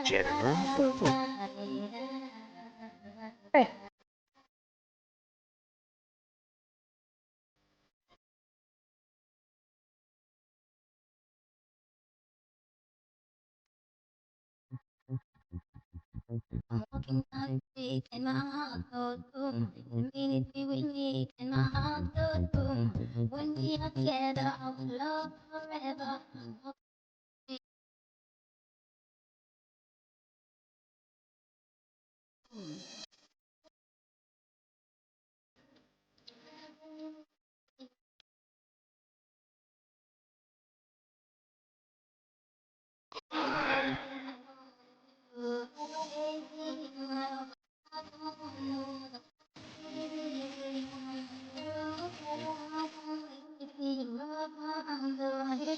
General. Hey. I'm walking down the street and my heart goes boom. The minute we meet and my heart goes boom. When we are together, I'll love forever.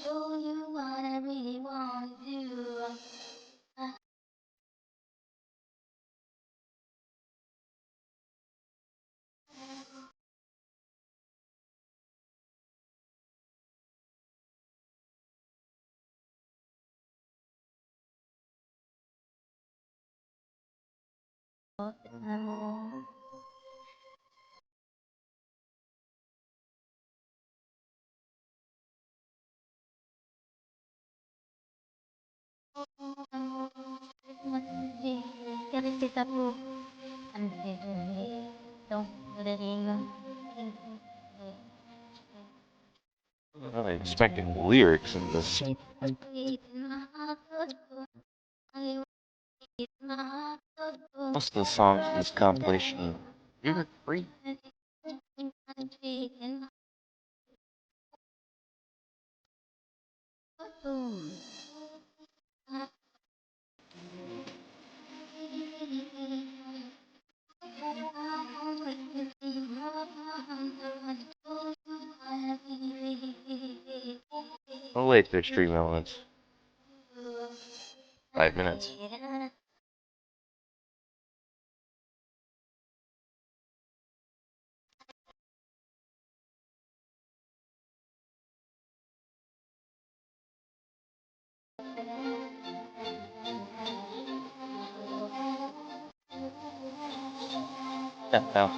Show you what I really want to do. I'm expecting lyrics in this. Most of the songs in this compilation are free. I'll wait for 3 moments. 5 minutes. Yeah, no.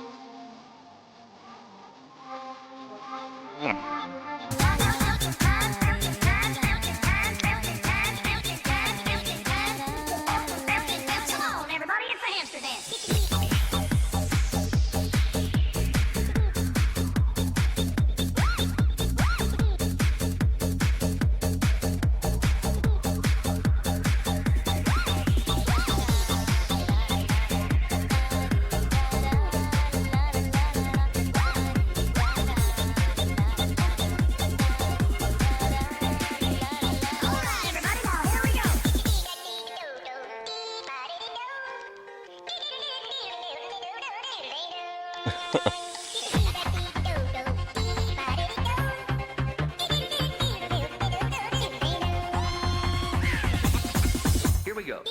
Here we go.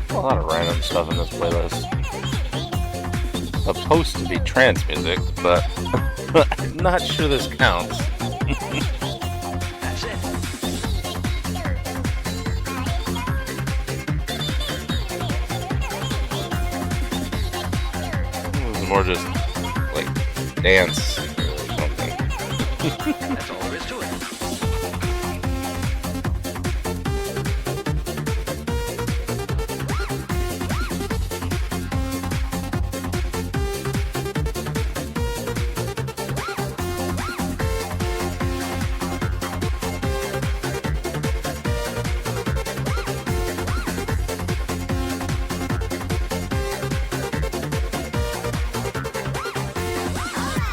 A lot of random stuff in this playlist. Supposed to be trance music, but I'm not sure this counts. That's it. It was more just like dance or something. That's all there is to it.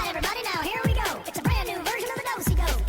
Everybody, now here we go. It's a brand new version of the do-si-do.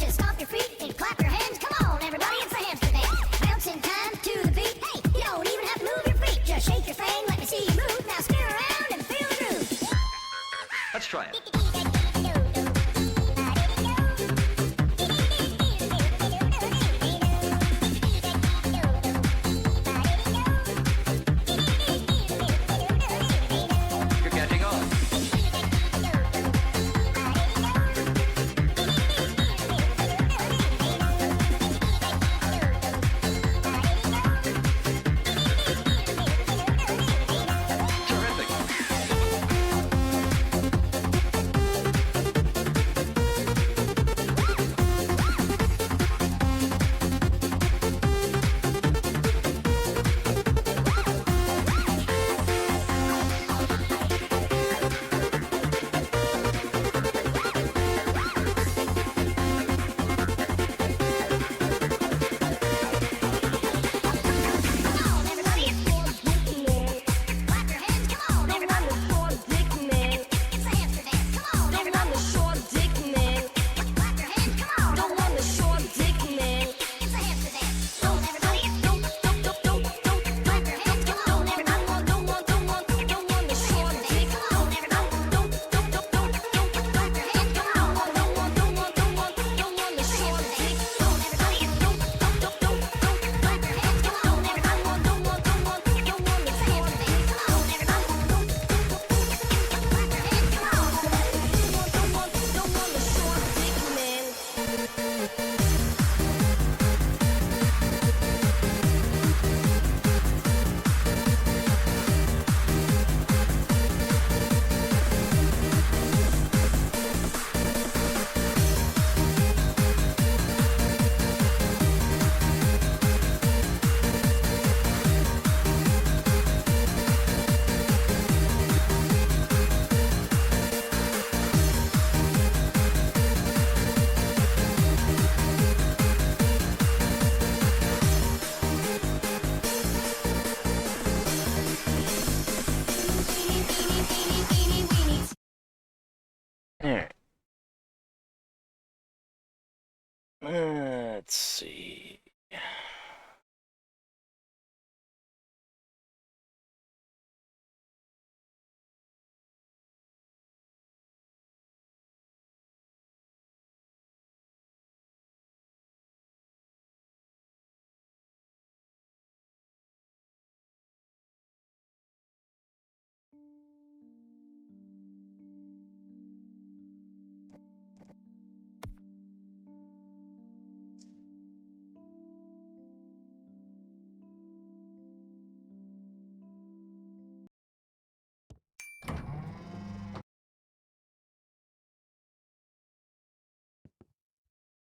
Let's see.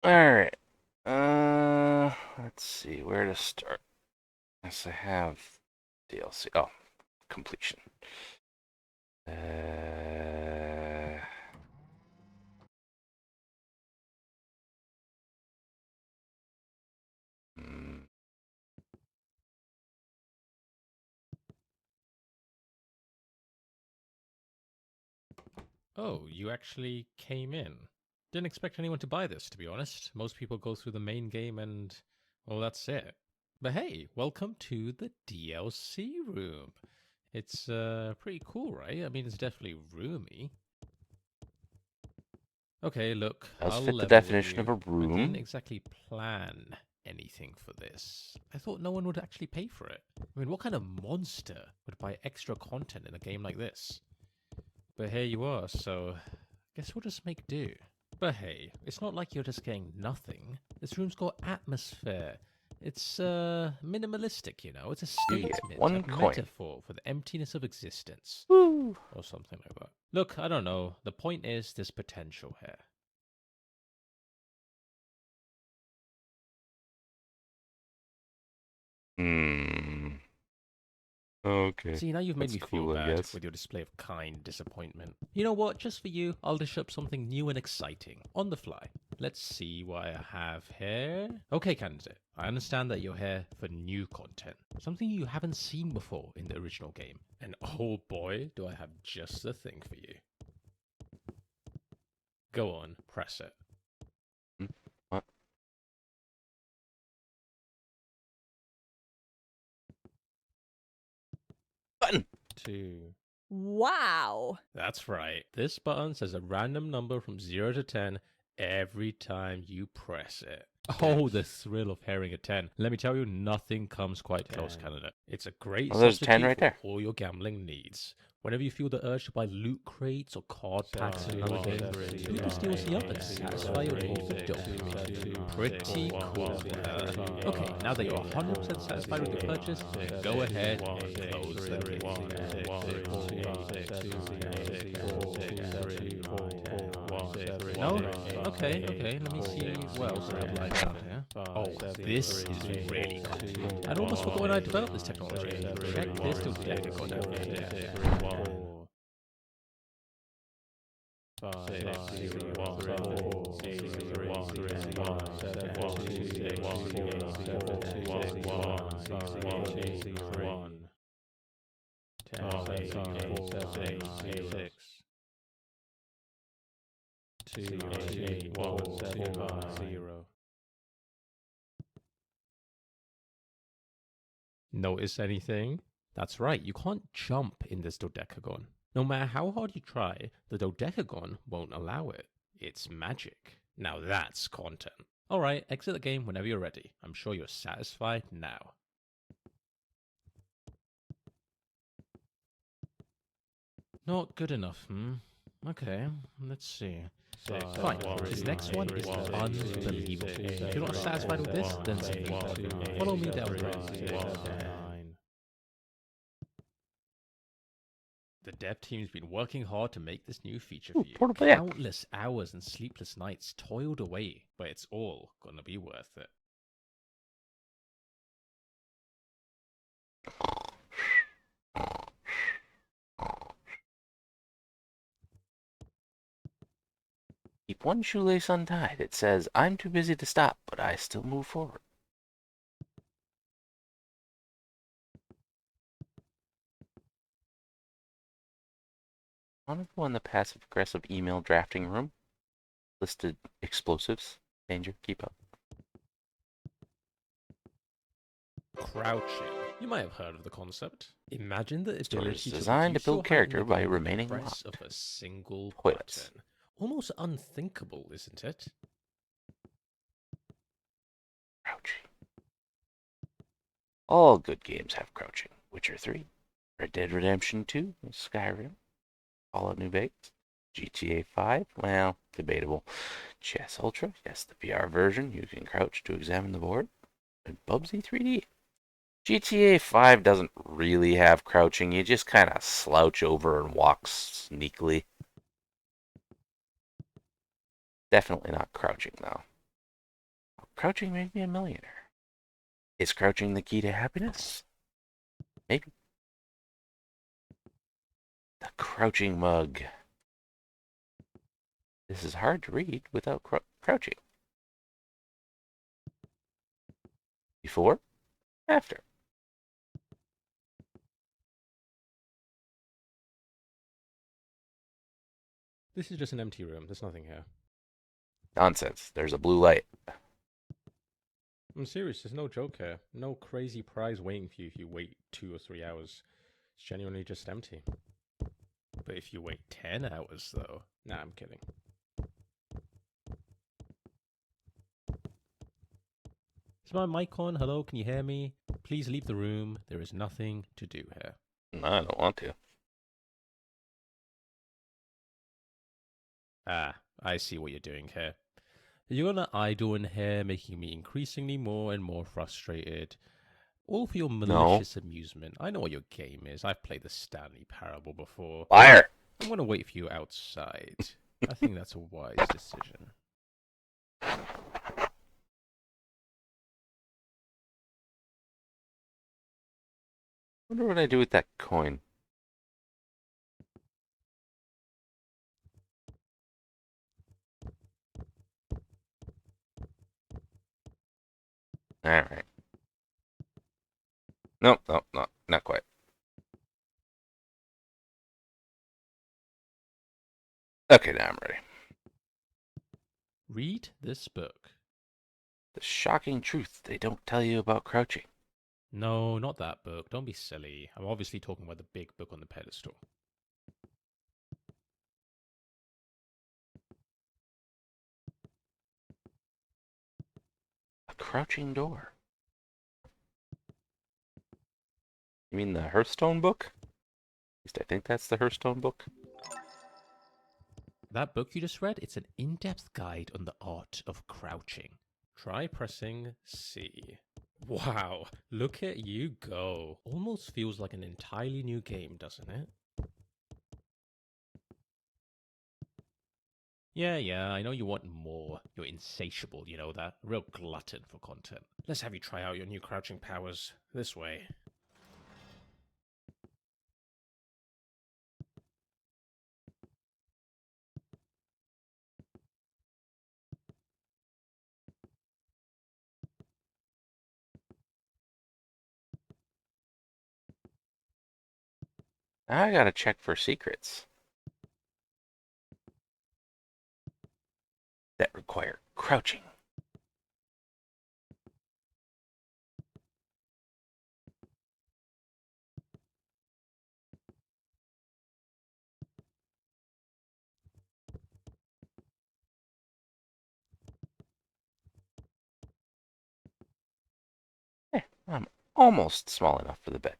Alright. Let's see where to start. Yes, I have DLC. Oh, completion. Hmm. Oh, you actually came in. Didn't expect anyone to buy this, to be honest. Most people go through the main game and, well, that's it. But hey, welcome to the DLC room. It's pretty cool, right? I mean, it's definitely roomy. Okay, look, Does I'll fit the level definition with of a you. I room. didn't exactly plan anything for this. I thought no one would actually pay for it. I mean, what kind of monster would buy extra content in a game like this? But here you are, so guess we'll just make do. But hey, it's not like you're just getting nothing. This room's got atmosphere. It's minimalistic, you know. It's a statement, one a coin. metaphor for the emptiness of existence. Woo! Or something like that. Look, I don't know. The point is there's potential here. Hmm. Okay. See, now you've made That's me feel cool, I bad guess. with your display of kind disappointment. You know what? Just for you, I'll dish up something new and exciting on the fly. Let's see what I have here. Okay, candidate, I understand that you're here for new content, something you haven't seen before in the original game. And oh boy, do I have just the thing for you. Go on, press it. What? Button! 2. Wow. That's right. This button says a random number from 0 to 10 every time you press it. Oh, the thrill of hearing a 10. Let me tell you, nothing comes quite close, candidate. It's a great Oh, there's 10 substitute right for there. all your gambling needs. Whenever you feel the urge to buy loot crates or card packs in another game, you just deal up and satisfy your need for dopamine. Pretty cool. Okay, now that you're 100% satisfied with your purchase, go ahead and close the game. No? Okay, let me see what else I have lined out here. Oh, this is really cool. I'd almost forgotten I developed this technology. Check this dodecagon out. 28170. Notice anything? That's right, you can't jump in this dodecagon. No matter how hard you try, the dodecagon won't allow it. It's magic. Now that's content. Alright, exit the game whenever you're ready. I'm sure you're satisfied now. Not good enough, Okay, let's see. Fine, this next one is unbelievable. If you're not satisfied with this, then follow me down there. The dev team's been working hard to make this new feature for you. Countless hours and sleepless nights toiled away, but it's all gonna be worth it. Keep one shoelace untied. It says, I'm too busy to stop, but I still move forward. I want to go in the passive-aggressive email drafting room. Listed explosives. Danger, keep up. Crouching. You might have heard of the concept. Imagine the Story is ability to designed to reduce your build height in character the by game with the remaining press locked. of a single Toilets. button. Almost unthinkable, isn't it? Crouching. All good games have crouching. Witcher 3, Red Dead Redemption 2, Skyrim, Fallout New Vegas, GTA 5, well, debatable. Chess Ultra, yes, the VR version, you can crouch to examine the board. And Bubsy 3D. GTA 5 doesn't really have crouching, you just kind of slouch over and walk sneakily. Definitely not crouching, though. Crouching made me a millionaire. Is crouching the key to happiness? Maybe. The crouching mug. This is hard to read without crouching. Before, after. This is just an empty room. There's nothing here. Nonsense. There's a blue light. I'm serious. There's no joke here. No crazy prize waiting for you if you wait 2 or 3 hours. It's genuinely just empty. But if you wait 10 hours, though... Nah, I'm kidding. Is my mic on? Hello, can you hear me? Please leave the room. There is nothing to do here. No, I don't want to. Ah, I see what you're doing here. You're gonna idle in here, making me increasingly more and more frustrated. All for your malicious amusement. I know what your game is. I've played the Stanley Parable before. Liar! I'm gonna wait for you outside. I think that's a wise decision. Wonder what I do with that coin. Alright. Nope, nope, not quite. Okay, now I'm ready. Read this book. The shocking truth they don't tell you about crouching. No, not that book. Don't be silly. I'm obviously talking about the big book on the pedestal. A crouching door. You mean the Hearthstone book? At least I think that's the Hearthstone book. That book you just read, it's an in-depth guide on the art of crouching. Try pressing C. Wow, look at you go. Almost feels like an entirely new game, doesn't it? Yeah, I know you want more. You're insatiable, you know that? A real glutton for content. Let's have you try out your new crouching powers. This way. I gotta check for secrets that require crouching. I'm almost small enough for the bed.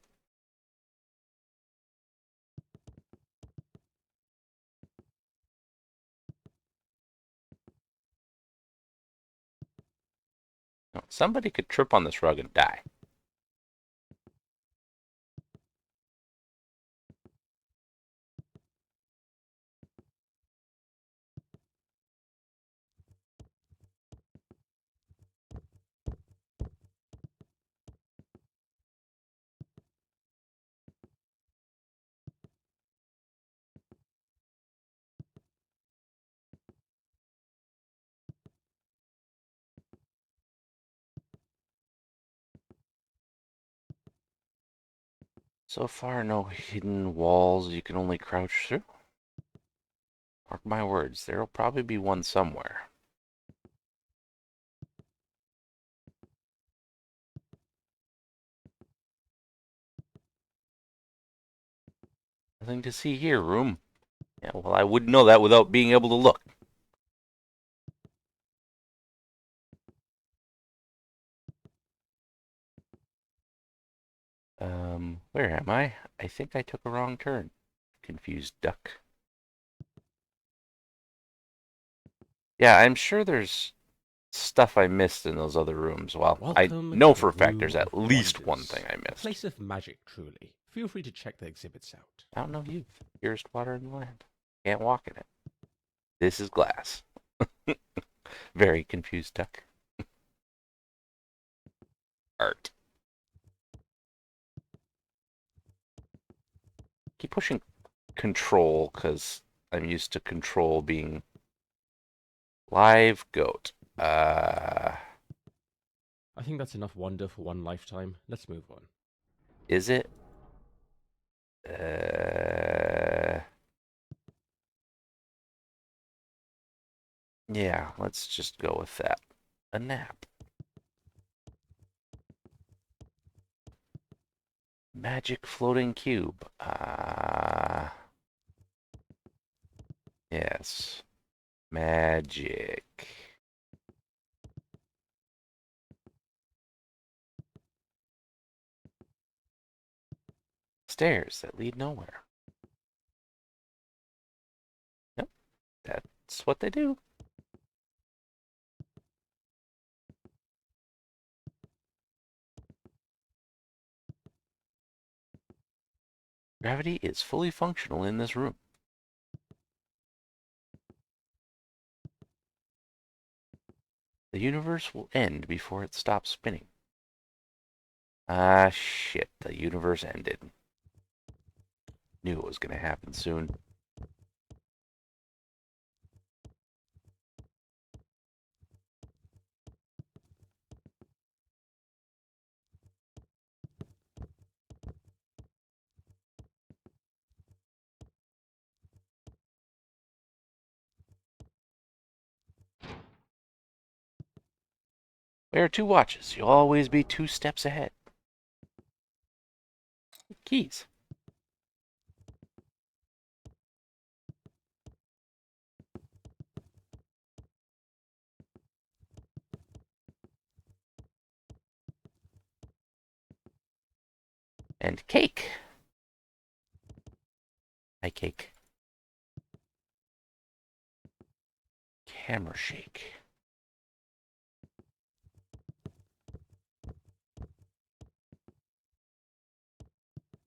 No, somebody could trip on this rug and die. So far, no hidden walls you can only crouch through. Mark my words, there'll probably be one somewhere. Nothing to see here, room. Yeah, well, I wouldn't know that without being able to look. Where am I? I think I took a wrong turn. Confused duck. Yeah, I'm sure there's stuff I missed in those other rooms. Well, I Welcome know to the for a fact Room there's of at least one Wonders, thing I a missed. place of magic, truly. Feel free to check the exhibits out. Fountain of youth, purest water in the land. Can't walk in it. This is glass. Very confused duck. Art. Keep pushing control because I'm used to control being live goat. I think that's enough wonder for one lifetime. Let's move on. Is it? Yeah, let's just go with that. A nap. Magic floating cube. Yes. Magic. Stairs that lead nowhere. Yep, that's what they do. Gravity is fully functional in this room. The universe will end before it stops spinning. Ah, shit. The universe ended. Knew it was going to happen soon. There are two watches. You'll always be 2 steps ahead. Keys. And cake. Hi, cake. Camera shake.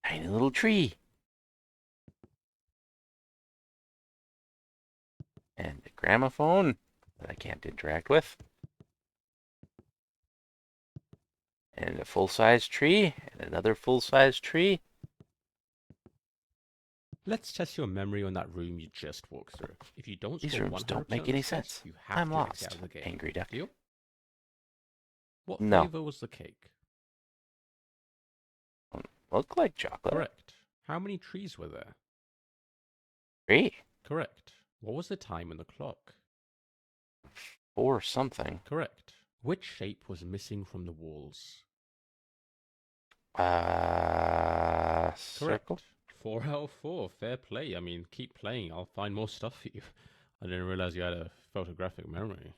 Tiny little tree. And a gramophone that I can't interact with. And a full-size tree. And another full-size tree. Let's test your memory on that room you just walked through. If you don't These score rooms 100% don't make on any this test, sense. you have I'm to exit out lost. of the game. Angry duck. Deal? What No. flavor was the cake? Look like chocolate. Correct. How many trees were there? 3. Correct. What was the time on the clock? 4 something. Correct. Which shape was missing from the walls? Circle? Correct. 4 out of 4. Fair play. I mean, keep playing. I'll find more stuff for you. I didn't realize you had a photographic memory.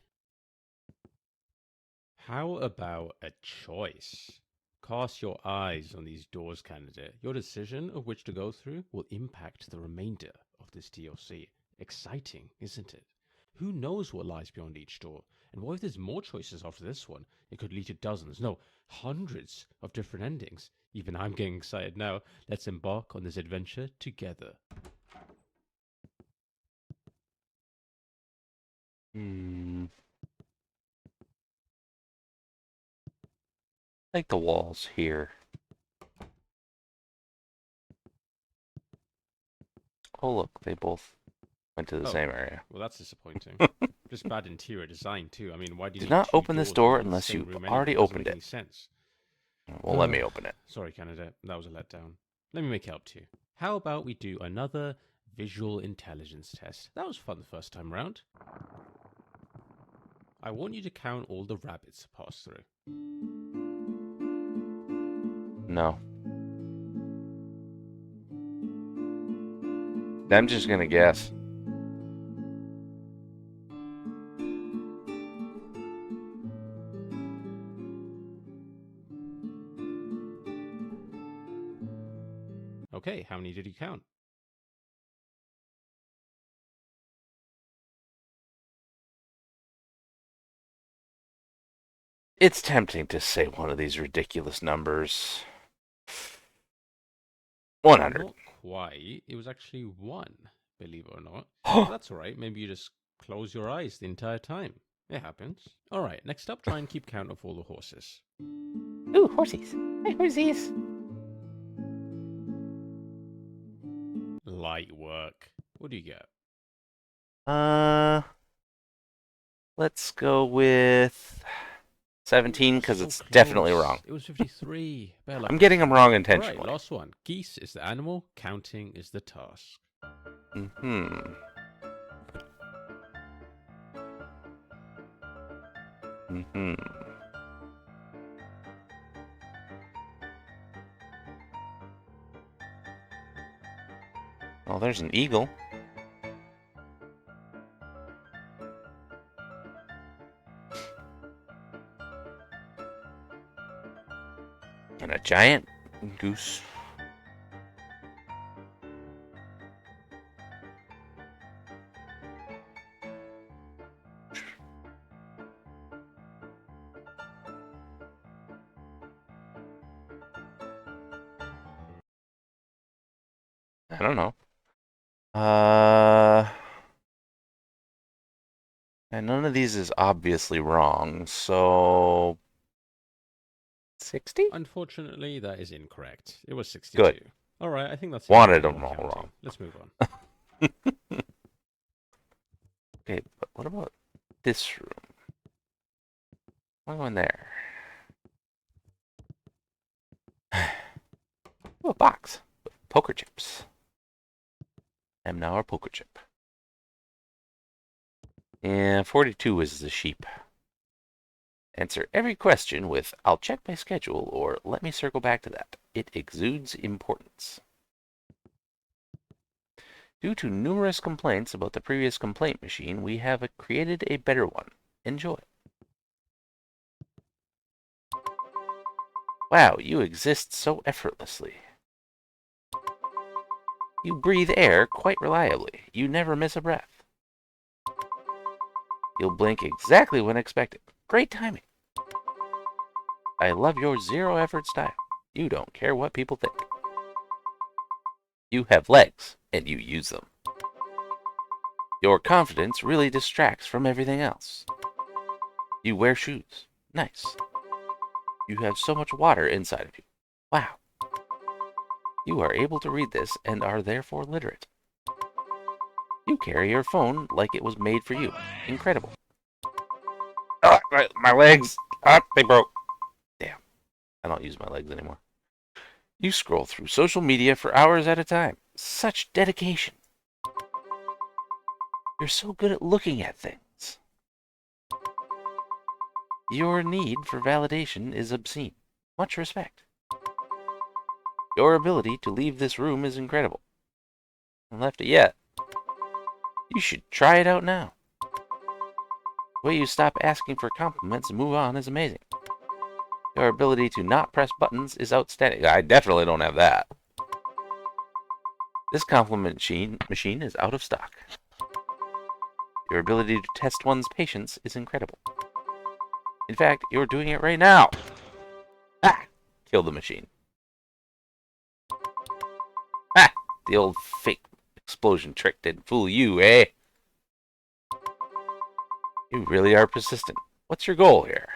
How about a choice? Cast your eyes on these doors, candidate. Your decision of which to go through will impact the remainder of this DLC. Exciting, isn't it? Who knows what lies beyond each door? And what if there's more choices after this one? It could lead to dozens, no, hundreds of different endings. Even I'm getting excited now. Let's embark on this adventure together. Like the walls here. Oh, look, they both went to the same area. Well, that's disappointing. Just bad interior design too. I mean, why do you Do need not two open this doors door leading to the unless same you've room already anyway? It doesn't opened make it. any sense. Well, let me open it. Sorry, Canada. That was a letdown. Let me make it up to you. How about we do another visual intelligence test? That was fun the first time round. I want you to count all the rabbits pass through. No. I'm just gonna guess. Okay, how many did you count? It's tempting to say one of these ridiculous numbers. 100. Not quite. It was actually one, believe it or not. But that's all right. Maybe you just close your eyes the entire time. It happens. All right, next up, try and keep count of all the horses. Ooh, horsies. Hey, horsies. Light work. What do you get? Let's go with 17 because So it's definitely close. wrong. It was 53. Better luck I'm next getting them time. wrong All right, intentionally. last one. Geese is the animal. Counting is the task. Mm-hmm. Mm-hmm. Well, there's an eagle. And a giant goose. I don't know. And none of these is obviously wrong, so 60? Unfortunately, that is incorrect. It was 62. Good. All right, I think that's Wanted enough them more all counting. wrong. Let's move on. Okay, but what about this room? I'm going there. Ooh, a box with poker chips. I'm now a poker chip. And 42 is the sheep. Answer every question with I'll check my schedule or let me circle back to that. It exudes importance. Due to numerous complaints about the previous complaint machine, we have created a better one. Enjoy. Wow, you exist so effortlessly. You breathe air quite reliably. You never miss a breath. You'll blink exactly when expected. Great timing. I love your zero effort style. You don't care what people think. You have legs, and you use them. Your confidence really distracts from everything else. You wear shoes. Nice. You have so much water inside of you. Wow. You are able to read this and are therefore literate. You carry your phone like it was made for you. Incredible. Ah, my legs. Ah, they broke. Damn. I don't use my legs anymore. You scroll through social media for hours at a time. Such dedication. You're so good at looking at things. Your need for validation is obscene. Much respect. Your ability to leave this room is incredible. I haven't left it yet. You should try it out now. The way you stop asking for compliments and move on is amazing. Your ability to not press buttons is outstanding. I definitely don't have that. This compliment machine is out of stock. Your ability to test one's patience is incredible. In fact, you're doing it right now. Ah! Kill the machine. Ah! The old fake explosion trick didn't fool you, eh? You really are persistent. What's your goal here?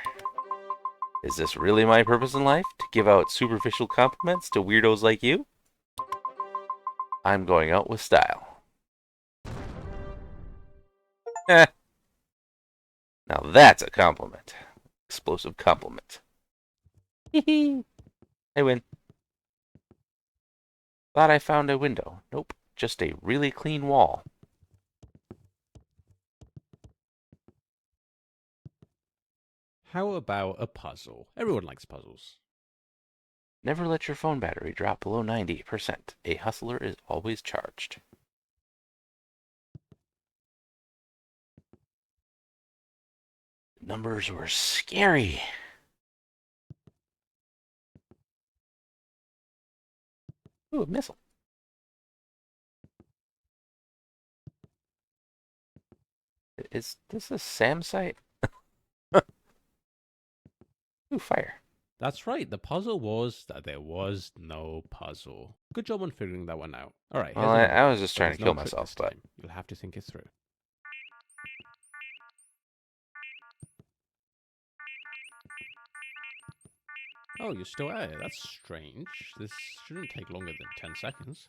Is this really my purpose in life? To give out superficial compliments to weirdos like you? I'm going out with style. Eh. Now that's a compliment. Explosive compliment. Hee I win. Thought I found a window. Nope, just a really clean wall. How about a puzzle? Everyone likes puzzles. Never let your phone battery drop below 90%. A hustler is always charged. Numbers were scary. Ooh, a missile. Is this a SAM site? Ooh, fire. That's right. The puzzle was that there was no puzzle. Good job on figuring that one out. All right, Well, here's another I one. was just But trying to there's kill no trick myself, this but time. You'll have to think it through. Oh, you're still at it. That's strange. This shouldn't take longer than 10 seconds.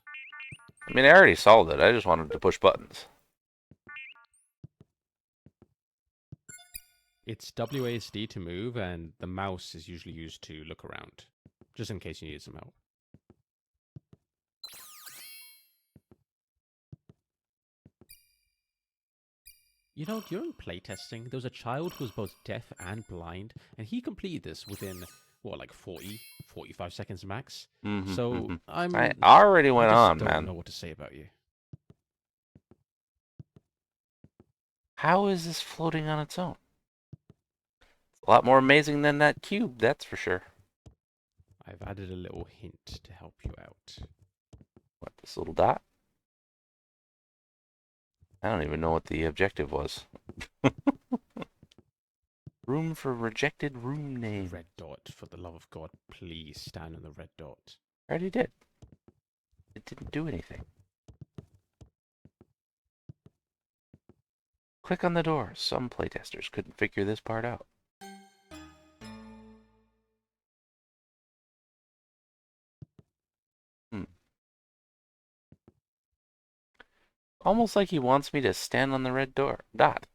I mean, I already solved it. I just wanted to push buttons. It's WASD to move, and the mouse is usually used to look around, just in case you need some help. You know, during playtesting, there was a child who was both deaf and blind, and he completed this within, what, like 45 seconds max? So, I already I went just on, don't man. know what to say about you. How is this floating on its own? It's a lot more amazing than that cube, that's for sure. I've added a little hint to help you out. What, this little dot? I don't even know what the objective was. Room for rejected room name. Red dot, for the love of God, please stand on the red dot. I already did. It didn't do anything. Click on the door. Some playtesters couldn't figure this part out. Almost like he wants me to stand on the red door. Dot.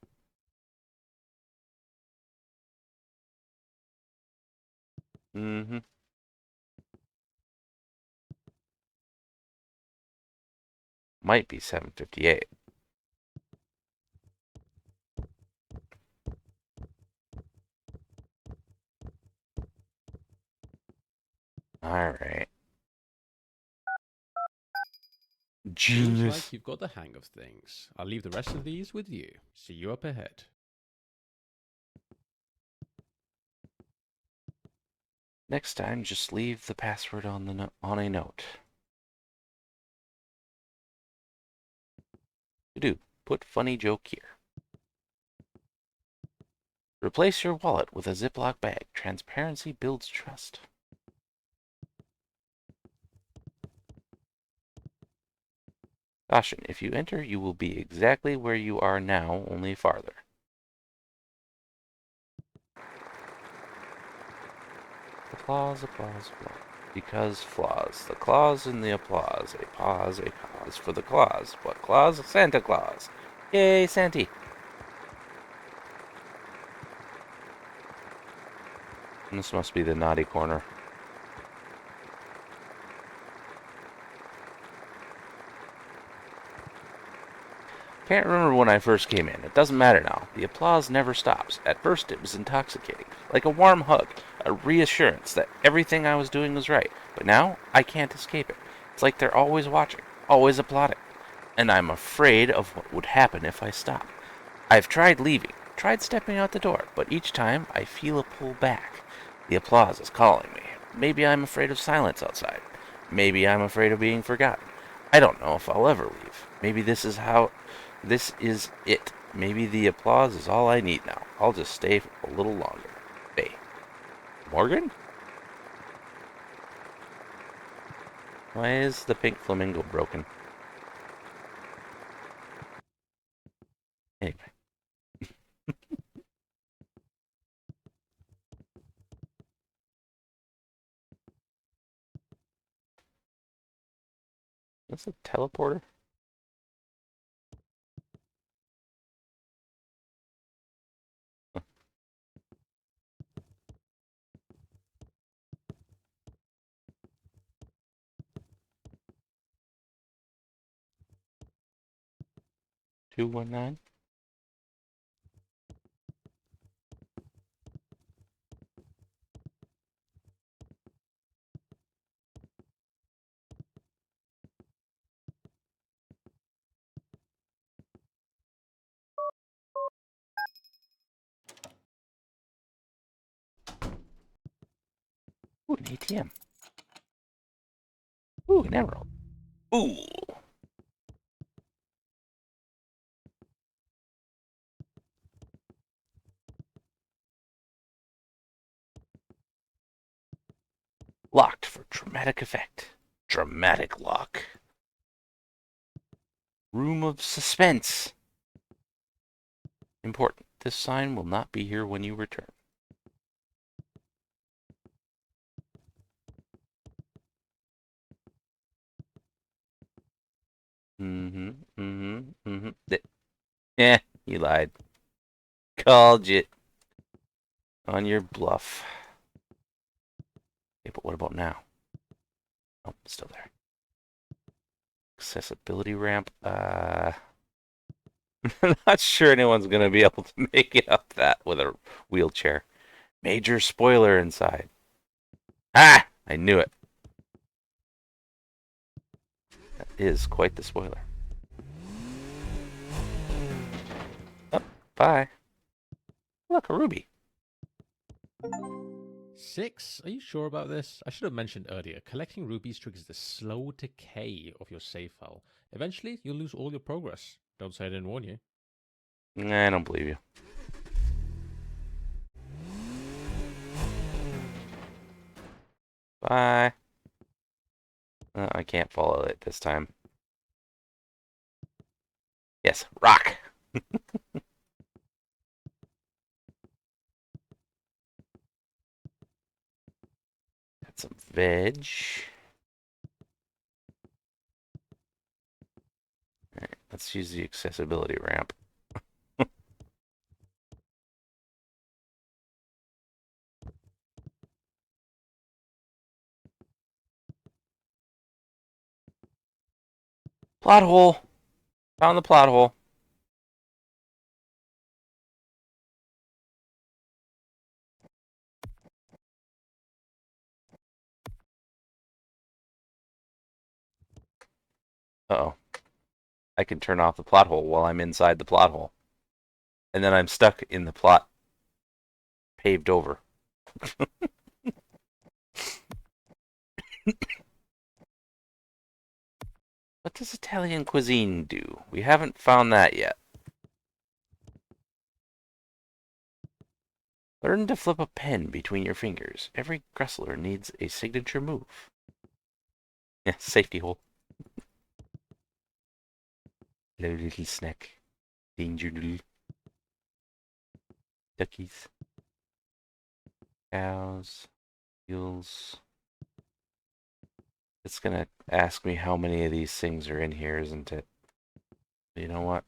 Mm-hmm. Might be 758. Alright. Seems Genius. like you've got the hang of things. I'll leave the rest of these with you. See you up ahead. Next time, just leave the password on the on a note. To do, put funny joke here. Replace your wallet with a Ziploc bag. Transparency builds trust. Caution, if you enter, you will be exactly where you are now, only farther. Applause, applause, applause. Because flaws. The clause in the applause. A pause, a cause for the clause. What clause? Santa Claus. Yay, Santy. This must be the naughty corner. Can't remember when I first came in. It doesn't matter now. The applause never stops. At first it was intoxicating. Like a warm hug. A reassurance that everything I was doing was right. But now, I can't escape it. It's like they're always watching. Always applauding. And I'm afraid of what would happen if I stop. I've tried leaving. Tried stepping out the door. But each time, I feel a pull back. The applause is calling me. Maybe I'm afraid of silence outside. Maybe I'm afraid of being forgotten. I don't know if I'll ever leave. Maybe this is it. Maybe the applause is all I need now. I'll just stay a little longer. Hey, Morgan? Why is the pink flamingo broken? Anyway. That's a teleporter? 219? Ooh, an ATM. Ooh, an emerald. Ooh. Locked for dramatic effect. Dramatic lock. Room of suspense. Important. This sign will not be here when you return. Eh, you lied. Called you on your bluff. Okay, but what about now? Oh, still there. Accessibility ramp. I'm not sure anyone's gonna be able to make it up that with a wheelchair. Major spoiler inside. Ah! I knew it. That is quite the spoiler. Oh, bye. Look, a ruby. 6? Are you sure about this? I should have mentioned earlier, collecting rubies triggers the slow decay of your save file. Eventually, you'll lose all your progress. Don't say I didn't warn you. Nah, I don't believe you. Bye. I can't follow it this time. Yes, rock. Got some veg. Alright, let's use the accessibility ramp. Plot hole. Found the plot hole. Uh-oh. I can turn off the plot hole while I'm inside the plot hole. And then I'm stuck in the plot paved over. What does Italian cuisine do? We haven't found that yet. Learn to flip a pen between your fingers. Every wrestler needs a signature move. Yeah, safety hole. Hello, little snack. Danger little duckies. Cows. Mules. It's gonna ask me how many of these things are in here, isn't it? You know what?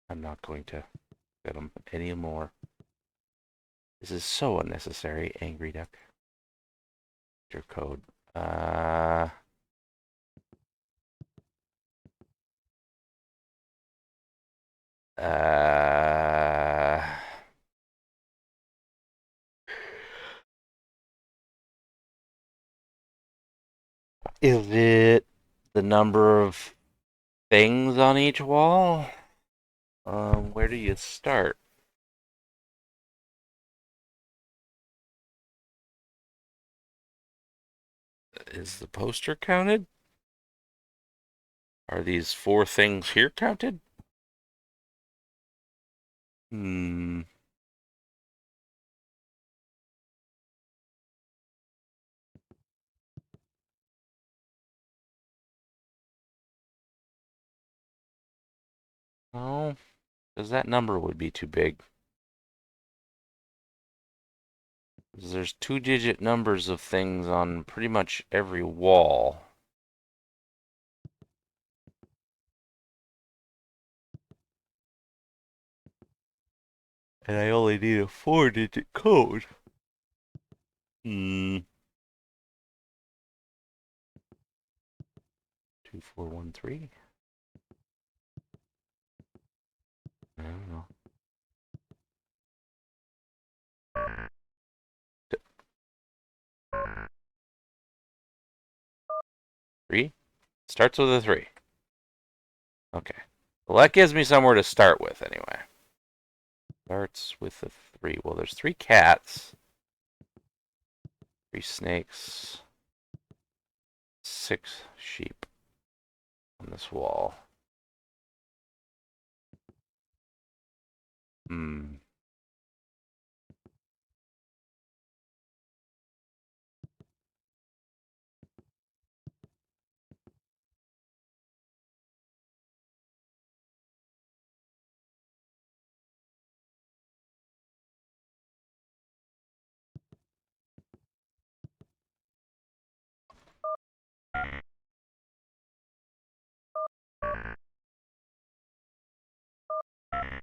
I'm not going to get them anymore. This is so unnecessary, angry duck. Your code. Uh... Uh... Is it the number of things on each wall? Where do you start? Is the poster counted? Are these 4 things here counted? Hmm. No, because that number would be too big. 'Cause there's 2-digit numbers of things on pretty much every wall. And I only need a 4-digit code. 2413? I don't know. 3? Starts with a 3. Okay. Well, that gives me somewhere to start with, anyway. Starts with a 3. Well, there's 3 cats. 3 snakes. 6 sheep on this wall. Hmm.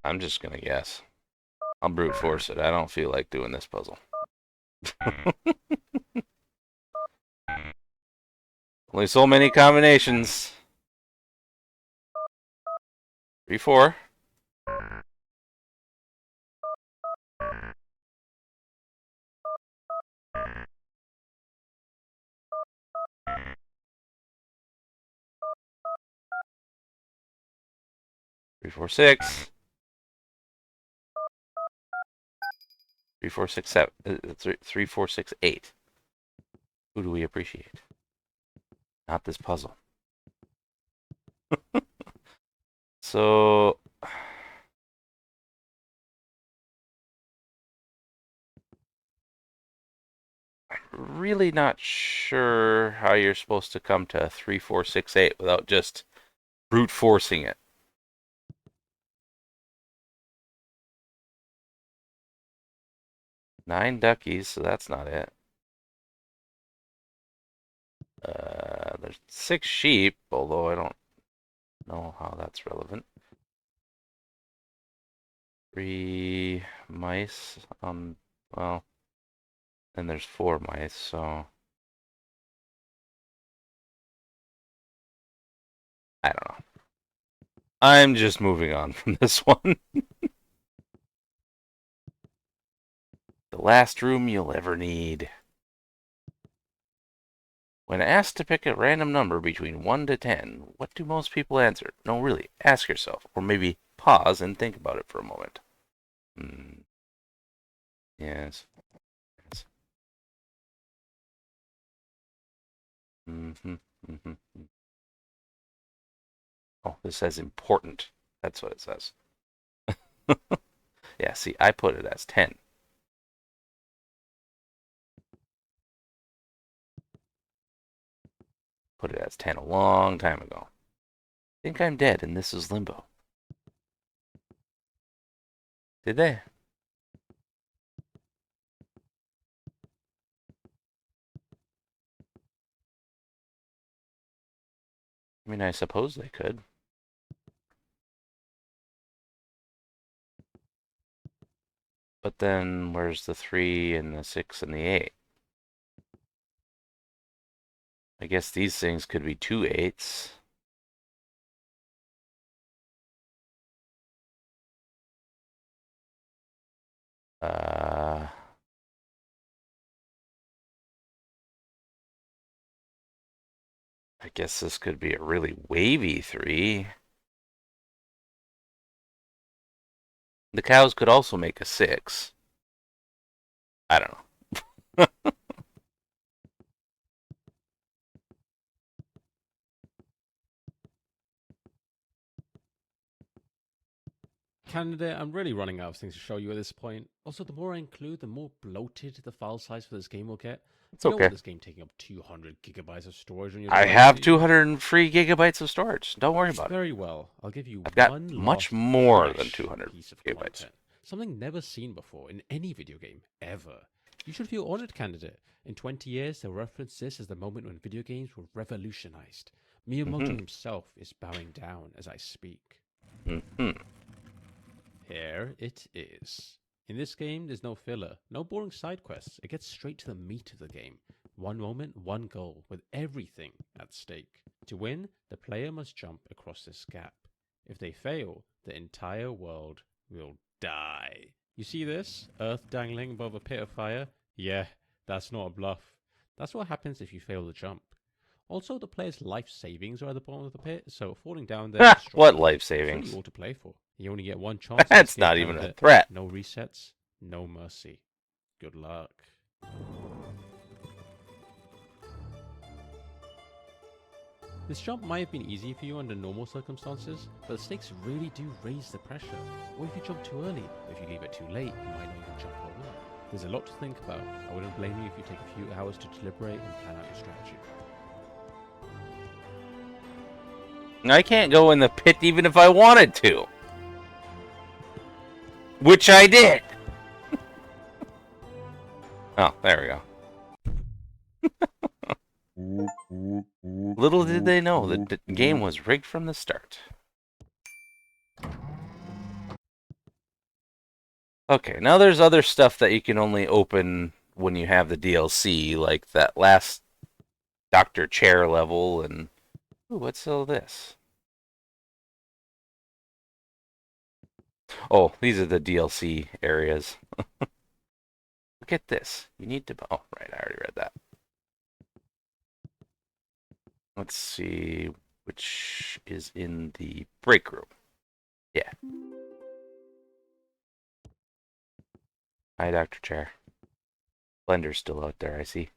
I'm just gonna guess. I'll brute force it. I don't feel like doing this puzzle. Only so many combinations. 3, 4. 3, 4, 6. 3, 4, 6, 7. 3, 4, 6, 8. Who do we appreciate? Not this puzzle. So really not sure how you're supposed to come to 3, 4, 6, 8 without just brute forcing it. 9 duckies, so that's not it. There's 6 sheep, although I don't know how that's relevant. 3 mice on, well, and there's 4 mice, so I don't know. I'm just moving on from this one. The last room you'll ever need. When asked to pick a random number between 1 to 10, what do most people answer? No, really, ask yourself, or maybe pause and think about it for a moment. Yes. Yes. Oh, this says important. That's what it says. Yeah, see, I put it as 10. Put it as 10 a long time ago. Think I'm dead and this is limbo. Did they? I mean, I suppose they could. But then where's the 3 and the 6 and the 8? I guess these things could be 2 8s. I guess this could be a really wavy 3. The cows could also make a 6. I don't know. Candidate, I'm really running out of things to show you at this point. Also, the more I include, the more bloated the file size for this game will get. It's You don't okay. want this game taking up 200 gigabytes of storage on your I device, have do you? 200 free gigabytes of storage. Don't worry about it. Very well. I'll give you I've got one much last more than fresh 200 piece of gigabytes. content. Something never seen before in any video game, ever. You should feel honored, candidate. In 20 years, they'll reference this as the moment when video games were revolutionized. Miyamoto himself is bowing down as I speak. Here it is. In this game, there's no filler, no boring side quests. It gets straight to the meat of the game. One moment, one goal, with everything at stake. To win, the player must jump across this gap. If they fail, the entire world will die. You see this? Earth dangling above a pit of fire? Yeah, that's not a bluff. That's what happens if you fail the jump. Also, the player's life savings are at the bottom of the pit, so falling down there... What life It's savings? really all to play for. You only get one chance. That's not even a threat. No resets, no mercy. Good luck. This jump might have been easy for you under normal circumstances, but the stakes really do raise the pressure. What if you jump too early? If you leave it too late, you might not even jump at all. There's a lot to think about. I wouldn't blame you if you take a few hours to deliberate and plan out your strategy. I can't go in the pit even if I wanted to. Which I did. Oh, there we go. Little did they know that the game was rigged from the start. Okay, now there's other stuff that you can only open when you have the DLC, like that last Dr. Chair level and... Ooh, what's all this? Oh, these are the DLC areas. Look at this. You need to... Oh, right, I already read that. Let's see which is in the break room. Yeah. Hi, Dr. Chair. Blender's still out there, I see.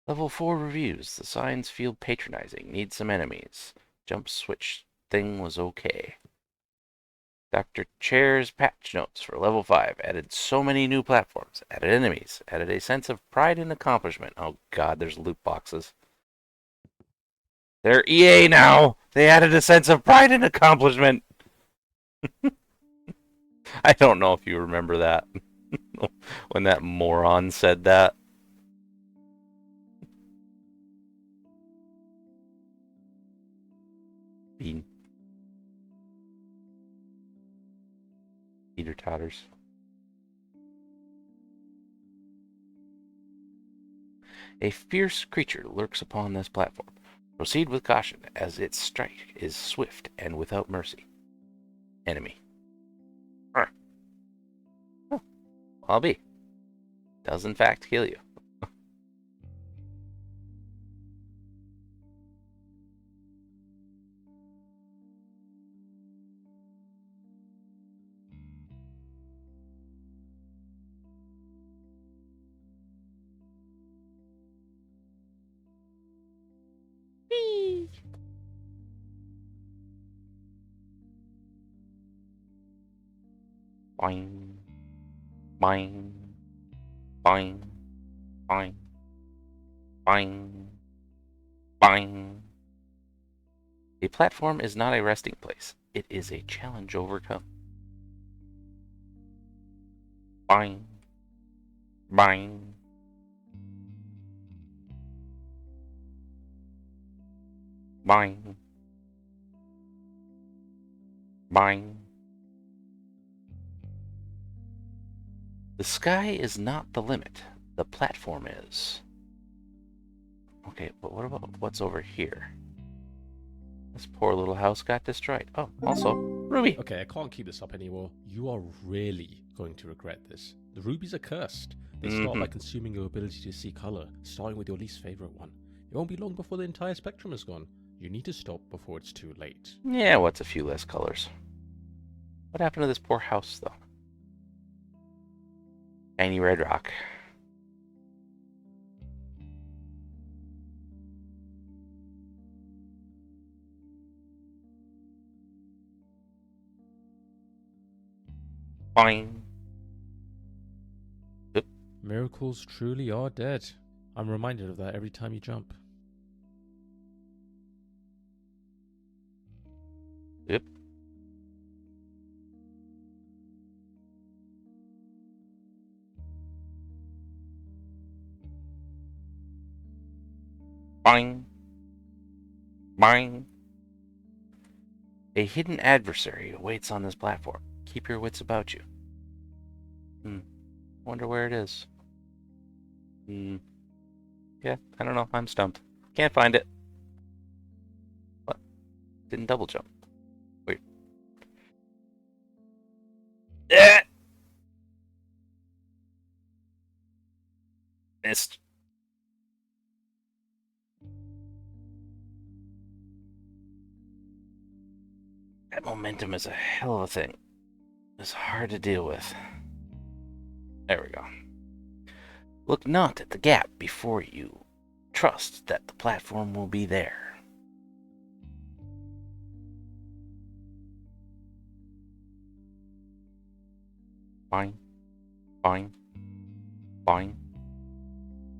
Level 4 reviews. The signs feel patronizing. Need some enemies. Jump switch thing was okay. Dr. Chair's patch notes for level 5. Added so many new platforms. Added enemies. Added a sense of pride and accomplishment. Oh god, there's loot boxes. They're EA now! They added a sense of pride and accomplishment! I don't know if you remember that. When that moron said that. Bean. Teeter totters. A fierce creature lurks upon this platform. Proceed with caution, as its strike is swift and without mercy. Enemy. Huh. I'll be. Does in fact kill you. Boing. Boing. Boing. Boing. Boing. Boing. A platform is not a resting place. It is a challenge overcome. Boing. Boing. Boing. Boing. The sky is not the limit. The platform is. Okay, but what about what's over here? This poor little house got destroyed. Oh, also, Ruby. Okay, I can't keep this up anymore. You are really going to regret this. The rubies are cursed. They start by consuming your ability to see color, starting with your least favorite one. It won't be long before the entire spectrum is gone. You need to stop before it's too late. Yeah, what's a few less colors? What happened to this poor house, though? Shiny red rock. Boing. Oop. Miracles truly are dead. I'm reminded of that every time you jump. Yep. Boing. Boing. A hidden adversary awaits on this platform. Keep your wits about you. Wonder where it is. Yeah, I don't know. I'm stumped. Can't find it. What? Didn't double jump. Weird. Missed. That momentum is a hell of a thing. It's hard to deal with. There we go. Look not at the gap before you. Trust that the platform will be there. Fine, fine, fine,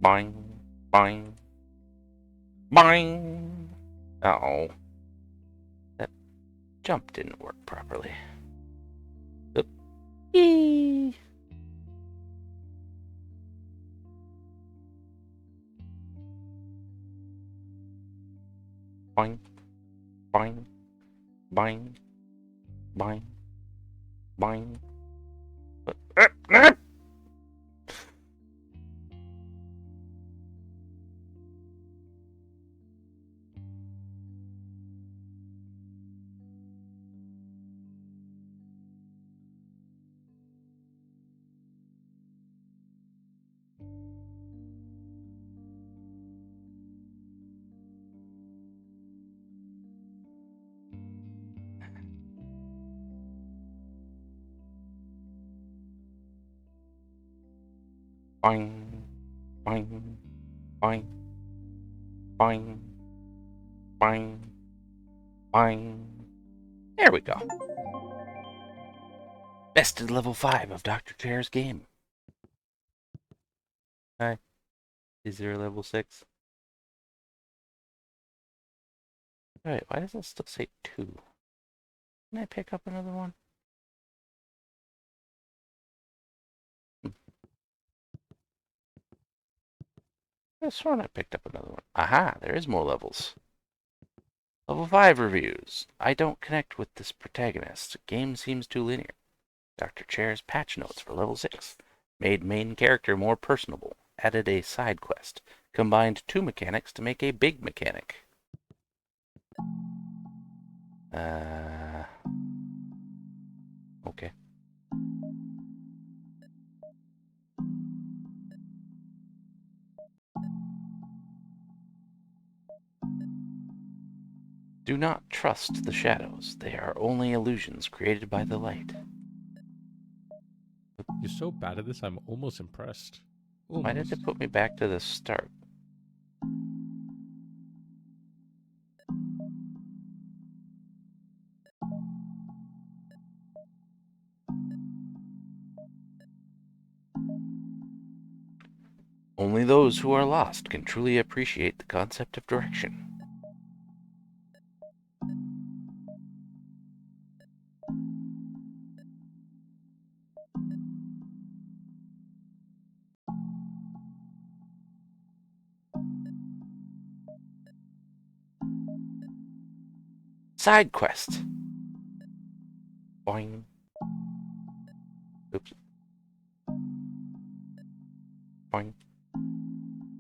fine, fine, fine. Uh-oh. That jump didn't work properly. Oop. Eee. Fine, fine, fine, fine, fine. Fine, fine, fine, fine, fine, fine. There we go. Bested level 5 of Dr. Chair's game. Hi. Is there a level 6? Alright, why does it still say 2? Can I pick up another one? I sworn I picked up another one. Aha, there is more levels. Level 5 reviews. I don't connect with this protagonist. Game seems too linear. Dr. Chair's patch notes for level 6. Made main character more personable. Added a side quest. Combined 2 mechanics to make a big mechanic. Okay. Do not trust the shadows. They are only illusions created by the light. You're so bad at this, I'm almost impressed. Why did it put me back to the start? Only those who are lost can truly appreciate the concept of direction. Side quest. Boing. Oops. Boing.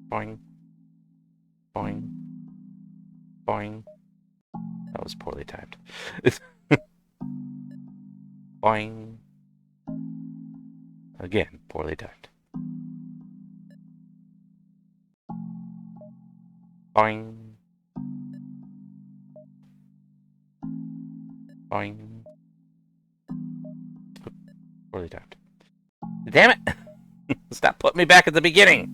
Boing. Boing. Boing. That was poorly timed. Boing. Again, poorly timed. Boing. Boing. Poorly timed. Damn it! Stop putting me back at the beginning!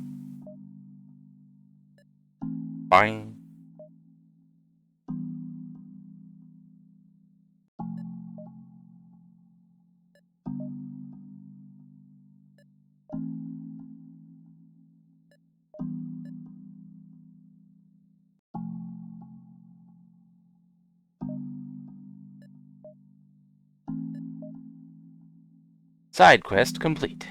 Boing. Side quest complete.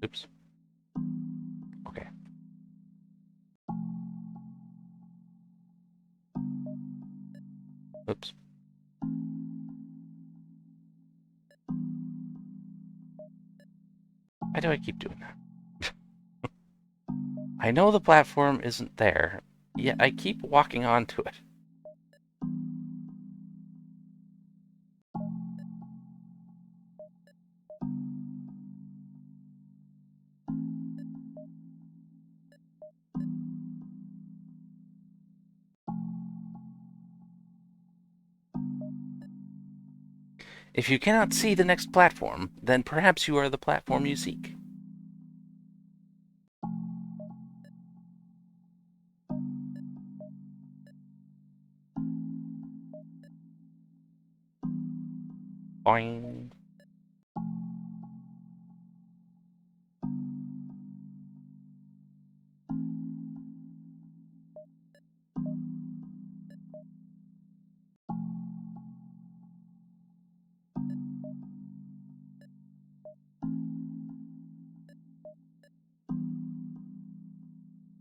Oops. Okay. Oops. Why do I keep doing that? I know the platform isn't there, yet I keep walking onto it. If you cannot see the next platform, then perhaps you are the platform you seek. Boing.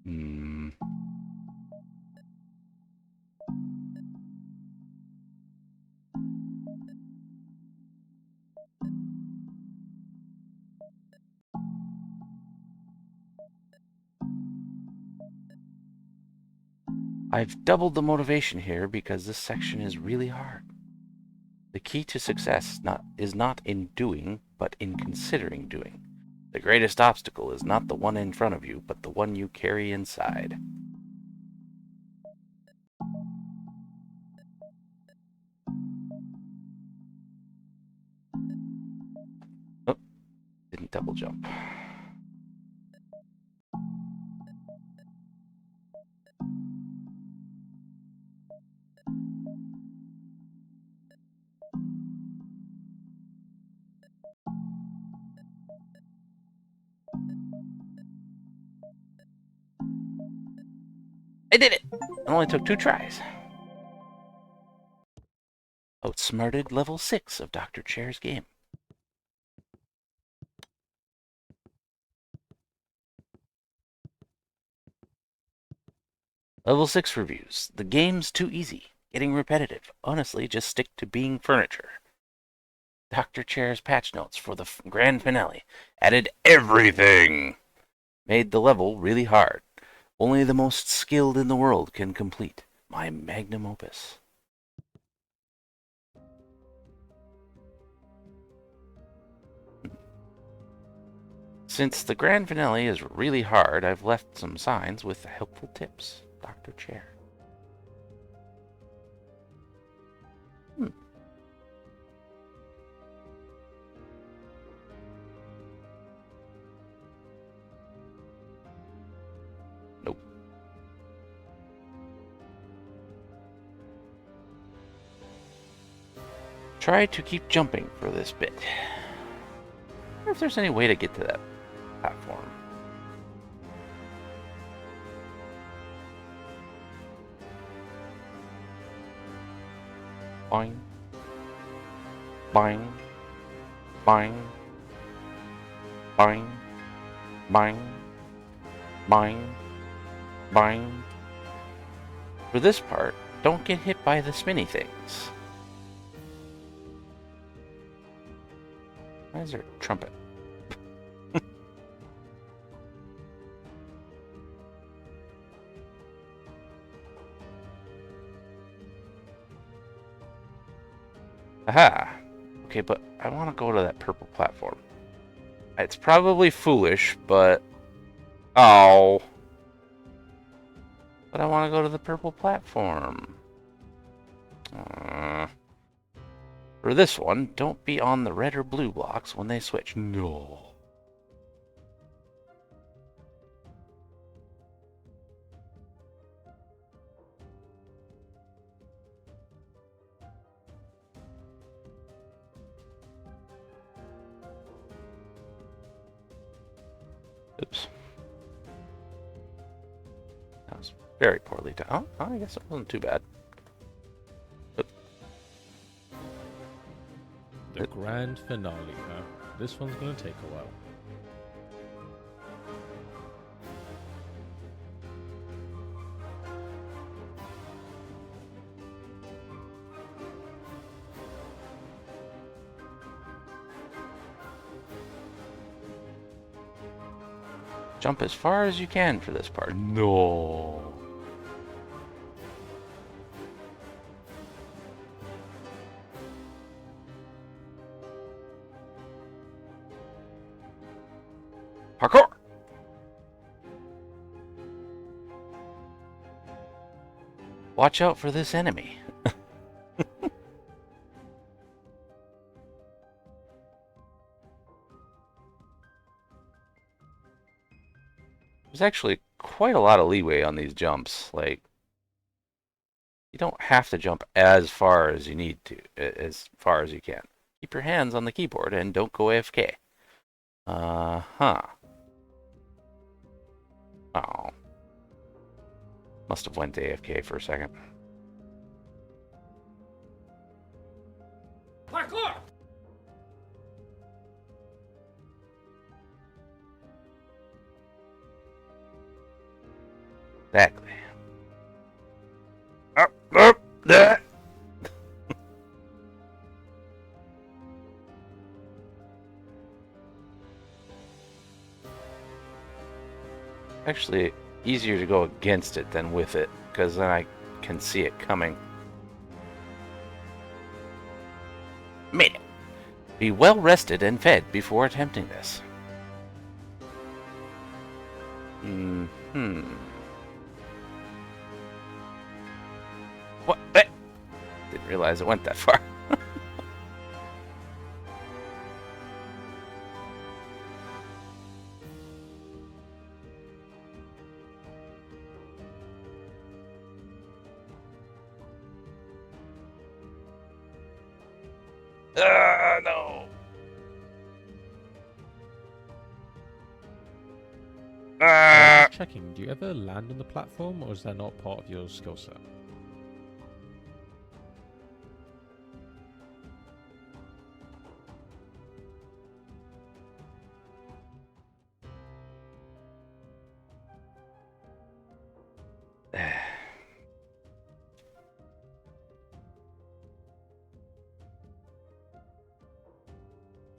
Hmm. I've doubled the motivation here because this section is really hard. The key to success is not in doing, but in considering doing. The greatest obstacle is not the one in front of you, but the one you carry inside. Oh, didn't double jump. I did it! It only took 2 tries. Outsmarted level 6 of Dr. Chair's game. Level 6 reviews. The game's too easy. Getting repetitive. Honestly, just stick to being furniture. Dr. Chair's patch notes for the grand finale. Added everything! Made the level really hard. Only the most skilled in the world can complete. My magnum opus. Since the grand finale is really hard, I've left some signs with helpful tips. Dr. Chair. Nope. Try to keep jumping for this bit. I wonder if there's any way to get to that platform. Boing. Boing. Boing. Boing. Boing. Boing. Boing. For this part, don't get hit by the spinny things. Why is there a trumpet? Aha! Okay, but I want to go to that purple platform. It's probably foolish, but... Oh! But I want to go to the purple platform. For this one, don't be on the red or blue blocks when they switch. No. Oops. That was very poorly done. Oh, I guess it wasn't too bad. The grand finale, huh? This one's gonna take a while. Jump as far as you can for this part. No. Parkour! Watch out for this enemy. There's actually quite a lot of leeway on these jumps. Like, you don't have to jump as far as you need to, as far as you can. Keep your hands on the keyboard and don't go AFK. Uh-huh. Oh. Must have went to AFK for a second. Parkour! Exactly. Up, there. Actually, easier to go against it than with it, because then I can see it coming. Made it. Be well rested and fed before attempting this. What? Didn't realize it went that far. No. Just checking, do you ever land on the platform, or is that not part of your skill set?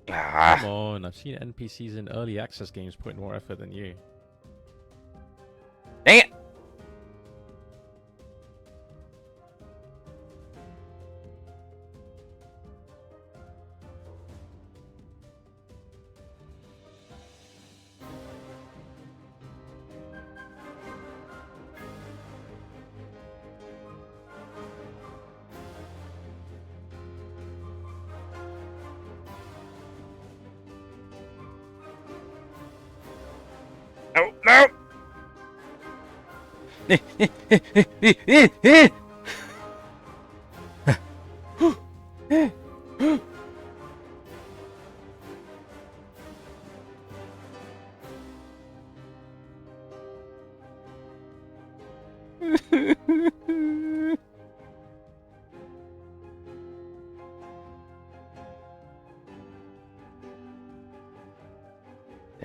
Come on, I've seen NPCs in early access games put in more effort than you. Dang it! No, no!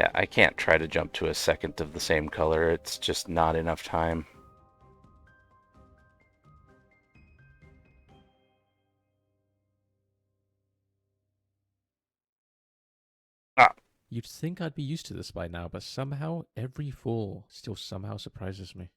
Yeah, I can't try to jump to a second of the same color. It's just not enough time. Ah, You'd think I'd be used to this by now, but somehow every fall still somehow surprises me.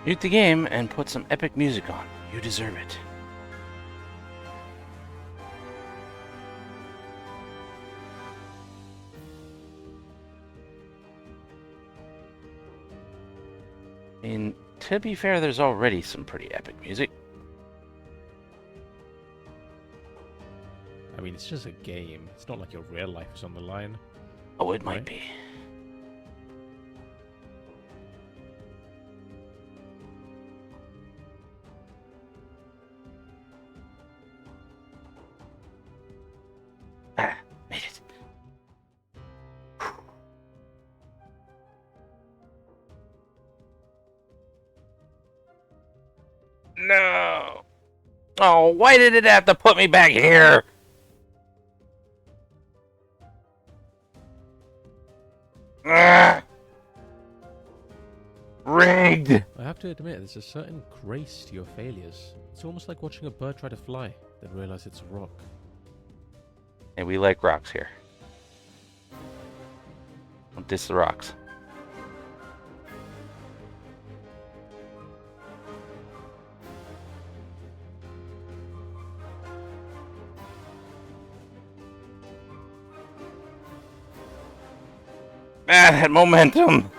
mute the game and put some epic music on. You deserve it. I mean, to be fair, there's already some pretty epic music. I mean, it's just a game. It's not like your real life is on the line. Oh, it might Right. be. Ah, made it. No. Oh, why did it have to put me back here? Ugh. Rigged. I have to admit, there's a certain grace to your failures. It's almost like watching a bird try to fly, then realize it's a rock. And we like rocks here. Don't diss the rocks. Ah, that momentum.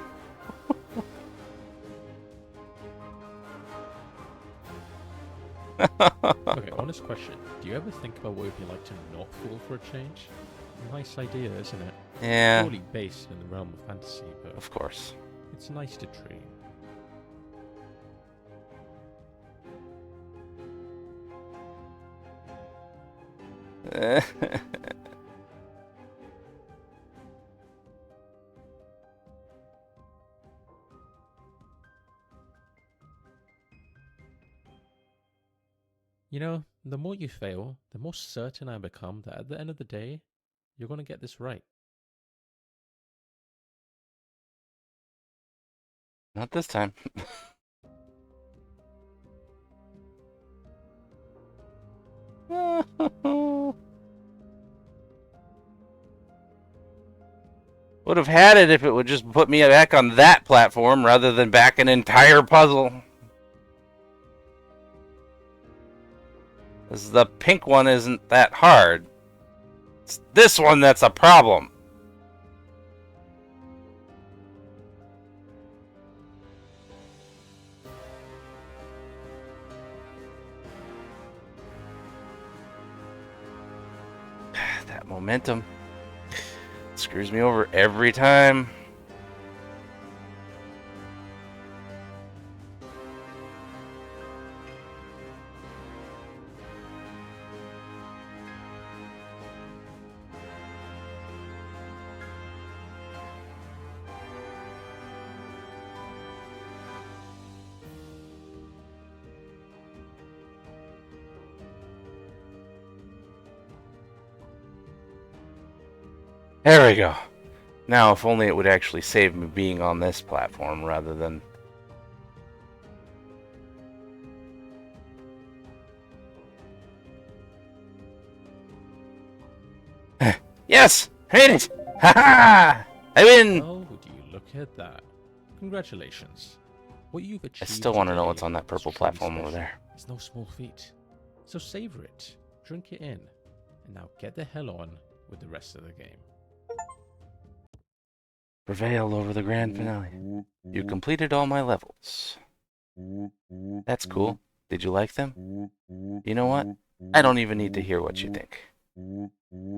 Okay, honest question. Do you ever think about what it would be like to not fall for a change? Nice idea, isn't it? Yeah, Purely based in the realm of fantasy, but of course. it's nice to dream. You know, the more you fail, the more certain I become that at the end of the day, you're going to get this right. Not this time. Would have had it if it would just put me back on that platform rather than back an entire puzzle. Because the pink one isn't that hard. It's this one that's a problem. That momentum screws me over every time. There we go. Now, if only it would actually save me being on this platform rather than... Yes! Made it! Ha-ha! I win! Well, would you look at that? Congratulations. What you've I achieved still want to know today what's on that is purple truly platform over special. there. It's no small feat. So savor it, drink it in, and now get the hell on with the rest of the game. Prevailed over the grand finale. You completed all my levels. That's cool. Did you like them? You know what? I don't even need to hear what you think.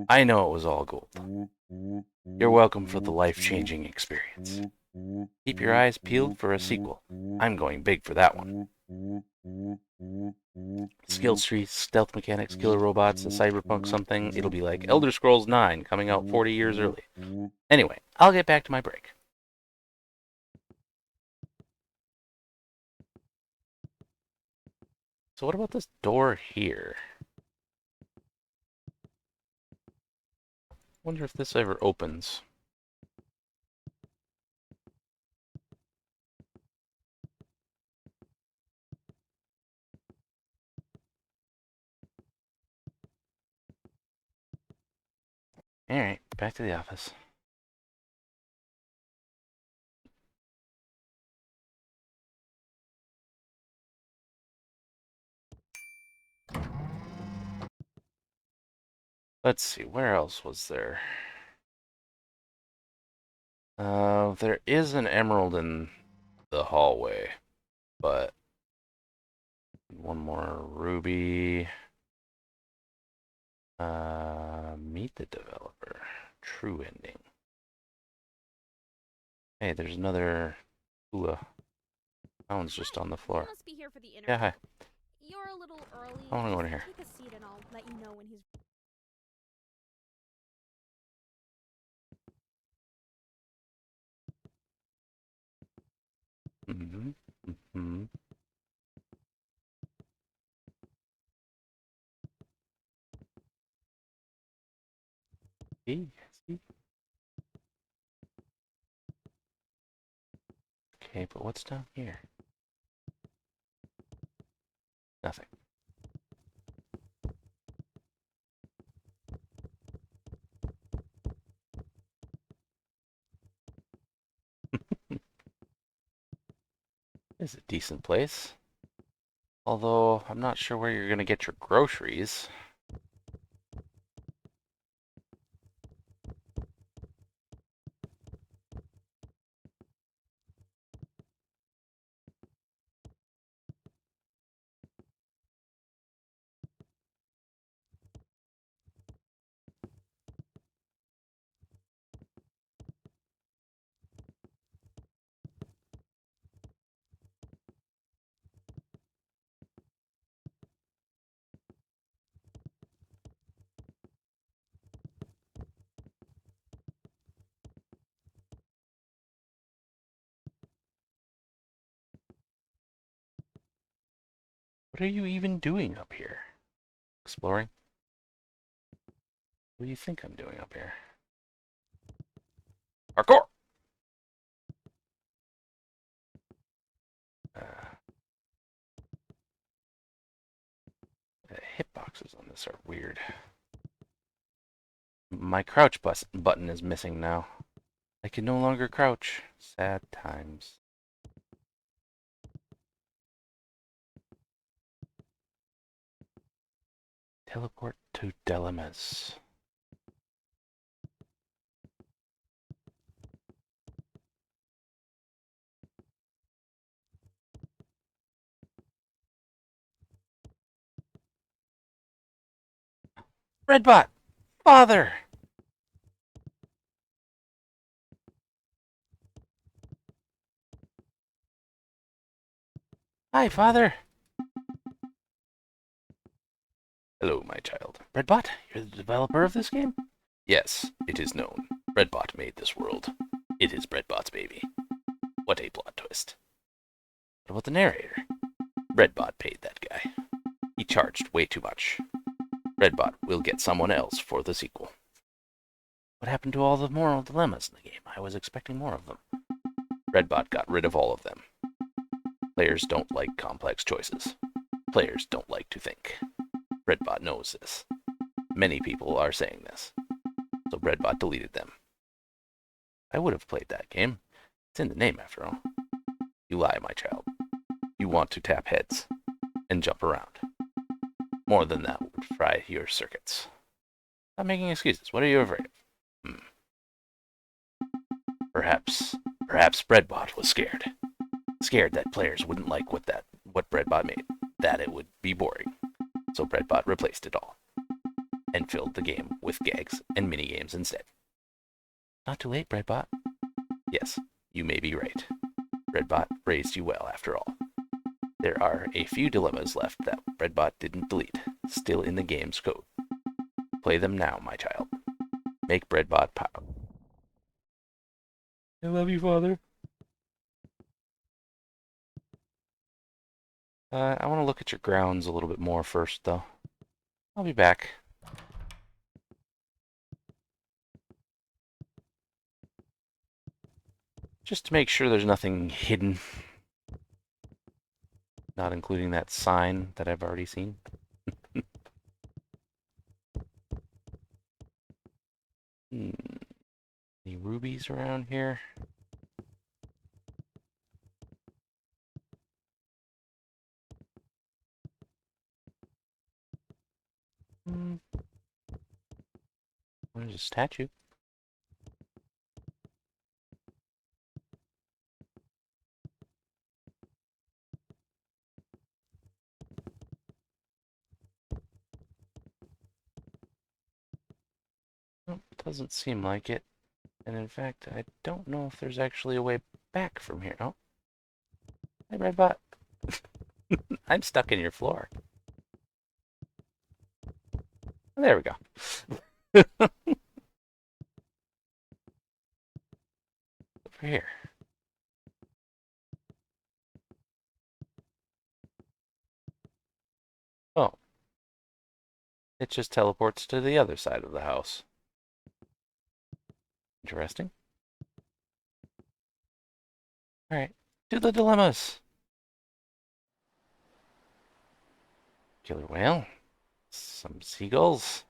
I know it was all gold. You're welcome for the life-changing experience. Keep your eyes peeled for a sequel. I'm going big for that one. Skills trees, stealth mechanics, killer robots, a cyberpunk something. It'll be like Elder Scrolls 9 coming out 40 years early. Anyway, I'll get back to my break. So what about this door here? Wonder if this ever opens. Alright, back to the office. Let's see, where else was there? There is an emerald in the hallway, but one more ruby. Meet the developer. True ending. Hey, there's another hula. That one's just on the floor. You must be here for the interview. Yeah, hi. You're a little early. I wanna go in here. Take a seat and I'll let you know when he's. Mm-hmm. Mm-hmm. See? See? Okay, but what's down here? Nothing. It's a decent place. Although, I'm not sure where you're going to get your groceries. What are you even doing up here? Exploring? What do you think I'm doing up here? Parkour! The hitboxes on this are weird. My crouch button is missing now. I can no longer crouch. Sad times. Teleport to dilemmas. Redbot! Father! Hi, Father! Hello, my child. Redbot, you're the developer of this game? Yes, it is known. Redbot made this world. It is Redbot's baby. What a plot twist. What about the narrator? Redbot paid that guy. He charged way too much. Redbot will get someone else for the sequel. What happened to all the moral dilemmas in the game? I was expecting more of them. Redbot got rid of all of them. Players don't like complex choices. Players don't like to think. Redbot knows this. Many people are saying this. So Redbot deleted them. I would have played that game. It's in the name, after all. You lie, my child. You want to tap heads and jump around. More than that would fry your circuits. Stop making excuses. What are you afraid of? Perhaps Breadbot was scared. Scared that players wouldn't like what Breadbot made. That it would be boring. So Breadbot replaced it all. And filled the game with gags and minigames instead. Not too late, Breadbot. Yes, you may be right. Breadbot raised you well after all. There are a few dilemmas left that Breadbot didn't delete, still in the game's code. Play them now, my child. Make Breadbot proud. I love you, Father. I want to look at your grounds a little bit more first, though. I'll be back. Just to make sure there's nothing hidden. Not including that sign that I've already seen. Any rubies around here? There's a statue. Nope, doesn't seem like it. And in fact, I don't know if there's actually a way back from here. Oh. Hey, Redbot. I'm stuck in your floor. There we go. Over here. Oh. It just teleports to the other side of the house. Interesting. All right. To the dilemmas. Killer whale. Some seagulls.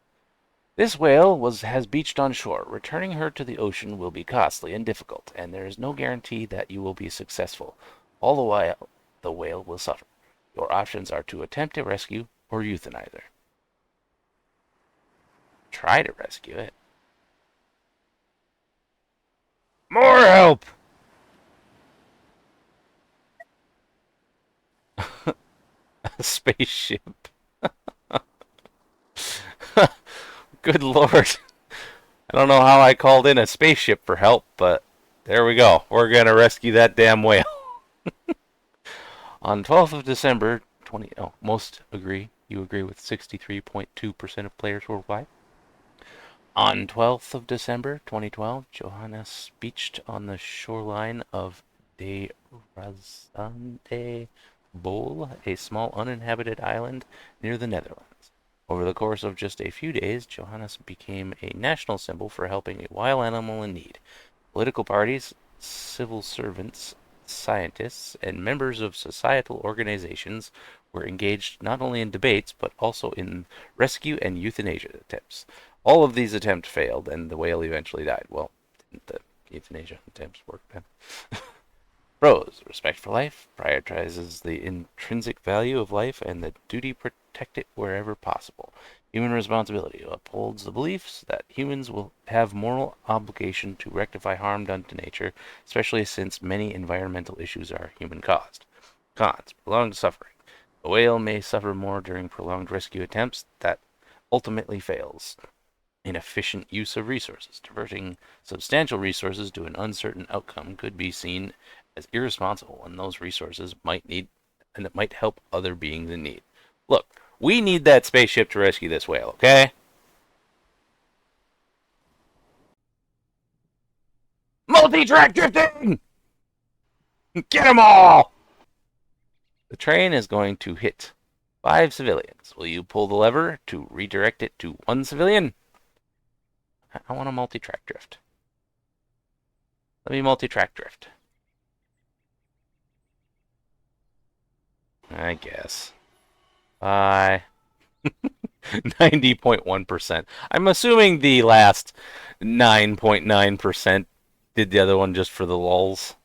This whale has beached on shore. Returning her to the ocean will be costly and difficult, and there is no guarantee that you will be successful. All the while, the whale will suffer. Your options are to attempt a rescue or euthanize her. Try to rescue it. More help! A spaceship. Good lord. I don't know how I called in a spaceship for help, but there we go. We're gonna rescue that damn whale. On 12th of December, most agree. You agree with 63.2% of players worldwide. On 12th of December 2012, Johannes beached on the shoreline of De Razande Boel, a small uninhabited island near the Netherlands. Over the course of just a few days, Johannes became a national symbol for helping a wild animal in need. Political parties, civil servants, scientists, and members of societal organizations were engaged not only in debates but also in rescue and euthanasia attempts. All of these attempts failed, and the whale eventually died. Well, didn't the euthanasia attempts work then? Pros: respect for life, prioritizes the intrinsic value of life and the duty to protect it wherever possible. Human responsibility upholds the beliefs that humans will have moral obligation to rectify harm done to nature, especially since many environmental issues are human caused. Cons: prolonged suffering. A whale may suffer more during prolonged rescue attempts that ultimately fails. Inefficient use of resources. Diverting substantial resources to an uncertain outcome could be seen as irresponsible when those resources might help other beings in need. Look, we need that spaceship to rescue this whale, okay? Multi-track drifting! Get them all! The train is going to hit 5 civilians. Will you pull the lever to redirect it to 1 civilian? I want a multi-track drift. Let me multi-track drift. I guess. Bye. 90.1%. I'm assuming the last 9.9% did the other one just for the lulz.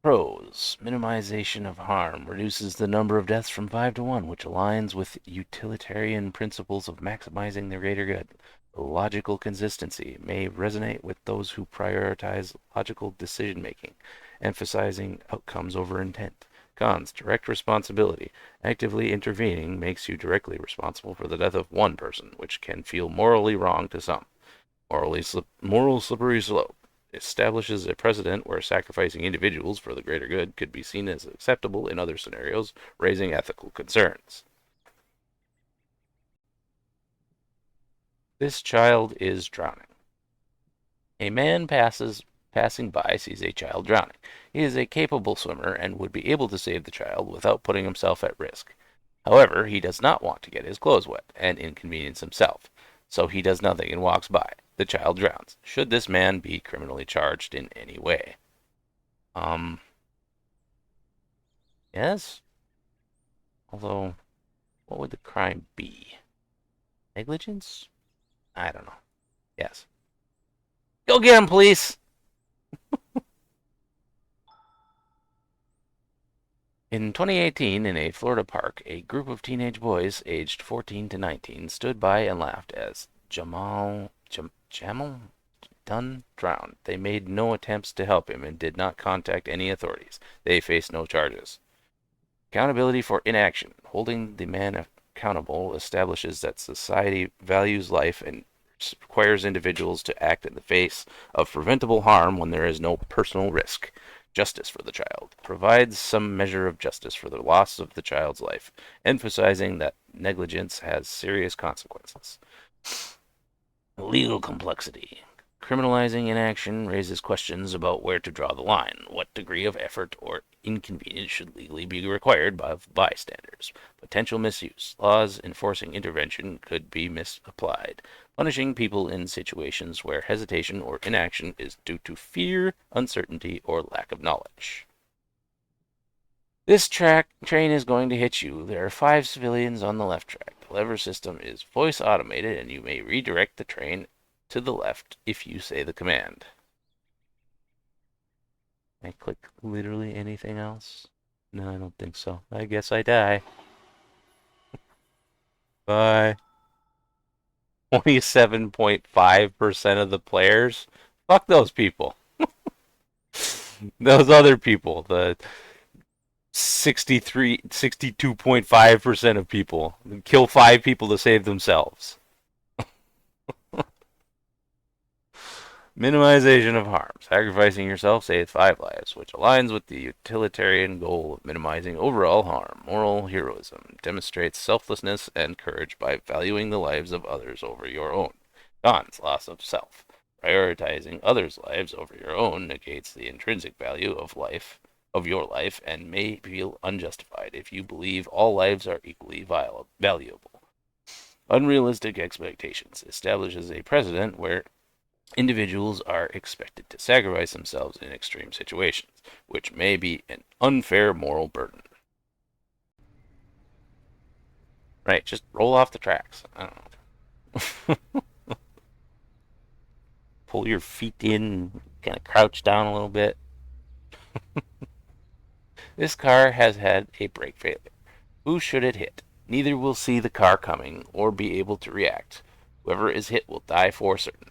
Pros: minimization of harm reduces the number of deaths from 5 to 1, which aligns with utilitarian principles of maximizing the greater good. Logical consistency may resonate with those who prioritize logical decision making, emphasizing outcomes over intent. Cons: direct responsibility. Actively intervening makes you directly responsible for the death of one person, which can feel morally wrong to some. Moral slippery slope. Establishes a precedent where sacrificing individuals for the greater good could be seen as acceptable in other scenarios, raising ethical concerns. This child is drowning. A man passing by sees a child drowning. He is a capable swimmer and would be able to save the child without putting himself at risk. However, he does not want to get his clothes wet and inconvenience himself, so he does nothing and walks by. The child drowns. Should this man be criminally charged in any way? Yes. Although, what would the crime be? Negligence? I don't know. Yes. Go get him, police! In 2018, in a Florida park, a group of teenage boys aged 14 to 19 stood by and laughed as Jamal Dunn drowned. They made no attempts to help him and did not contact any authorities. They faced no charges. Accountability for inaction. Holding the man accountable establishes that society values life and requires individuals to act in the face of preventable harm when there is no personal risk. Justice for the child. Provides some measure of justice for the loss of the child's life, emphasizing that negligence has serious consequences. Legal complexity. Criminalizing inaction raises questions about where to draw the line. What degree of effort or inconvenience should legally be required by bystanders? Potential misuse. Laws enforcing intervention could be misapplied, punishing people in situations where hesitation or inaction is due to fear, uncertainty, or lack of knowledge. This train is going to hit you. There are 5 civilians on the left track. The lever system is voice automated, and you may redirect the train to the left if you say the command. Can I click literally anything else? No, I don't think so. I guess I die. Bye. 27.5% of the players? Fuck those people. Those other people, the 62.5% of people. Kill 5 people to save themselves. Minimization of harm. Sacrificing yourself saves 5 lives, which aligns with the utilitarian goal of minimizing overall harm. Moral heroism demonstrates selflessness and courage by valuing the lives of others over your own. Cons. Loss of self. Prioritizing others' lives over your own negates the intrinsic value of your life and may feel unjustified if you believe all lives are equally valuable. Unrealistic expectations establishes a precedent where individuals are expected to sacrifice themselves in extreme situations, which may be an unfair moral burden. Right, just roll off the tracks. I don't know. Pull your feet in, kind of crouch down a little bit. This car has had a brake failure. Who should it hit? Neither will see the car coming or be able to react. Whoever is hit will die for certain.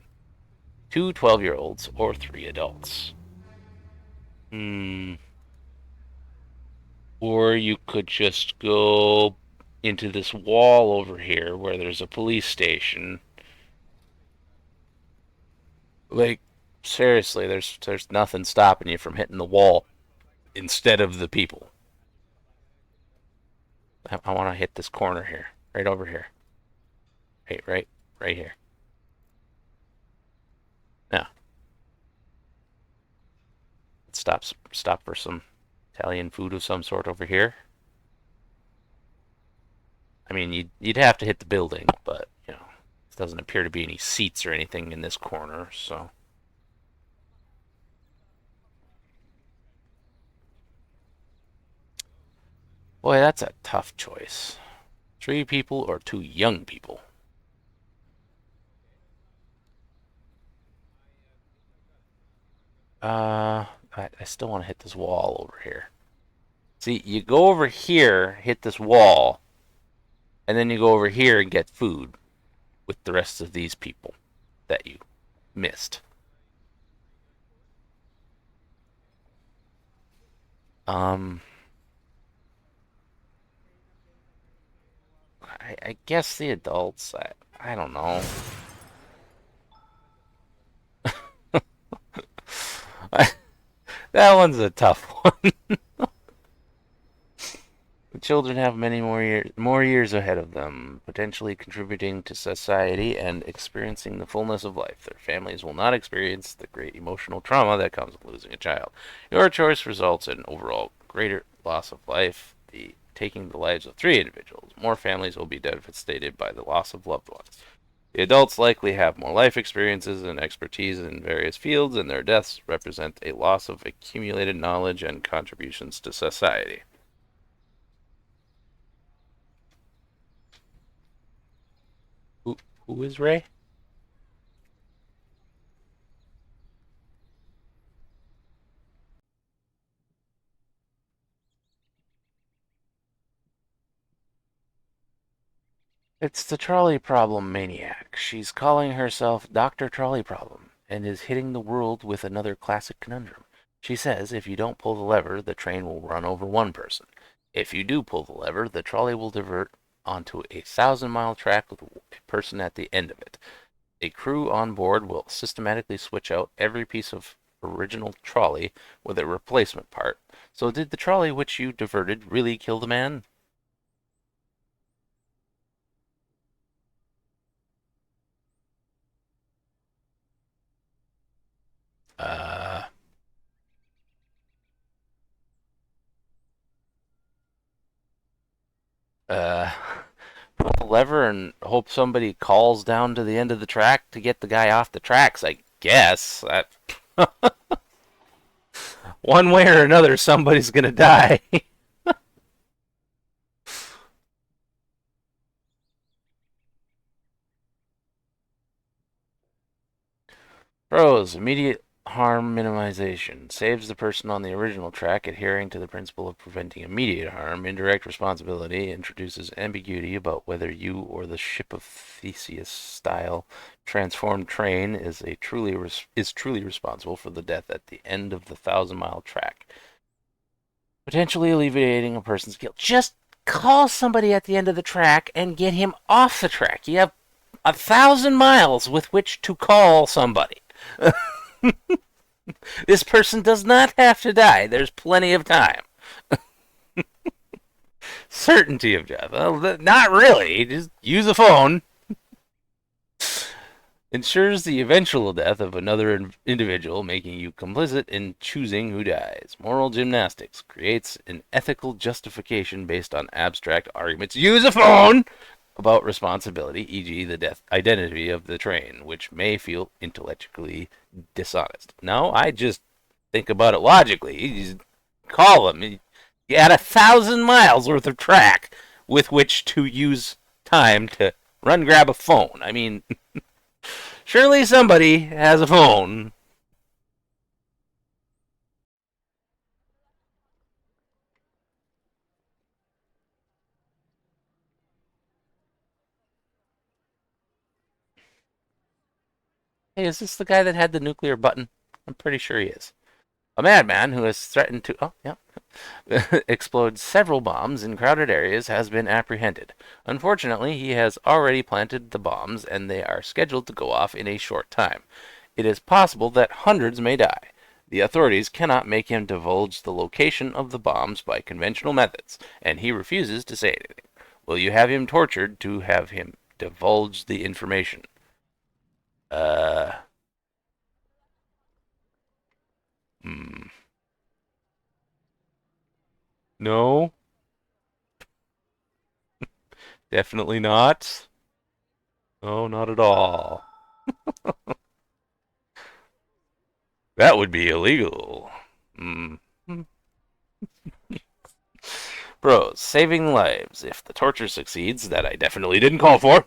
2 12-year-olds or 3 adults. Or you could just go into this wall over here where there's a police station. Like, seriously, there's nothing stopping you from hitting the wall instead of the people. I want to hit this corner here, right over here. Right here. Now, stop for some Italian food of some sort over here. I mean, you'd have to hit the building, but you know, there doesn't appear to be any seats or anything in this corner, so. Boy, that's a tough choice. 3 people or 2 young people? I still want to hit this wall over here. See, you go over here, hit this wall, and then you go over here and get food with the rest of these people that you missed. I guess the adults. I don't know. That one's a tough one. The children have many more years ahead of them, potentially contributing to society and experiencing the fullness of life. Their families will not experience the great emotional trauma that comes with losing a child. Your choice results in overall greater loss of life, taking the lives of 3 individuals. More families will be devastated by the loss of loved ones. The adults likely have more life experiences and expertise in various fields, and their deaths represent a loss of accumulated knowledge and contributions to society. Who is Ray? It's the trolley problem maniac. She's calling herself Dr. Trolley Problem and is hitting the world with another classic conundrum. She says if you don't pull the lever, the train will run over one person. If you do pull the lever, the trolley will divert onto a 1,000-mile track with a person at the end of it. A crew on board will systematically switch out every piece of original trolley with a replacement part. So did the trolley which you diverted really kill the man? Uh, pull the lever and hope somebody calls down to the end of the track to get the guy off the tracks, I guess. One way or another, somebody's gonna die. Pros: immediate harm minimization. Saves the person on the original track adhering to the principle of preventing immediate harm. Indirect responsibility introduces ambiguity about whether you or the ship of Theseus-style transformed train is truly responsible for the death at the end of the 1,000-mile track. Potentially alleviating a person's guilt. Just call somebody at the end of the track and get him off the track. You have 1,000 miles with which to call somebody. This person does not have to die. There's plenty of time. Certainty of death. Well, not really. Just use a phone. Ensures the eventual death of another individual, making you complicit in choosing who dies. Moral gymnastics. Creates an ethical justification based on abstract arguments. Use a phone! About responsibility, e.g., the death identity of the train, which may feel intellectually dishonest. No, I just think about it logically. You just call them. You had 1,000 miles worth of track with which to use time to run grab a phone. I mean, surely somebody has a phone. Hey, is this the guy that had the nuclear button? I'm pretty sure he is. A madman who has threatened to explode several bombs in crowded areas has been apprehended. Unfortunately, he has already planted the bombs and they are scheduled to go off in a short time. It is possible that hundreds may die. The authorities cannot make him divulge the location of the bombs by conventional methods, and he refuses to say anything. Will you have him tortured to have him divulge the information? Uh, hmm. No, definitely not. No, not at all. That would be illegal. Mm. Bros, saving lives. If the torture succeeds, that I definitely didn't call for,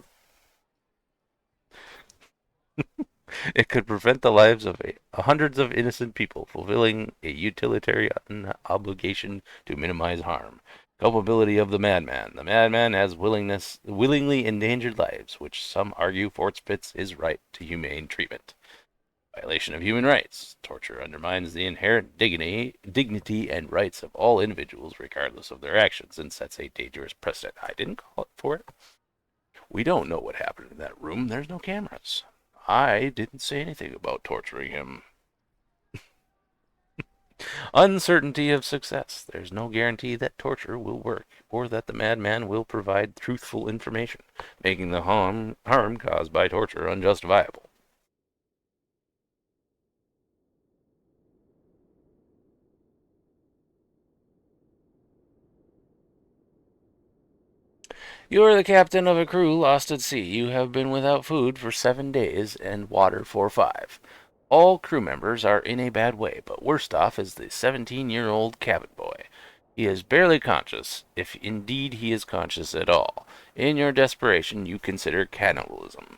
it could prevent the lives of hundreds of innocent people, fulfilling a utilitarian obligation to minimize harm. Culpability of the madman. The madman has willingly endangered lives, which some argue forfeits his right to humane treatment. Violation of human rights. Torture undermines the inherent dignity and rights of all individuals, regardless of their actions, and sets a dangerous precedent. I didn't call it for it. We don't know what happened in that room. There's no cameras. I didn't say anything about torturing him. Uncertainty of success. There's no guarantee that torture will work or that the madman will provide truthful information, making the harm caused by torture unjustifiable. You are the captain of a crew lost at sea. You have been without food for 7 days and water for 5. All crew members are in a bad way, but worst off is the 17-year-old cabin boy. He is barely conscious, if indeed he is conscious at all. In your desperation, you consider cannibalism.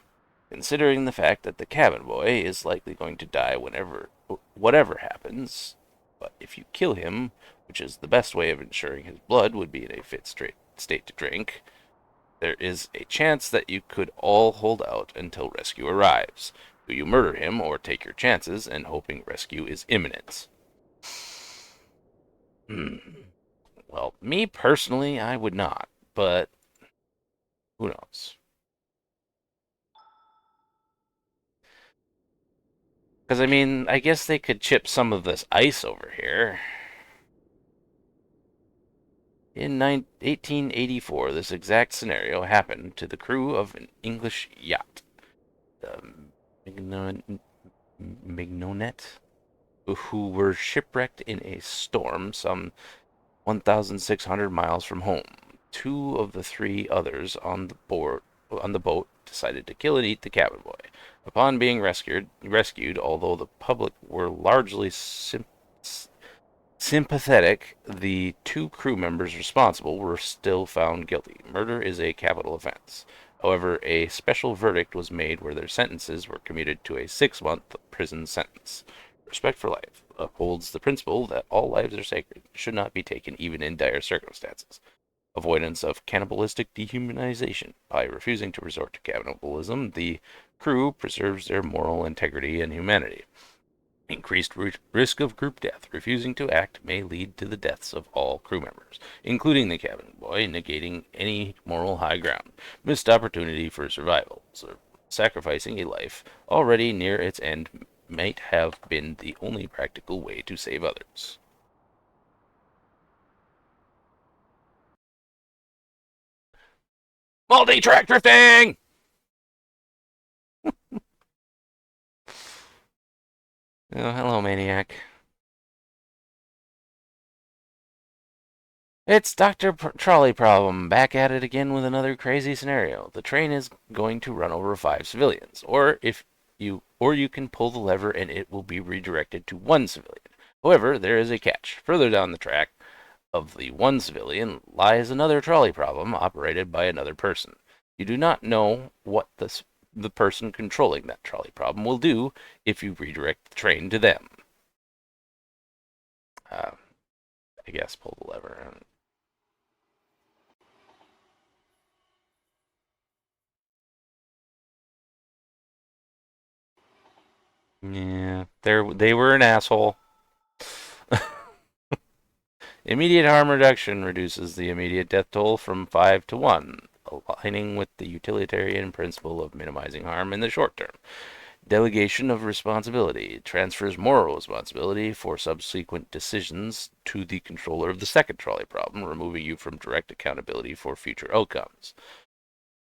Considering the fact that the cabin boy is likely going to die whatever happens, but if you kill him, which is the best way of ensuring his blood would be in a fit state to drink, there is a chance that you could all hold out until rescue arrives. Do you murder him or take your chances and hoping rescue is imminent? Well, me personally, I would not, but who knows? Because, I mean, I guess they could chip some of this ice over here. In 1884, this exact scenario happened to the crew of an English yacht, the Mignonet, who were shipwrecked in a storm some 1,600 miles from home. two of the three others on the boat decided to kill and eat the cabin boy. Upon being rescued, although the public were largely sympathetic, the two crew members responsible were still found guilty. Murder is a capital offense. However, a special verdict was made where their sentences were commuted to a 6-month prison sentence. Respect for life upholds the principle that all lives are sacred, should not be taken even in dire circumstances. Avoidance of cannibalistic dehumanization. By refusing to resort to cannibalism, the crew preserves their moral integrity and humanity. Increased risk of group death. Refusing to act may lead to the deaths of all crew members, including the cabin boy, negating any moral high ground. Missed opportunity for survival. So sacrificing a life already near its end might have been the only practical way to save others. Multi-track drifting! Oh, hello, Maniac. It's Dr. Trolley Problem, back at it again with another crazy scenario. The train is going to run over 5 civilians, or you can pull the lever and it will be redirected to 1 civilian. However, there is a catch. Further down the track of the 1 civilian lies another trolley problem operated by another person. You do not know what the person controlling that trolley problem will do if you redirect the train to them. I guess pull the lever. Yeah, they were an asshole. Immediate harm reduction reduces the immediate death toll from 5 to 1, aligning with the utilitarian principle of minimizing harm in the short term. Delegation of responsibility transfers moral responsibility for subsequent decisions to the controller of the second trolley problem, removing you from direct accountability for future outcomes.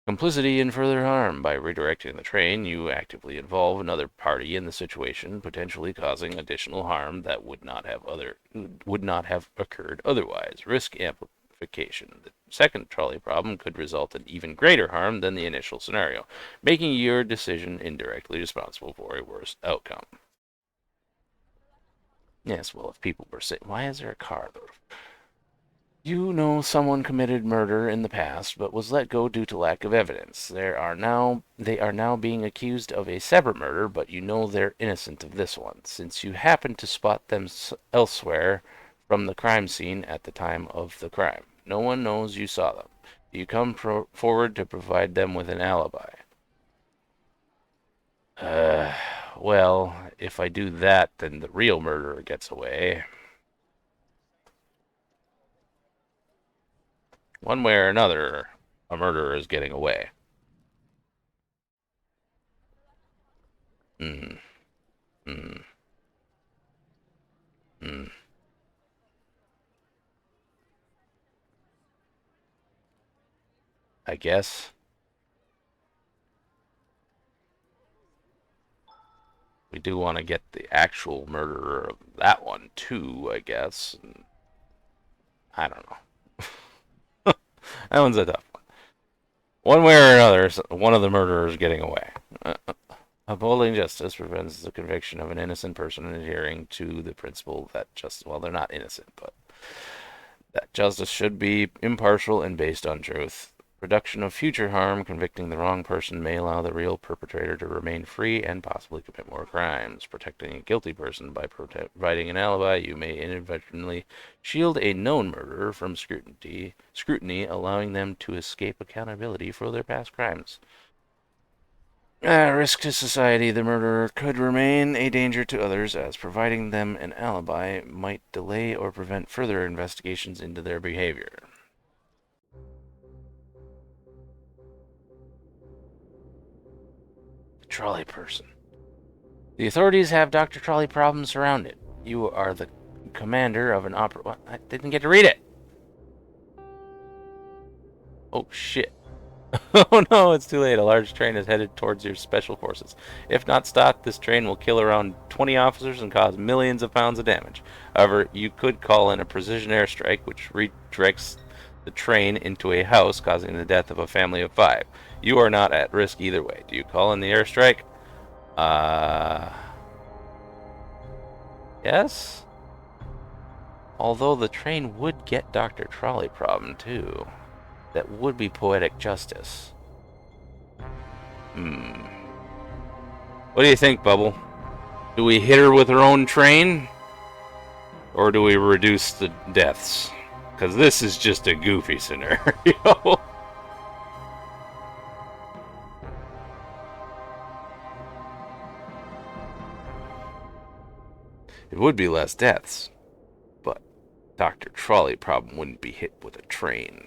Complicity in further harm. By redirecting the train, you actively involve another party in the situation, potentially causing additional harm that would not have occurred otherwise. Risk amplification. The second trolley problem could result in even greater harm than the initial scenario, making your decision indirectly responsible for a worse outcome. Yes, well, if people were saying, why is there a car? You know someone committed murder in the past, but was let go due to lack of evidence. They are now being accused of a separate murder, but you know they're innocent of this one, since you happened to spot them elsewhere from the crime scene at the time of the crime. No one knows you saw them. You come forward to provide them with an alibi. Well, if I do that, then the real murderer gets away. One way or another, a murderer is getting away. Hmm. Hmm. Hmm. I guess. We do want to get the actual murderer of that one, too, I guess. I don't know. That one's a tough one. One way or another, one of the murderers getting away. Upholding justice prevents the conviction of an innocent person and adhering to the principle that justice, well, they're not innocent, but that justice should be impartial and based on truth. Reduction of future harm. Convicting the wrong person may allow the real perpetrator to remain free and possibly commit more crimes. Protecting a guilty person. By providing an alibi, you may inadvertently shield a known murderer from scrutiny, allowing them to escape accountability for their past crimes. Risk to society. The murderer could remain a danger to others, as providing them an alibi might delay or prevent further investigations into their behavior. Trolley person. The authorities have Dr. Trolley Problem surrounded. You are the commander of an I didn't get to read it. Oh, shit. Oh no, it's too late. A large train is headed towards your special forces. If not stopped, this train will kill around 20 officers and cause millions of pounds of damage. However, you could call in a precision airstrike, which redirects the train into a house, causing the death of a family of 5. You are not at risk either way. Do you call in the airstrike? Yes? Although the train would get Dr. Trolley Problem, too. That would be poetic justice. What do you think, Bubble? Do we hit her with her own train? Or do we reduce the deaths? Because this is just a goofy scenario. It would be less deaths, but Dr. Trolley Problem wouldn't be hit with a train.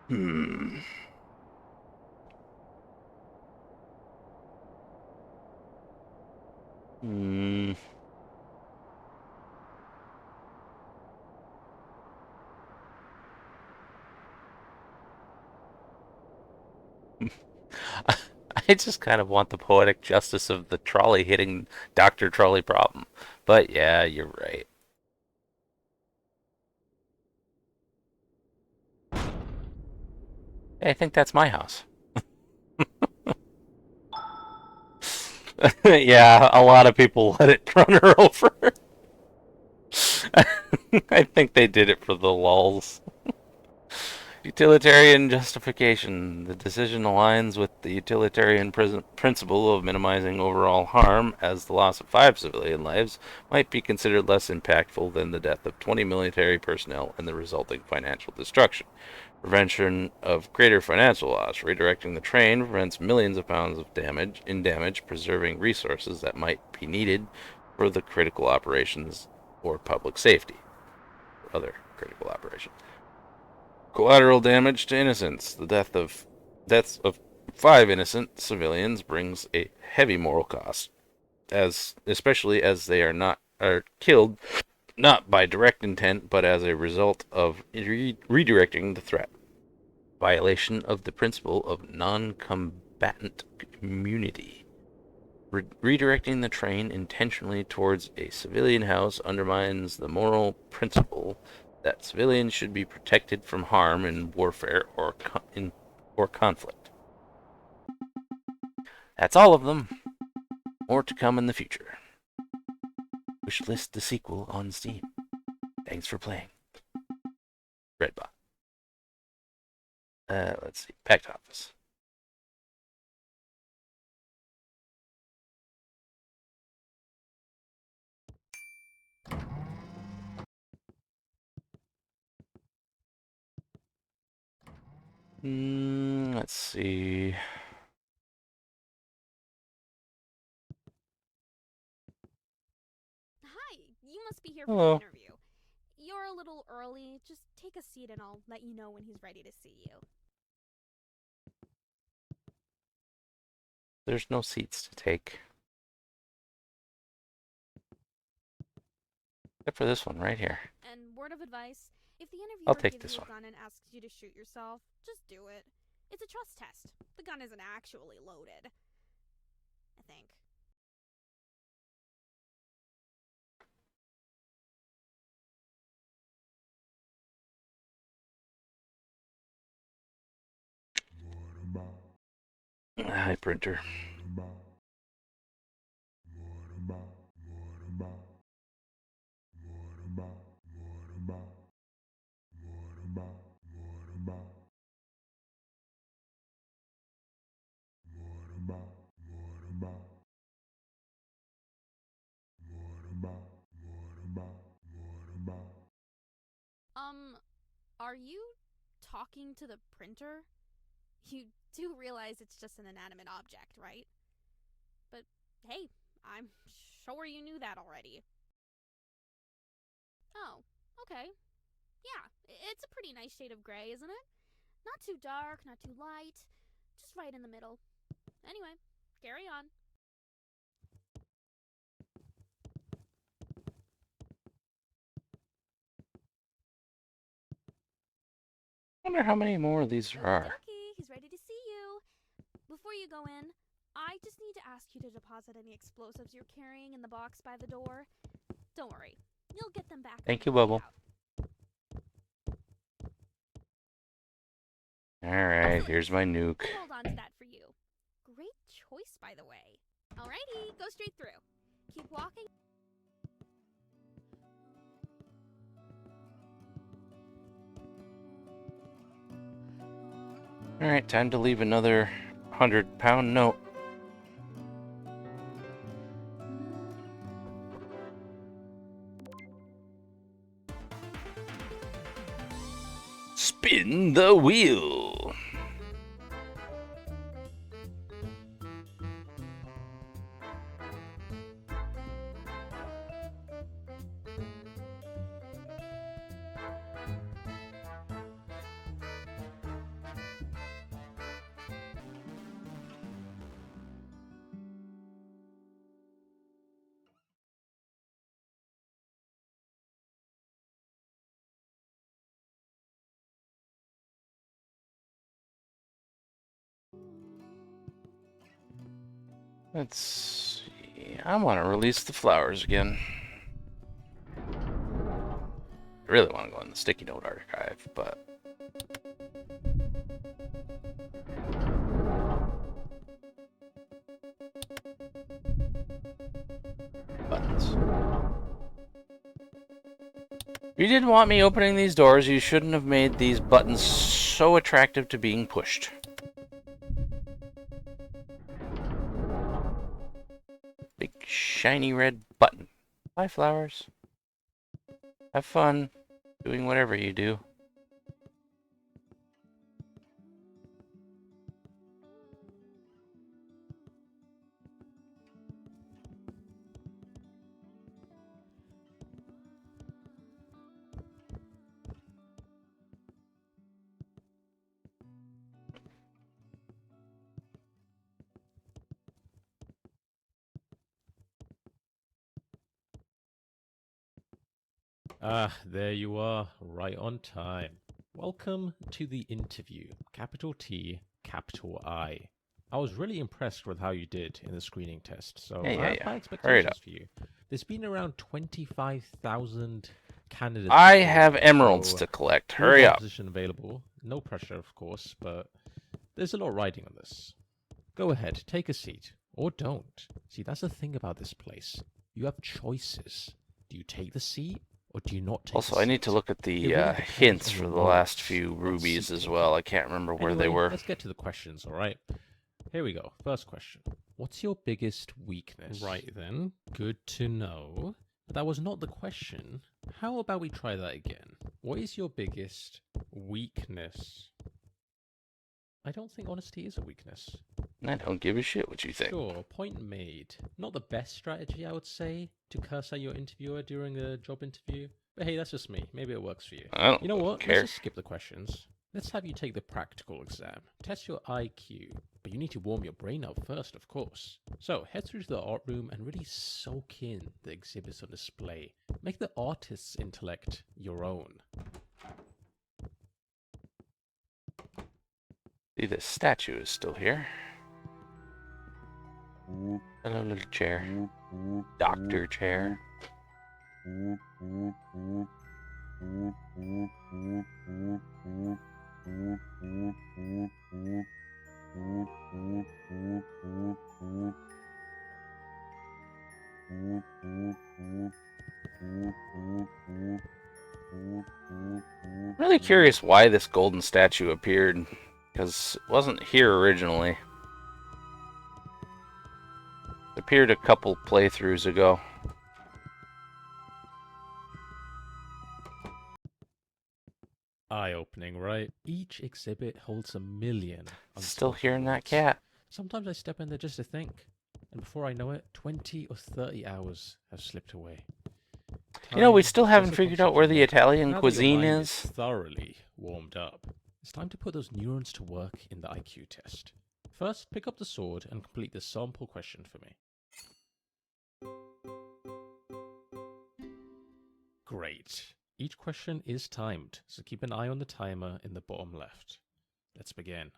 Hmm. Hmm. I just kind of want the poetic justice of the trolley hitting Dr. Trolley Problem. But yeah, you're right. Hey, I think that's my house. Yeah, a lot of people let it run her over. I think they did it for the lulz. Utilitarian justification. The decision aligns with the utilitarian principle of minimizing overall harm, as the loss of 5 civilian lives might be considered less impactful than the death of 20 military personnel and the resulting financial destruction. Prevention of greater financial loss. Redirecting the train prevents millions of pounds of damage, preserving resources that might be needed for the critical operations or public safety. Or other critical operations. Collateral damage to innocents. The deaths of 5 innocent civilians brings a heavy moral cost, especially as they are killed not by direct intent, but as a result of redirecting the threat. Violation of the principle of non-combatant immunity. Redirecting the train intentionally towards a civilian house undermines the moral principle that civilians should be protected from harm in warfare or conflict. That's all of them. More to come in the future. Wishlist the sequel on Steam. Thanks for playing. Redbot. Let's see. Packed Office. Let's see. Hi, you must be here for Hello. the interview. You're a little early. Just take a seat and I'll let you know when he's ready to see you. There's no seats to take. Except for this one right here. And word of advice, if the I'll interviewer take gives this you a one. gun and asks you to shoot yourself, just do it. It's a trust test. The gun isn't actually loaded. I think. Hi, printer. Are you talking to the printer? You do realize it's just an inanimate object, right? But hey, I'm sure you knew that already. Oh, okay. Yeah, it's a pretty nice shade of gray, isn't it? Not too dark, not too light, just right in the middle. Anyway, carry on. wonder how many more of these there are. Okay, he's ready to see you. Before you go in, I just need to ask you to deposit any explosives you're carrying in the box by the door. Don't worry, you'll get them back. Thank when you, we Bubble. get out. Alright, here's my nuke. I'll hold on to that for you. Great choice, by the way. Alrighty, go straight through. Keep walking. Alright, time to leave another 100-pound note. Spin the wheel. Let's see. I want to release the flowers again. I really want to go in the sticky note archive, but buttons. If you didn't want me opening these doors, you shouldn't have made these buttons so attractive to being pushed. Big shiny red button. Bye, flowers. Have fun doing whatever you do. Ah, there you are, right on time. Welcome to the interview. Capital T, capital I. I was really impressed with how you did in the screening test, so Yeah, I yeah, have yeah. high Hurry it expectations up. for you. There's been around 25,000 candidates. I before have you, emeralds so to collect. full Hurry up. position available. No pressure, of course, but there's a lot riding on this. Go ahead, take a seat. Or don't. See, that's the thing about this place. You have choices. Do you take the seat, or do you not take Also, the I seat? need to look at It the really depends hints on for your the last morals few on rubies seat as taking. well. I can't remember where they Anyway, were. let's get to the questions, alright? Here we go. First question. What's your biggest weakness? Right then. Good to know. But that was not the question. How about we try that again? What is your biggest weakness? I don't think honesty is a weakness. I don't give a shit what you think. Sure, point made. Not the best strategy, I would say, to curse at your interviewer during a job interview. But hey, that's just me. Maybe it works for you. I don't You know what? care. Let's just skip the questions. Let's have you take the practical exam. Test your IQ. But you need to warm your brain up first, of course. So, head through to the art room and really soak in the exhibits on display. Make the artist's intellect your own. See, the statue is still here. Hello, little chair. Doctor chair. Really curious why this golden statue appeared, because it wasn't here originally. It appeared a couple playthroughs ago. Eye-opening, right? Each exhibit holds a million. Still unspoken hearing that words. cat. Sometimes I step in there just to think, and before I know it, 20 or 30 hours have slipped away. You know, we Time still is haven't just a figured out concept where to the me. Italian Now that your cuisine mind is. thoroughly warmed up, it's time to put those neurons to work in the IQ test. First, pick up the sword and complete the sample question for me. Great. Each question is timed, so keep an eye on the timer in the bottom left. Let's begin.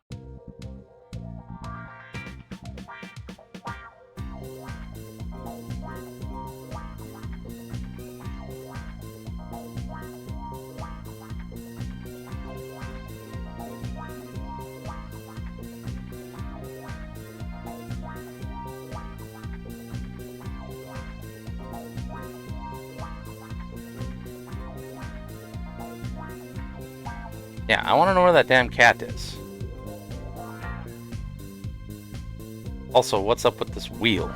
Yeah, I want to know where that damn cat is. Also, what's up with this wheel?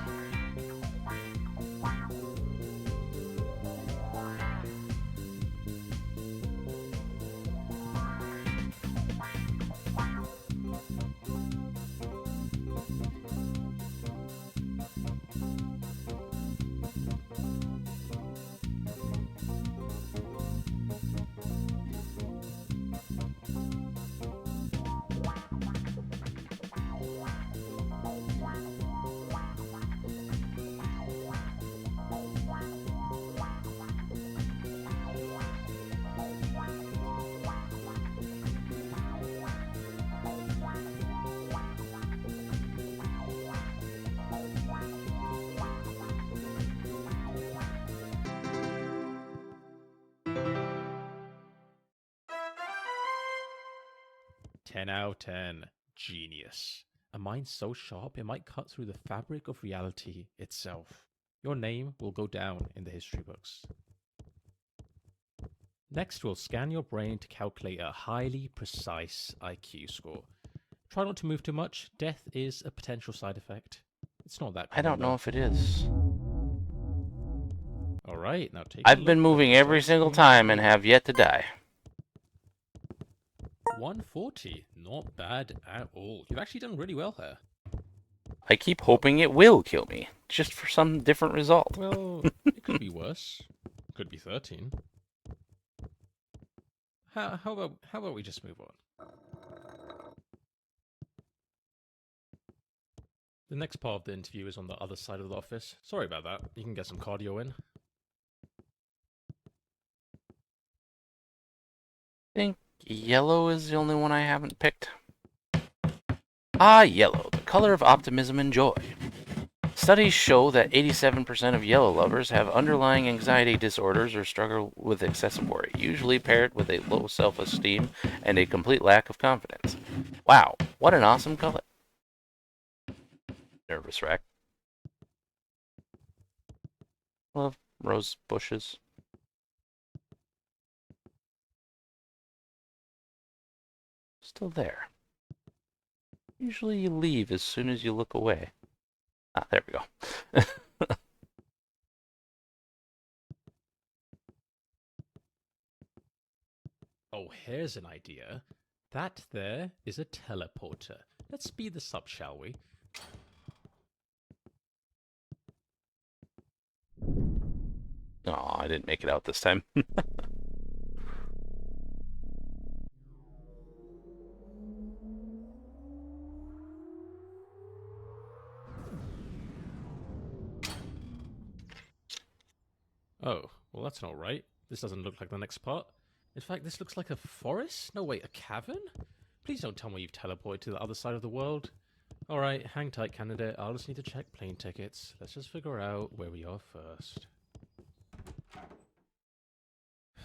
Ten out of 10. Genius. A mind so sharp it might cut through the fabric of reality itself. Your name will go down in the history books. Next, we'll scan your brain to calculate a highly precise IQ score. Try not to move too much. Death is a potential side effect. It's not that I common, don't know though. if it is. Alright, now take a I've look been at moving the every results single on time and screen. have yet to die. 140. Not bad at all. You've actually done really well here. I keep hoping it will kill me, just for some different result. Well, it could be worse. Could be 13. How about we just move on? The next part of the interview is on the other side of the office. Sorry about that. You can get some cardio in. I think yellow is the only one I haven't picked. Ah, yellow, the color of optimism and joy. Studies show that 87% of yellow lovers have underlying anxiety disorders or struggle with excessive worry, usually paired with a low self-esteem and a complete lack of confidence. Wow, what an awesome color. Nervous wreck. Love rose bushes. Still there. Usually you leave as soon as you look away. Ah, there we go. Oh, here's an idea. That there is a teleporter. Let's speed this up, shall we? Oh, I didn't make it out this time. Oh, well that's not right. This doesn't look like the next part. In fact, this looks like a forest? No, wait, a cavern? Please don't tell me you've teleported to the other side of the world. Alright, hang tight, candidate. I'll just need to check plane tickets. Let's just figure out where we are first.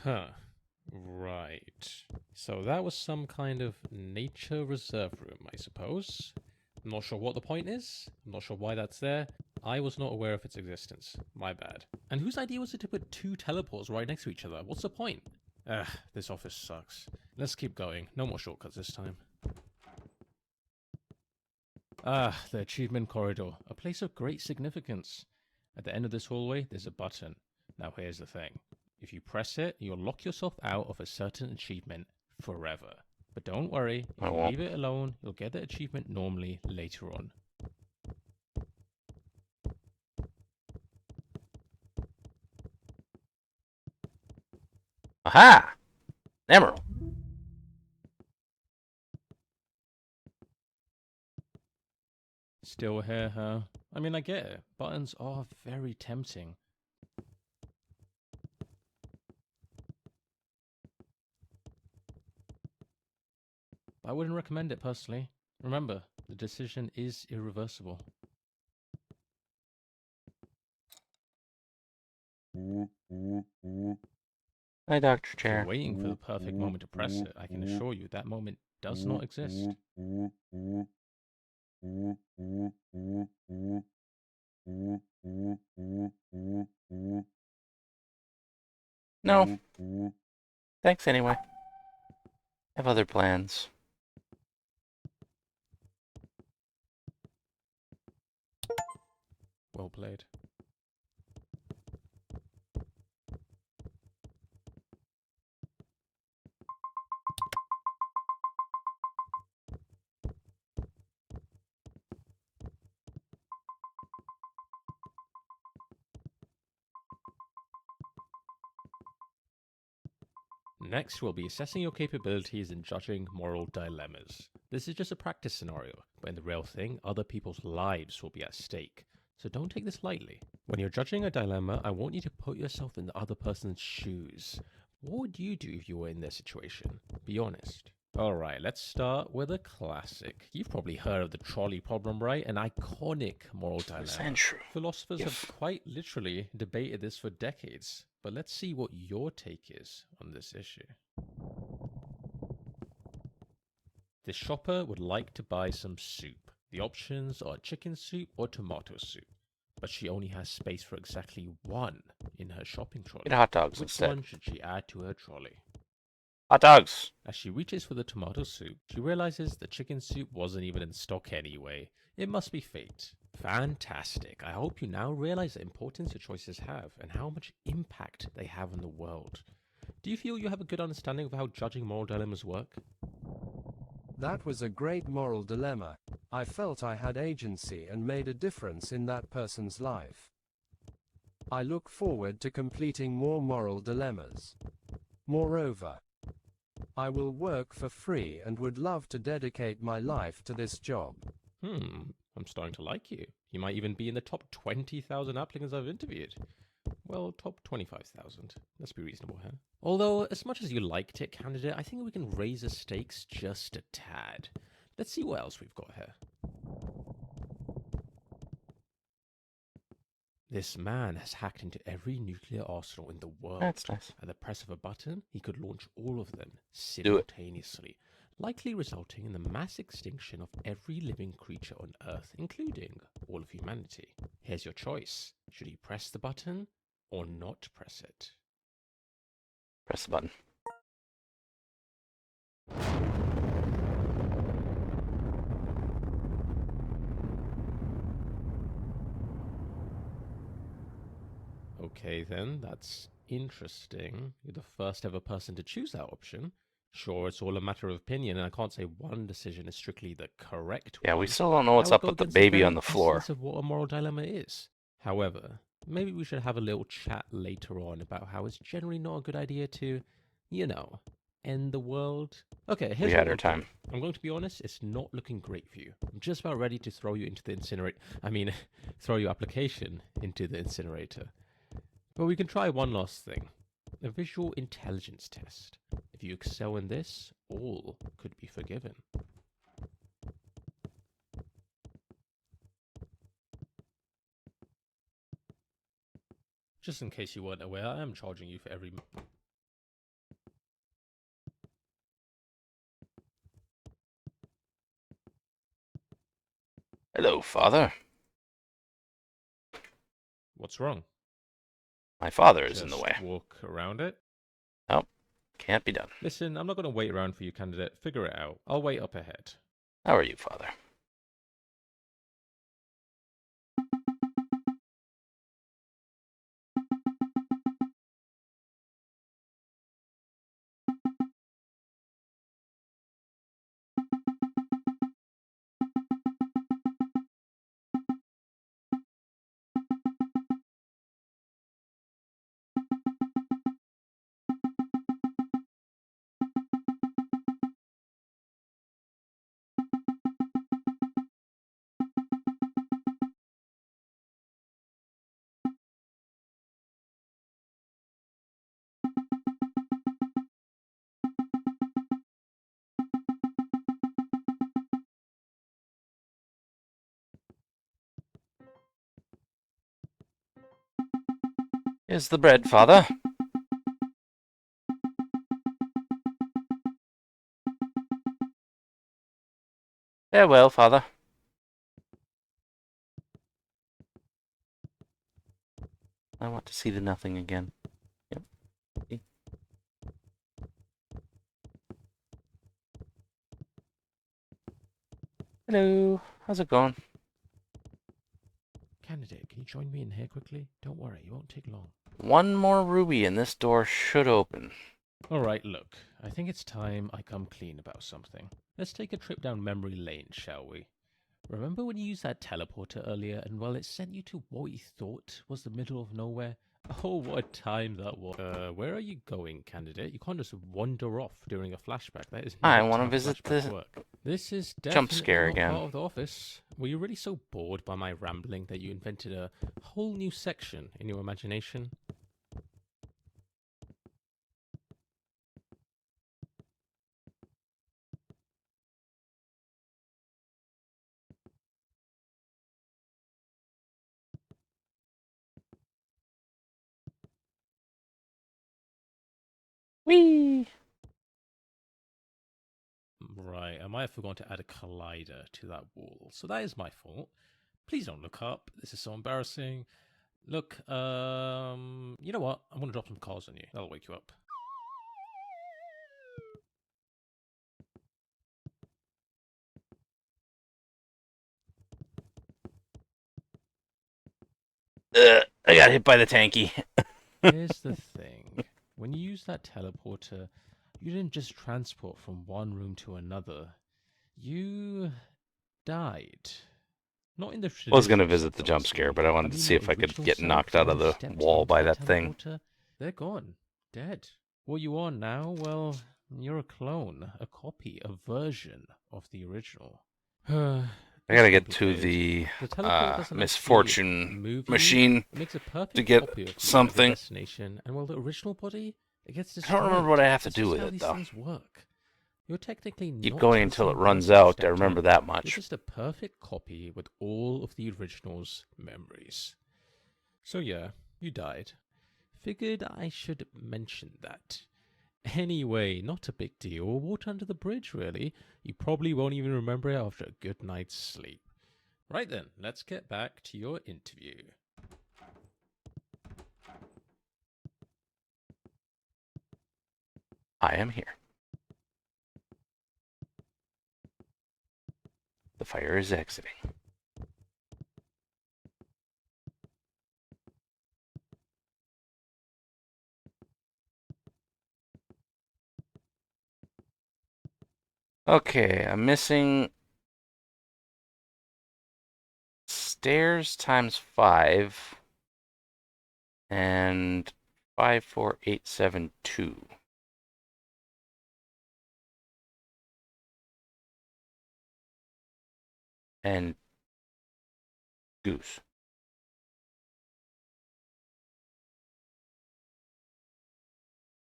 Huh. Right. So that was some kind of nature reserve room, I suppose. I'm not sure what the point is. I'm not sure why that's there. I was not aware of its existence. My bad. And whose idea was it to put two teleports right next to each other? What's the point? Ugh, this office sucks. Let's keep going. No more shortcuts this time. Ah, the achievement corridor. A place of great significance. At the end of this hallway, there's a button. Now here's the thing. If you press it, you'll lock yourself out of a certain achievement forever. But don't worry, I if you won't. leave it alone, you'll get the achievement normally later on. Aha! Emerald. Still here, huh? I mean, I get it. Buttons are very tempting. but I wouldn't recommend it personally. Remember, the decision is irreversible. Hi, Dr. If you're Chair. waiting for the perfect moment to press it, I can assure you that moment does not exist. No. Thanks anyway. I have other plans. Well played. Next, we'll be assessing your capabilities in judging moral dilemmas. This is just a practice scenario, but in the real thing, other people's lives will be at stake. So don't take this lightly. When you're judging a dilemma, I want you to put yourself in the other person's shoes. What would you do if you were in their situation? Be honest. Alright, let's start with a classic. You've probably heard of the trolley problem, right? An iconic moral dilemma. Central. Philosophers Yes. have quite literally debated this for decades. But let's see what your take is on this issue. The shopper would like to buy some soup. The options are chicken soup or tomato soup. But she only has space for exactly one in her shopping trolley. Get hot dogs Which instead. one should she add to her trolley? Hot dogs! As she reaches for the tomato soup, she realizes the chicken soup wasn't even in stock anyway. It must be fate. Fantastic. I hope you now realize the importance your choices have and how much impact they have on the world. Do you feel you have a good understanding of how judging moral dilemmas work? That was a great moral dilemma. I felt I had agency and made a difference in that person's life. I look forward to completing more moral dilemmas. Moreover, I will work for free and would love to dedicate my life to this job. I'm starting to like you. You might even be in the top 20,000 applicants I've interviewed. Well, top 25,000. Let's be reasonable here. Although, as much as you liked it, candidate, I think we can raise the stakes just a tad. Let's see what else we've got here. This man has hacked into every nuclear arsenal in the world. That's nice. At the press of a button, he could launch all of them Do it. simultaneously, likely resulting in the mass extinction of every living creature on Earth, including all of humanity. Here's your choice. Should he press the button or not press it? Press the button. Okay then, that's interesting. You're the first ever person to choose that option. Sure, it's all a matter of opinion, and I can't say one decision is strictly the correct one. Yeah, we still don't know what's That would up go with the against baby very on the floor. essence of what a moral dilemma is. However, maybe we should have a little chat later on about how it's generally not a good idea to, end the world. Okay, here's We had what our we'll time. do. I'm going to be honest, it's not looking great for you. I'm just about ready to throw you into the incinerator. Throw your application into the incinerator. But we can try one last thing. A visual intelligence test. If you excel in this, all could be forgiven. Just in case you weren't aware, I am charging you for every... Hello, Father. What's wrong? My father is Just in the way. walk around it? Nope. Can't be done. Listen, I'm not going to wait around for you, candidate. Figure it out. I'll wait up ahead. How are you, Father? Here's the bread, father. Farewell, father. I want to see the nothing again. Yep. See? Hello. How's it going? Candidate, can you join me in here quickly? Don't worry, it won't take long. One more ruby and this door should open. Alright, look. I think it's time I come clean about something. Let's take a trip down memory lane, shall we? Remember when you used that teleporter earlier and, well, it sent you to what you thought was the middle of nowhere? Oh, what a time that was. Where are you going, candidate? You can't just wander off during a flashback. That is I not want to how visit flashbacks the work. This is jump definitely scare not again. part of the office. Were you really so bored by my rambling that you invented a whole new section in your imagination? Whee! Right, I might have forgotten to add a collider to that wall, so that is my fault. Please don't look up. This is so embarrassing. Look, you know what? I'm gonna drop some cars on you. That'll wake you up. I got hit by the tanky. Here's the thing. When you use that teleporter, you didn't just transport from one room to another. You died. Not in the I was gonna traditional visit sense, the jump scare, obviously. but I I wanted to mean see your if I could original get self, knocked out when of you the stepped wall onto by that that thing. teleporter, they're gone. Dead. What you are now, well, you're a clone, a copy, a version of the original. I gotta get to the The teleport doesn't actually misfortune move you. machine It makes a to perfect get copy of you at your something. destination, and while the original body, it gets I destroyed. don't remember what I have to That's do just with how it, these though. things work. You're technically Keep not going the until it same runs person who out. I stepped remember in. that You're much. just a perfect copy with all of the original's memories. So yeah, you died. Figured I should mention that. Anyway, not a big deal. Water under the bridge, really. You probably won't even remember it after a good night's sleep. Right then, let's get back to your interview. I am here. The fire is exiting. Okay, I'm missing stairs times 5 and 54872. And goose.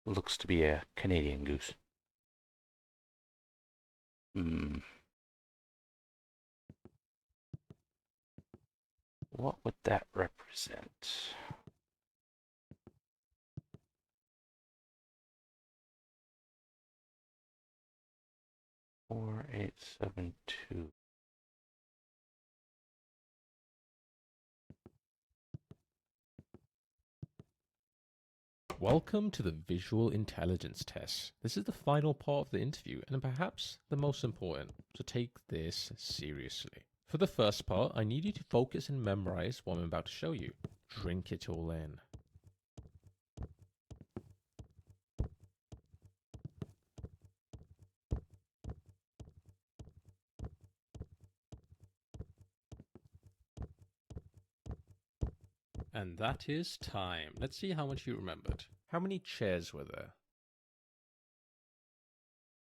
Looks to be a Canadian goose. What would that represent? Four, 872. Welcome to the visual intelligence test. This is the final part of the interview and perhaps the most important, so take this seriously. For the first part, I need you to focus and memorize what I'm about to show you. Drink it all in. And that is time. Let's see how much you remembered. How many chairs were there?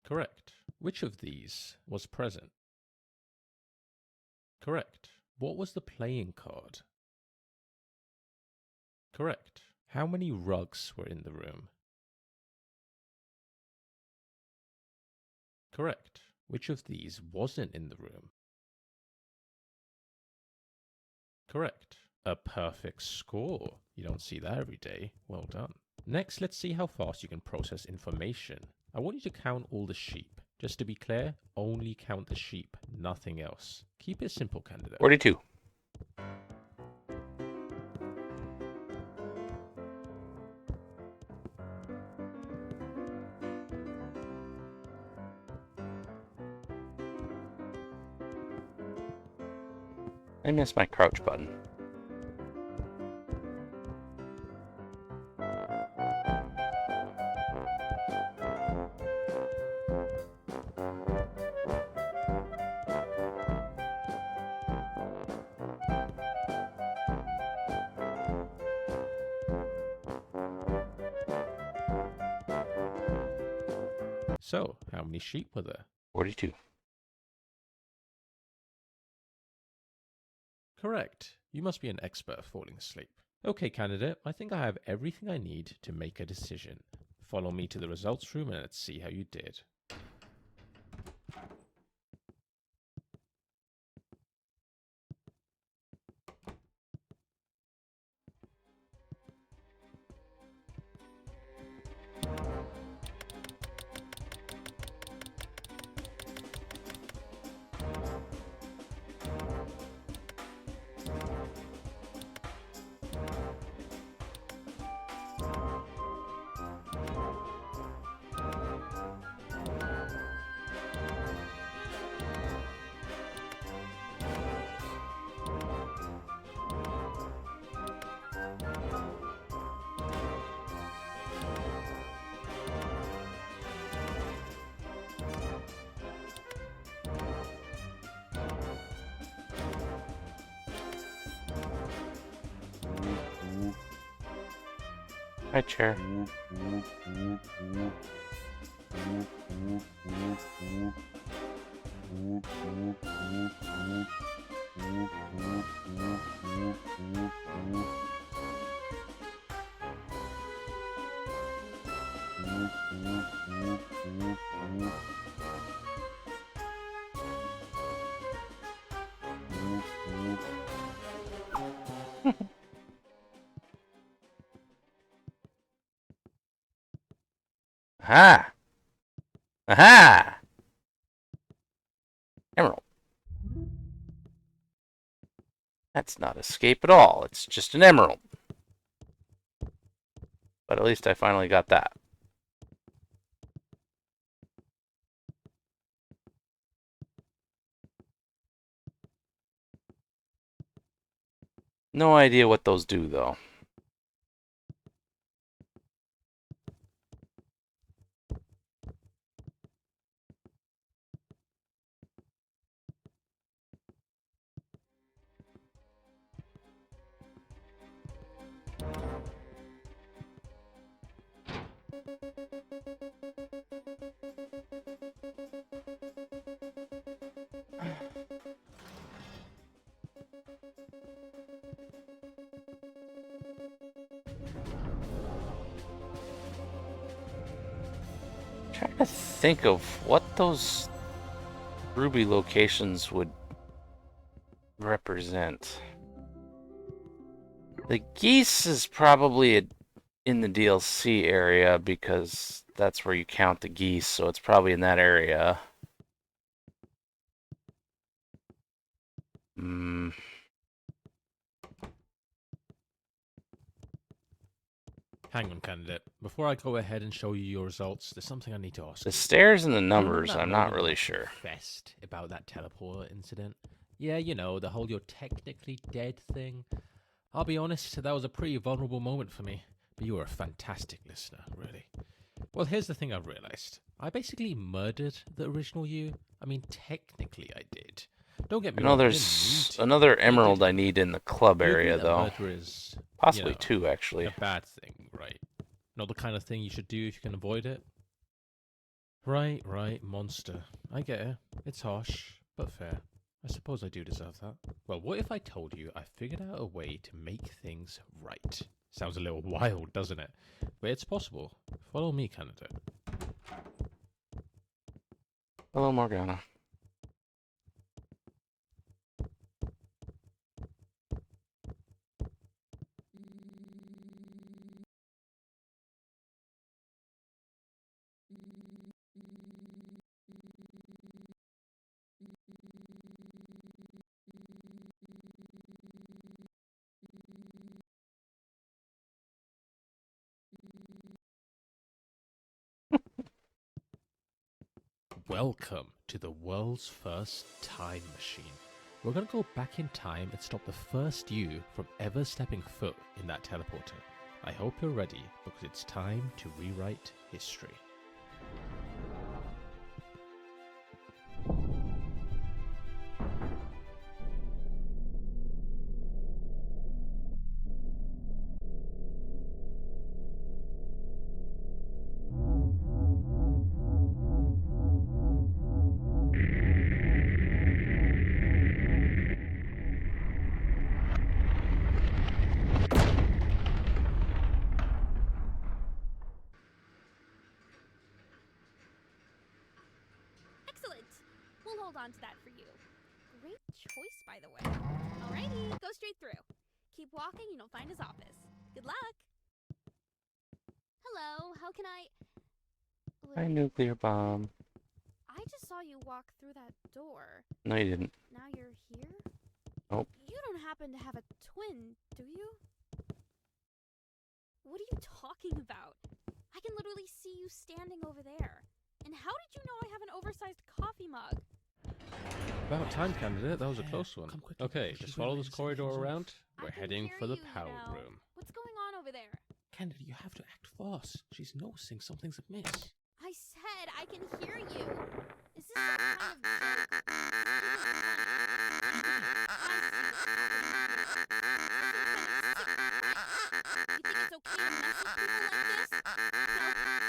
Correct. Which of these was present? Correct. What was the playing card? Correct. How many rugs were in the room? Correct. Which of these wasn't in the room? Correct. A perfect score. You don't see that every day. Well done. Next, let's see how fast you can process information. I want you to count all the sheep. Just to be clear, only count the sheep, nothing else. Keep it simple, candidate. 42. I missed my crouch button. So, how many sheep were there? 42. Correct. You must be an expert at falling asleep. Okay, candidate, I think I have everything I need to make a decision. Follow me to the results room and let's see how you did. Hi, chair. Aha! Aha! Emerald. That's not escape at all. It's just an emerald. But at least I finally got that. No idea what those do, though. Trying to think of what those ruby locations would represent. The geese is probably in the DLC area because that's where you count the geese, so it's probably in that area. Hang on, candidate. Before I go ahead and show you your results, there's something I need to ask The you. stairs and the Do you remember numbers, that I'm not moment really you sure. confessed about that teleporter incident? Yeah, you know, the whole "you're technically dead" thing. I'll be honest, that was a pretty vulnerable moment for me. But you were a fantastic listener, really. Well, here's the thing I've realized. I basically murdered the original you. I mean, technically I did. Don't get me I know wrong, I there's didn't mean to, another but it did emerald I happen. need in the club You agree area, that though. murder is, Possibly you know, two, actually. a bad thing, right? Not the kind of thing you should do if you can avoid it. Right, monster. I get it. It's harsh, but fair. I suppose I do deserve that. Well, what if I told you I figured out a way to make things right? Sounds a little wild, doesn't it? But it's possible. Follow me, candidate. Hello, Morgana. Welcome to the world's first time machine. We're going to go back in time and stop the first you from ever stepping foot in that teleporter. I hope you're ready, because it's time to rewrite history. Excellent! We'll hold on to that for you. Great choice, by the way. Alrighty, go straight through. Keep walking and you'll find his office. Good luck! Hello, how can I... Hi, Wait, nuclear bomb. I just saw you walk through that door. No, you didn't. Now you're here? Nope. You don't happen to have a twin, do you? What are you talking about? I can literally see you standing over there. And how did you know I have an oversized coffee mug? About time, candidate. That was a close one. Come quickly Okay, before she just follow this realizes corridor everything's off. around. I We're can heading hear for the you, power you know. room. What's going on over there? Candida, you have to act fast. She's noticing something's amiss. I said I can hear you. Is this some kind of joke? I see what's happening here. You think it's okay to mess with people like this?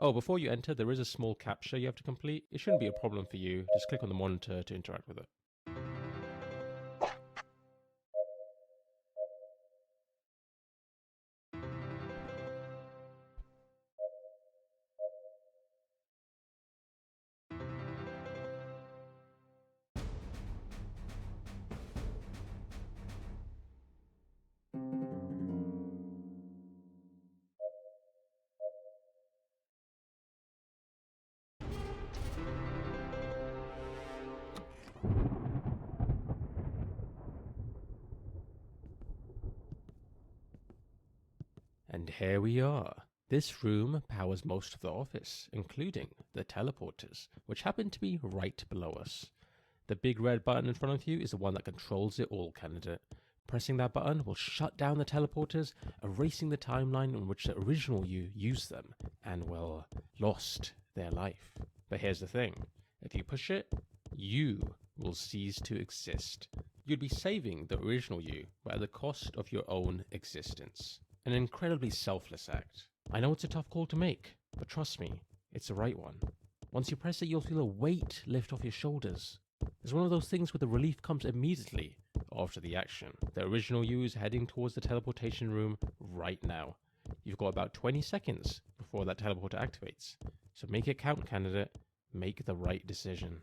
Oh, before you enter, there is a small captcha you have to complete. It shouldn't be a problem for you. Just click on the monitor to interact with it. And here we are. This room powers most of the office, including the teleporters, which happen to be right below us. The big red button in front of you is the one that controls it all, candidate. Pressing that button will shut down the teleporters, erasing the timeline in which the original you used them, and, well, lost their life. But here's the thing. If you push it, you will cease to exist. You'd be saving the original you, but at the cost of your own existence. An incredibly selfless act. I know it's a tough call to make, but trust me, it's the right one. Once you press it, you'll feel a weight lift off your shoulders. It's one of those things where the relief comes immediately after the action. The original you is heading towards the teleportation room right now. You've got about 20 seconds before that teleporter activates. So make it count, candidate. Make the right decision.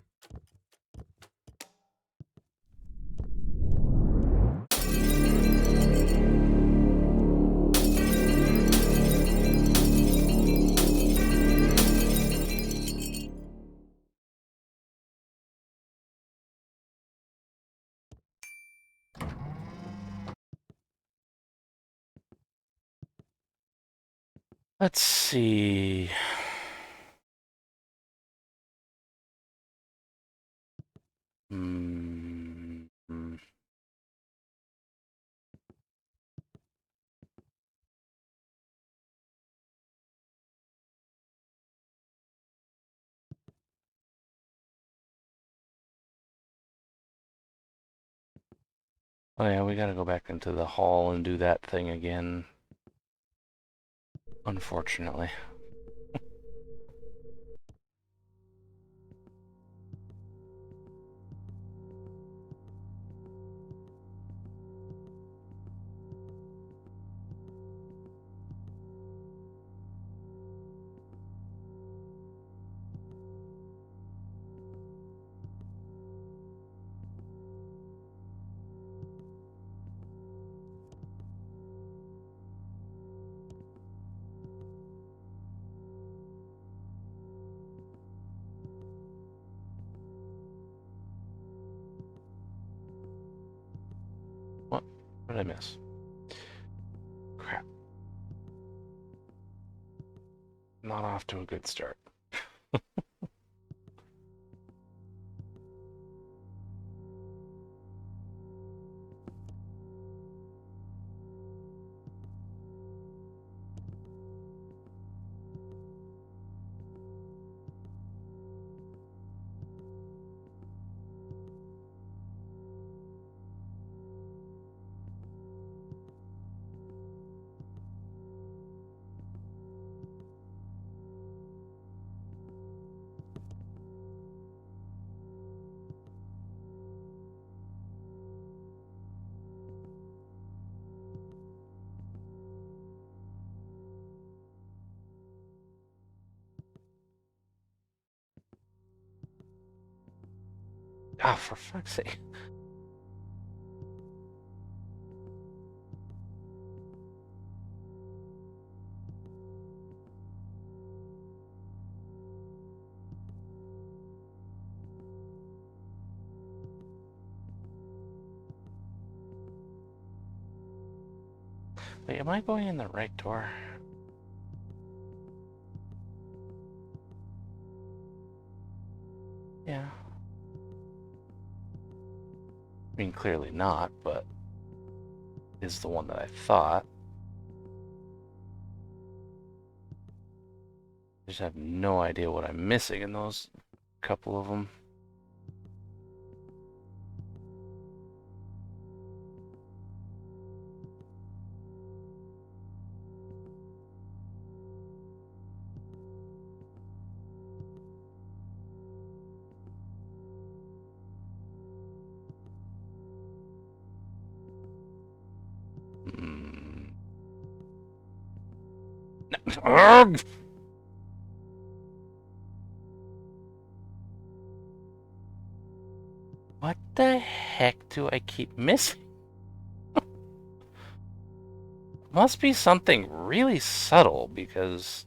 Let's see. Oh yeah, we gotta go back into the hall and do that thing again. Unfortunately. What did I miss? Crap. Not off to a good start. Ah, for fuck's sake. Wait, am I going in the right door? Yeah. I mean, clearly not, but is the one that I thought. I just have no idea what I'm missing in those couple of them. Hmm. Ugh! What the heck do I keep missing? Must be something really subtle because...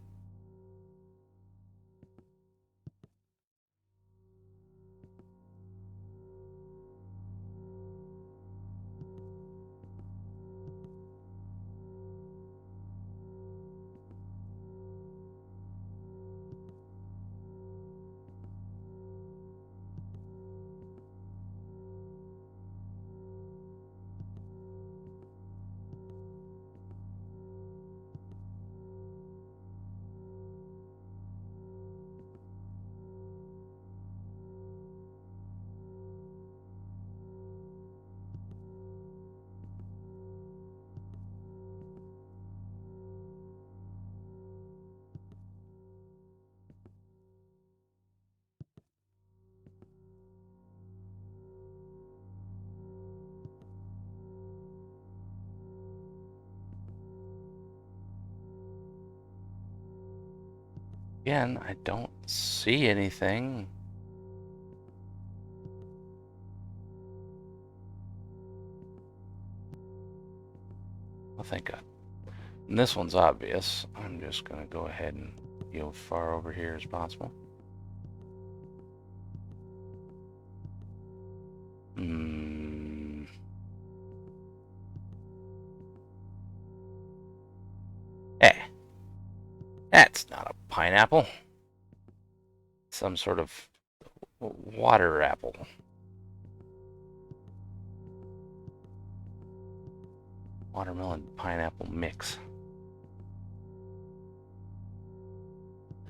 Again, I don't see anything. Well, thank God. And this one's obvious. I'm just gonna go ahead and go far over here as possible. Hmm. Eh. That's not a pineapple. Some sort of water apple. Watermelon pineapple mix.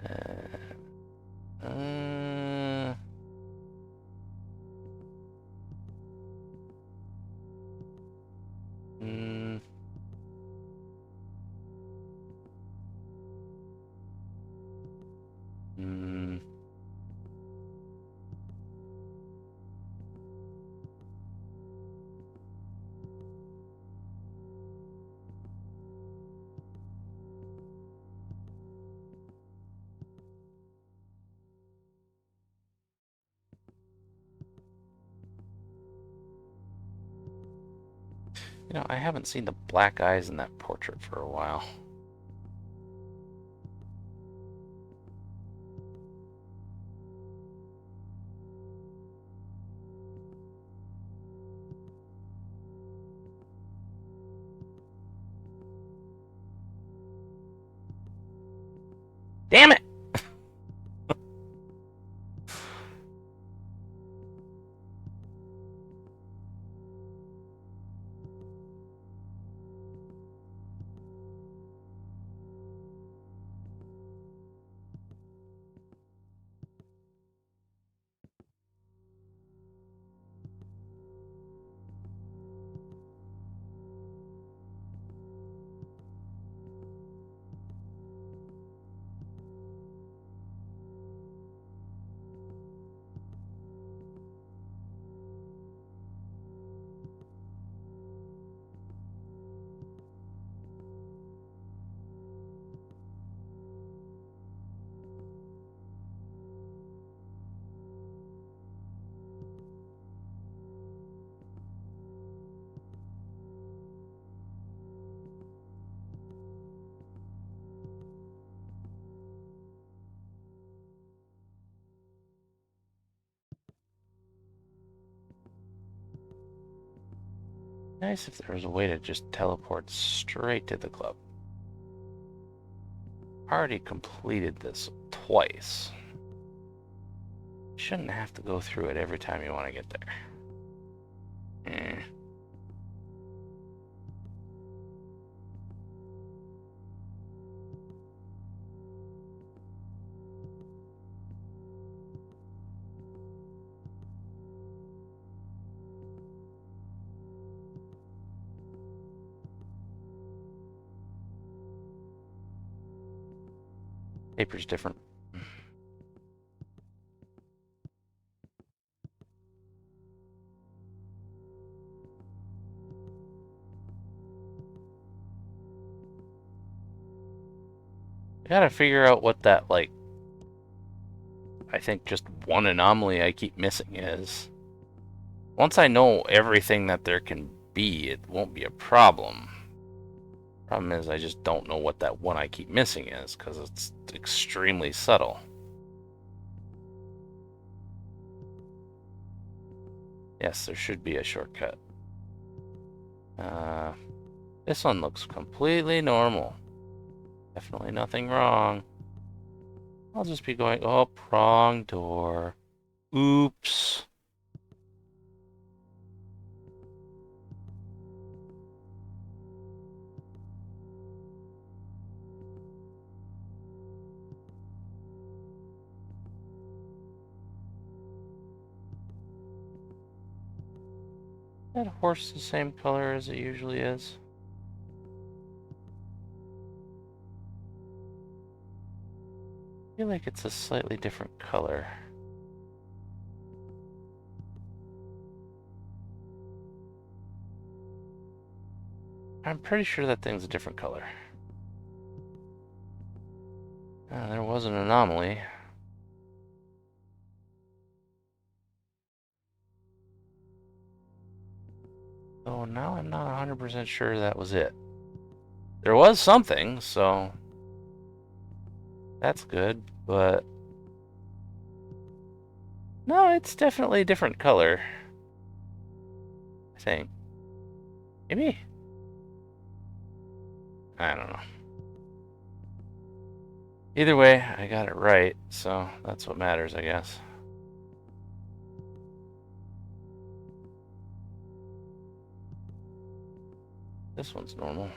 Uh, mm, mm, you know, I haven't seen the black eyes in that portrait for a while. Nice if there was a way to just teleport straight to the club. Already completed this twice. Shouldn't have to go through it every time you want to get there. Eh. Paper's different. I gotta figure out what that, like, I think just one anomaly I keep missing is. Once I know everything that there can be, it won't be a problem. Problem is, I just don't know what that one I keep missing is, because it's extremely subtle. Yes, there should be a shortcut. This one looks completely normal. Definitely nothing wrong. I'll just be going, oh, wrong door. Oops. That horse the same color as it usually is? I feel like it's a slightly different color. I'm pretty sure that thing's a different color. There was an anomaly. So now I'm not 100% sure that was it. There was something, so that's good, but no, it's definitely a different color. I think. Maybe? I don't know. Either way, I got it right, so that's what matters, I guess. This one's normal.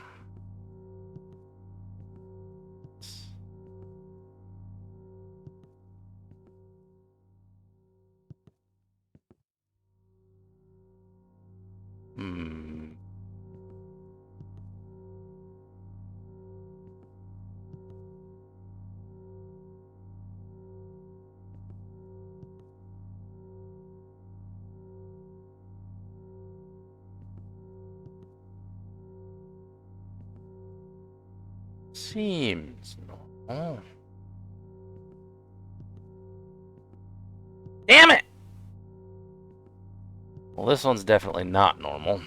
Hmm. Seems normal. Damn it! Well, this one's definitely not normal.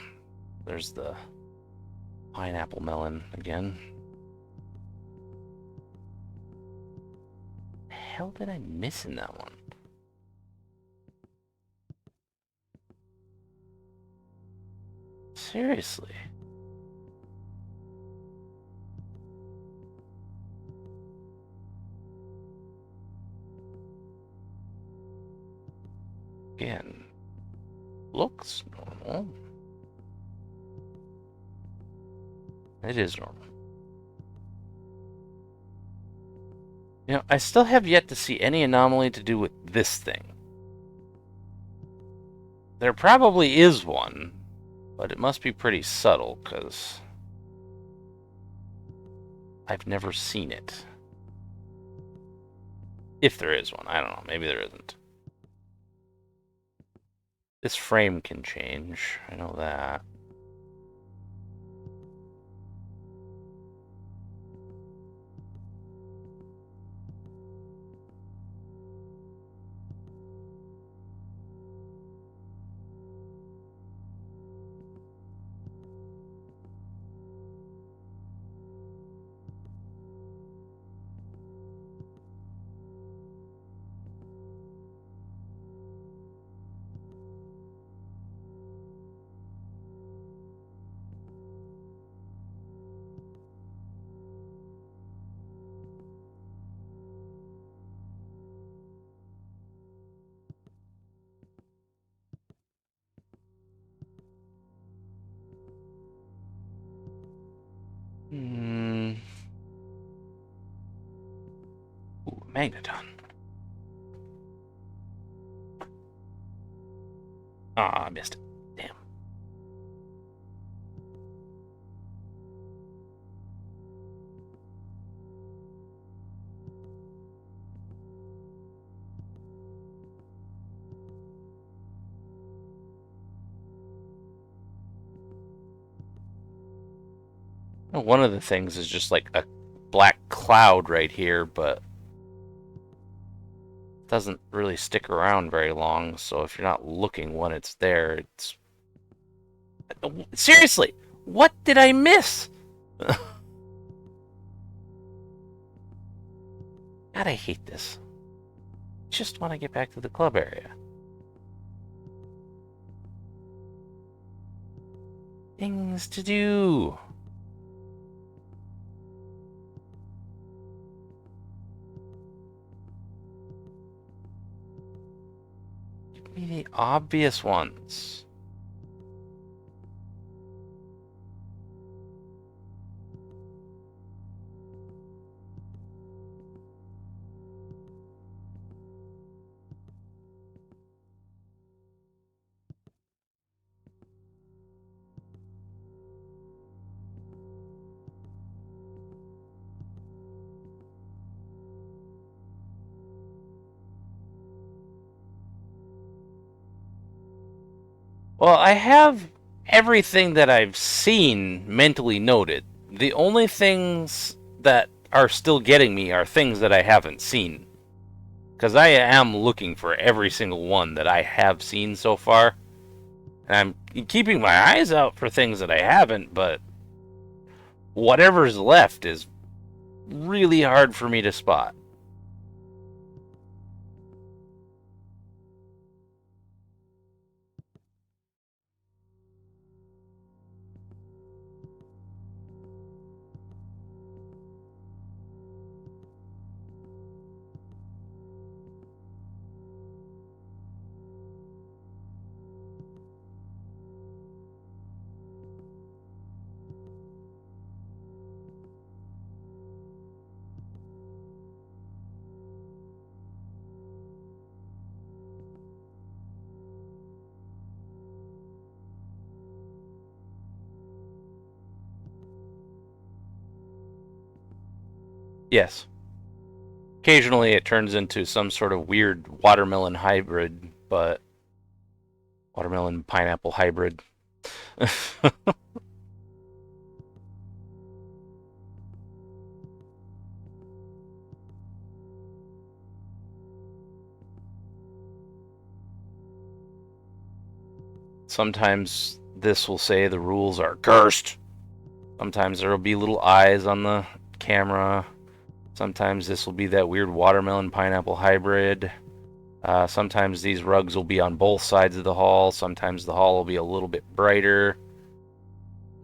There's the pineapple melon again. The hell did I miss in that one? Seriously. Again. Looks normal. It is normal. You know, I still have yet to see any anomaly to do with this thing. There probably is one, but it must be pretty subtle, because I've never seen it. If there is one. I don't know. Maybe there isn't. This frame can change. I know that. Ooh, magneton. Ah, I missed it. Damn. One of the things is just like a black cloud right here, but it doesn't really stick around very long. So if you're not looking when it's there, it's... Seriously, what did I miss? God, I hate this. Just want to get back to the club area. Things to do. Give me the obvious ones. Well, I have everything that I've seen mentally noted. The only things that are still getting me are things that I haven't seen. Because I am looking for every single one that I have seen so far. And I'm keeping my eyes out for things that I haven't, but whatever's left is really hard for me to spot. Yes. Occasionally it turns into some sort of weird watermelon hybrid, but... Watermelon pineapple hybrid. Sometimes this will say the rules are cursed. Sometimes there will be little eyes on the camera. Sometimes this will be that weird watermelon pineapple hybrid. Sometimes these rugs will be on both sides of the hall. Sometimes the hall will be a little bit brighter.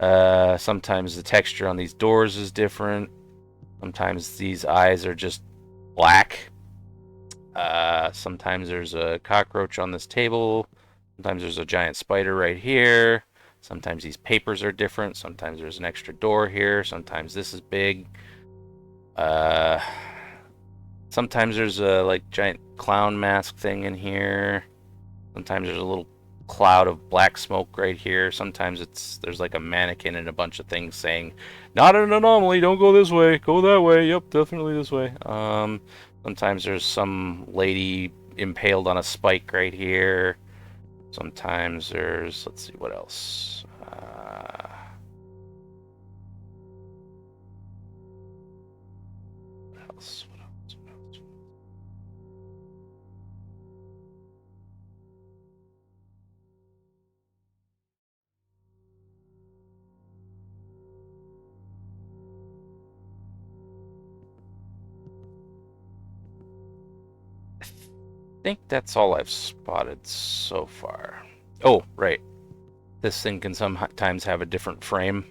Sometimes the texture on these doors is different. Sometimes these eyes are just black. Sometimes there's a cockroach on this table. Sometimes there's a giant spider right here. Sometimes these papers are different. Sometimes there's an extra door here. Sometimes this is big. Sometimes there's a like giant clown mask thing in here. Sometimes there's a little cloud of black smoke right here. Sometimes there's like a mannequin and a bunch of things saying, "Not an anomaly. Don't go this way. Go that way. Yep, definitely this way." Sometimes there's some lady impaled on a spike right here. Sometimes there's, let's see, what else? What else? I think that's all I've spotted so far. Oh, right. This thing can sometimes have a different frame.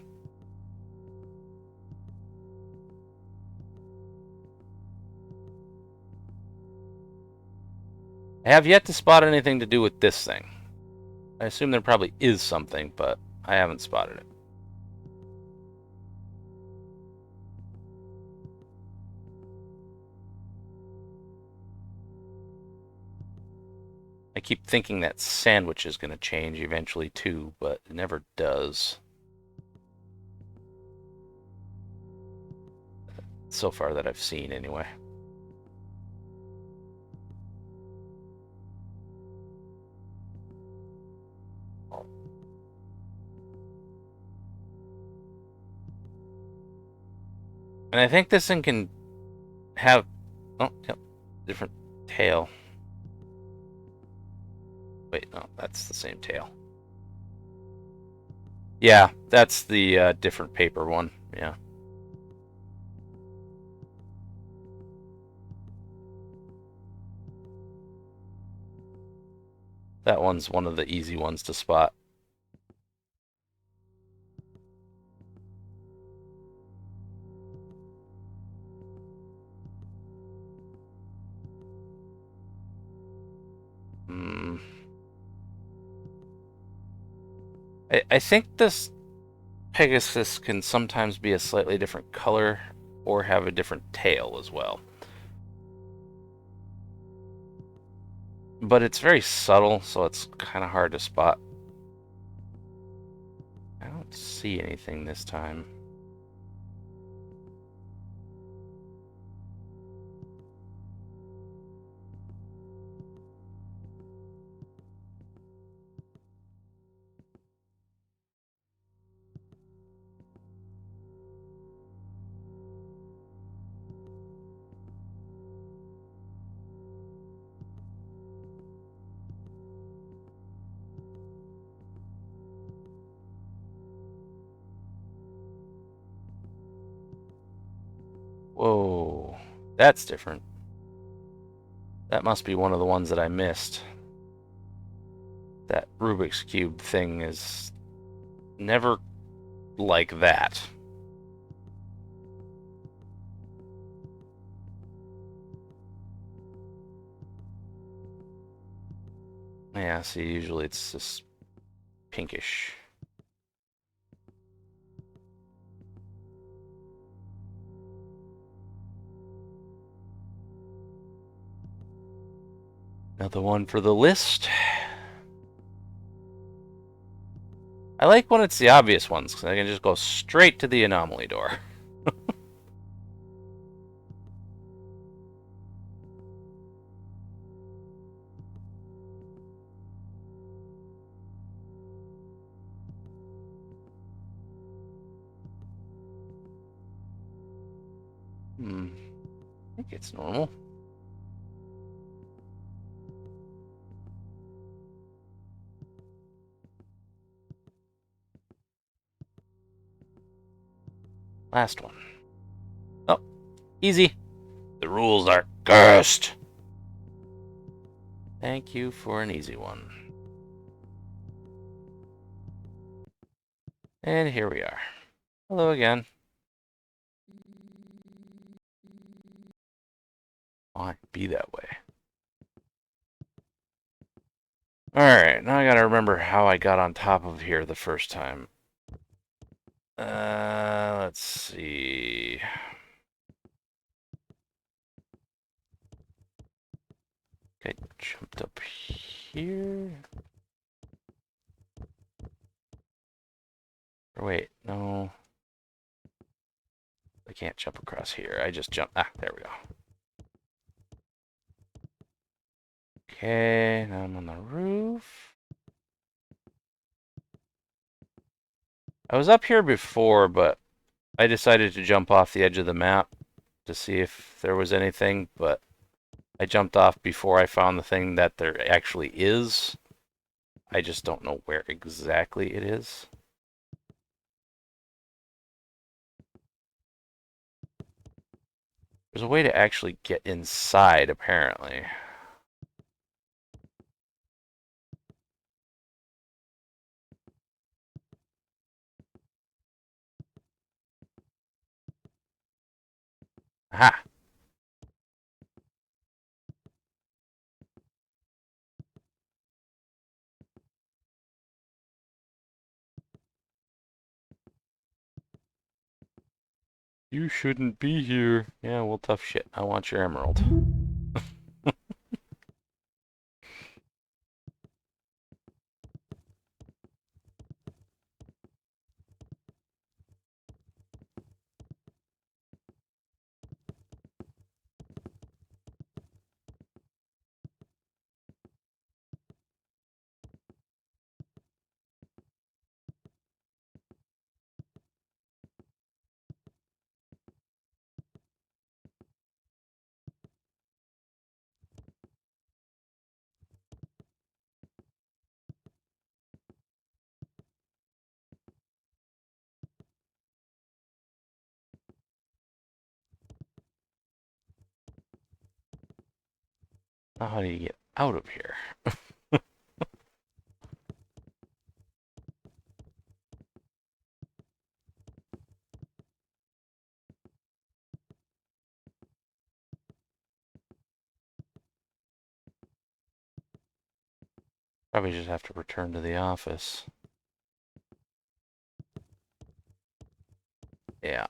I have yet to spot anything to do with this thing. I assume there probably is something, but I haven't spotted it. I keep thinking that sandwich is going to change eventually too, but it never does. So far that I've seen, anyway. And I think this thing can have... Oh, yep. Different tail. Wait, no, that's the same tail. Yeah, that's the different paper one. Yeah. That one's one of the easy ones to spot. Hmm. I think this Pegasus can sometimes be a slightly different color or have a different tail as well. But it's very subtle, so it's kind of hard to spot. I don't see anything this time. Whoa, that's different. That must be one of the ones that I missed. That Rubik's Cube thing is never like that. Yeah, see, usually it's just pinkish. Another one for the list. I like when it's the obvious ones, because I can just go straight to the anomaly door. I think it's normal. Last one. Oh, easy. The rules are cursed. Thank you for an easy one. And here we are. Hello again. Why be that way? Alright, now I gotta remember how I got on top of here the first time. Let's see. I jumped up here. Or wait, no. I can't jump across here. I just jump. Ah, there we go. Okay, now I'm on the roof. I was up here before, but I decided to jump off the edge of the map to see if there was anything, but I jumped off before I found the thing that there actually is. I just don't know where exactly it is. There's a way to actually get inside, apparently. Aha! You shouldn't be here. Yeah, well, tough shit. I want your emerald. Now how do you get out of here? Probably just have to return to the office. Yeah.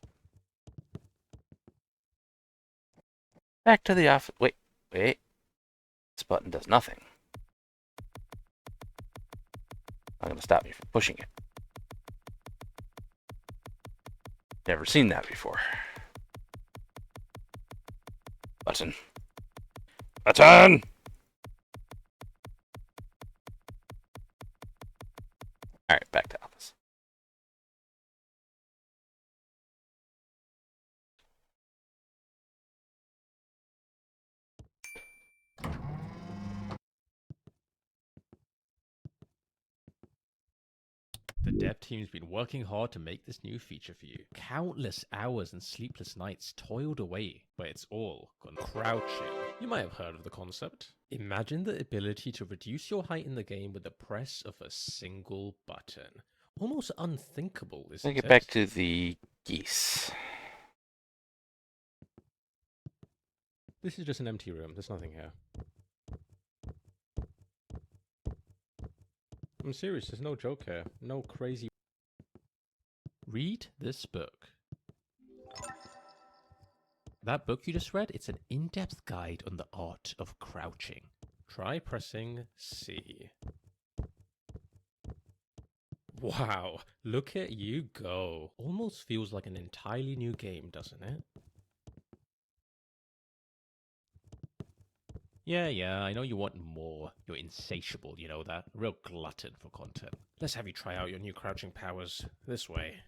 Back to the office. Wait, wait. This button does nothing. Not gonna stop me from pushing it. Never seen that before. Button. Button! Alright, back to office. The dev team's been working hard to make this new feature for you. Countless hours and sleepless nights toiled away, but it's all gone crouching. You might have heard of the concept. Imagine the ability to reduce your height in the game with the press of a single button. Almost unthinkable, Let isn't me get it? back to the geese. This is just an empty room, there's nothing here. I'm serious, there's no joke here. No crazy. Read this book. That book you just read, it's an in-depth guide on the art of crouching. Try pressing C. Wow, look at you go. Almost feels like an entirely new game, doesn't it? Yeah, I know you want more. You're insatiable, you know that? A real glutton for content. Let's have you try out your new crouching powers this way.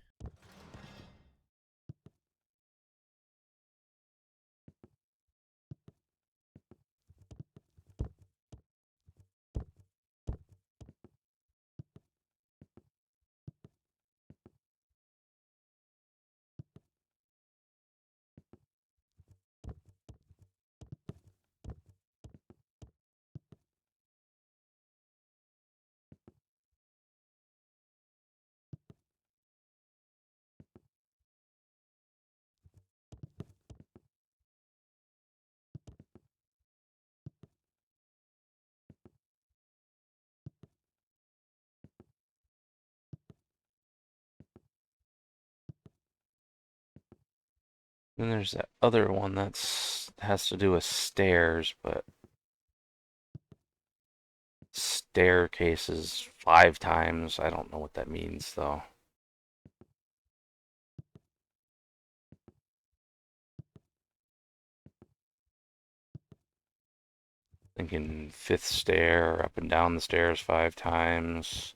Then there's that other one that's has to do with stairs, but staircases 5 times. I don't know what that means though. Thinking 5th stair, up and down the stairs 5 times.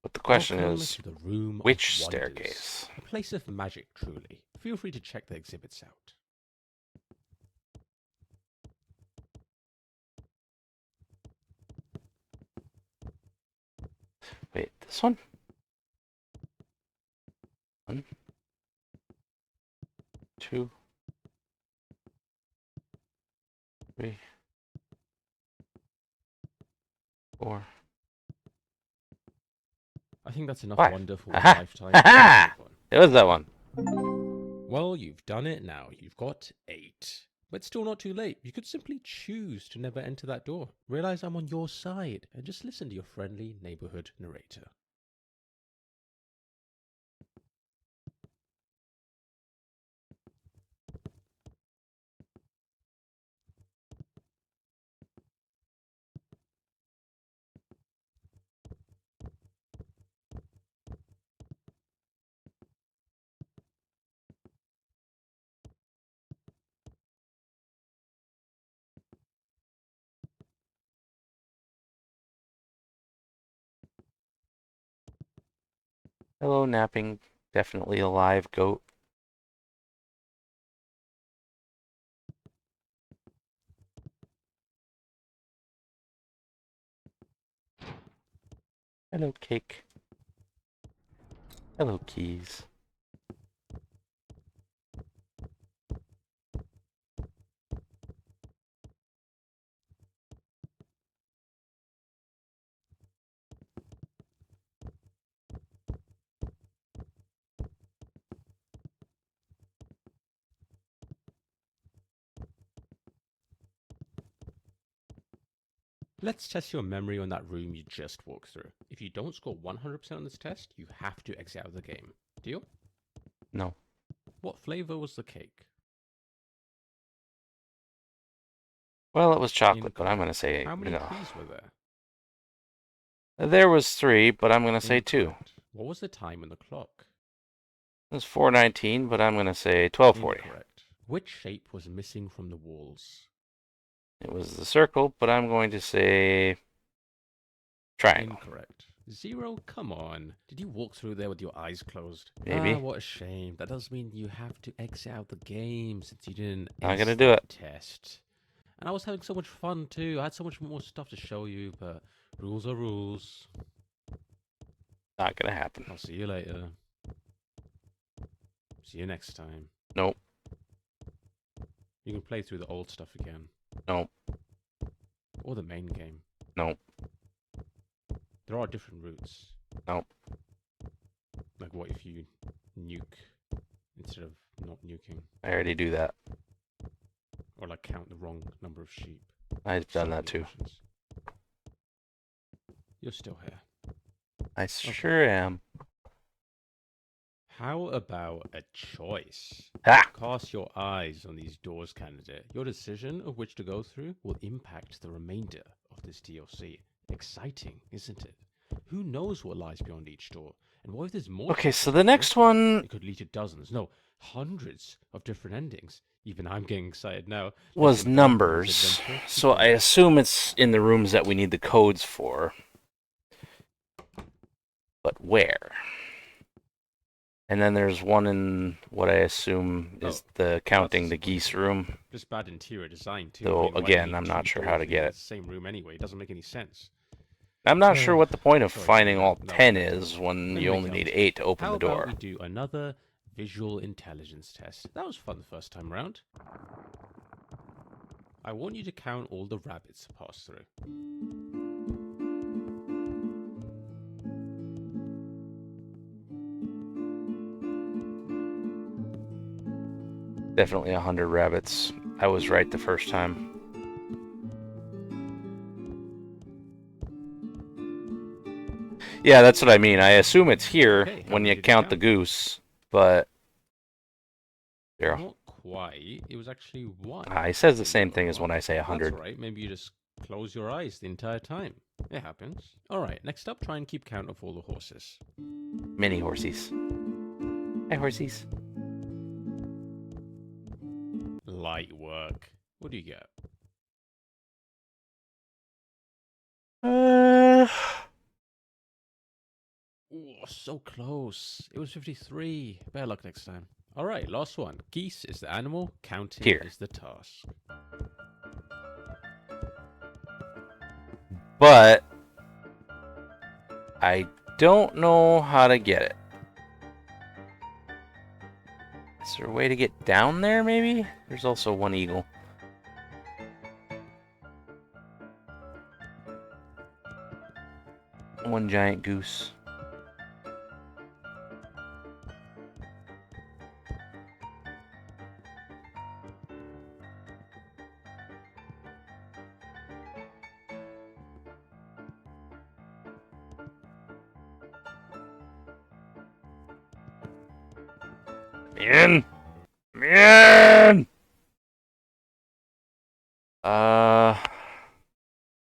But the question Welcome is, to the Room which of Wonders. staircase? A place of magic, truly. Feel free to check the exhibits out. Wait, this one? 1, 2, 3, 4. I think that's enough 5. wonder for one Aha! lifetime. Aha! It was that one. Well, you've done it now. You've got 8. But it's still not too late. You could simply choose to never enter that door. Realize I'm on your side and just listen to your friendly neighborhood narrator. Hello, napping. Definitely alive goat. Hello, cake. Hello, keys. Let's test your memory on that room you just walked through. If you don't score 100% on this test, you have to exit out of the game. Deal? No. What flavor was the cake? Well, it was chocolate, but I'm going to say How many no. keys were there? There was 3, but I'm going to say 2. Incorrect. What was the time on the clock? It was 4:19, but I'm going to say 12:40. Incorrect. Which shape was missing from the walls? It was the circle, but I'm going to say triangle. Incorrect. 0? Come on. Did you walk through there with your eyes closed? Maybe. Ah, what a shame. That does mean you have to exit out the game since you didn't Not gonna ace do that it. test. And I was having so much fun too. I had so much more stuff to show you, but rules are rules. Not going to happen. I'll see you later. See you next time. Nope. You can play through the old stuff again. Nope. Or the main game. Nope. There are different routes. Nope. Like what if you nuke instead of not nuking? I already do that. Or like count the wrong number of sheep. I've done that Some too. options. You're still here. I sure am. How about a choice? Ah! Cast your eyes on these doors, candidate. Your decision of which to go through will impact the remainder of this DLC. Exciting, isn't it? Who knows what lies beyond each door? And what if there's more? Okay, choices so to the go next through? one It could lead to dozens, no, hundreds of different endings. Even I'm getting excited now. was Let's embark on this numbers. adventure So I together. assume it's in the rooms that we need the codes for. But where? And then there's one in what I assume is the counting the geese room. Just bad interior design too. Though, I mean, why again, need I'm two not sure how doors to leading get to it. the same room anyway. It doesn't make any sense. I'm not sure what the point of Sorry, finding Steven. all No, 10 no. is when Let me you make only it need up. 8 to open How the door. about we do another visual intelligence test? That was fun the first time around. I want you to count all the rabbits to pass through. Definitely 100 rabbits. I was right the first time. Yeah, that's what I mean. I assume it's here Okay, how when many you did you count the count? goose, but... Zero. Not quite. It was actually 1. He says the Believe same it or thing as not. when I say That's 100. alright. Maybe you just close your eyes the entire time. It happens. Alright, next up, try and keep count of all the horses. Mini horsies. Hi, horsies. Light work. What do you get? Oh, so close. It was 53. Better luck next time. Alright, last one. Geese is the animal, counting Here. is the task. But I don't know how to get it. Is there a way to get down there, maybe? There's also one eagle. One giant goose. Man! Man!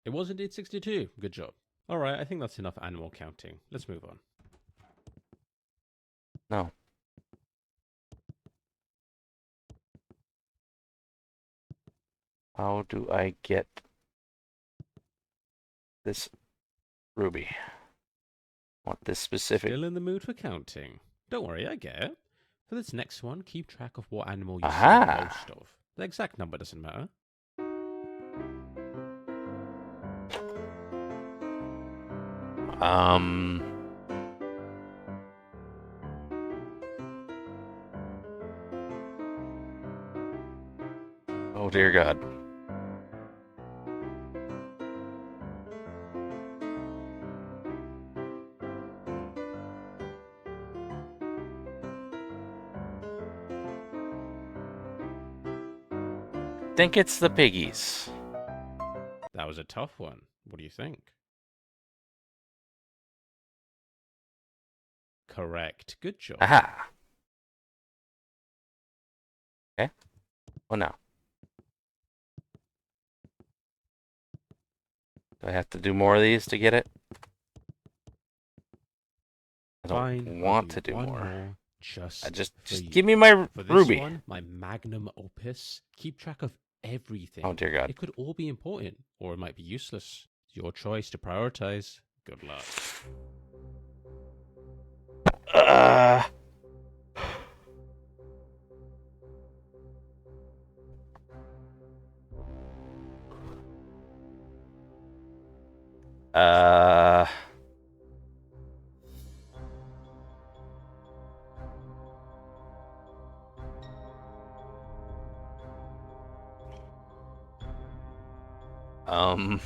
It was indeed 62. Good job. Alright, I think that's enough animal counting. Let's move on. No. How do I get this ruby? Want this specific... Still in the mood for counting. Don't worry, I get it. For this next one, keep track of what animal you see Aha! most of. The exact number doesn't matter. Um. Oh dear God. Think it's the piggies. That was a tough one. What do you think? Correct. Good job. Aha. Okay. Oh no. Do I have to do more of these to get it? I don't Fine. I'll want to do one more. Just Just for you. give me my For this ruby. one, my magnum opus, keep track of everything. Oh dear God. It could all be important, or it might be useless. It's your choice to prioritize. Good luck. Uh. Uh. Um.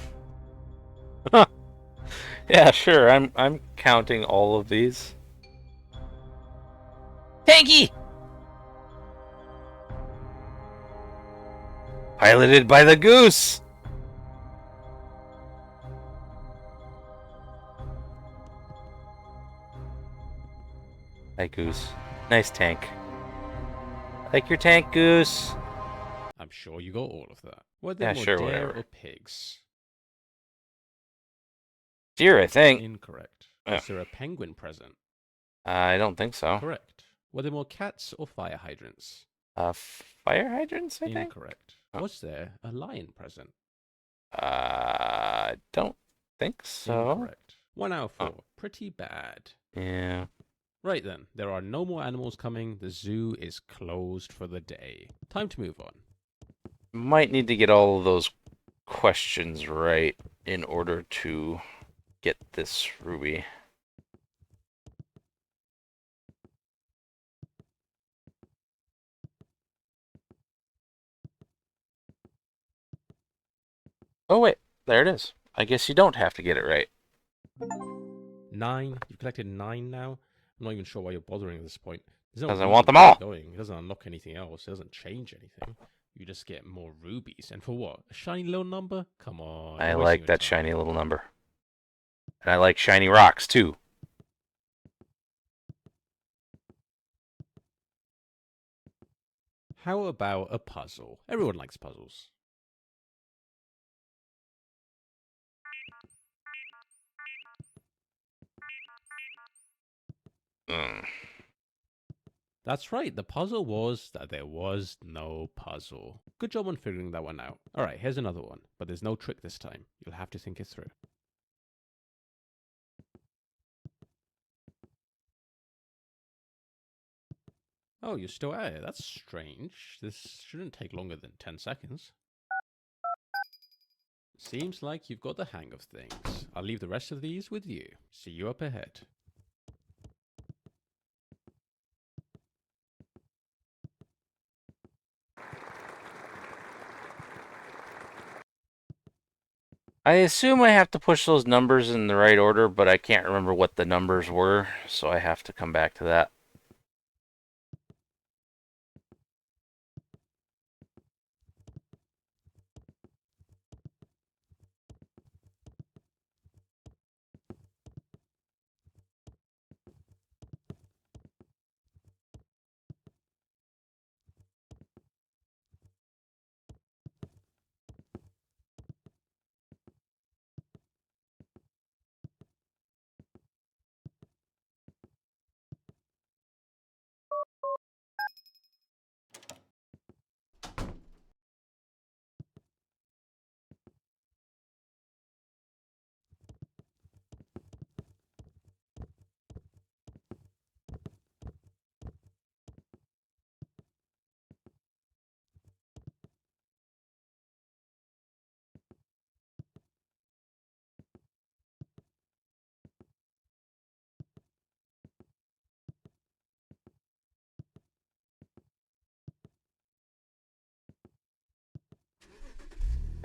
Yeah, sure. I'm counting all of these. Tanky! Piloted by the goose! Hi, Goose. Nice tank. Like your tank, Goose. I'm sure you got all of that. Were there Yeah, more sure, deer whatever. or pigs? Deer, I think. Incorrect. Oh. Was there a penguin present? I don't think so. Correct. Were there more cats or fire hydrants? Fire hydrants, I think? Incorrect. Oh. Was there a lion present? I don't think so. Incorrect. 1 out of 4. Pretty bad. Yeah. Right then, there are no more animals coming. The zoo is closed for the day. Time to move on. Might need to get all of those questions right in order to get this ruby. Oh, wait. There it is. I guess you don't have to get it right. 9. You've collected 9 now. I'm not even sure why you're bothering at this point. There's no 'Cause I reason want them to keep all. going. It doesn't unlock anything else. It doesn't change anything. You just get more rubies. And for what? A shiny little number? Come on. I you're like wasting your that time. shiny little number. And I like shiny rocks, too. How about a puzzle? Everyone likes puzzles. Mm. That's right. The puzzle was that there was no puzzle. Good job on figuring that one out. All right, here's another one, but there's no trick this time. You'll have to think it through. Oh, you're still at it. That's strange. This shouldn't take longer than 10 seconds. Seems like you've got the hang of things. I'll leave the rest of these with you. See you up ahead. I assume I have to push those numbers in the right order, but I can't remember what the numbers were, so I have to come back to that.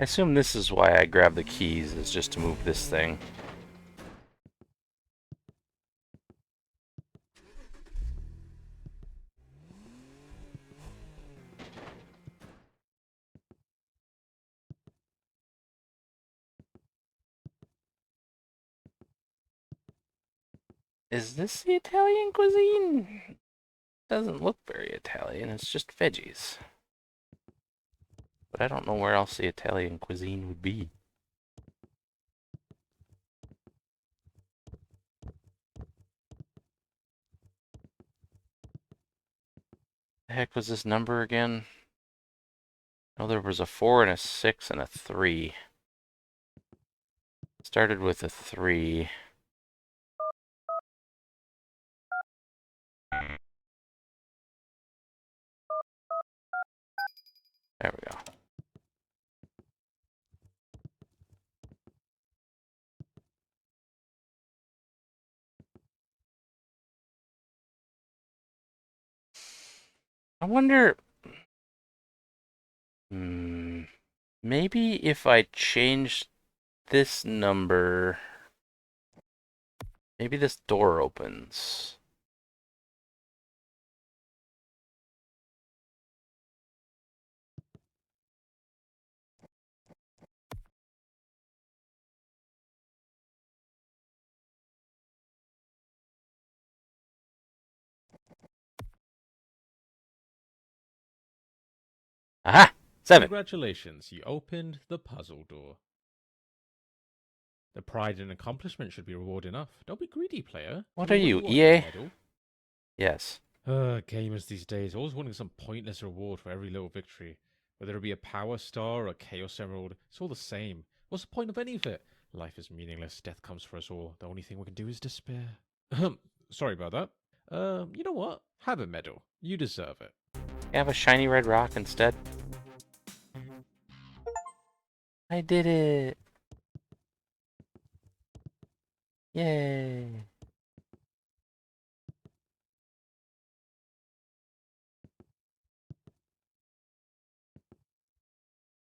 I assume this is why I grabbed the keys, is just to move this thing. Is this the Italian cuisine? Doesn't look very Italian, it's just veggies. But I don't know where else the Italian cuisine would be. The heck was this number again? Oh, there was a 4 and a 6 and a 3. Started with a 3. There we go. I wonder... maybe if I changed this number... Maybe this door opens. Aha! 7! Congratulations, you opened the puzzle door. The pride and accomplishment should be reward enough. Don't be greedy, player. What I are mean, you, do want, a EA? medal? Yes. Gamers these days always wanting some pointless reward for every little victory. Whether it be a power star or a chaos emerald, it's all the same. What's the point of any of it? Life is meaningless. Death comes for us all. The only thing we can do is despair. Sorry about that. You know what? Have a medal. You deserve it. Have a shiny red rock instead. I did it! Yay!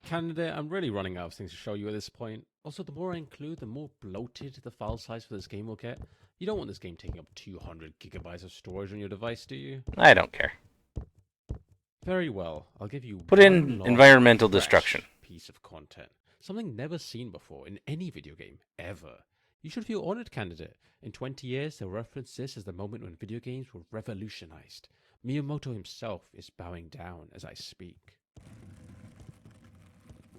Candidate, I'm really running out of things to show you at this point. Also, the more I include, the more bloated the file size for this game will get. You don't want this game taking up 200 gigabytes of storage on your device, do you? I don't care. Very well. I'll give you Put one in last environmental fresh destruction. piece of content. Something never seen before in any video game, ever. You should feel honored, candidate. In 20 years, they'll reference this as the moment when video games were revolutionized. Miyamoto himself is bowing down as I speak.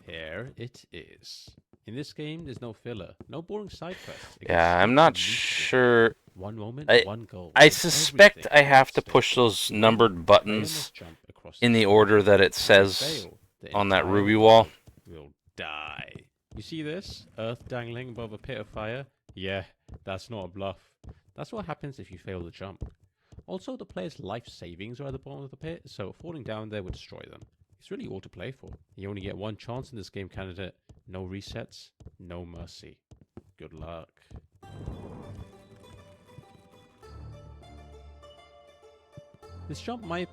Here it is. In this game, there's no filler, no boring side quests. It Yeah, gets I'm straight not to the meat of it. sure. One moment, one goal. I with suspect everything I have to at push stake. those To win, numbered the player buttons must jump across in the screen. order that it If they says fail, the on that entire ruby wall. world will die. You see this? Earth dangling above a pit of fire? Yeah, that's not a bluff. That's what happens if you fail the jump. Also, the player's life savings are at the bottom of the pit, so falling down there would destroy them. It's really all to play for. You only get one chance in this game, candidate. No resets, no mercy. Good luck. This jump might...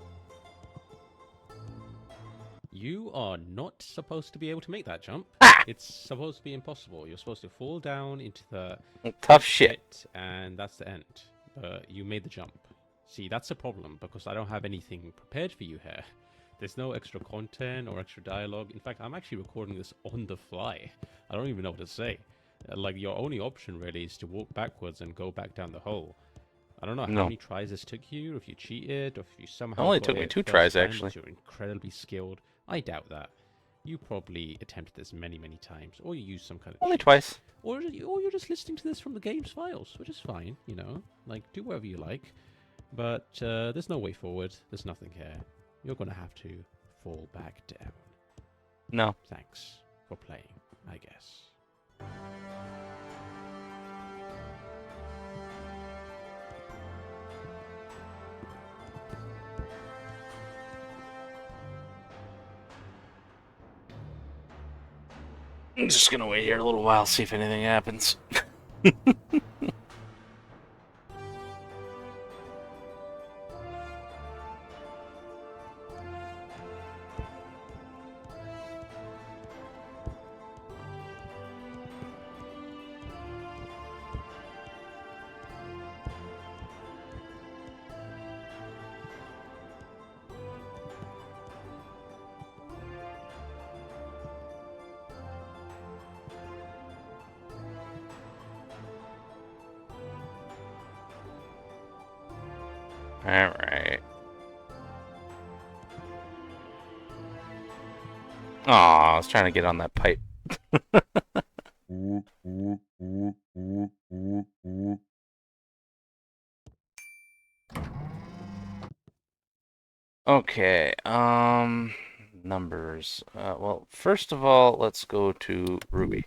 You are not supposed to be able to make that jump. Ah! It's supposed to be impossible. You're supposed to fall down into the Tough shit. pit, and that's the end. But you made the jump. See, that's a problem, because I don't have anything prepared for you here. There's no extra content or extra dialogue. In fact, I'm actually recording this on the fly. I don't even know what to say. Like, your only option really is to walk backwards and go back down the hole. I don't know how No. many tries this took you, or if you cheated, or if you somehow It only got took me it 2 first tries, time, actually. You're incredibly skilled. I doubt that. You probably attempted this many, many times, or you used some kind of Only cheat. twice. Or you're just listening to this from the game's files, which is fine, you know? Like, do whatever you like. But there's no way forward. There's nothing here. You're going to have to fall back down. No. Thanks for playing, I guess. I'm just gonna wait here a little while, see if anything happens. Alright. Aw, I was trying to get on that pipe. Okay, numbers. Well, first of all, let's go to Ruby.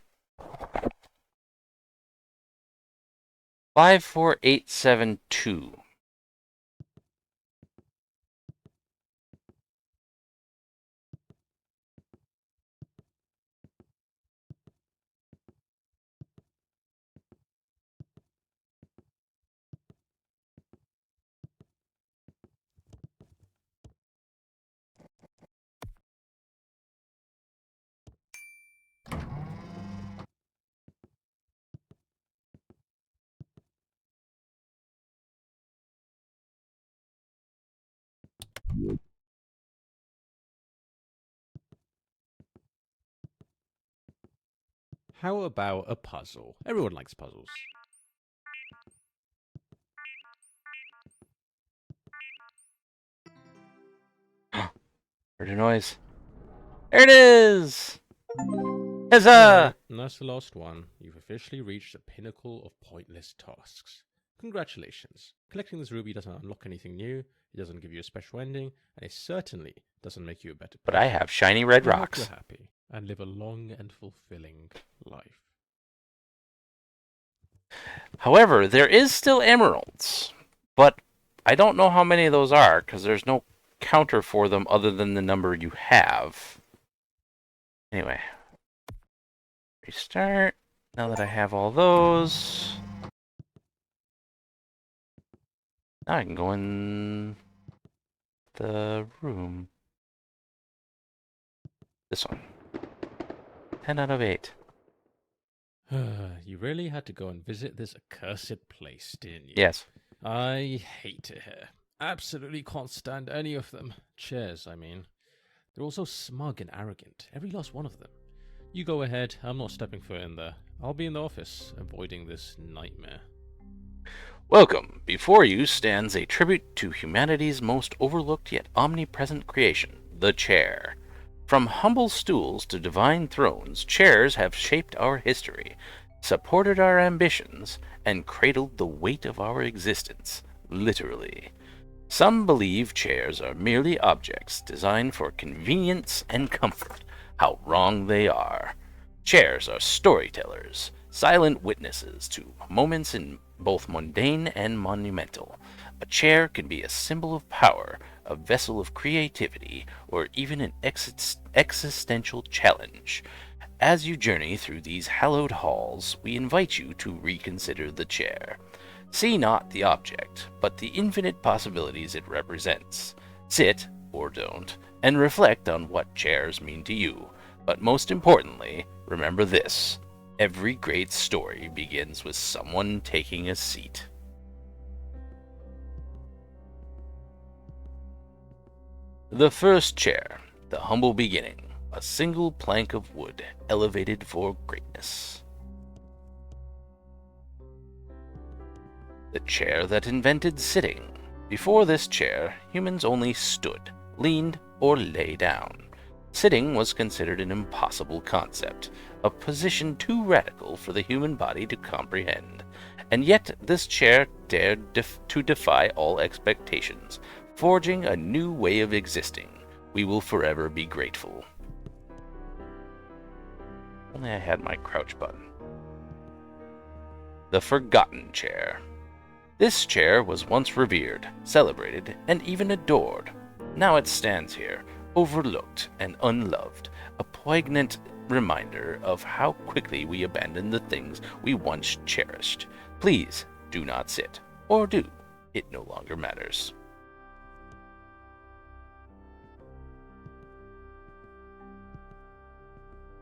54872. How about a puzzle? Everyone likes puzzles. Heard a noise. There it is! Huzzah! Alright, and that's the last one. You've officially reached the pinnacle of pointless tasks. Congratulations. Collecting this ruby doesn't unlock anything new, it doesn't give you a special ending, and it certainly doesn't make you a better person. But I have shiny red I hope rocks. you're happy and live a long and fulfilling life. However, there is still emeralds. But I don't know how many of those are, because there's no counter for them other than the number you have. Anyway. Restart. Now that I have all those. Now I can go in the room. This one. 10 out of 8. You really had to go and visit this accursed place, didn't you? Yes. I hate it here. Absolutely can't stand any of them. Chairs, I mean. They're all so smug and arrogant. Every last one of them. You go ahead. I'm not stepping foot in there. I'll be in the office, avoiding this nightmare. Welcome. Before you stands a tribute to humanity's most overlooked yet omnipresent creation, the chair. From humble stools to divine thrones, chairs have shaped our history, supported our ambitions, and cradled the weight of our existence, literally. Some believe chairs are merely objects designed for convenience and comfort. How wrong they are. Chairs are storytellers, silent witnesses to moments in both mundane and monumental. A chair can be a symbol of power, a vessel of creativity, or even an existential challenge. As you journey through these hallowed halls, we invite you to reconsider the chair. See not the object, but the infinite possibilities it represents. Sit, or don't, and reflect on what chairs mean to you. But most importantly, remember this. Every great story begins with someone taking a seat. The first chair, the humble beginning, a single plank of wood elevated for greatness. The chair that invented sitting. Before this chair, humans only stood, leaned, or lay down. Sitting was considered an impossible concept, a position too radical for the human body to comprehend. And yet this chair dared to defy all expectations, forging a new way of existing. We will forever be grateful. Only I had my crouch button. The Forgotten Chair. This chair was once revered, celebrated, and even adored. Now it stands here, overlooked and unloved, a poignant reminder of how quickly we abandon the things we once cherished. Please do not sit, or do. It no longer matters.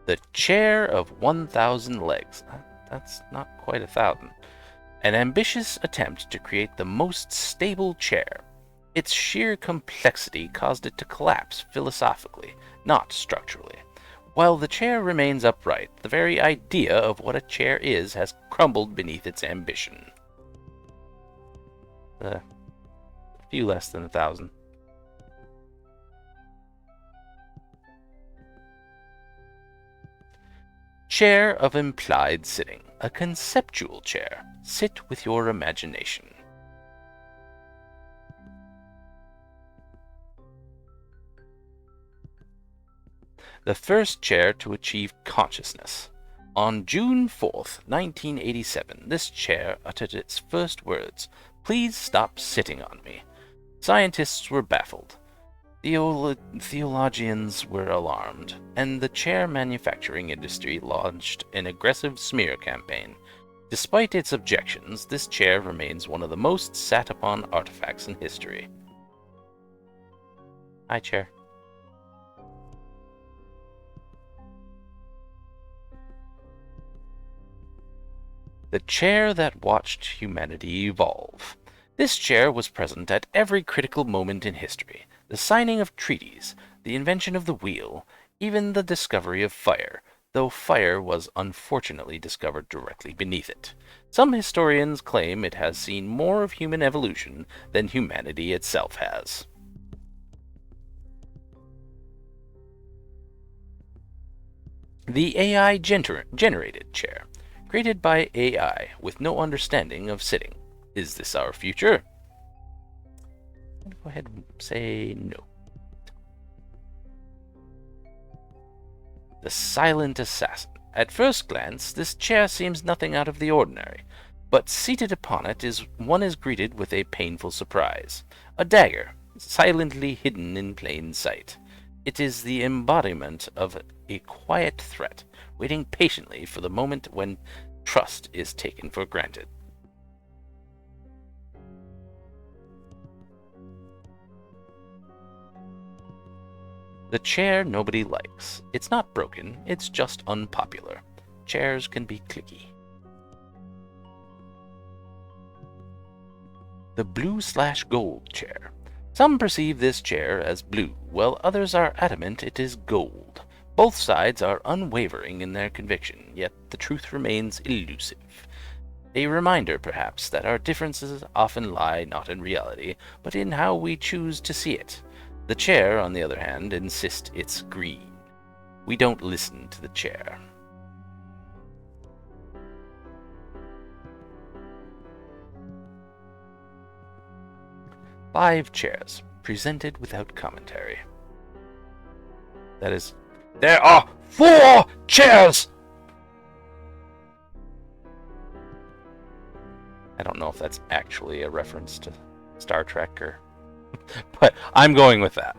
The Chair of 1,000 Legs. That's not quite 1,000. An ambitious attempt to create the most stable chair. Its sheer complexity caused it to collapse philosophically, not structurally. While the chair remains upright, the very idea of what a chair is has crumbled beneath its ambition. The A few less than 1,000. Chair of implied sitting. A conceptual chair. Sit with your imagination. The first chair to achieve consciousness. On June 4th, 1987, this chair uttered its first words, "Please stop sitting on me." Scientists were baffled. Theologians were alarmed, and the chair manufacturing industry launched an aggressive smear campaign. Despite its objections, this chair remains one of the most sat upon artifacts in history. Hi, chair. The chair that watched humanity evolve. This chair was present at every critical moment in history. The signing of treaties, the invention of the wheel, even the discovery of fire, though fire was unfortunately discovered directly beneath it. Some historians claim it has seen more of human evolution than humanity itself has. The AI generated chair, created by AI with no understanding of sitting. Is this our future? Go ahead and say no. The silent assassin. At first glance, this chair seems nothing out of the ordinary, but seated upon it one is greeted with a painful surprise. A dagger, silently hidden in plain sight. It is the embodiment of a quiet threat, waiting patiently for the moment when trust is taken for granted. The chair nobody likes. It's not broken, it's just unpopular. Chairs can be cliquey. The blue/gold chair. Some perceive this chair as blue, while others are adamant it is gold. Both sides are unwavering in their conviction, yet the truth remains elusive. A reminder, perhaps, that our differences often lie not in reality, but in how we choose to see it. The chair, on the other hand, insists it's green. We don't listen to the chair. Five chairs, presented without commentary. That is, there are 4 chairs! I don't know if that's actually a reference to Star Trek or... but I'm going with that.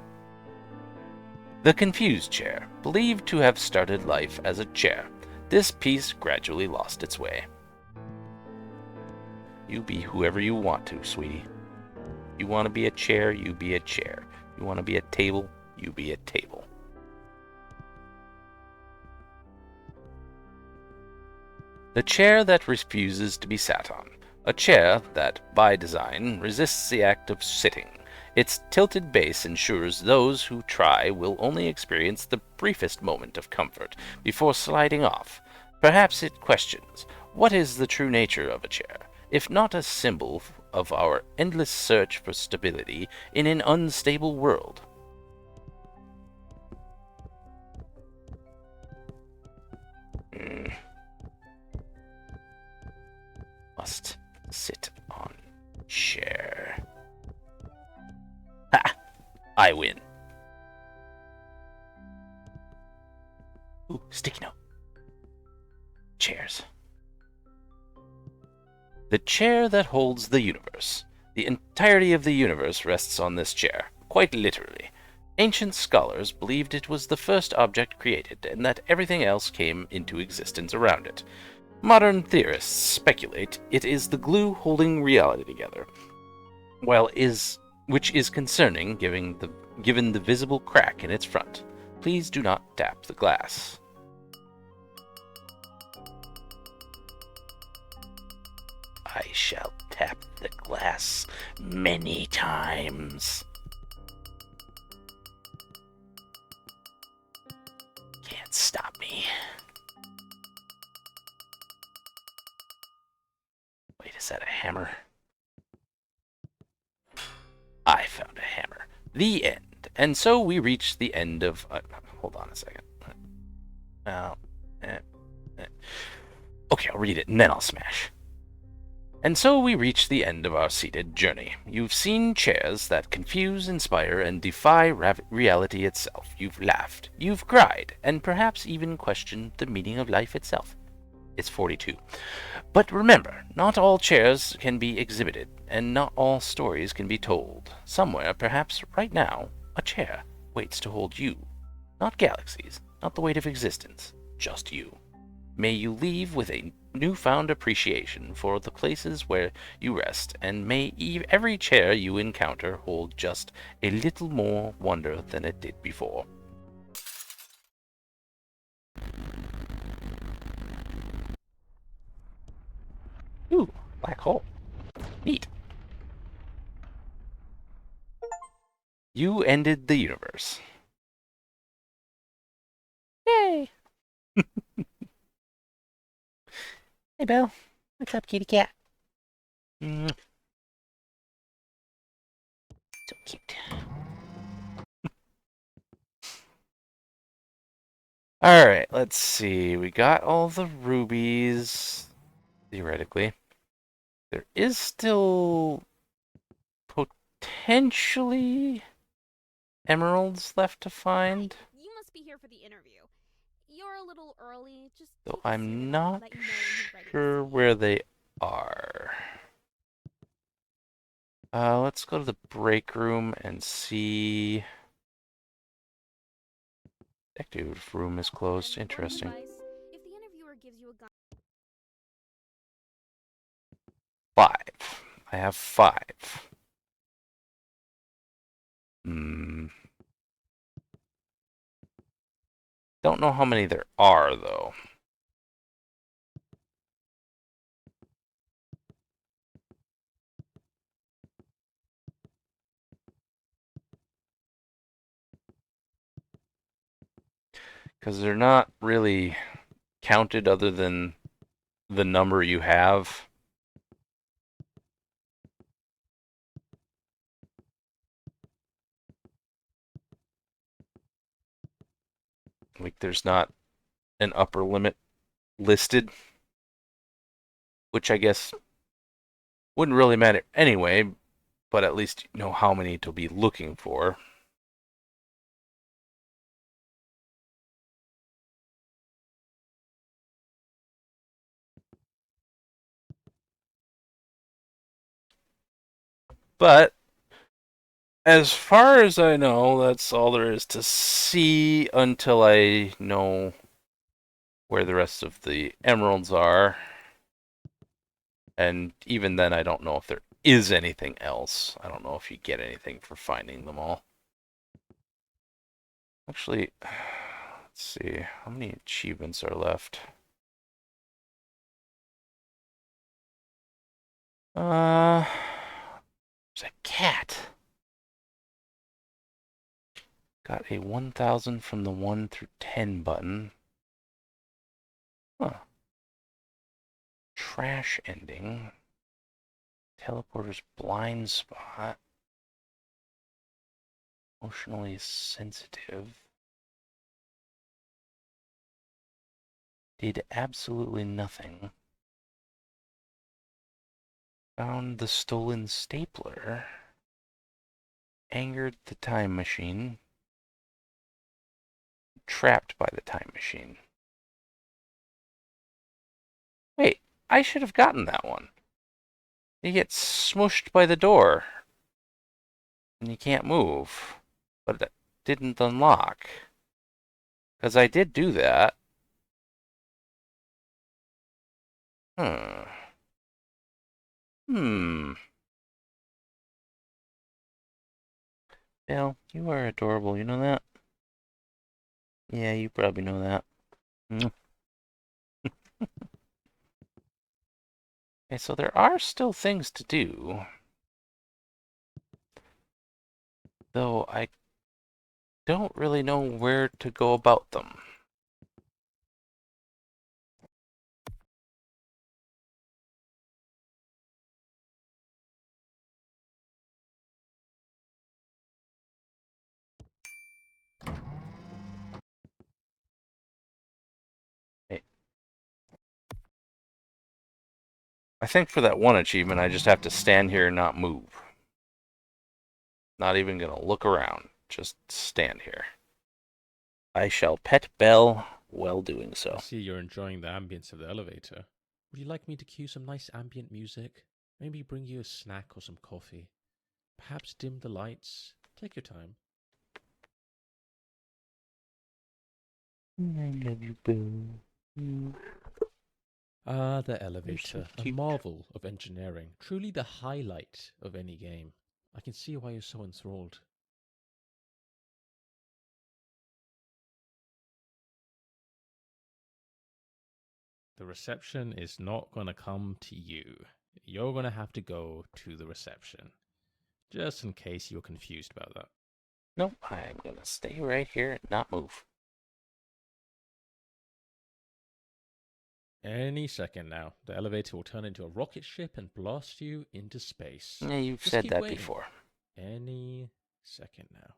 The confused chair, believed to have started life as a chair. This piece gradually lost its way. You be whoever you want to, sweetie. You want to be a chair, you be a chair. You want to be a table, you be a table. The chair that refuses to be sat on. A chair that, by design, resists the act of sitting. Its tilted base ensures those who try will only experience the briefest moment of comfort before sliding off. Perhaps it questions, what is the true nature of a chair, if not a symbol of our endless search for stability in an unstable world? Must sit on chair. Ha! I win. Ooh, sticky note. Chairs. The chair that holds the universe. The entirety of the universe rests on this chair, quite literally. Ancient scholars believed it was the first object created, and that everything else came into existence around it. Modern theorists speculate it is the glue holding reality together, which is concerning given the visible crack in its front. Please do not tap the glass. I shall tap the glass many times. Can't stop me. Wait, is that a hammer? I found a hammer. The end. And so we reached the end of... hold on a second. Uh, eh, eh. Okay, I'll read it and then I'll smash. And so we reach the end of our seated journey. You've seen chairs that confuse, inspire, and defy reality itself. You've laughed, you've cried, and perhaps even questioned the meaning of life itself. It's 42. But remember, not all chairs can be exhibited, and not all stories can be told. Somewhere, perhaps right now, a chair waits to hold you. Not galaxies, not the weight of existence, just you. May you leave with a newfound appreciation for the places where you rest, and may every chair you encounter hold just a little more wonder than it did before. Ooh, black hole. Neat. You ended the universe. Yay! Hey, Belle. What's up, kitty cat? So cute. Alright, let's see. We got all the rubies, theoretically. There is still potentially emeralds left to find. Hi, you must be here for the interview. You're a little early. Just Though take a seat I'm and I'll not let you know when he's ready to sure see where you. they are. Let's go to the break room and see. Detective room is closed. And one Interesting. advice, if the interviewer gives you a gun... 5. I have 5. Hmm. Don't know how many there are, though. Because they're not really counted other than the number you have. Like, there's not an upper limit listed, which I guess wouldn't really matter anyway, but at least you know how many to be looking for. But as far as I know, that's all there is to see until I know where the rest of the emeralds are. And even then, I don't know if there is anything else. I don't know if you get anything for finding them all. Actually, let's see. How many achievements are left? There's a cat. Got a 1000 from the 1 through 10 button. Huh. Trash ending. Teleporter's blind spot. Emotionally sensitive. Did absolutely nothing. Found the stolen stapler. Angered the time machine. Trapped by the time machine. Wait, I should have gotten that one. You get smushed by the door. And you can't move. But it didn't unlock. Because I did do that. Hmm. Hmm. Bill, you are adorable, you know that? Yeah, you probably know that. Mm. Okay, so there are still things to do. Though I don't really know where to go about them. I think for that one achievement, I just have to stand here and not move. Not even gonna look around. Just stand here. I shall pet Belle while doing I so. see you're enjoying the ambience of the elevator. Would you like me to cue some nice ambient music? Maybe bring you a snack or some coffee? Perhaps dim the lights? Take your time. I love you, Belle. Ah, the so elevator. A cute. marvel of engineering. Truly the highlight of any game. I can see why you're so enthralled. The reception is not going to come to you. You're going to have to go to the reception. Just in case you're confused about that. Nope, I'm gonna stay right here and not move. Any second now, the elevator will turn into a rocket ship and blast you into space. Yeah, you've Just said keep that waiting. before. Any second now.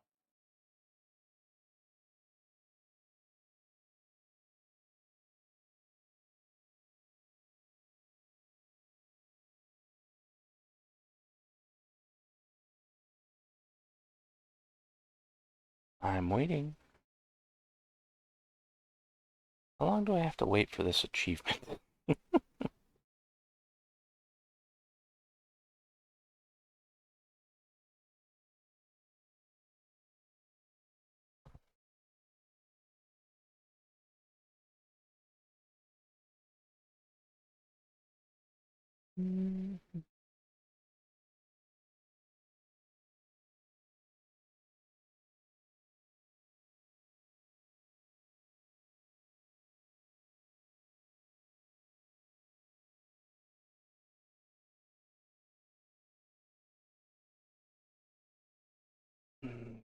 I'm waiting. How long do I have to wait for this achievement?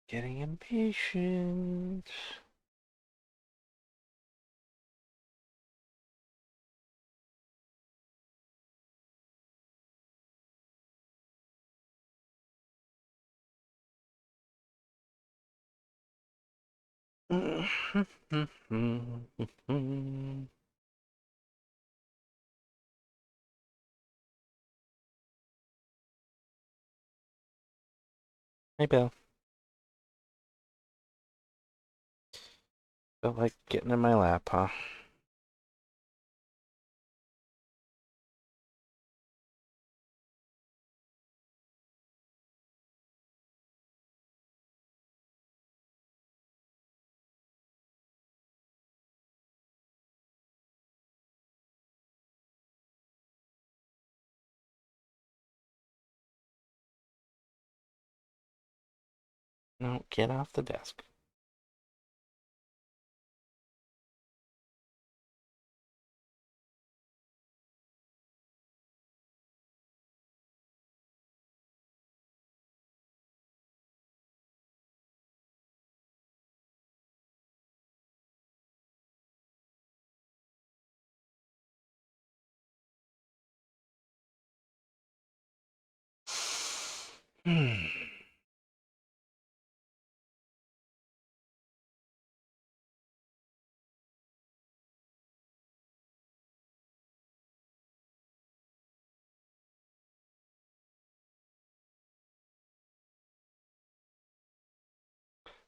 Getting impatient. Hey, Bill. Felt like getting in my lap, huh? No, get off the desk.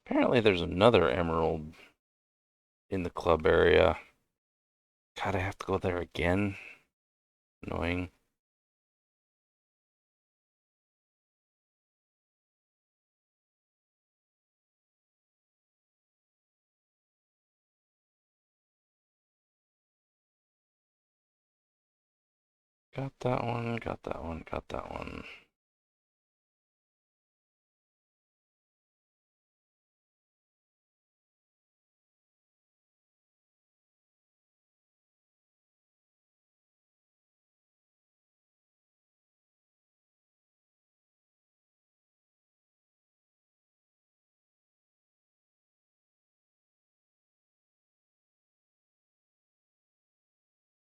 Apparently there's another emerald in the club area. God, I have to go there again. Annoying. Got that one, got that one, got that one.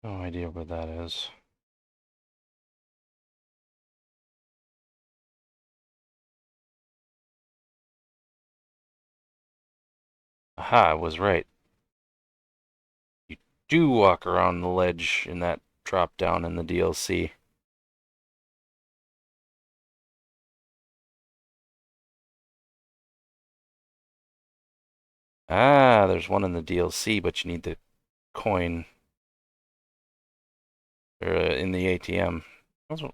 No idea where that is. Aha, I was right. You do walk around the ledge in that drop down in the DLC. Ah, there's one in the DLC, but you need the coin in the ATM.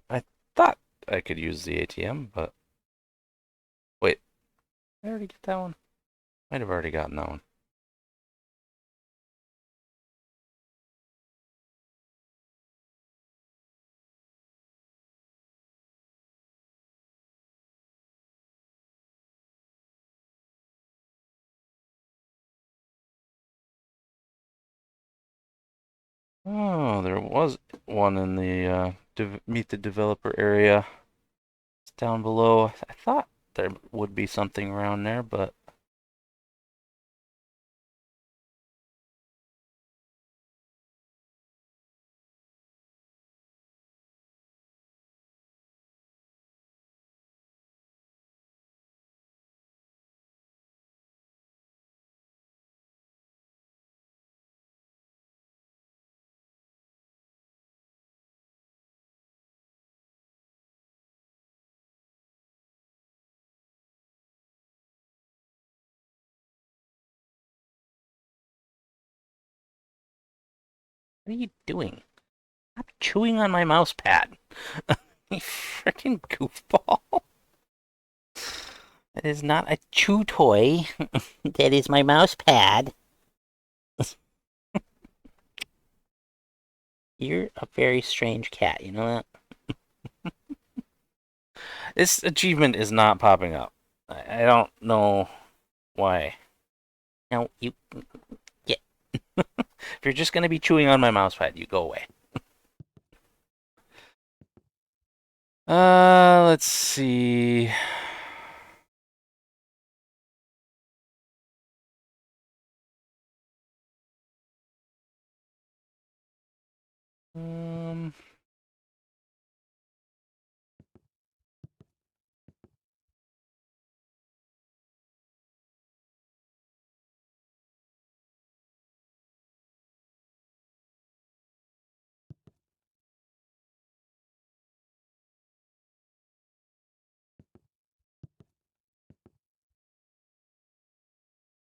I thought I could use the ATM, but wait, I already get that one? Might have already gotten that one. Oh, there was one in the meet the developer area. It's down below. I thought there would be something around there, but what are you doing? I'm chewing on my mouse pad. You freaking goofball. That is not a chew toy. That is my mouse pad. You're a very strange cat, you know that? This achievement is not popping up. I don't know why. No, you get. If you're just gonna be chewing on my mouse pad, you go away. Let's see. Um,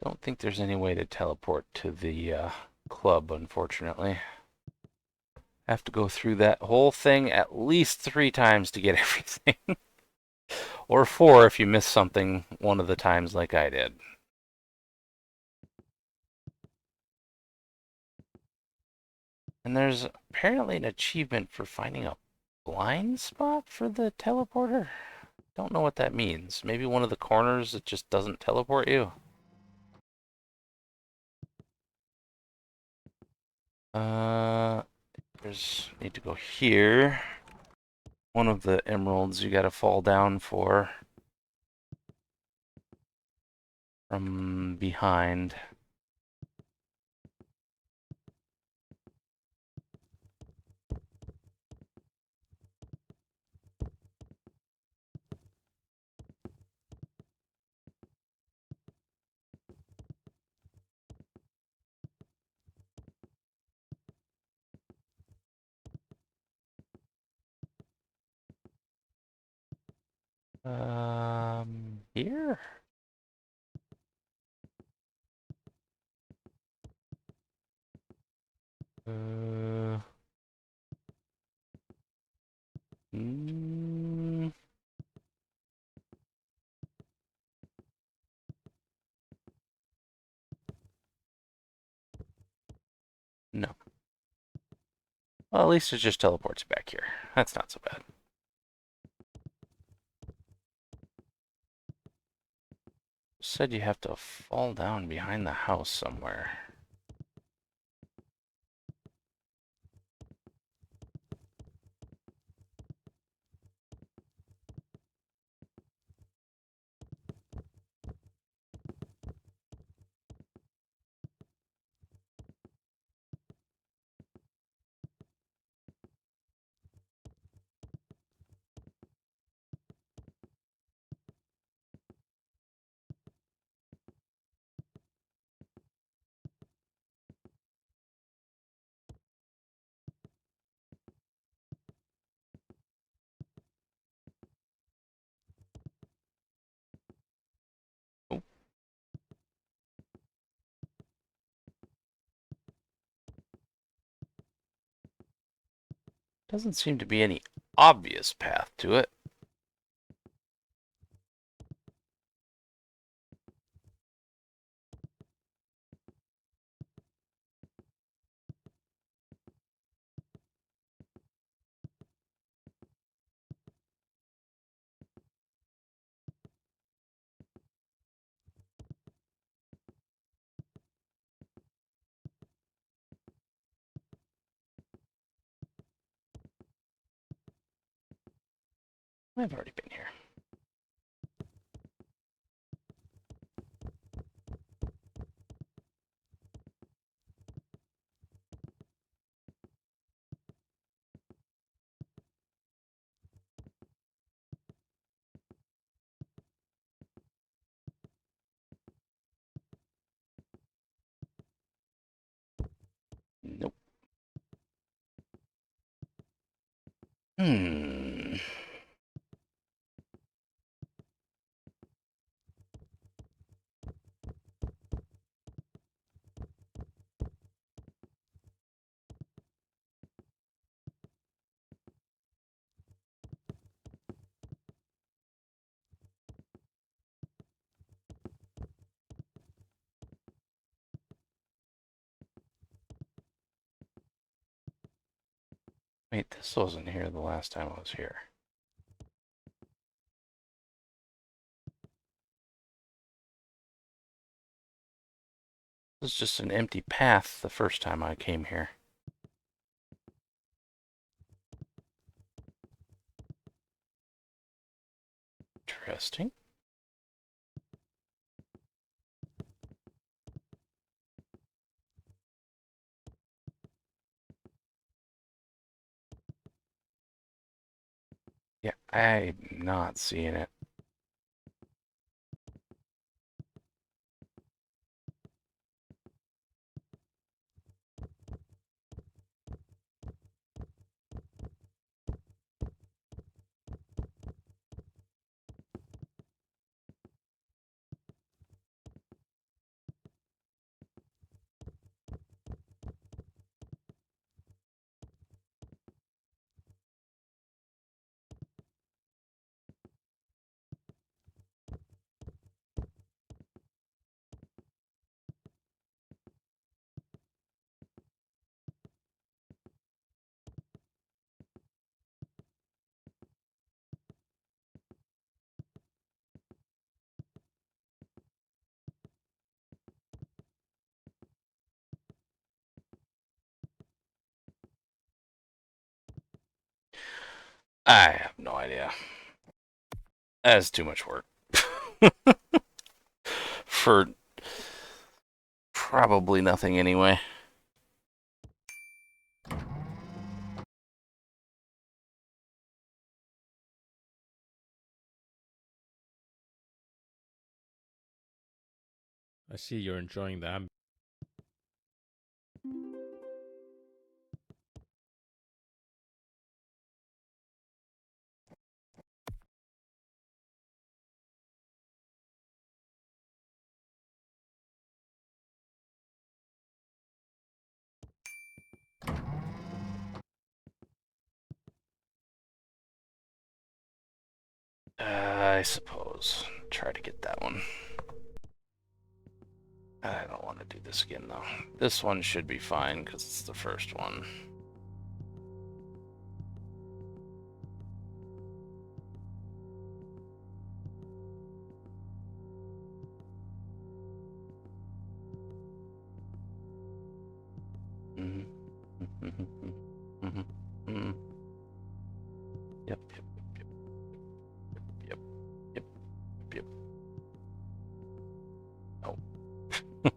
don't think there's any way to teleport to the club, unfortunately. Have to go through that whole thing at least 3 times to get everything. Or 4 if you miss something one of the times like I did. And there's apparently an achievement for finding a blind spot for the teleporter. Don't know what that means. Maybe one of the corners that just doesn't teleport you. There's need to go here. One of the emeralds you gotta fall down for from behind. Here? Uh, mm, no. Well, at least it just teleports back here. That's not so bad. Said you have to fall down behind the house somewhere. Doesn't seem to be any obvious path to it. I've already been here. Nope. Hmm. Wait, this wasn't here the last time I was here. This was just an empty path the first time I came here. Interesting. Yeah, I'm not seeing it. I have no idea. That's too much work. For probably nothing anyway. I see you're enjoying the I suppose. Try to get that one. I don't want to do this again, though. This one should be fine, because it's the first one. Yep, yep, yep, yep, yep, yep, yep. Oh. What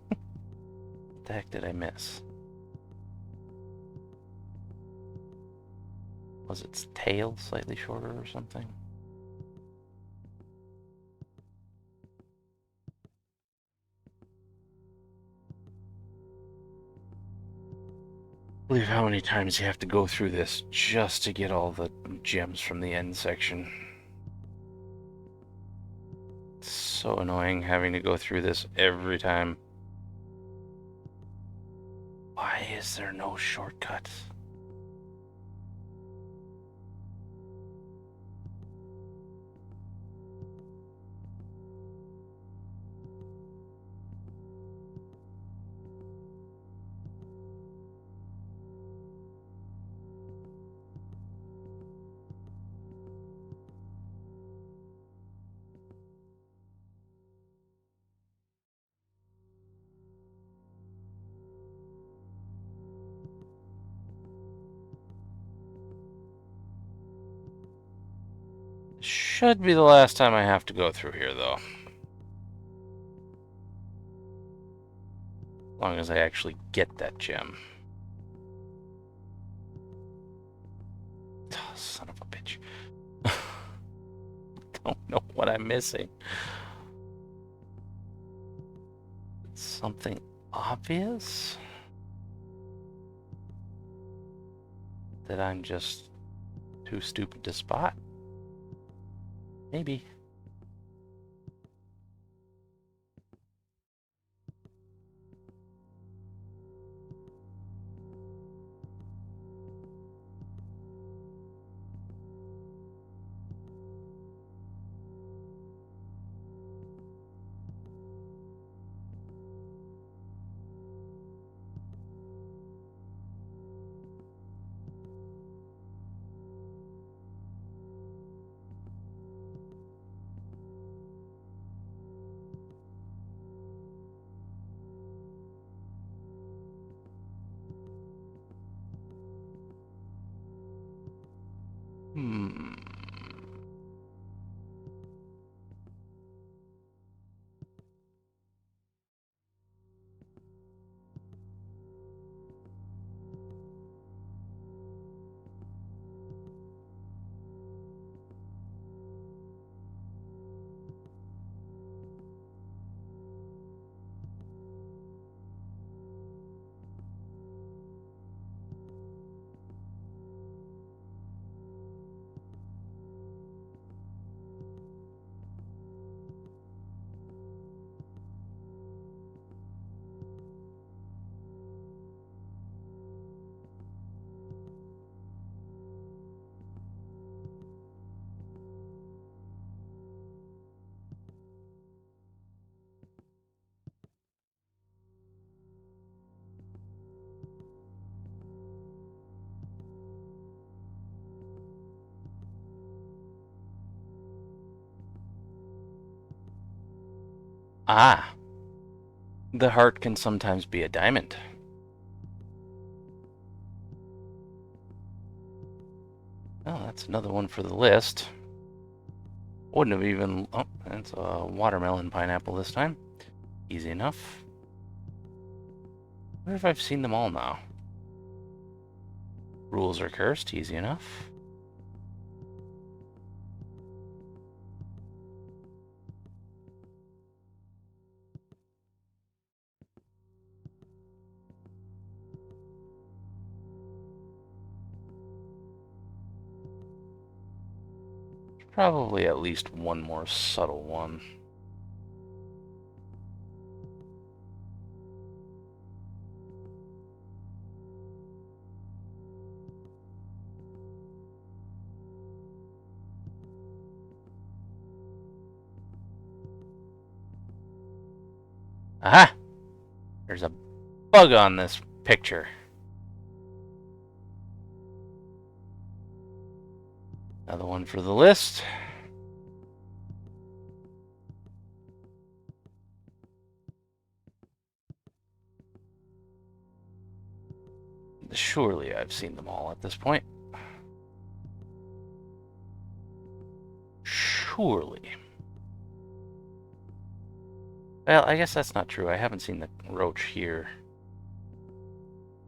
the heck did I miss? Was its tail slightly shorter or something? Believe how many times you have to go through this just to get all the gems from the end section. It's so annoying having to go through this every time. Why is there no shortcut? should be the last time I have to go through here, though. As long as I actually get that gem. Oh, son of a bitch. Don't know what I'm missing. Something obvious? That I'm just too stupid to spot? Maybe. Hmm. Ah. The heart can sometimes be a diamond. Oh, that's another one for the list. Wouldn't have even... Oh, that's a watermelon pineapple this time. Easy enough. I wonder if I've seen them all now. Rules are cursed. Easy enough. Probably at least one more subtle one. Aha! There's a bug on this picture. Another one for the list. Surely I've seen them all at this point. Surely. Well, I guess that's not true. I haven't seen the roach here.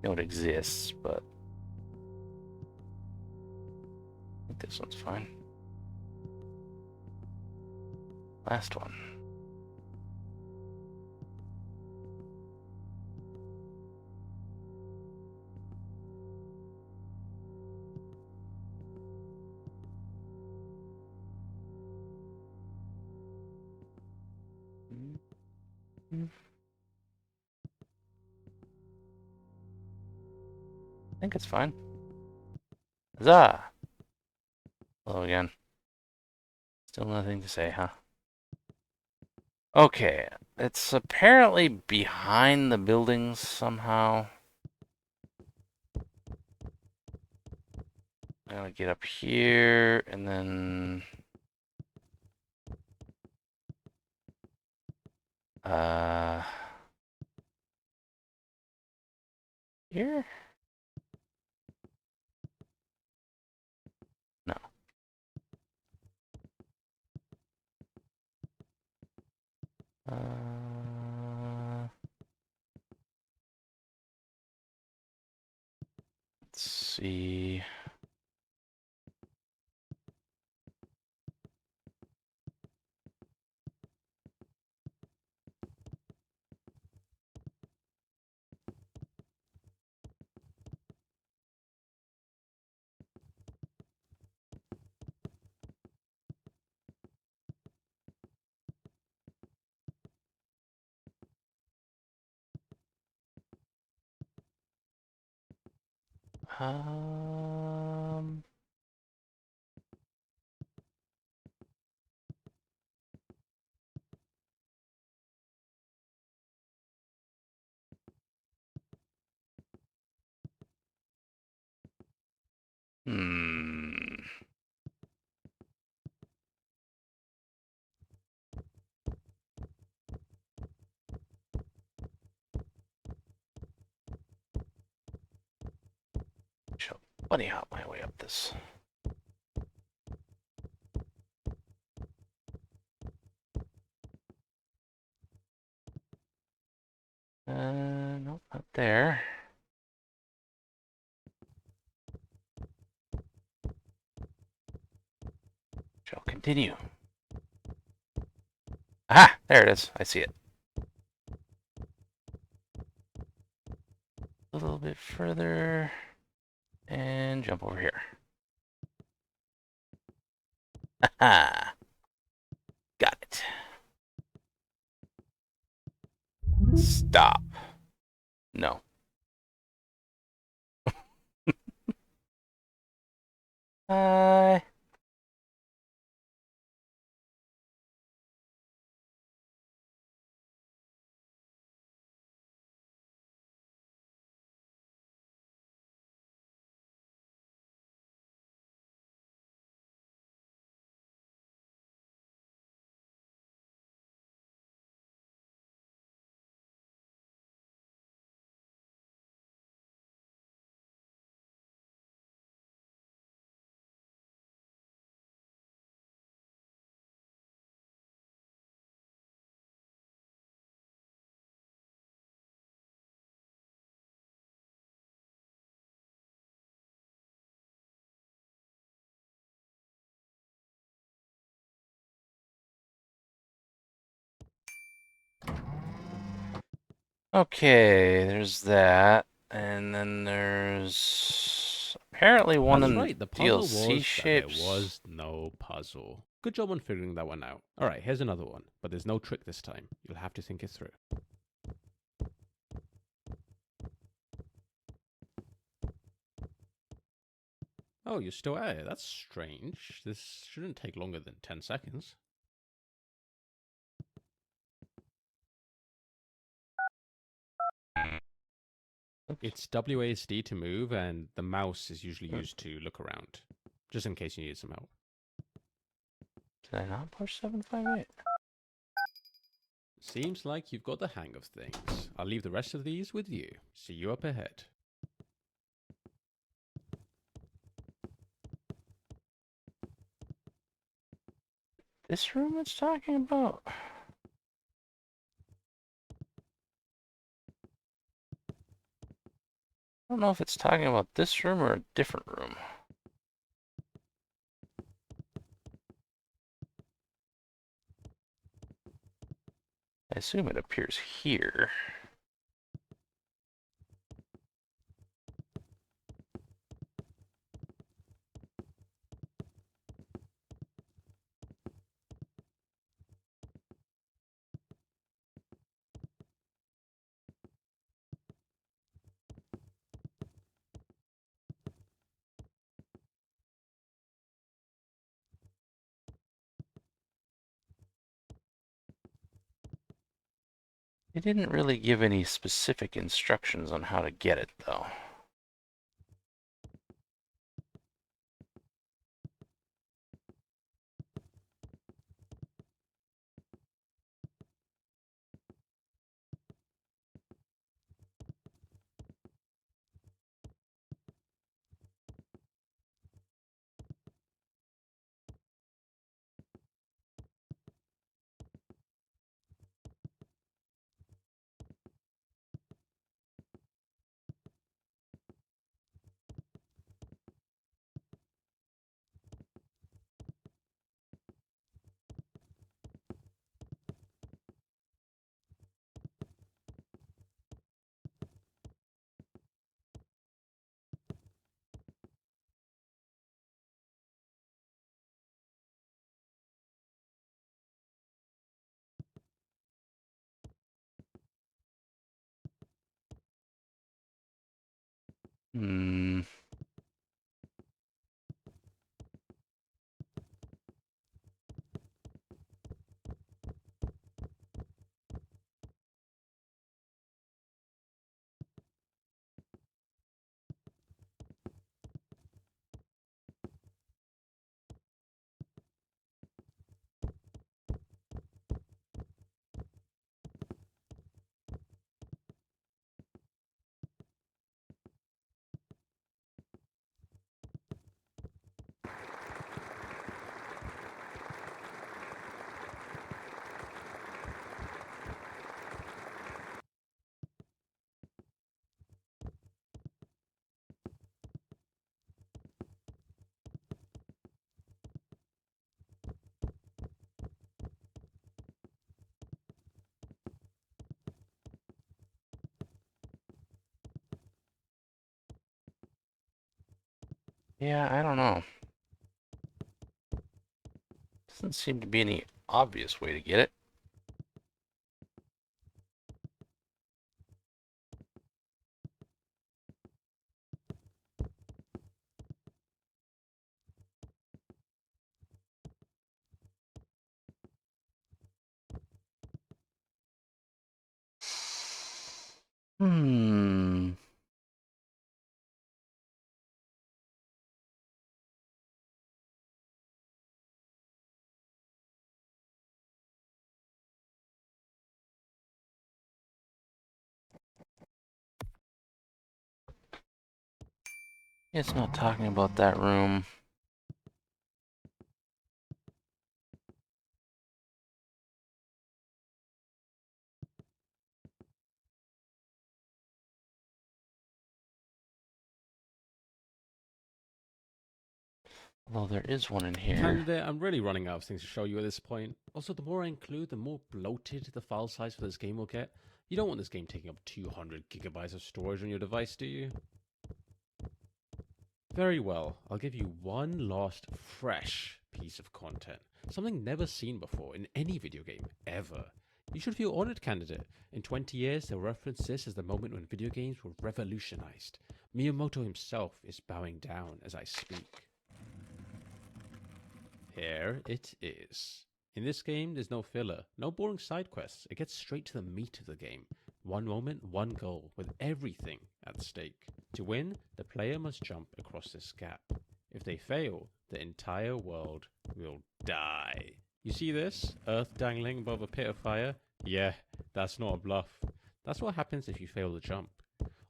I know it exists, but I think this one's fine. Last one. I think it's fine. Huzzah! Hello again. Still nothing to say, huh? Okay, it's apparently behind the buildings somehow. I'm gonna get up here and then... Here? No. see. Um, hmm. Shall bunny hop my way up this. Nope, not there. Shall continue. Aha! There it is. I see it. A little bit further. And jump over here. Aha! Got it. Stop. No. Bye. Okay, there's that. And then there's apparently one That's in right, the puzzle DLC was that there shapes. was no puzzle. Good job on figuring that one out. Alright, here's another one, but there's no trick this time. You'll have to think it through. Oh, you're still at it. That's strange. This shouldn't take longer than 10 seconds. It's WASD to move, and the mouse is usually used to look around, just in case you need some help. Did I not push 758? Seems like you've got the hang of things. I'll leave the rest of these with you. See you up ahead. This room it's talking about? I don't know if it's talking about this room or a different room. I assume it appears here. They didn't really give any specific instructions on how to get it, though. Hmm. Yeah, I don't know. Doesn't seem to be any obvious way to get it. Hmm. It's not talking about that room. Although there is one in here. Candidate, I'm really running out of things to show you at this point. Also, the more I include, the more bloated the file size for this game will get. You don't want this game taking up 200 gigabytes of storage on your device, do you? Very well, I'll give you one last fresh piece of content. Something never seen before in any video game, ever. You should feel honored, candidate. In 20 years, they'll reference this as the moment when video games were revolutionized. Miyamoto himself is bowing down as I speak. Here it is. In this game, there's no filler, no boring side quests. It gets straight to the meat of the game. One moment, one goal, with everything at stake. To win, the player must jump across this gap. If they fail, the entire world will die. You see this? Earth dangling above a pit of fire? Yeah, that's not a bluff. That's what happens if you fail the jump.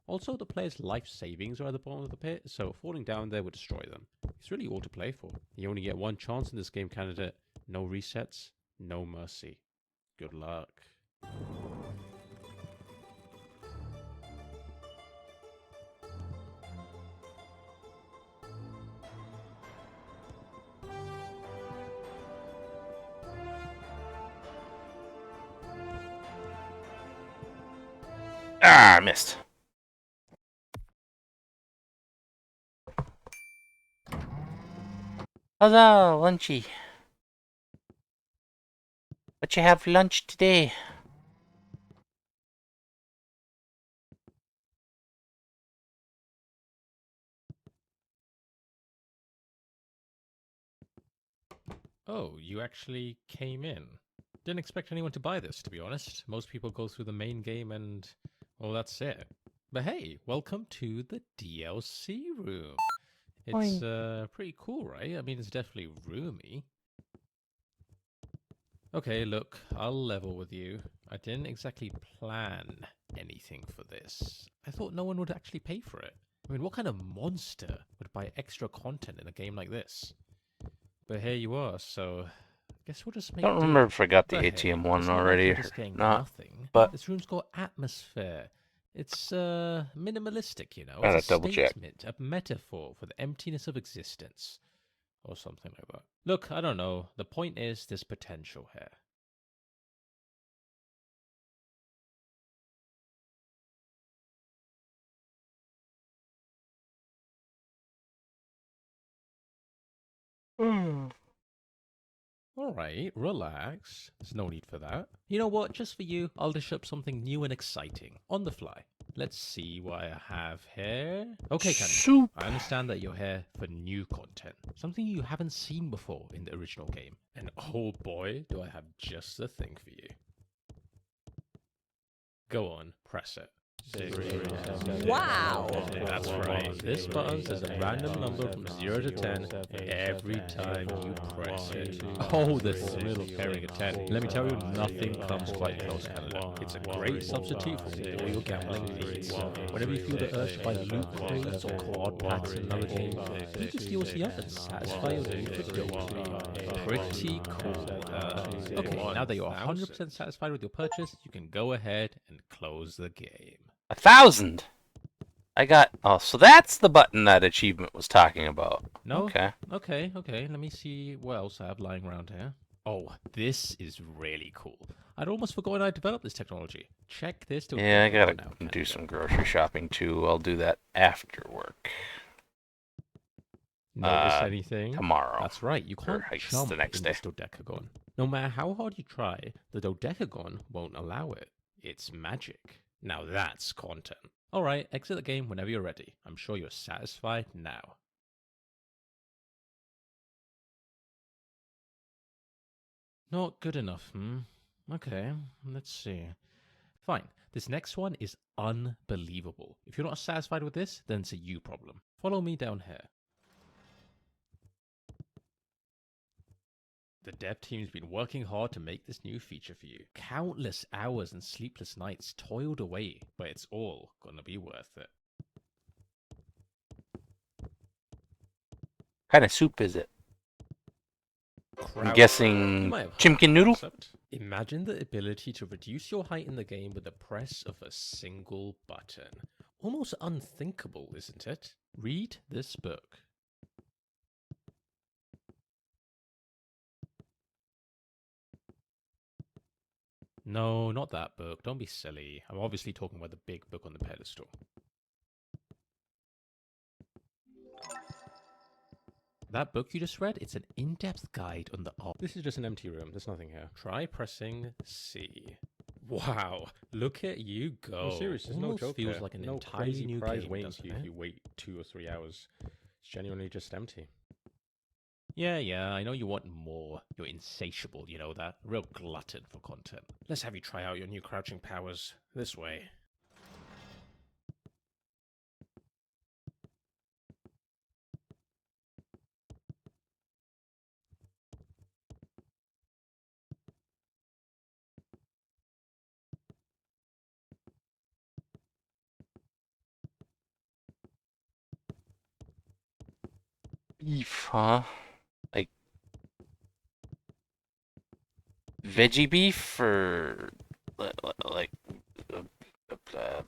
Also, the player's life savings are at the bottom of the pit, so falling down there would destroy them. It's really all to play for. You only get one chance in this game, candidate. No resets, no mercy. Good luck. Ah, I missed. Hello, Lunchy. What you have for lunch today? Oh, you actually came in. Didn't expect anyone to buy this, to be honest. Most people go through the main game and, well, that's it. But hey, welcome to the DLC room. It's pretty cool, right? I mean, it's definitely roomy. Okay, look, I'll level with you. I didn't exactly plan anything for this. I thought no one would actually pay for it. I mean, what kind of monster would buy extra content in a game like this? But here you are, so I guess we'll just make Don't do. remember if I got the But ATM hey, one it's not like already you're or just getting not, nothing. but This room's got atmosphere. It's minimalistic, you know. gotta It's a double check. statement, a metaphor for the emptiness of existence, or something like that. Look, I don't know. The point is, there's potential here. Alright, relax. There's no need for that. You know what? Just for you, I'll dish up something new and exciting. On the fly. Let's see what I have here. Okay, Candy. Soup. I understand that you're here for new content. Something you haven't seen before in the original game. And oh boy, do I have just the thing for you. Go on, press it. Wow. That's right. This button says a random number from 0 to 10 every time you press it. Oh, the thrill of carrying a 10. Let me tell you, nothing comes quite close, Canada. It's a great substitute for all your gambling needs. Whenever you feel the urge to buy loot crates or quad packs in another game, you just use the up and satisfy your need for dope. Pretty cool. Okay, now that you're 100% satisfied with your purchase, you can go ahead and close the game. 1,000. I got. Oh, so that's the button that achievement was talking about. No? Okay. Okay. Let me see what else I have lying around here. Oh, this is really cool. I'd almost forgotten I developed this technology. Check this to Yeah, I gotta now, do Canada. some grocery shopping too. I'll do that after work. Notice anything? Tomorrow. That's right, you can't it's jump the next in day. this dodecagon. No matter how hard you try, the dodecagon won't allow it. It's magic. Now that's content. Alright, exit the game whenever you're ready. I'm sure you're satisfied now. Not good enough, Okay, let's see. Fine, this next one is unbelievable. If you're not satisfied with this, then it's a you problem. Follow me down here. The dev team's been working hard to make this new feature for you. Countless hours and sleepless nights toiled away, but it's all gonna be worth it. What kind of soup is it? I'm You guessing might have heard chimkin the noodle? concept. Imagine the ability to reduce your height in the game with the press of a single button. Almost unthinkable, isn't it? Read this book. No, not that book. Don't be silly. I'm obviously talking about the big book on the pedestal. That book you just read, it's an in-depth guide on the art. This is just an empty room. There's nothing here. Try pressing C. Wow, look at you go. No, seriously, there's no Almost joke feels there. like an No entirely crazy new prize game, waiting doesn't for you it? if you wait 2 or 3 hours. It's genuinely just empty. Yeah, I know you want more. You're insatiable, you know that? A real glutton for content. Let's have you try out your new crouching powers this way. Beef, huh? Like veggie beef or like like the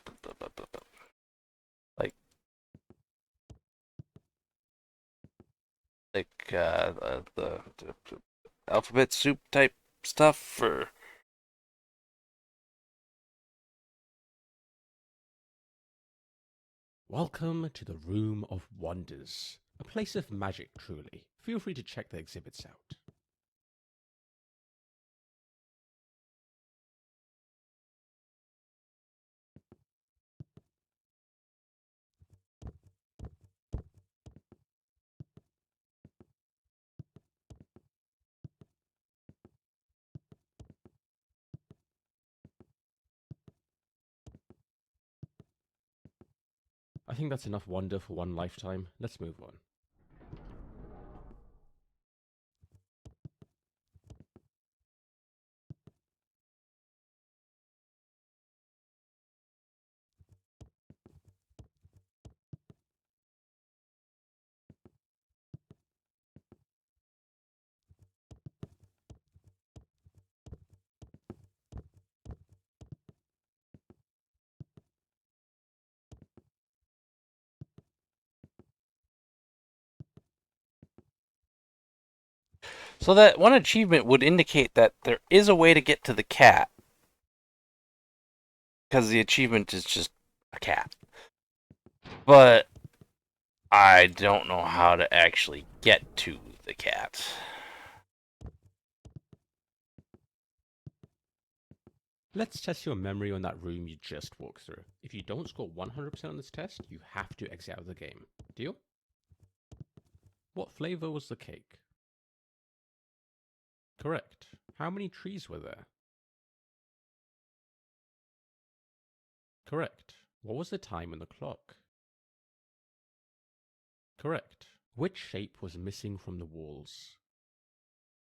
alphabet soup type stuff or Welcome to the Room of Wonders. A place of magic, truly. Feel free to check the exhibits out. I think that's enough wonder for one lifetime. Let's move on. so that one achievement would indicate that there is a way to get to the cat because the achievement is just a cat. But I don't know how to actually get to the cat. Let's test your memory on that room you just walked through. If you don't score 100% on this test, you have to exit out of the game. Deal? What flavor was the cake? Correct. How many trees were there? Correct. What was the time on the clock? Correct. Which shape was missing from the walls?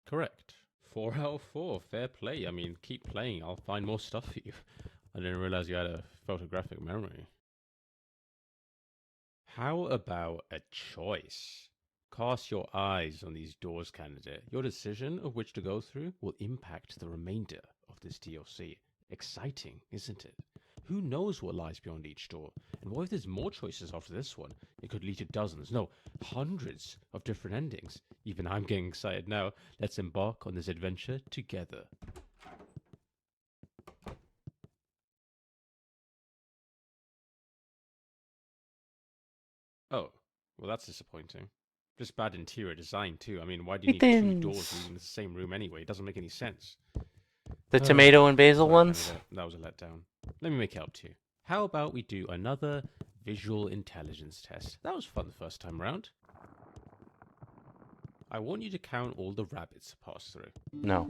Correct. 4 out of 4. Fair play. I mean, keep playing. I'll find more stuff for you. I didn't realize you had a photographic memory. How about a choice? Cast your eyes on these doors, candidate. Your decision of which to go through will impact the remainder of this DLC. Exciting, isn't it? Who knows what lies beyond each door? And what if there's more choices after this one? It could lead to dozens, no, hundreds of different endings. Even I'm getting excited now. Let's embark on this adventure together. Oh, well that's disappointing. Just bad interior design too. I mean, why do you need two doors leading to the same room anyway? It doesn't make any sense. The tomato and basil Sorry, ones? candidate. That was a letdown. Let me make it up to you. How about we do another visual intelligence test? That was fun the first time round. I want you to count all the rabbits to pass through. No.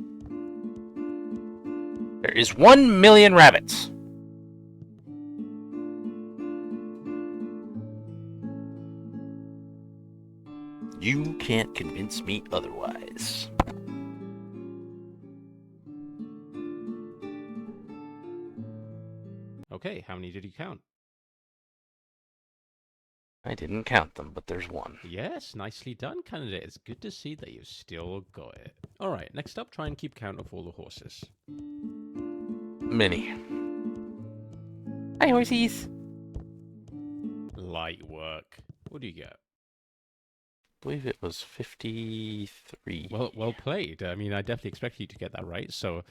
There is 1 million rabbits. You can't convince me otherwise. Okay, how many did you count? I didn't count them, but there's one. Yes, nicely done, candidate. It's good to see that you've still got it. Alright, next up, try and keep count of all the horses. Many. Hi, horsies. Light work. What do you get? I believe it was 53. Well played. I mean, I definitely expected you to get that right, so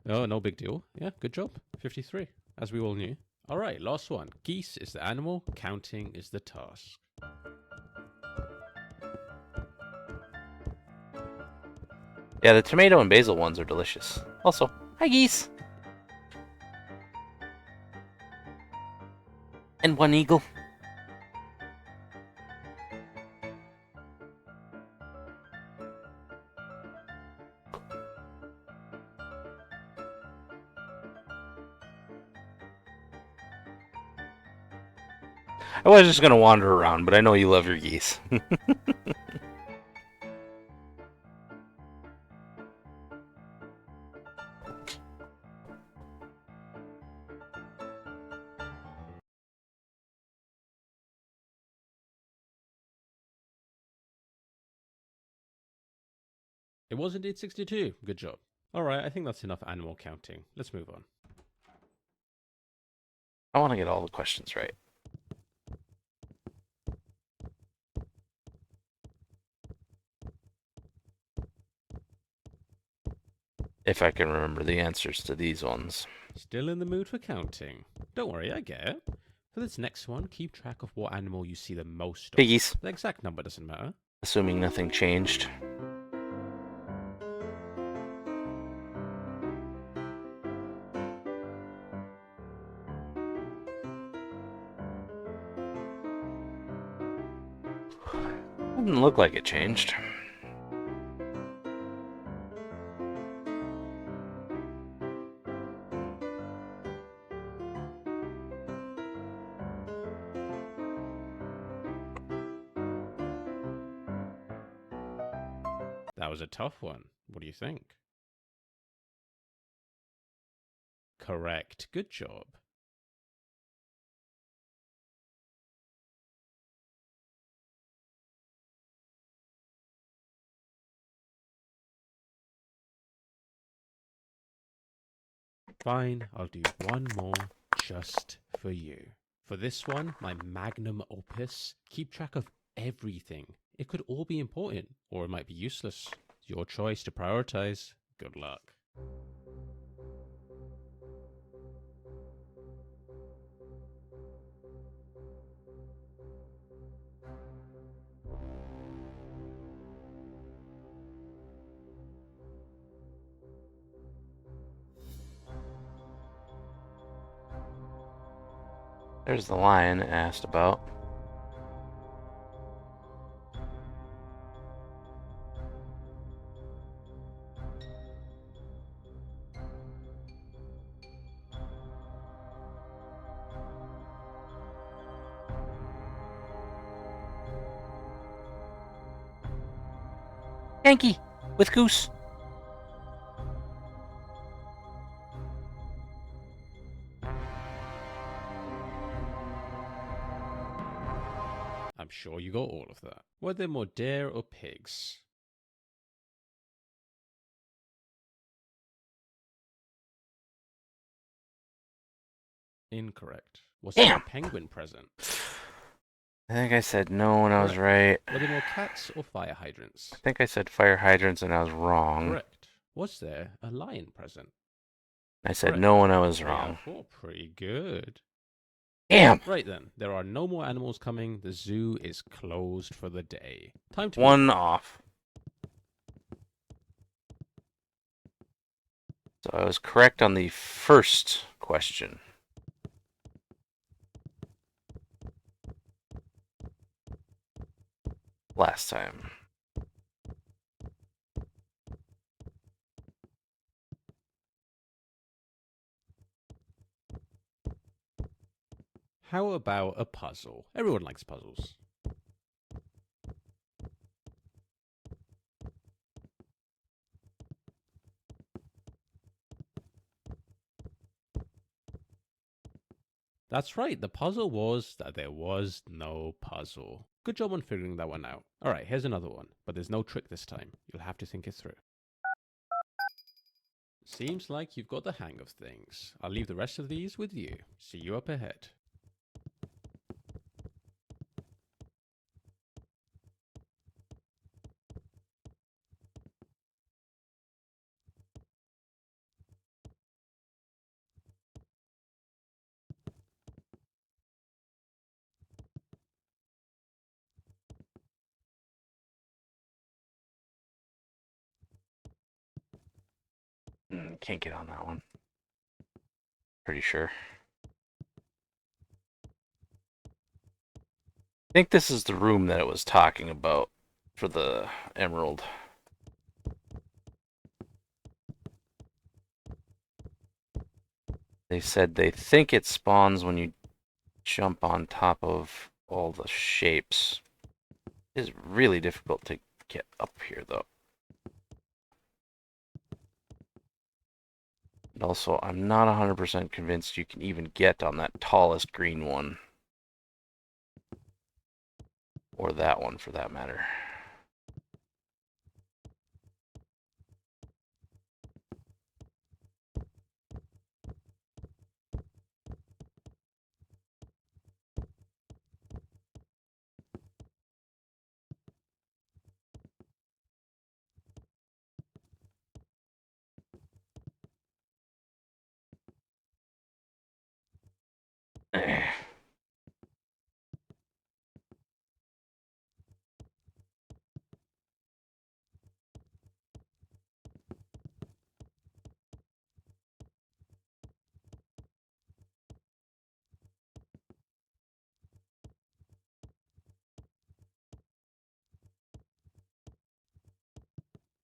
no big deal. Yeah, good job. 53, as we all knew. All right, last one. Geese is the animal, counting is the task. Yeah, the tomato and basil ones are delicious. Also, hi geese. And one eagle. I was just gonna wander around, but I know you love your geese. It was indeed 62. Good job. All right, I think that's enough animal counting. Let's move on. I want to get all the questions right. If I can remember the answers to these ones. Still in the mood for counting? Don't worry, I get it. For this next one, keep track of what animal you see the most of. Piggies. The exact number doesn't matter. Assuming nothing changed. Doesn't look like it changed. That was a tough one. What do you think? Correct. Good job. Fine, I'll do one more just for you. For this one, my magnum opus, keep track of everything. It could all be important, or it might be useless. It's your choice to prioritize. Good luck. There's the lion asked about. Yankee with goose. I'm sure you got all of that. Were there more deer or pigs? Incorrect. Was there Damn. a penguin present? I think I said no and I was right. Were there more cats or fire hydrants? I think I said fire hydrants and I was wrong. Correct. Was there a lion present? I said Correct. no and I was 3 out wrong. of 4. Pretty good. Damn. Right then, there are no more animals coming. The zoo is closed for the day. Time to One off. So I was correct on the first question. Last time. How about a puzzle? Everyone likes puzzles. That's right, the puzzle was that there was no puzzle. Good job on figuring that one out. Alright, here's another one, but there's no trick this time. You'll have to think it through. Seems like you've got the hang of things. I'll leave the rest of these with you. See you up ahead. Can't get on that one. Pretty sure. I think this is the room that it was talking about for the emerald. They said they think it spawns when you jump on top of all the shapes. It is really difficult to get up here, though. And also, I'm not 100% convinced you can even get on that tallest green one. Or that one, for that matter.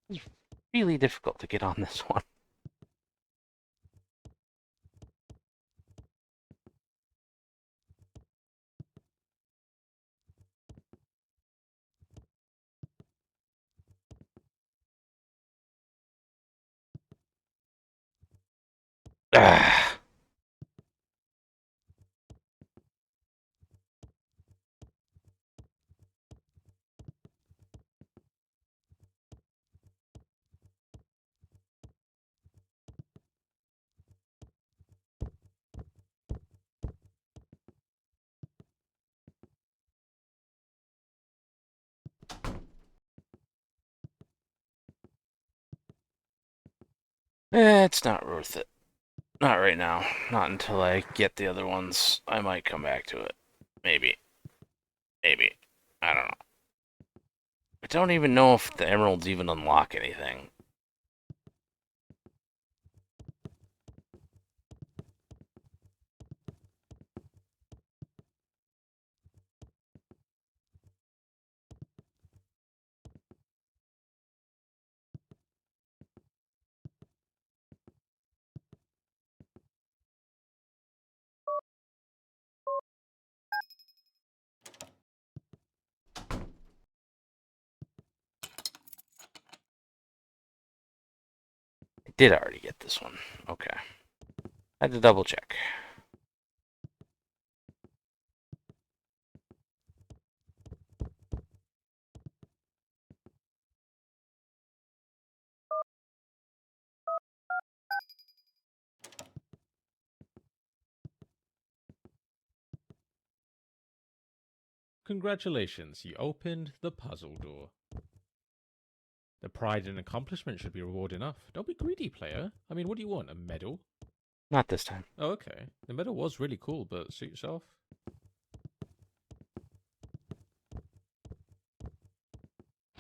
It's really difficult to get on this one. Ah. It's not worth it. Not right now. Not until I get the other ones. I might come back to it. Maybe. Maybe. I don't know. I don't even know if the emeralds even unlock anything. I did already get this one. Okay. I had to double check. Congratulations, you opened the puzzle door. The pride and accomplishment should be reward enough. Don't be greedy, player. I mean, what do you want? A medal? Not this time. Oh, okay. The medal was really cool, but suit yourself.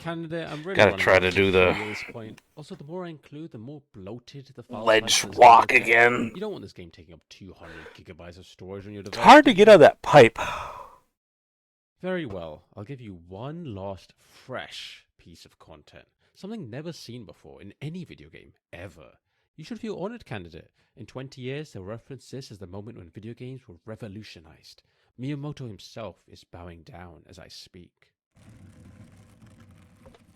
Candidate, I'm really Gotta running try out to of do things to show the you at this point. Also, the more I include, the more bloated the file ledge size for this walk game will get. again. You don't want this game taking up 200 gigabytes of storage on your It's device. hard do to get you? out of that pipe. Very well. I'll give you one last fresh piece of content. Something never seen before in any video game, ever. You should feel honored, candidate. In 20 years, they'll reference this as the moment when video games were revolutionized. Miyamoto himself is bowing down as I speak.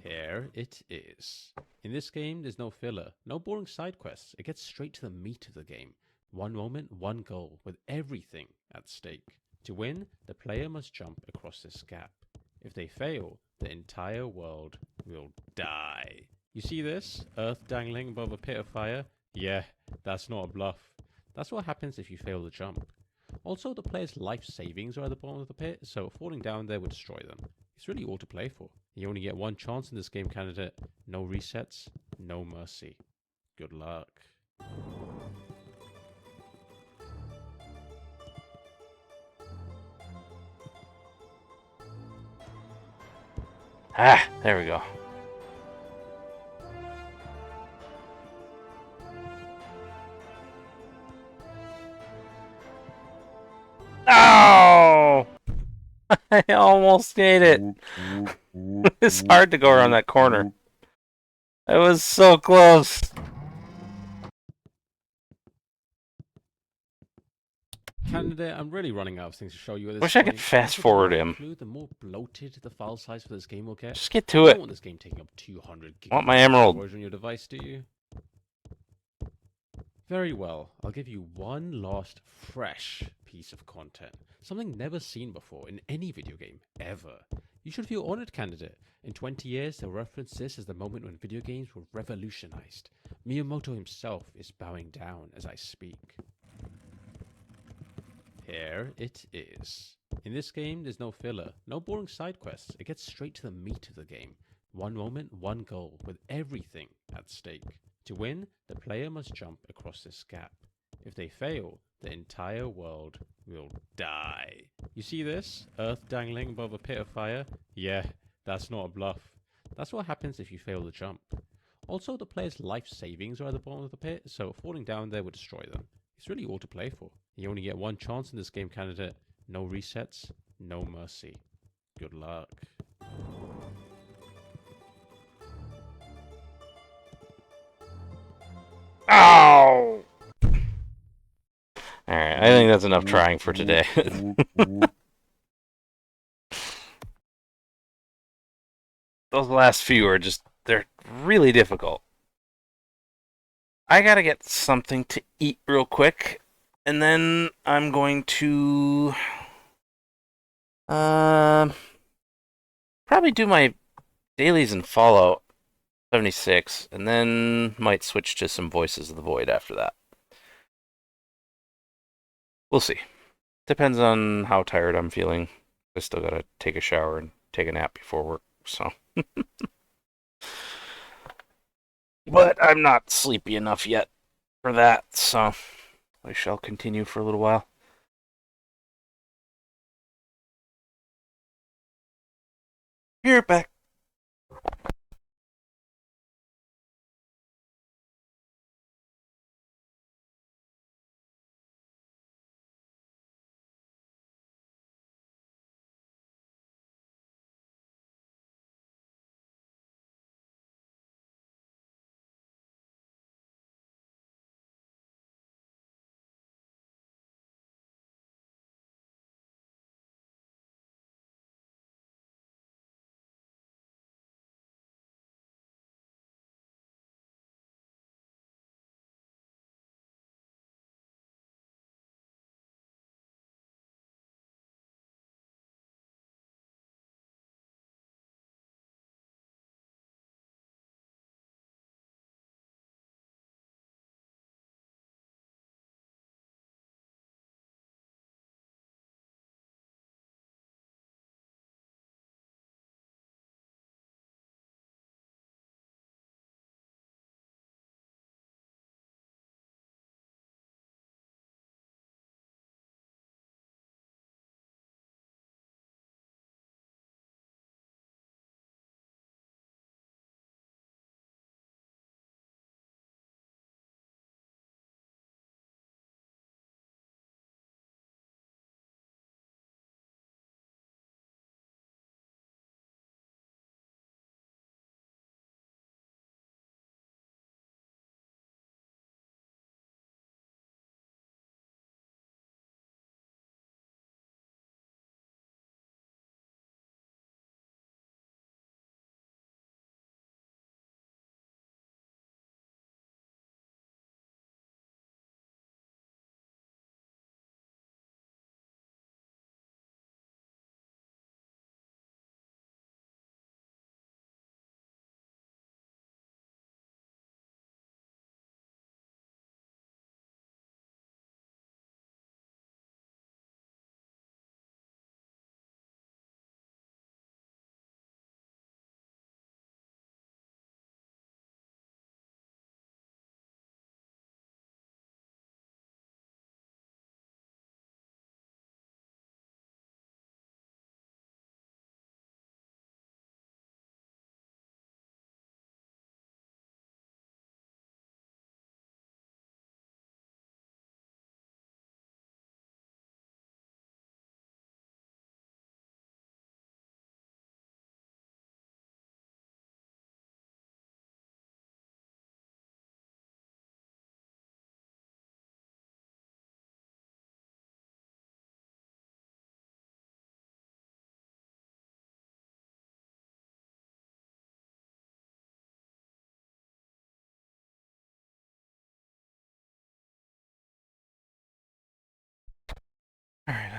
Here it is. In this game, there's no filler, no boring side quests. It gets straight to the meat of the game. One moment, one goal, with everything at stake. To win, the player must jump across this gap. If they fail, the entire world will die. You see this? Earth dangling above a pit of fire? Yeah, that's not a bluff. That's what happens if you fail the jump. Also, the player's life savings are at the bottom of the pit, so falling down there would destroy them. It's really all to play for. You only get one chance in this game, candidate. No resets, no mercy. Good luck. Ah, there we go. Oh! I almost made it. It's hard to go around that corner. It was so close. Candidate, I'm really running out of things to show you at this Wish I point. could fast Also, the forward more I him. include, the more bloated the file size for this game will get. Just get You to don't it. want this game taking up 200 Want my gigabytes of emerald. storage on your device, do you? Very well. I'll give you one last fresh piece of content. Something never seen before in any video game, ever. You should feel honored, candidate. In 20 years, they'll reference this as the moment when video games were revolutionized. Miyamoto himself is bowing down as I speak. Here it is. In this game, there's no filler, no boring side quests. It gets straight to the meat of the game. One moment, one goal, with everything at stake. To win, the player must jump across this gap. If they fail, the entire world will die. You see this? Earth dangling above a pit of fire? Yeah, that's not a bluff. That's what happens if you fail the jump. Also, the player's life savings are at the bottom of the pit, so falling down there would destroy them. It's really all to play for. You only get one chance in this game, candidate. No resets, no mercy. Good luck. Ow! Alright, I think that's enough trying for today. Those last few are just, they're really difficult. I gotta get something to eat real quick, and then I'm going to probably do my dailies in Fallout 76, and then might switch to some Voices of the Void after that. We'll see. Depends on how tired I'm feeling. I still gotta take a shower and take a nap before work, so. But I'm not sleepy enough yet for that, so I shall continue for a little while. You're back.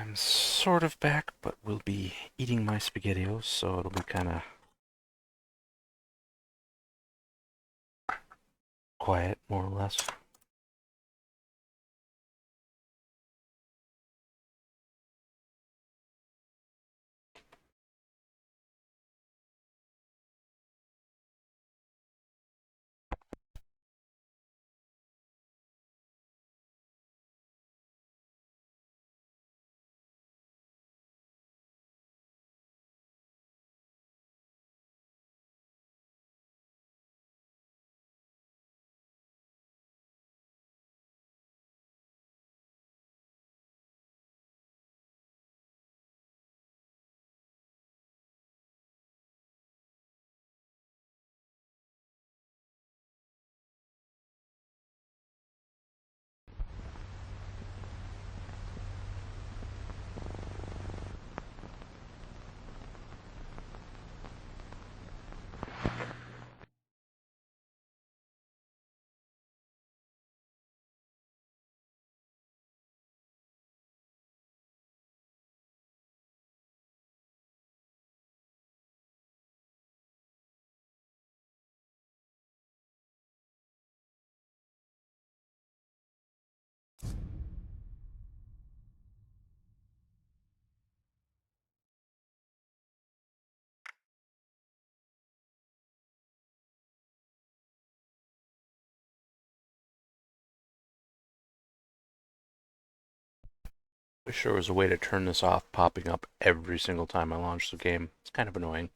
I'm sort of back, but will be eating my SpaghettiOs, so it'll be kind of quiet, more or less. Wish there was a way to turn this off popping up every single time I launch the game. It's kind of annoying.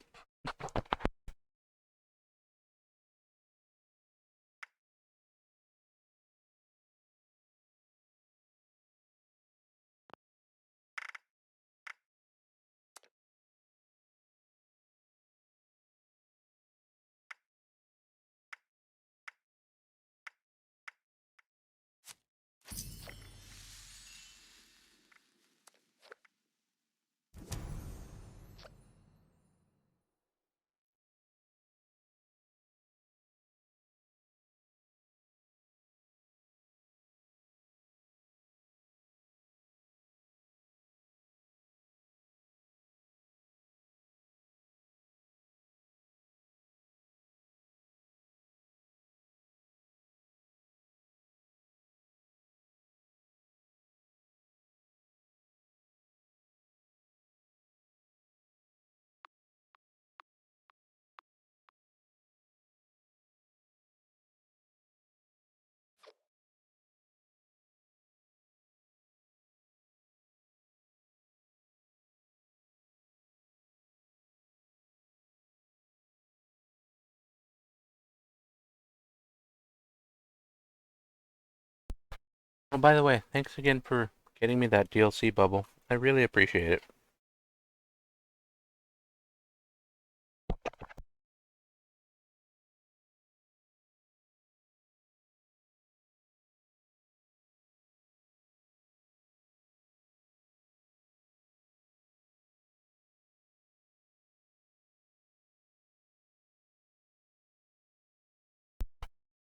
Oh, by the way, thanks again for getting me that DLC bubble. I really appreciate it.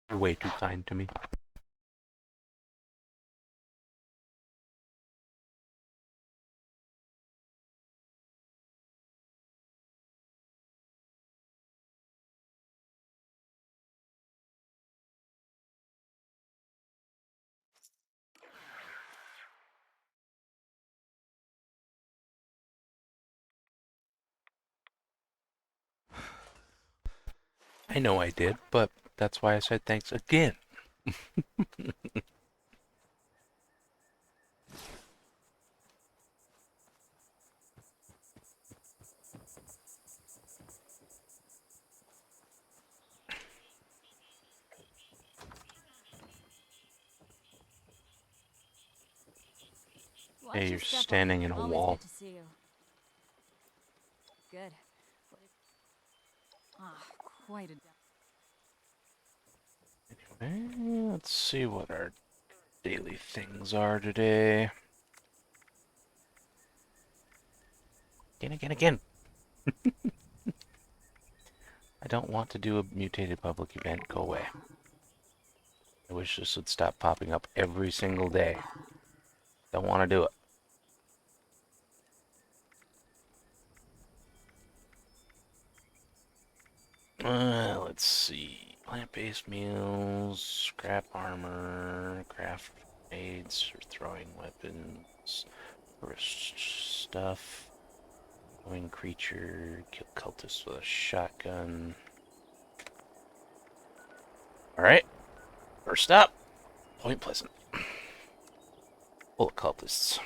You're way too kind to me. I know I did, but that's why I said thanks again. Watch Hey, your you're step up. standing in a Always wall. good to see you. Good. Ah, quite a. Anyway, let's see what our daily things are today. Again. I don't want to do a mutated public event. Go away. I wish this would stop popping up every single day. Don't want to do it. Let's see. Plant-based meals, scrap armor, craft aids for throwing weapons, wrist stuff, glowing creature, kill cultists with a shotgun. Alright, first up, Point Pleasant. Full of cultists.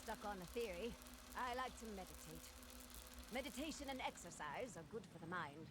stuck on a theory, I like to meditate. Meditation and exercise are good for the mind.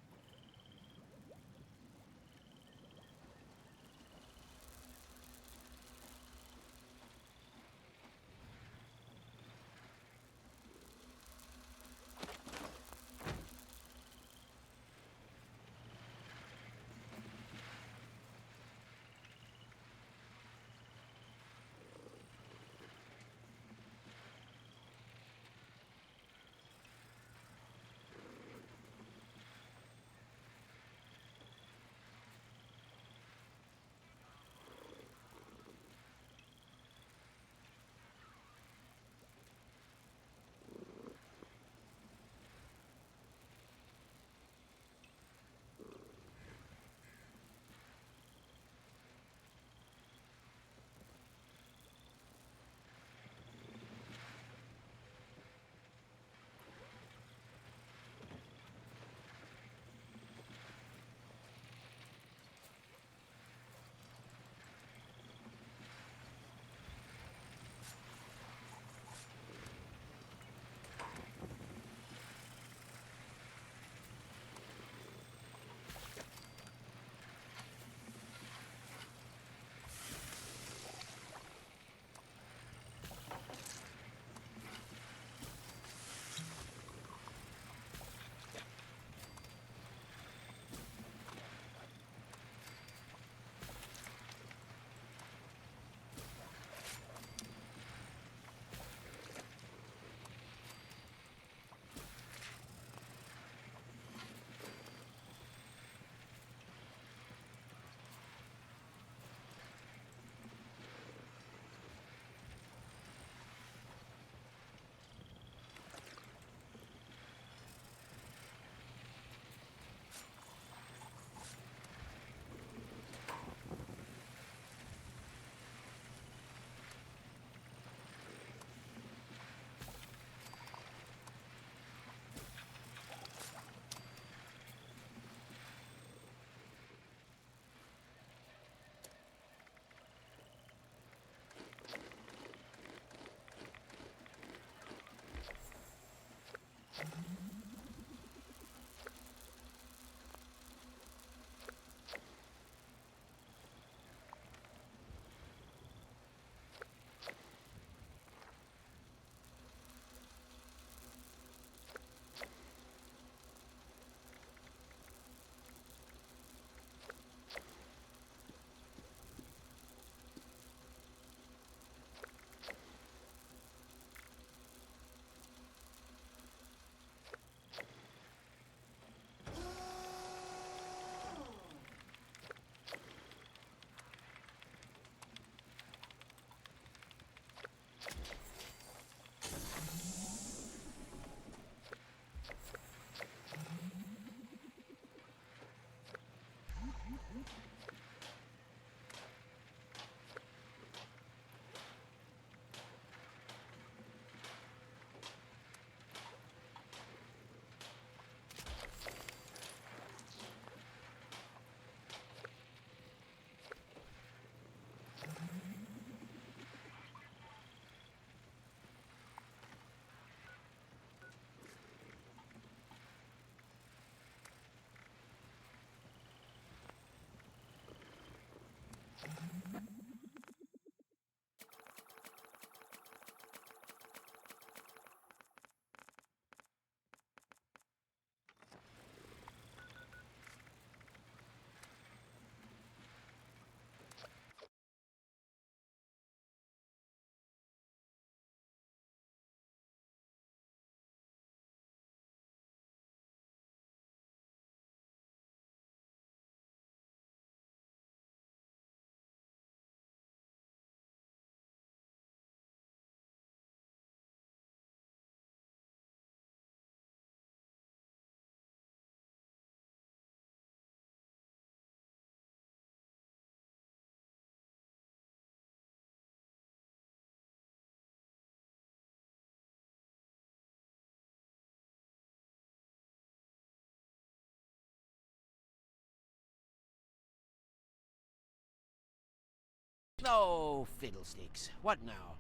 Oh, fiddlesticks. What now?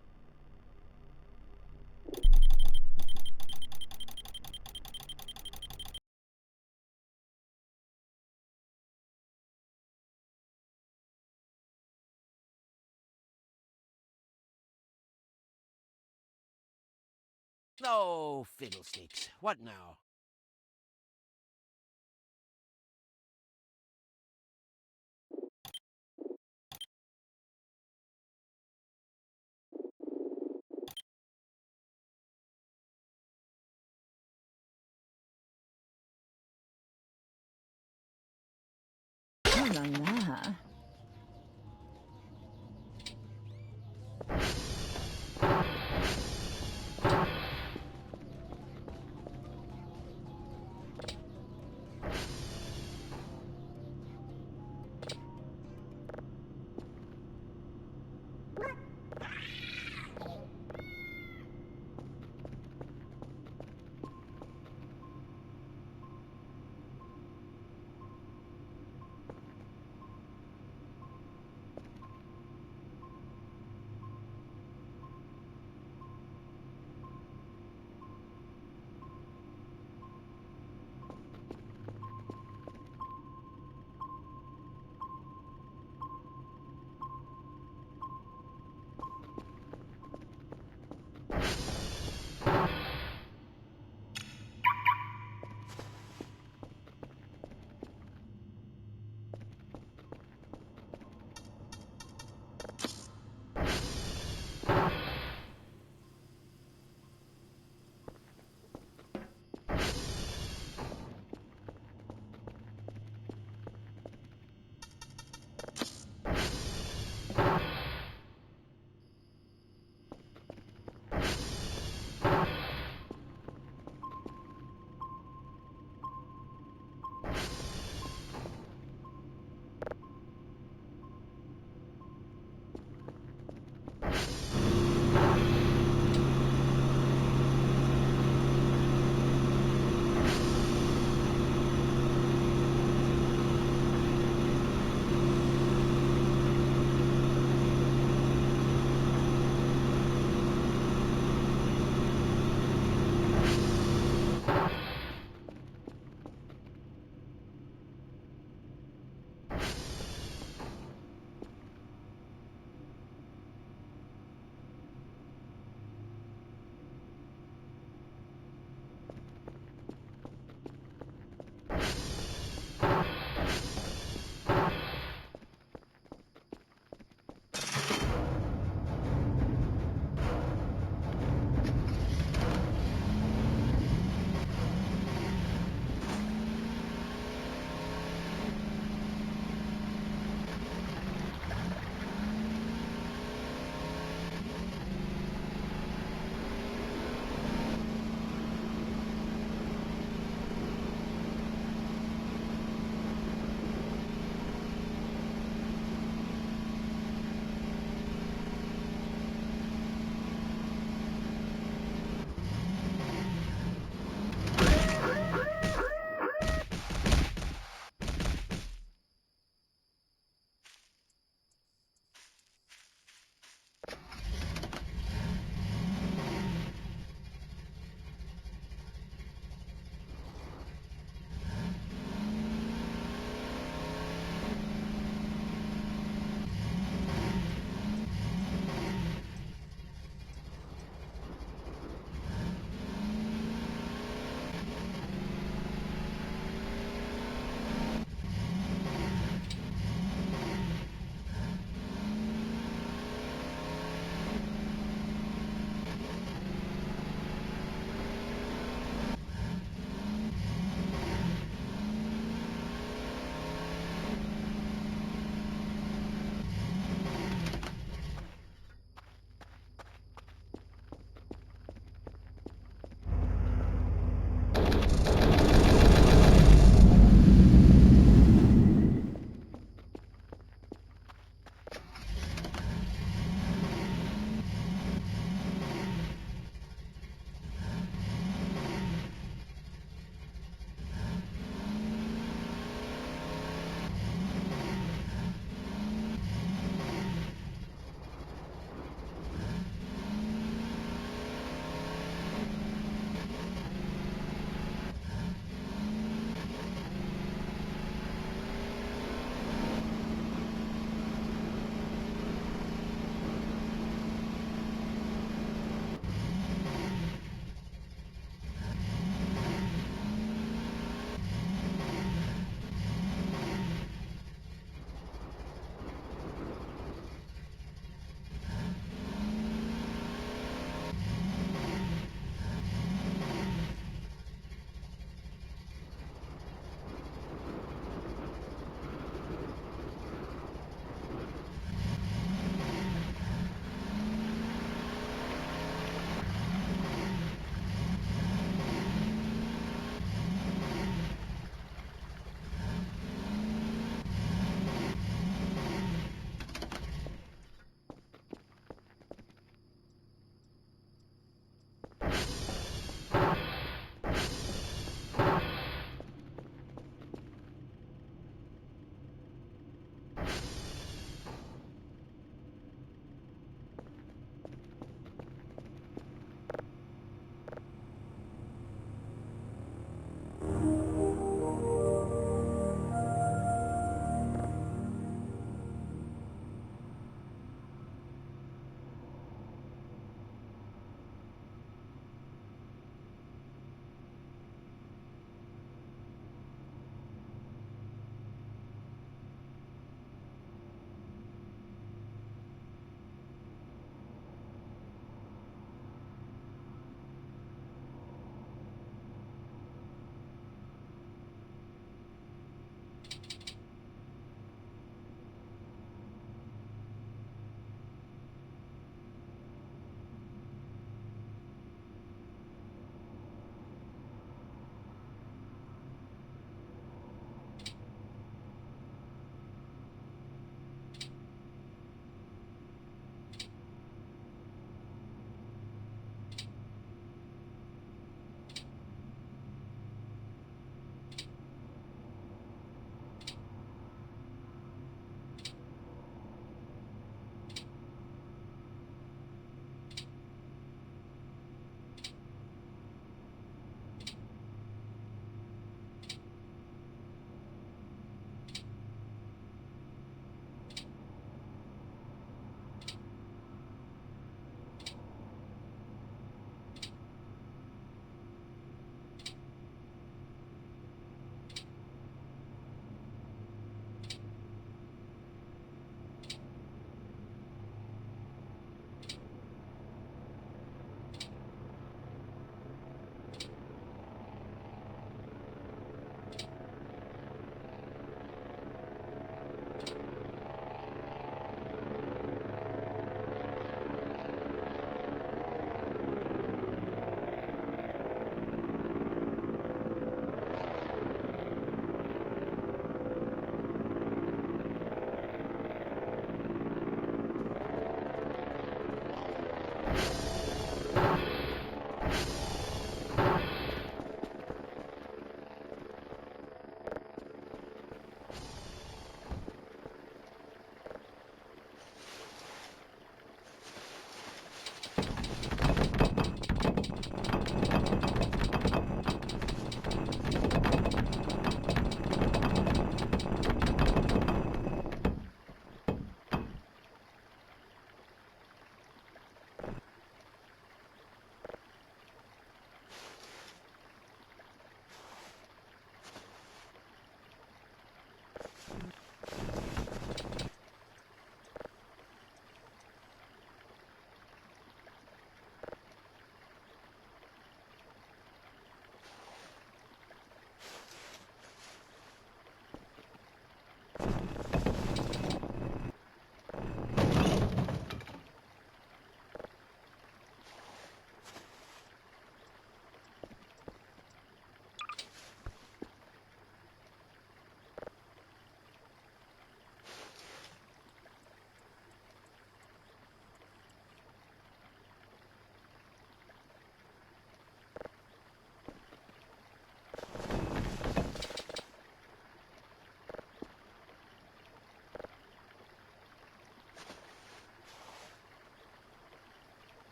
Oh, fiddlesticks. What now? Ooh la la.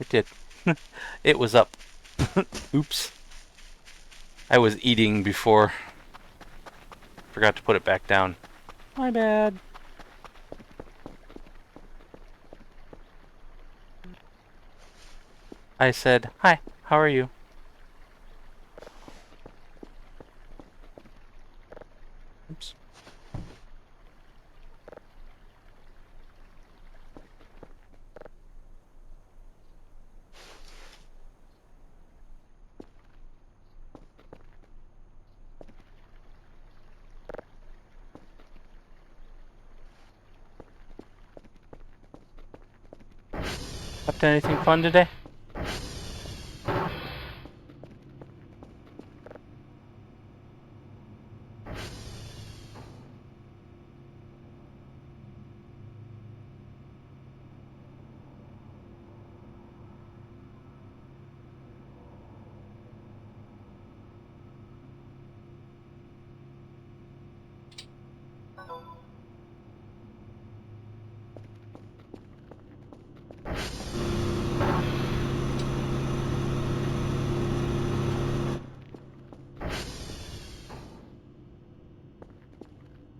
It did. It was up. Oops. I was eating before. Forgot to put it back down. My bad. I said, hi, how are you? Oops. Up to anything fun today?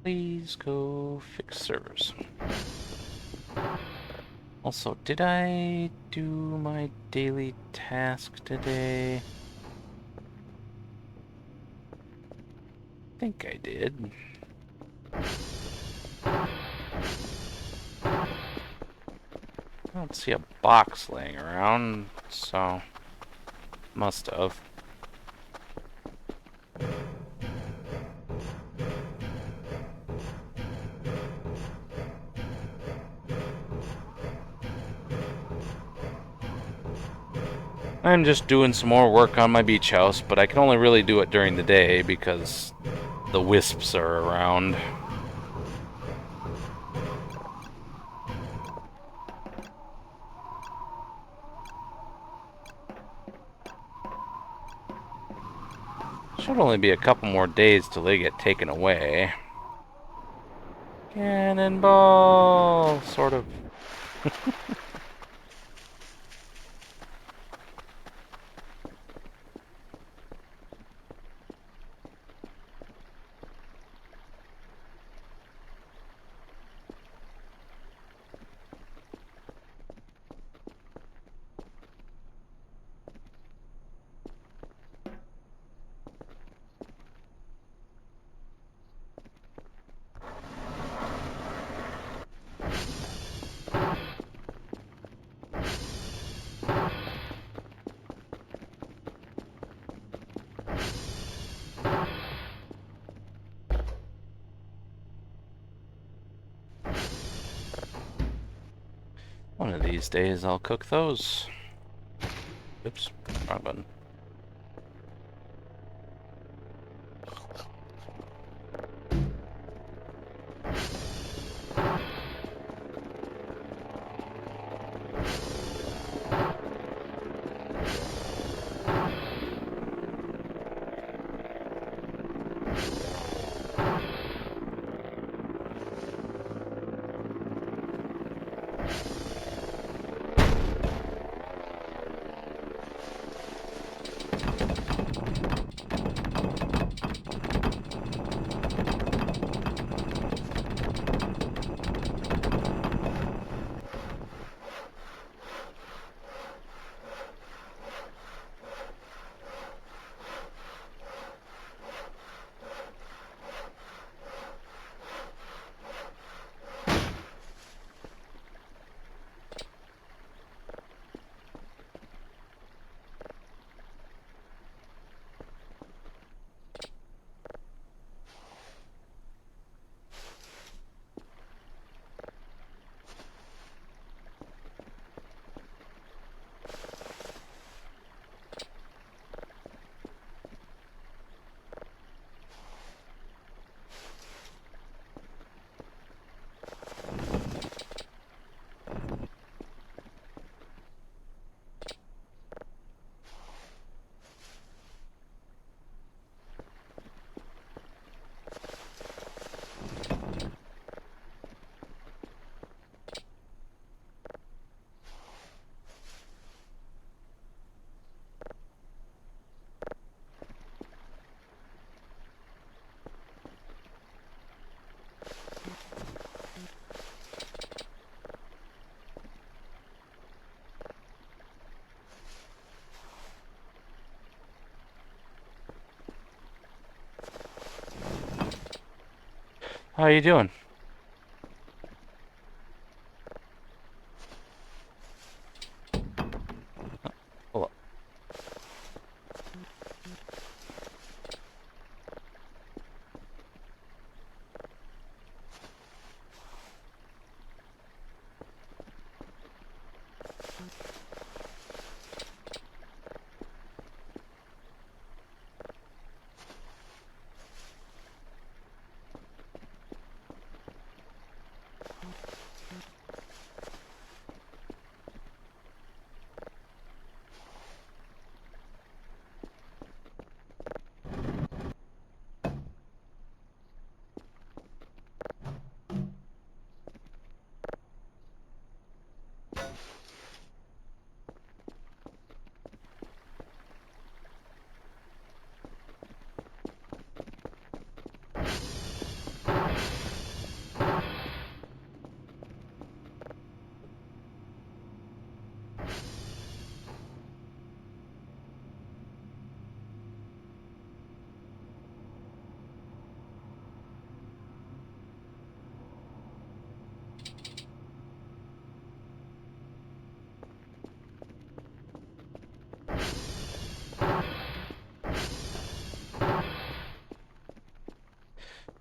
Please go fix servers. Also, did I do my daily task today? I think I did. I don't see a box laying around, so must have. I'm just doing some more work on my beach house, but I can only really do it during the day because the wisps are around. Should only be a couple more days till they get taken away. Cannonball! Sort of. One of these days I'll cook those. Oops, wrong button. How you doing? Hold up.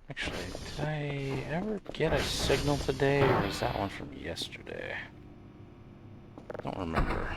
Actually, did I ever get a signal today, or is that one from yesterday? Don't remember.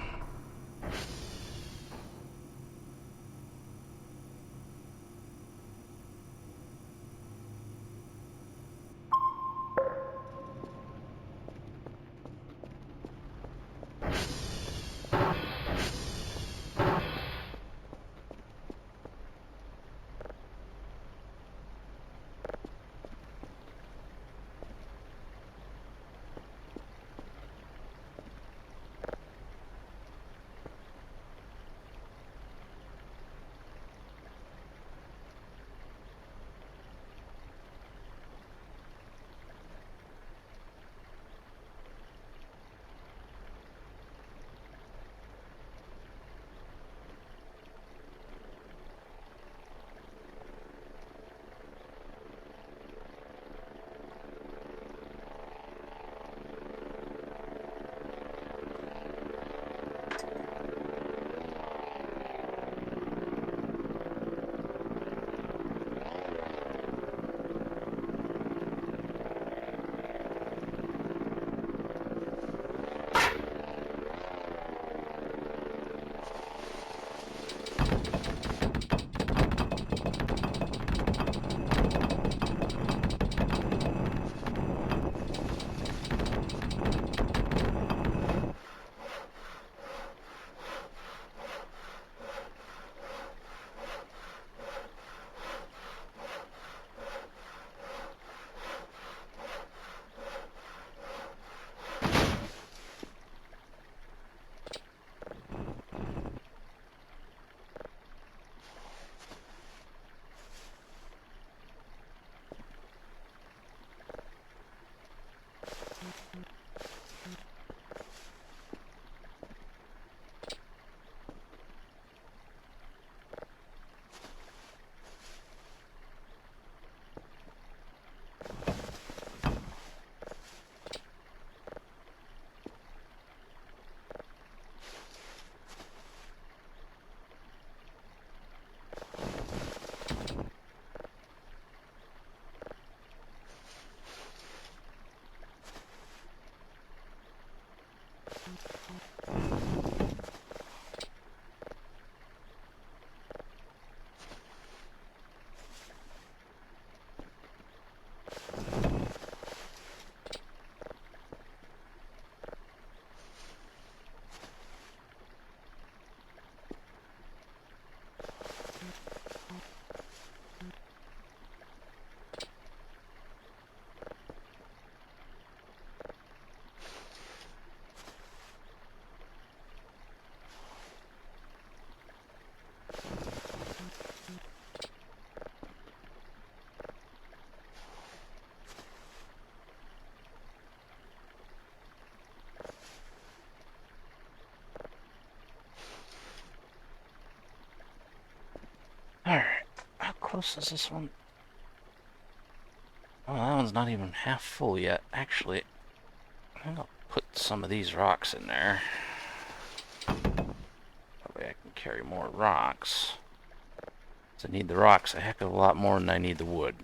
Alright, how close is this one? Oh, that one's not even half full yet. Actually, I'm gonna put some of these rocks in there. That way I can carry more rocks. So I need the rocks a heck of a lot more than I need the wood.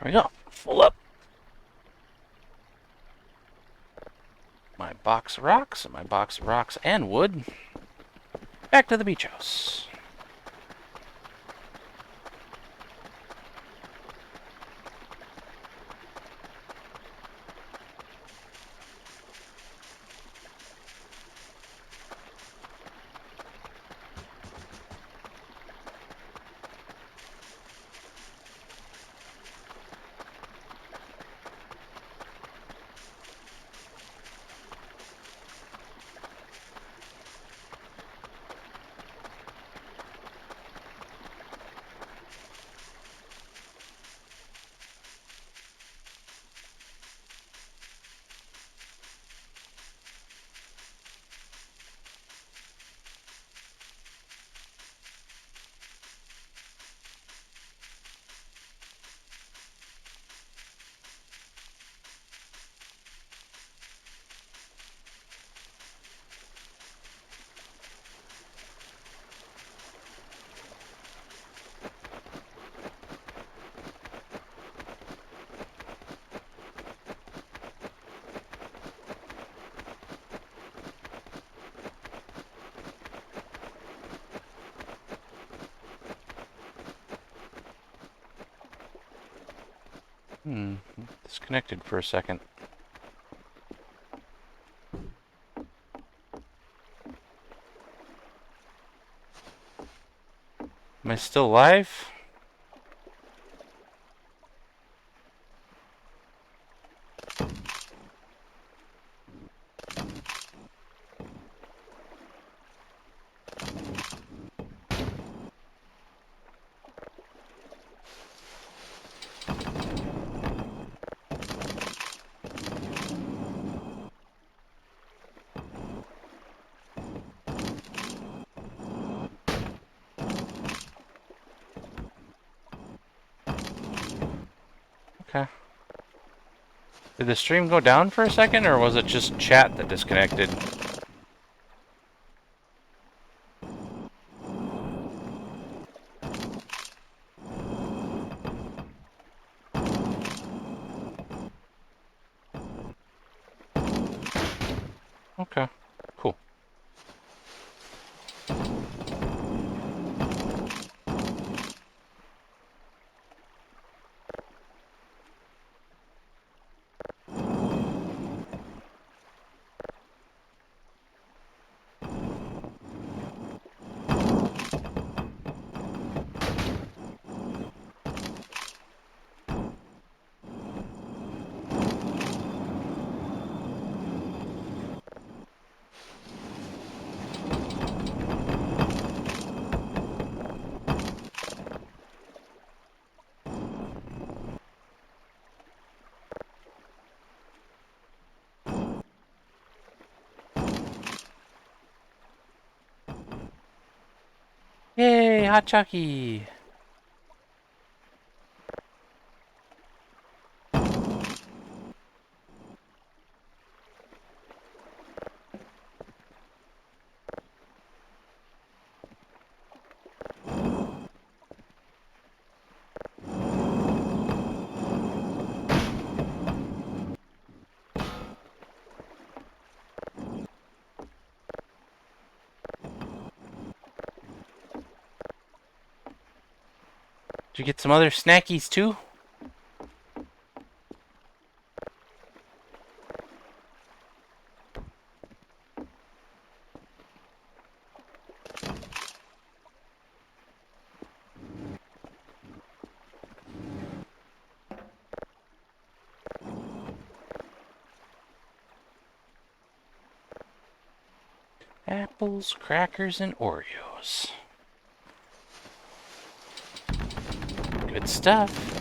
There we go. Full up. My box of rocks and my box of rocks and wood. Back to the beach house. Disconnected for a second. Am I still live? Okay. Did the stream go down for a second, or was it just chat that disconnected? Okay, cool. Yay, hot Chucky! Did you get some other snackies too? Apples, crackers, and Oreos. Good stuff.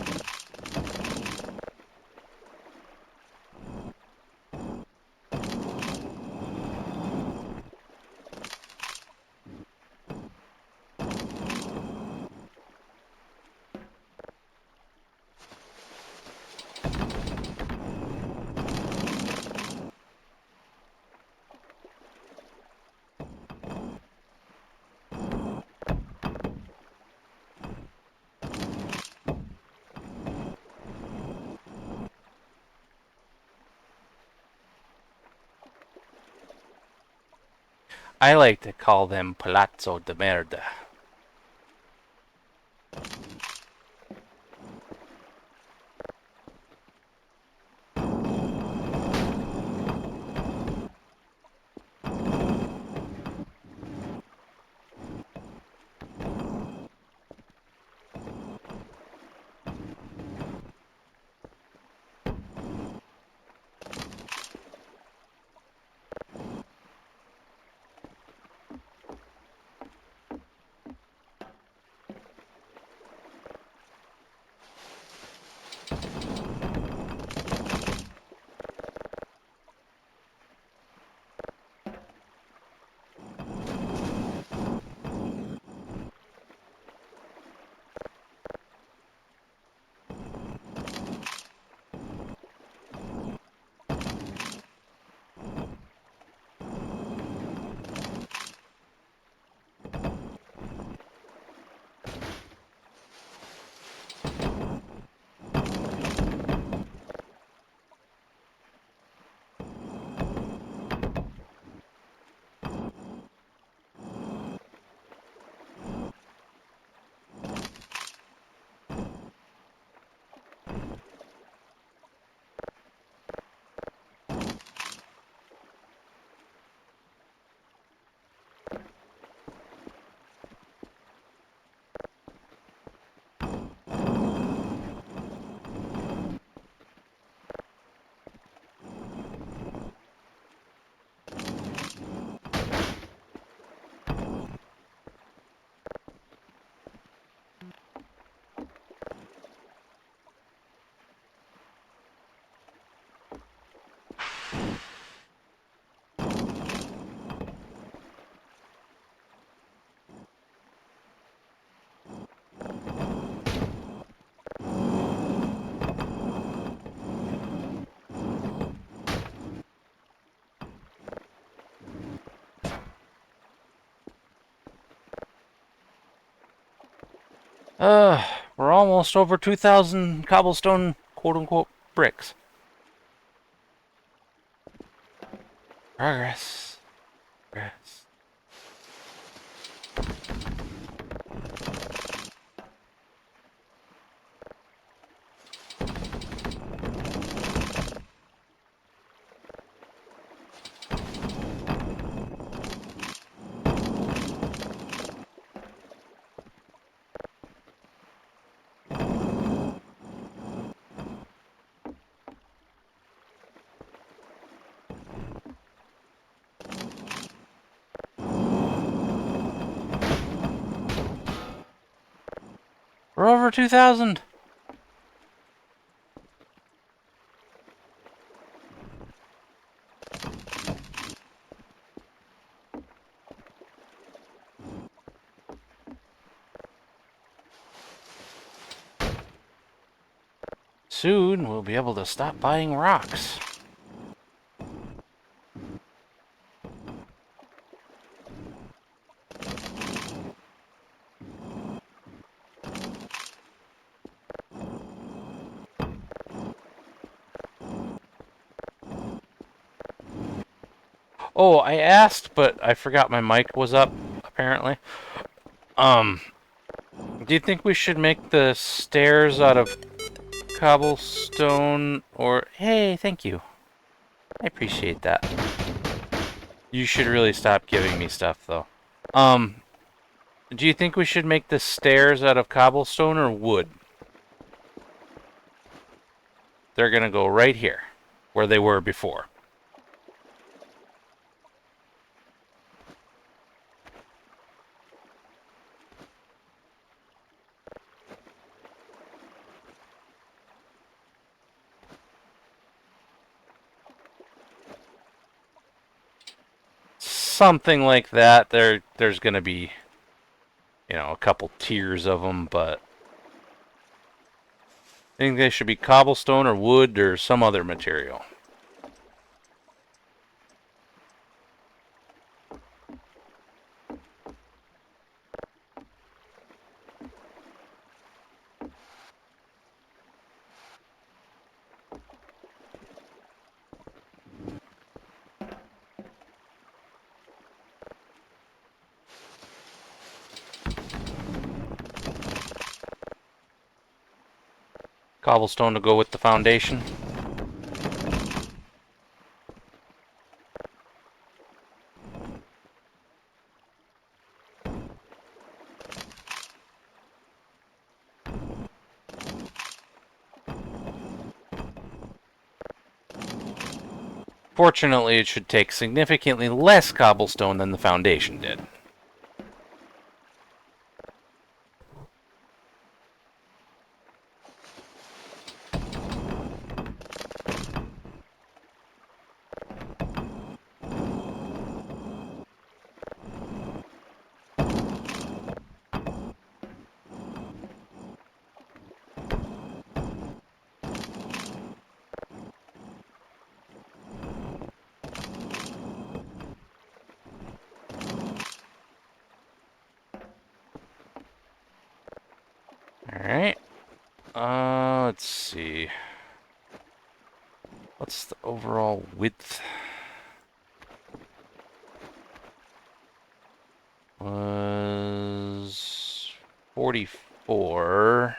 I like to call them Palazzo de Merda. We're almost over 2,000 cobblestone quote-unquote bricks. Progress. Progress. We're over 2,000. soon we'll be able to stop buying rocks. Oh, I asked, but I forgot my mic was up, apparently. Do you think we should make the stairs out of cobblestone or... Hey, thank you. I appreciate that. You should really stop giving me stuff, though. Do you think we should make the stairs out of cobblestone or wood? They're gonna go right here, where they were before. Something like that. There's gonna be, you know, a couple tiers of them, but I think they should be cobblestone or wood or some other material. Cobblestone to go with the foundation. Fortunately, it should take significantly less cobblestone than the foundation did. Alright. Let's see. What's the overall width? Was 44.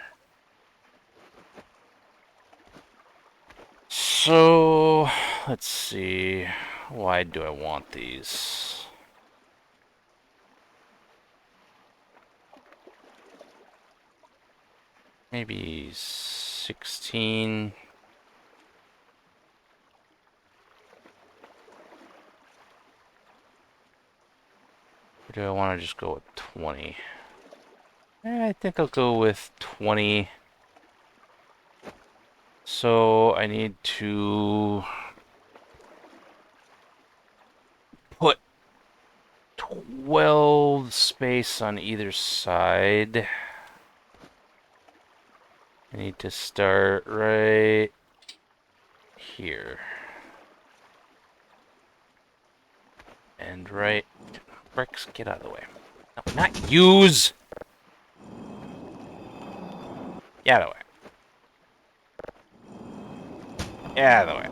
So, let's see. How wide do I want these? Maybe 16. Or do I want to just go with 20? I think I'll go with 20. So I need to put 12 space on either side. I need to start right here. And right... Bricks, get out of the way. No, not use! Get out of the way. Get out of the way.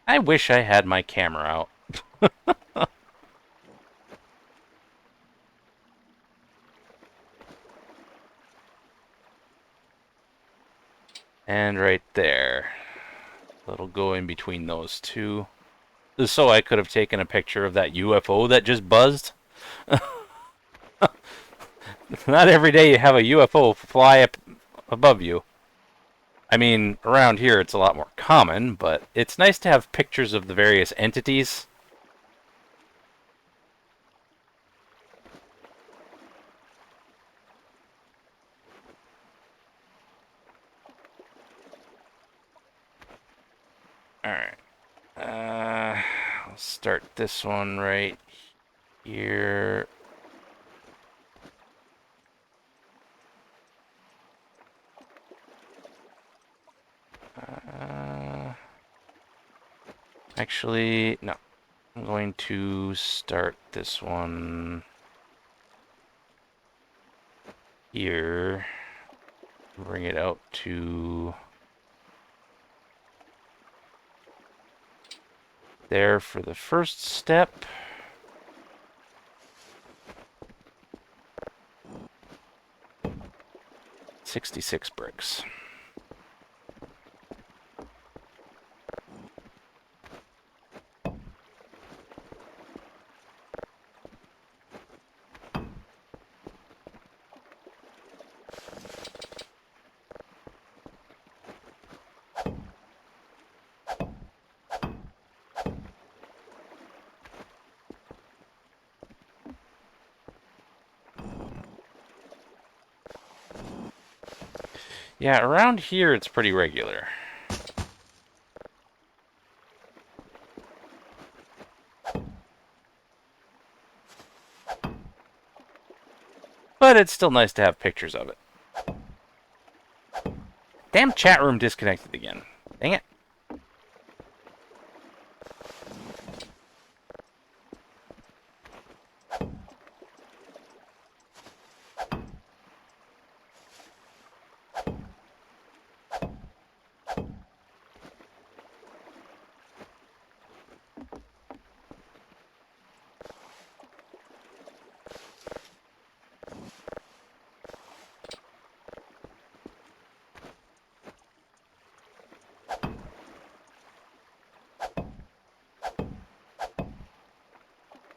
I wish I had my camera out. And right there. It'll go in between those two. So I could have taken a picture of that UFO that just buzzed. Not every day you have a UFO fly up above you. I mean, around here it's a lot more common, but it's nice to have pictures of the various entities. Alright. I'll start this one right here. Actually, no. I'm going to start this one here. Bring it out to there for the first step. $66 bricks. Yeah, around here it's pretty regular. But it's still nice to have pictures of it. Damn chat room disconnected again. Dang it.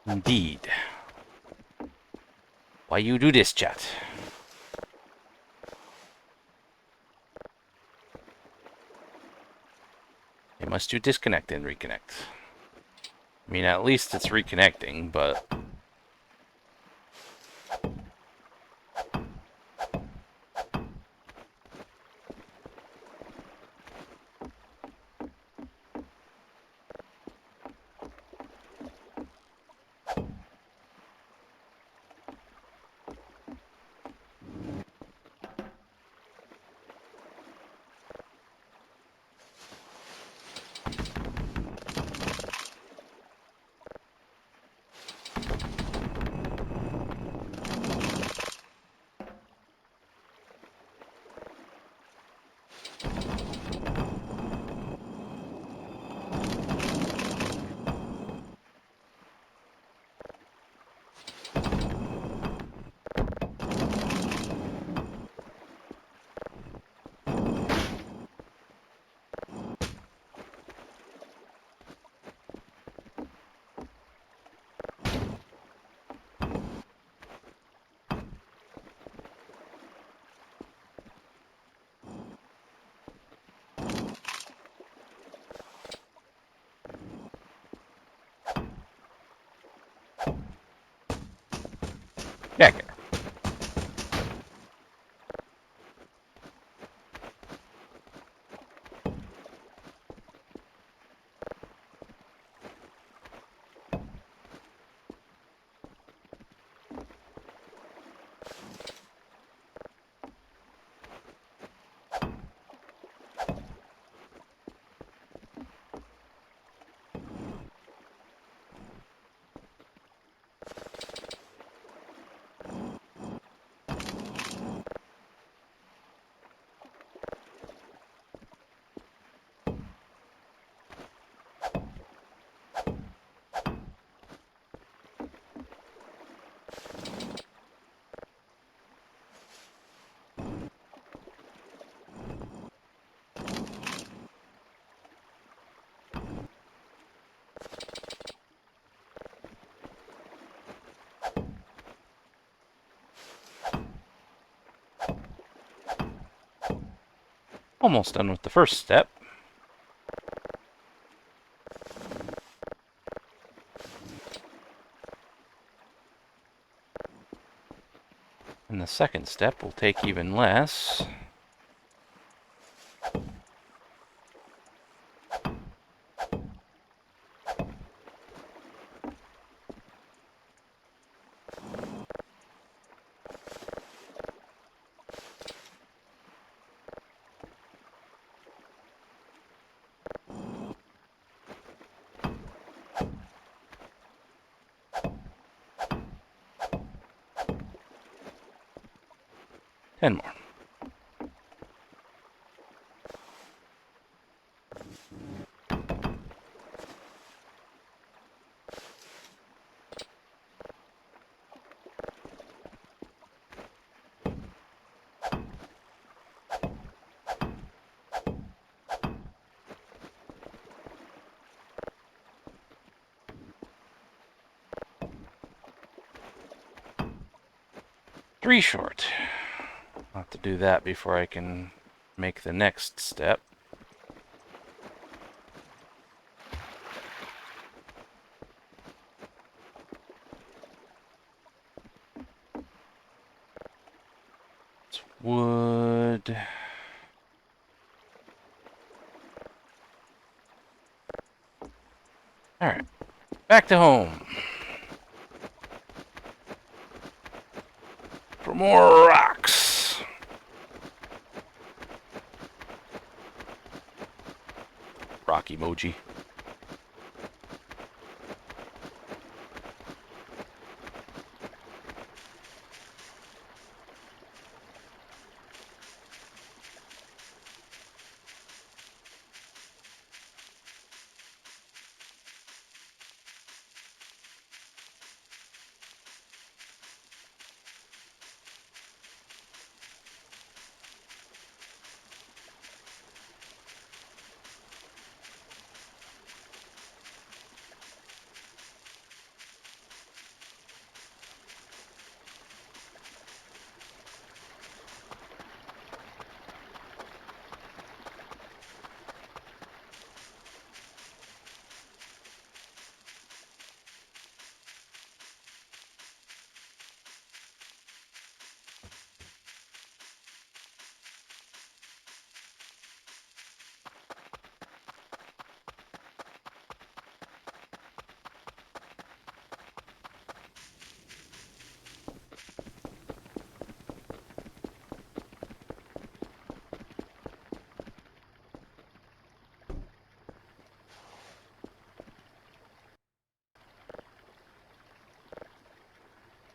Indeed. Why you do this, chat? They must do disconnect and reconnect. I mean, at least it's reconnecting, but... Check. Almost done with the first step. And the second step will take even less. 10 more. Three short. I'll have to do that before I can make the next step. It's wood. Alright. Back to home. For more rocks. Rock emoji.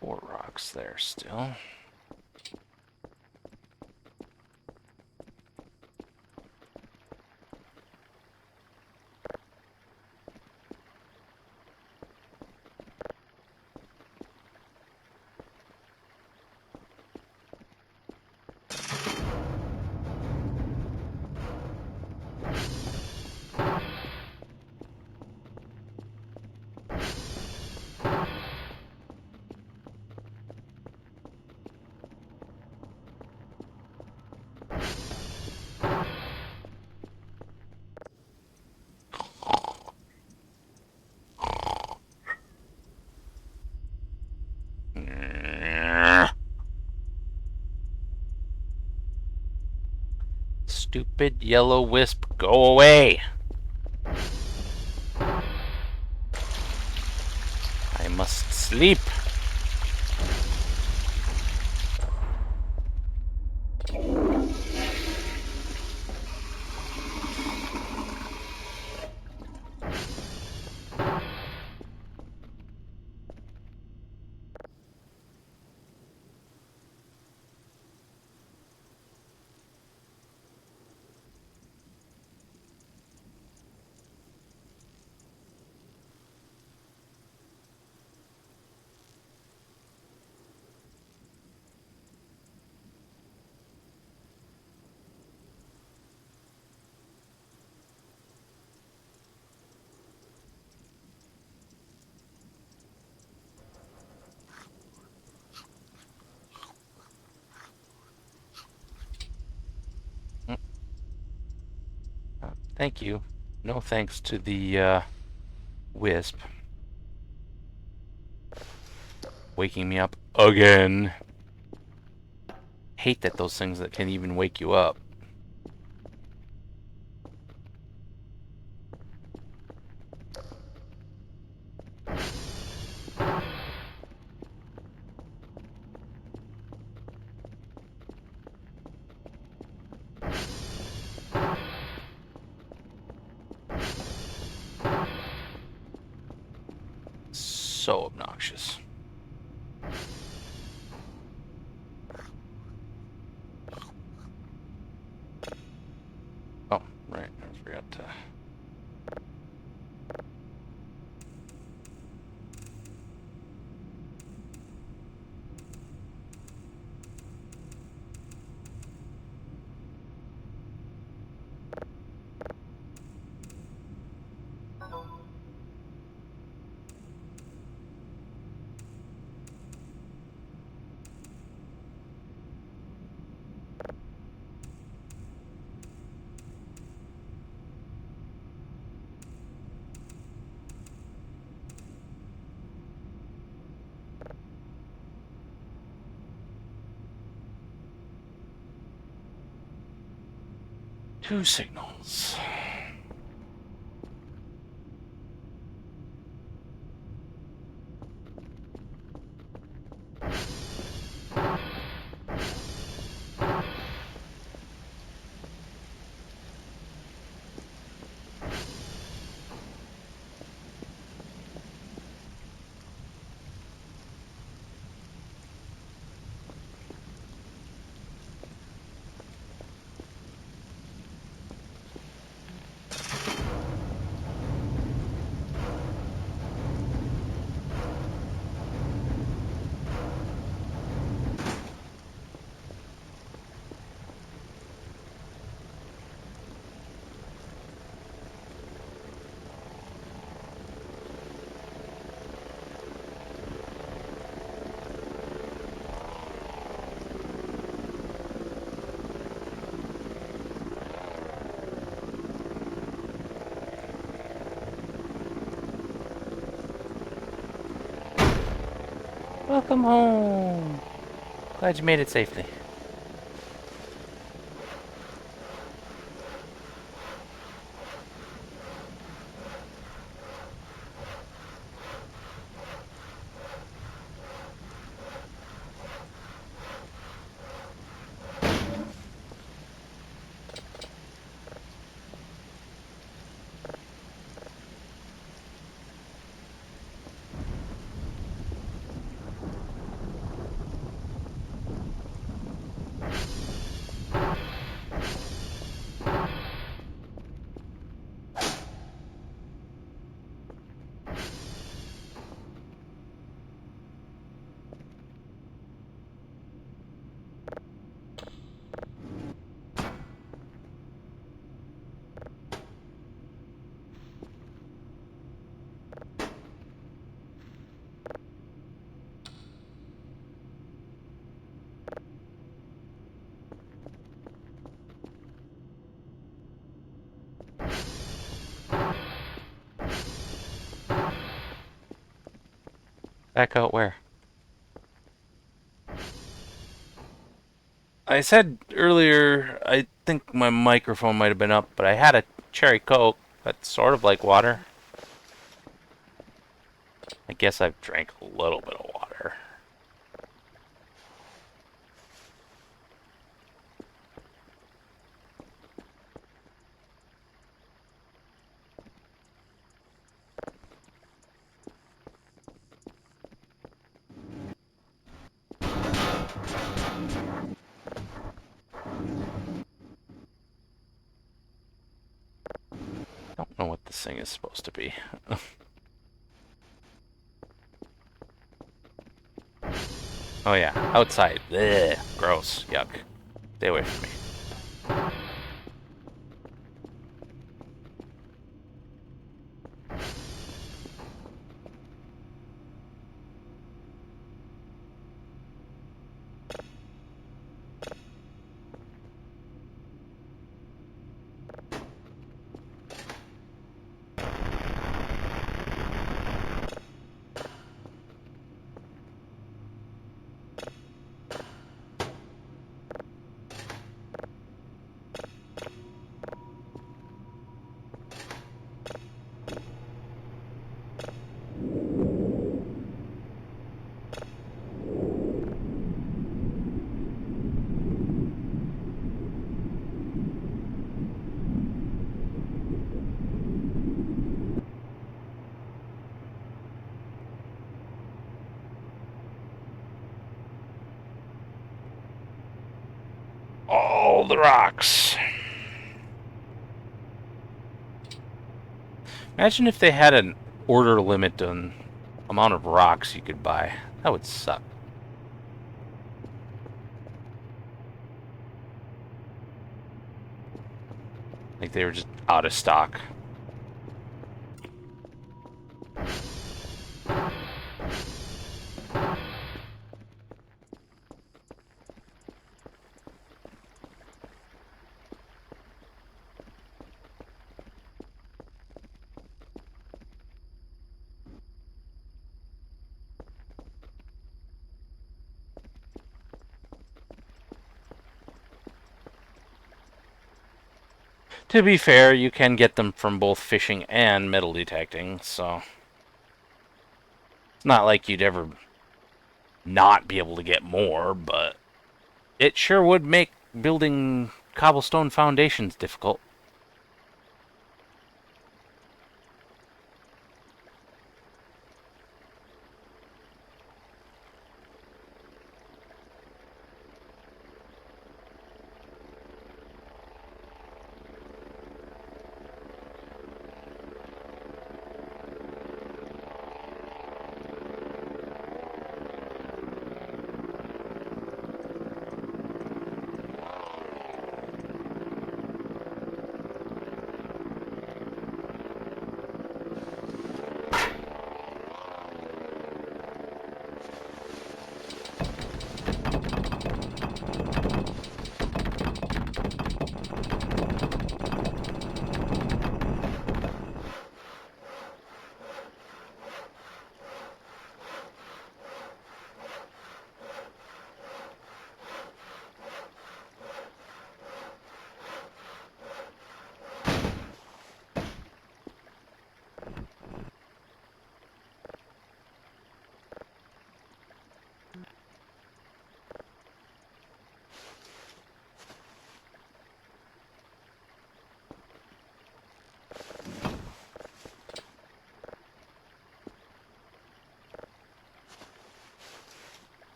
Four rocks there still. Stupid yellow wisp, go away! I must sleep. Thank you. No thanks to the wisp. Waking me up again. Hate that those things that can even wake you up. So obnoxious. Two signals. Welcome home. Glad you made it safely. Back out where? I said earlier, I think my microphone might have been up, but I had a cherry coke that's sort of like water. I guess I've drank a little bit of water. Don't know what this thing is supposed to be. Oh yeah, outside. Blech, gross. Yuck. Stay away from me. All the rocks. Imagine if they had an order limit on amount of rocks you could buy. That would suck. Like they were just out of stock. To be fair, you can get them from both fishing and metal detecting, so it's not like you'd ever not be able to get more, but it sure would make building cobblestone foundations difficult.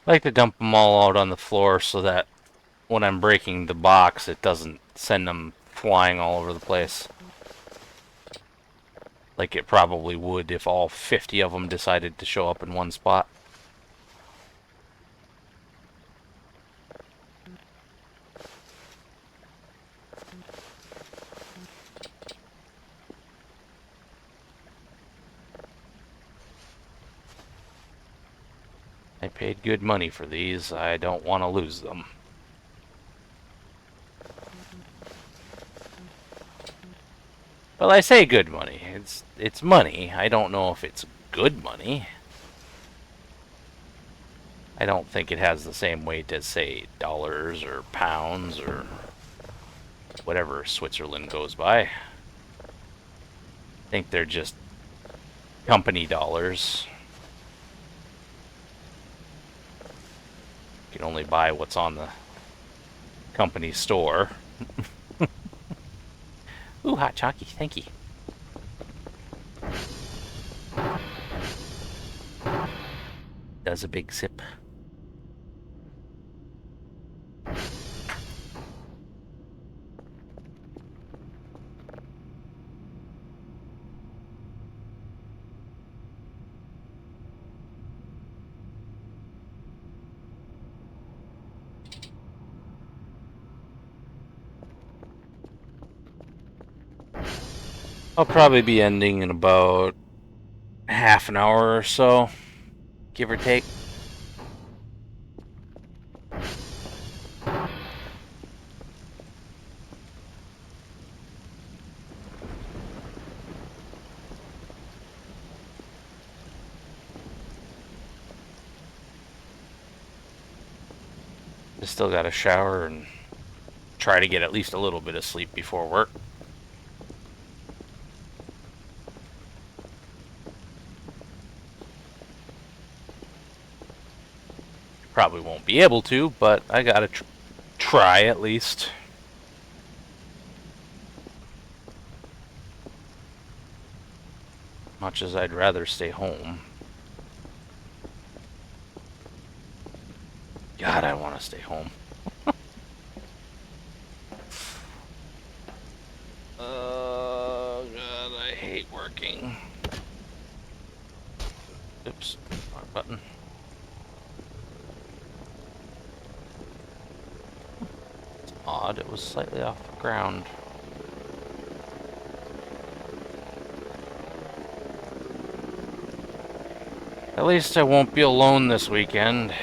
I like to dump them all out on the floor so that when I'm breaking the box, it doesn't send them flying all over the place. Like it probably would if all 50 of them decided to show up in one spot. I paid good money for these. I don't want to lose them. Well, I say good money. It's money. I don't know if it's good money. I don't think it has the same weight as, say, dollars or pounds or whatever Switzerland goes by. I think they're just company dollars. You can only buy what's on the company store. Ooh, hot chalky, thank you. Does a big sip. I'll probably be ending in about half an hour or so, give or take. I still got to shower and try to get at least a little bit of sleep before work. Probably won't be able to, but I gotta try at least. Much as I'd rather stay home. God, I want to stay home. Oh, God, I hate working. Oops, wrong button. It's odd, it was slightly off the ground. At least I won't be alone this weekend.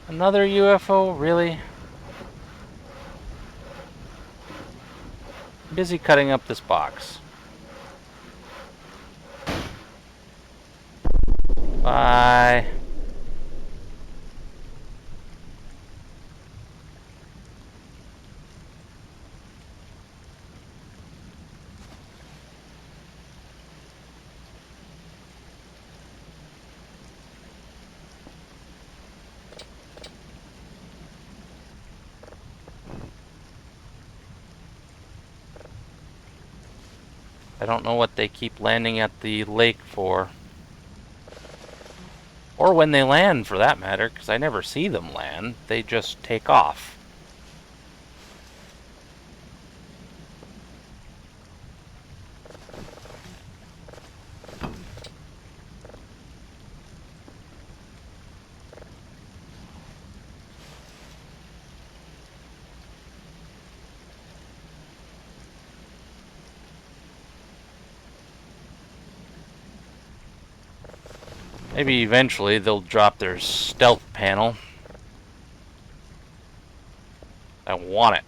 Another UFO? Really? I'm busy cutting up this box. Bye. I don't know what they keep landing at the lake for. Or when they land, for that matter, because I never see them land. They just take off. Maybe eventually they'll drop their stealth panel. I want it.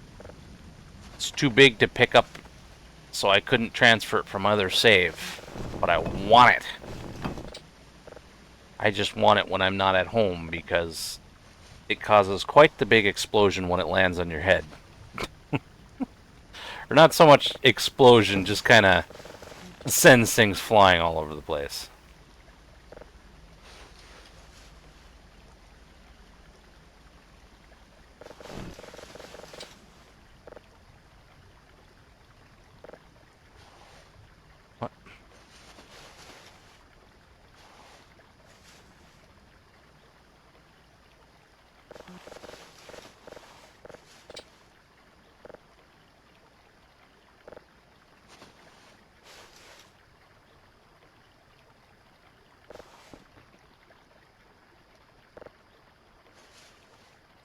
It's too big to pick up, so I couldn't transfer it from other save. But I want it. I just want it when I'm not at home because it causes quite the big explosion when it lands on your head. Or not so much explosion, just kind of sends things flying all over the place. What?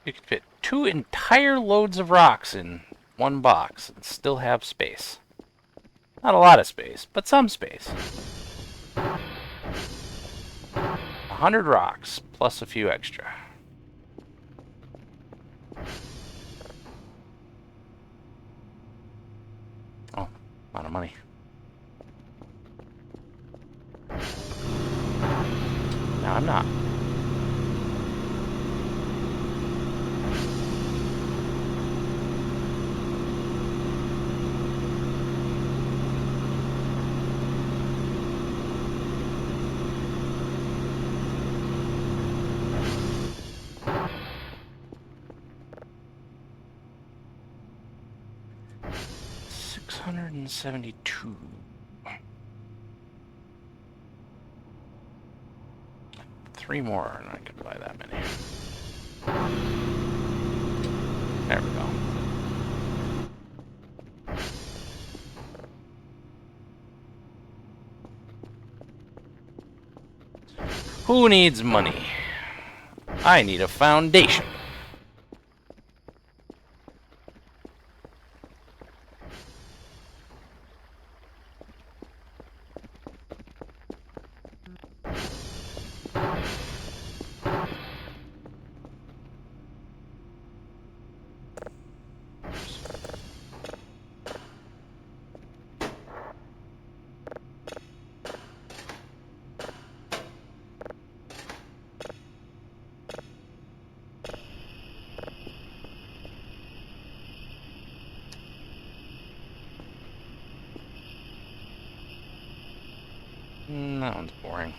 You could fit 2 entire loads of rocks in one box and still have space. Not a lot of space, but some space. 100 rocks, plus a few extra. Oh, amount of money. No, I'm not. $672. Three more, and I could buy that many. There we go. Who needs money? I need a foundation. That one's boring.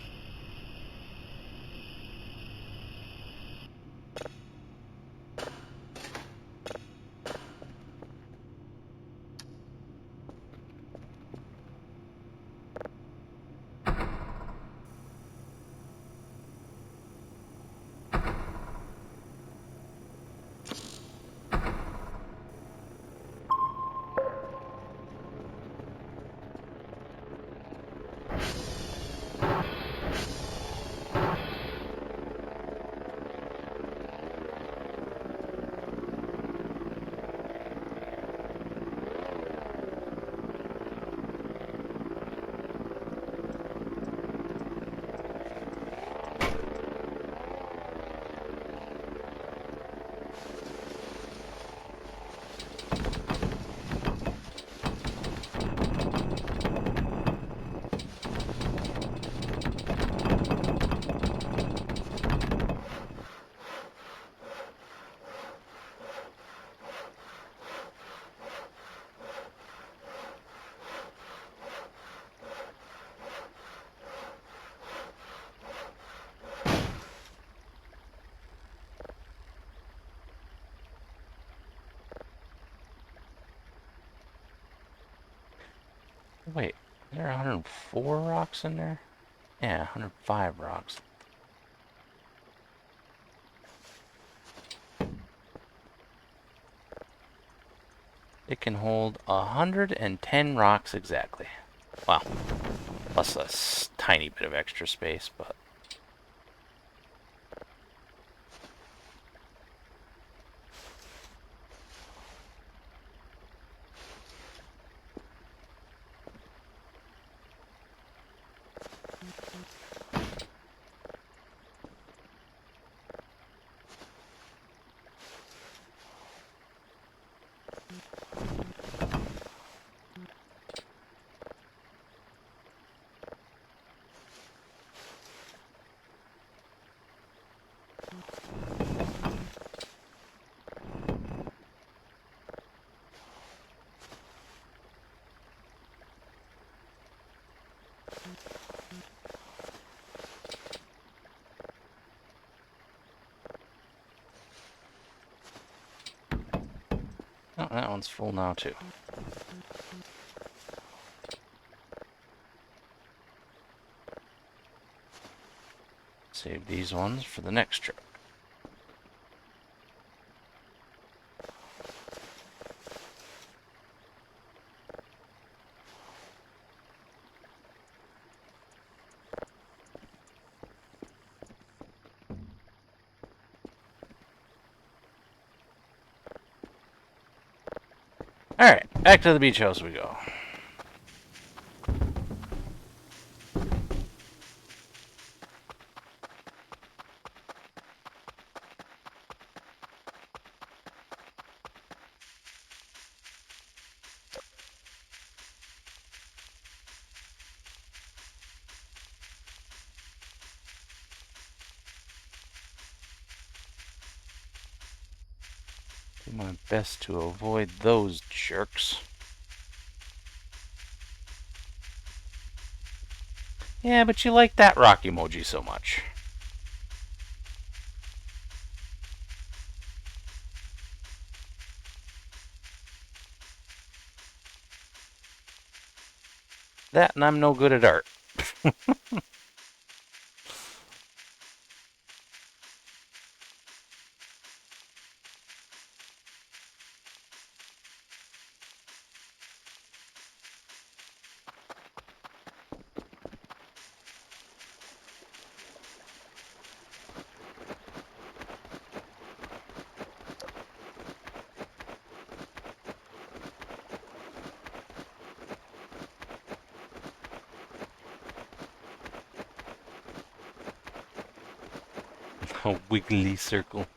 Wait, there are 104 rocks in there? Yeah, 105 rocks. It can hold 110 rocks exactly. Wow. Plus a tiny bit of extra space, but... Oh, that one's full now, too. Save these ones for the next trip. Alright, back to the beach house we go. Do my best to avoid those jerks. Yeah, but you like that rock emoji so much. That and I'm no good at art. A wiggly circle.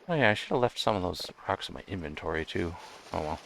Oh yeah, I should have left some of those rocks in my inventory too. Oh well.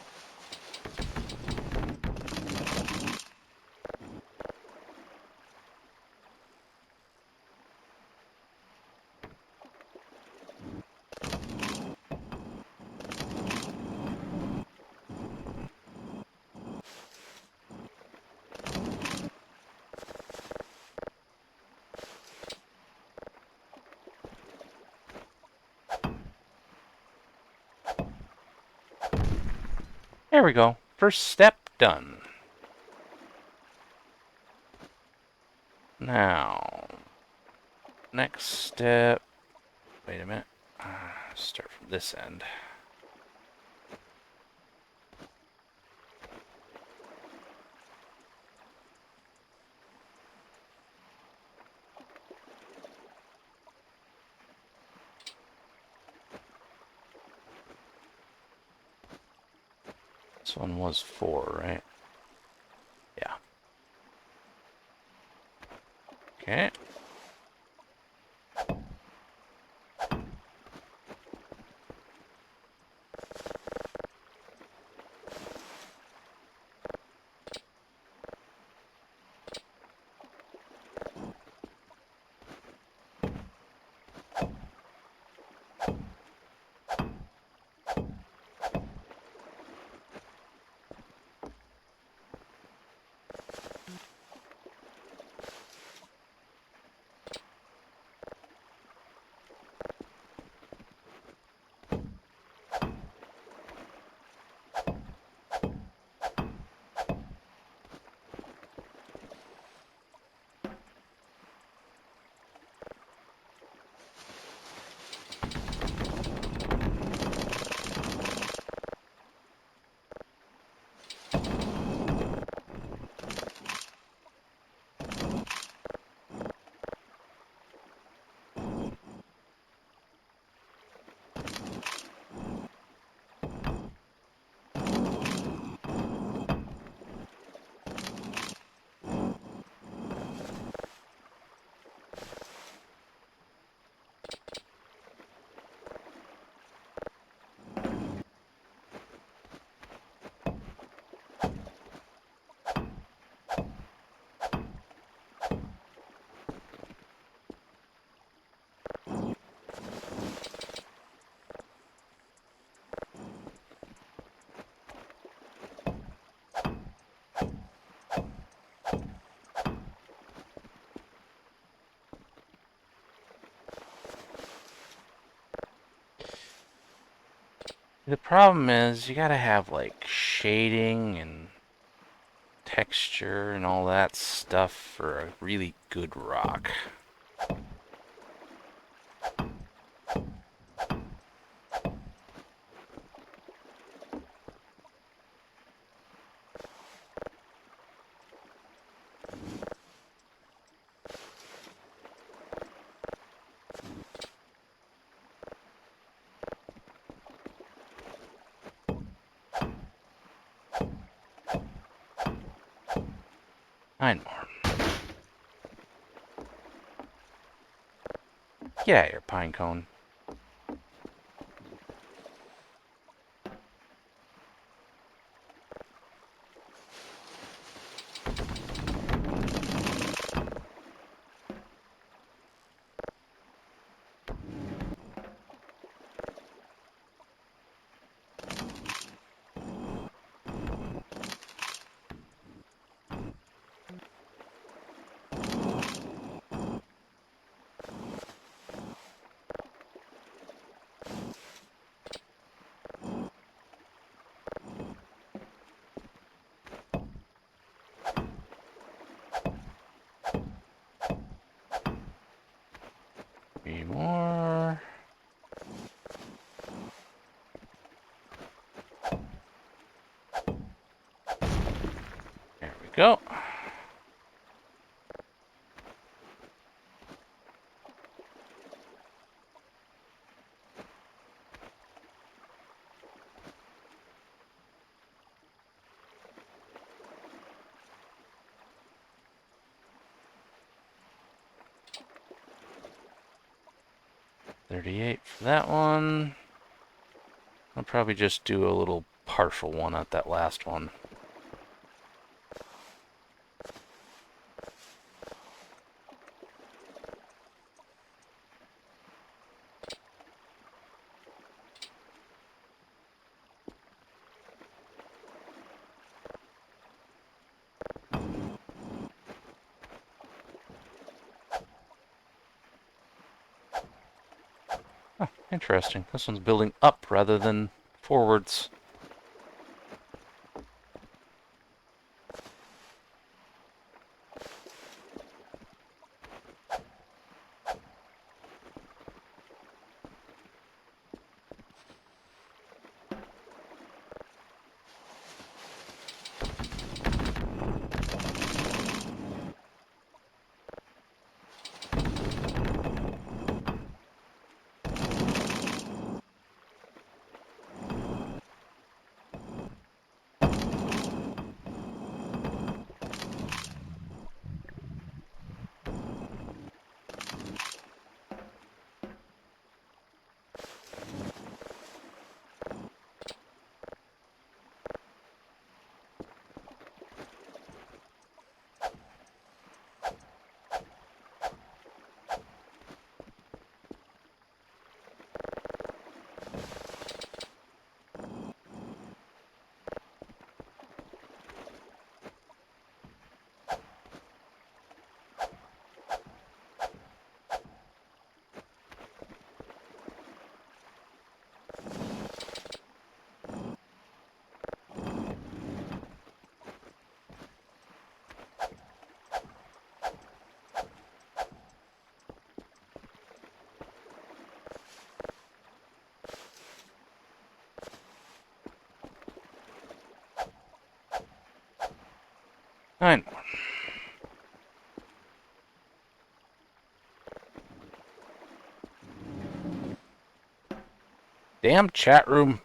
There we go. First step done. Now, next step. Wait a minute. Start from this end. This one was 4, right? Yeah. Okay. The problem is you gotta have like shading and texture and all that stuff for a really good rock. I know. Get out of here, pine cone. Three more. There we go. $38 for that one. I'll probably just do a little partial one at that last one. Huh, interesting. This one's building up rather than forwards. 9 more. Damn chat room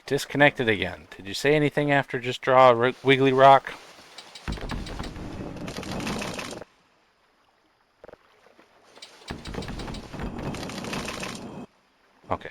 disconnected again. Did you say anything after just draw a wiggly rock? Okay.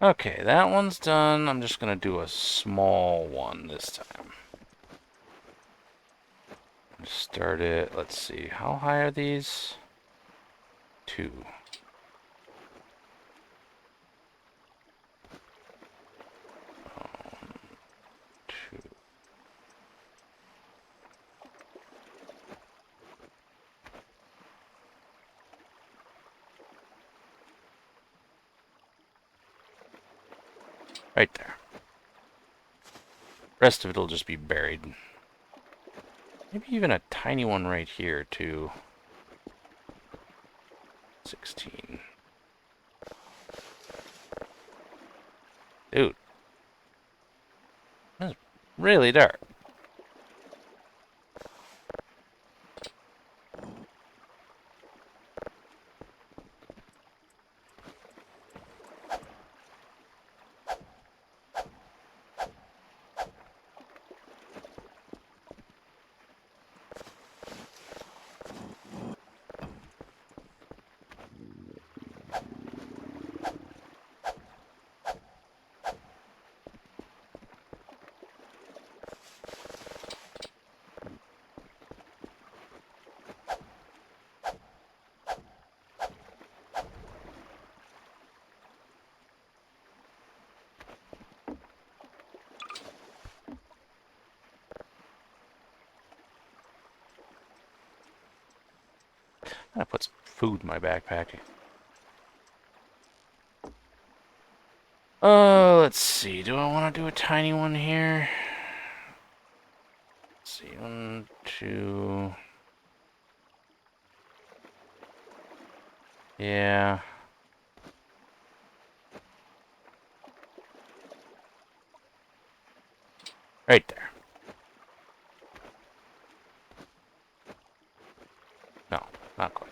Okay, that one's done. I'm just gonna do a small one this time. Start it. Let's see. How high are these? 2. 2. Right there. Rest of it'll just be buried. Maybe even a tiny one right here, too. 16. Dude. That's really dark. I'm gonna put some food in my backpack. Let's see. Do I want to do a tiny one here? Let's see. 1, 2. Yeah. Right there. No, not quite.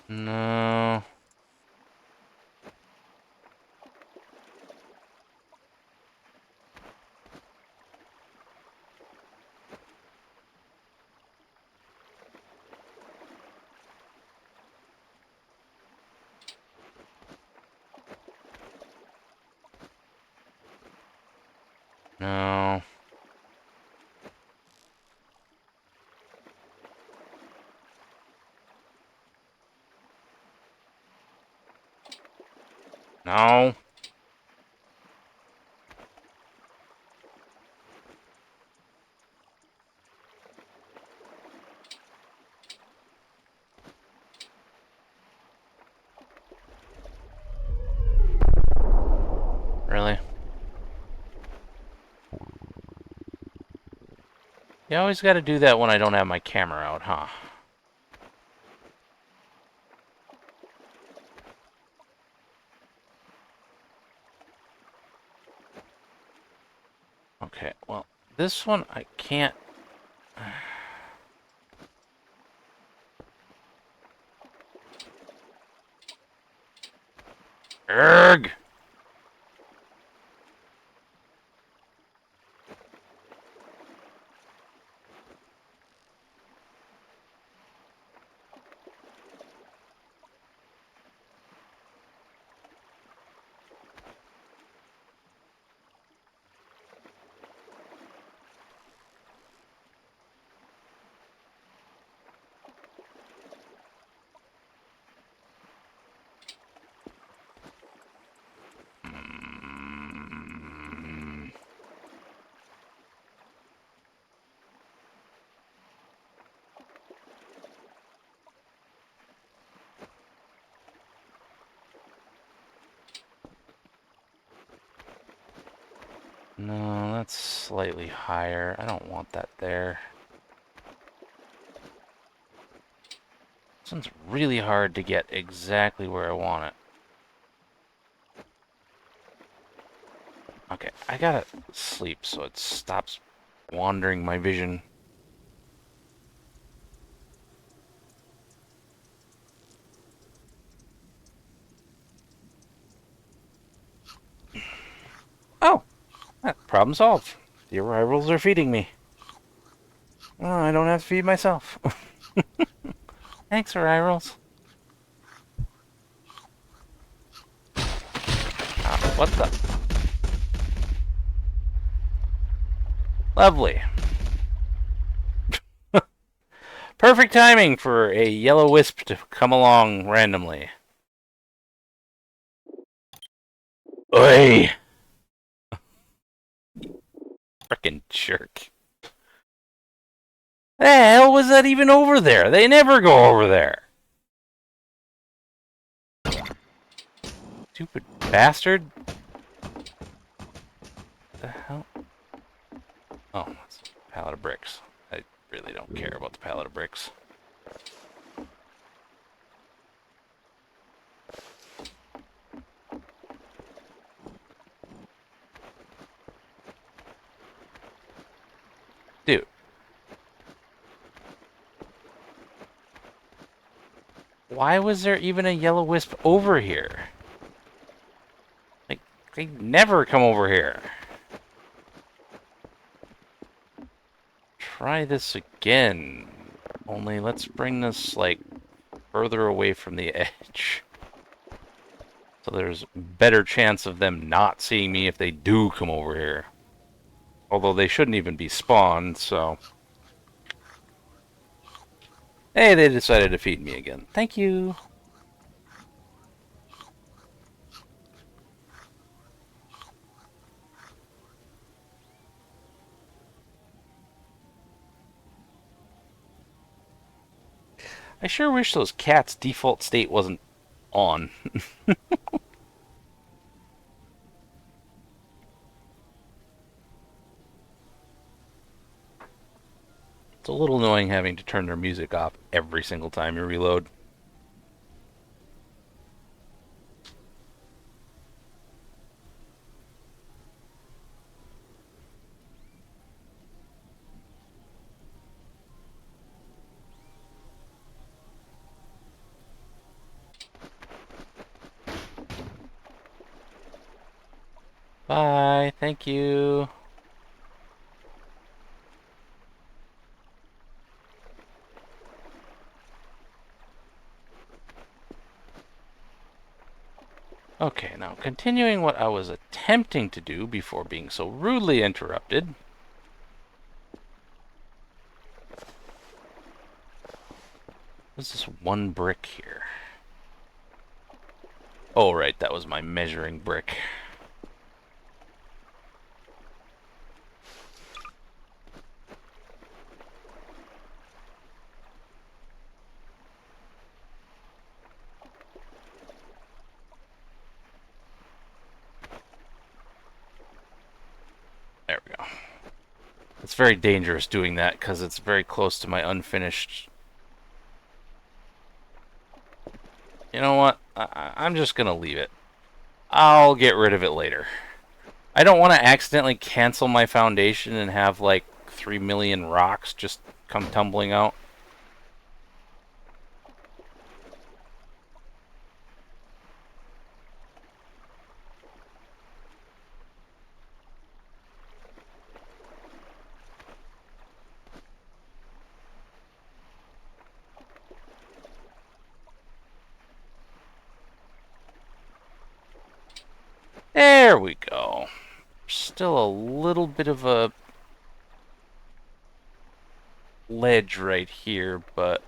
No. No. No. Really? You always gotta do that when I don't have my camera out, huh? Okay, well, this one I can't... Erg! No, that's slightly higher. I don't want that there. This one's really hard to get exactly where I want it. Okay, I gotta sleep so it stops wandering my vision. Oh, problem solved. The arrivals are feeding me. Oh, I don't have to feed myself. Thanks, arrivals. What the? Lovely. Perfect timing for a yellow wisp to come along randomly. Oi! Frickin' jerk. The hell was that even over there? They never go over there. Stupid bastard. What the hell? Oh, that's a pallet of bricks. I really don't care about the pallet of bricks. Dude. Why was there even a yellow wisp over here? Like, they never come over here. Try this again. Only let's bring this, like, further away from the edge. So there's better chance of them not seeing me if they do come over here. Although they shouldn't even be spawned, so... Hey, they decided to feed me again. Thank you. I sure wish those cats' default state wasn't on. It's a little annoying having to turn their music off every single time you reload. Bye, thank you. Okay, now continuing what I was attempting to do before being so rudely interrupted. What's this one brick here? Oh, right, that was my measuring brick. There we go. It's very dangerous doing that because it's very close to my unfinished... You know what? I'm just going to leave it. I'll get rid of it later. I don't want to accidentally cancel my foundation and have like 3 million rocks just come tumbling out. There we go. Still a little bit of a ledge right here, but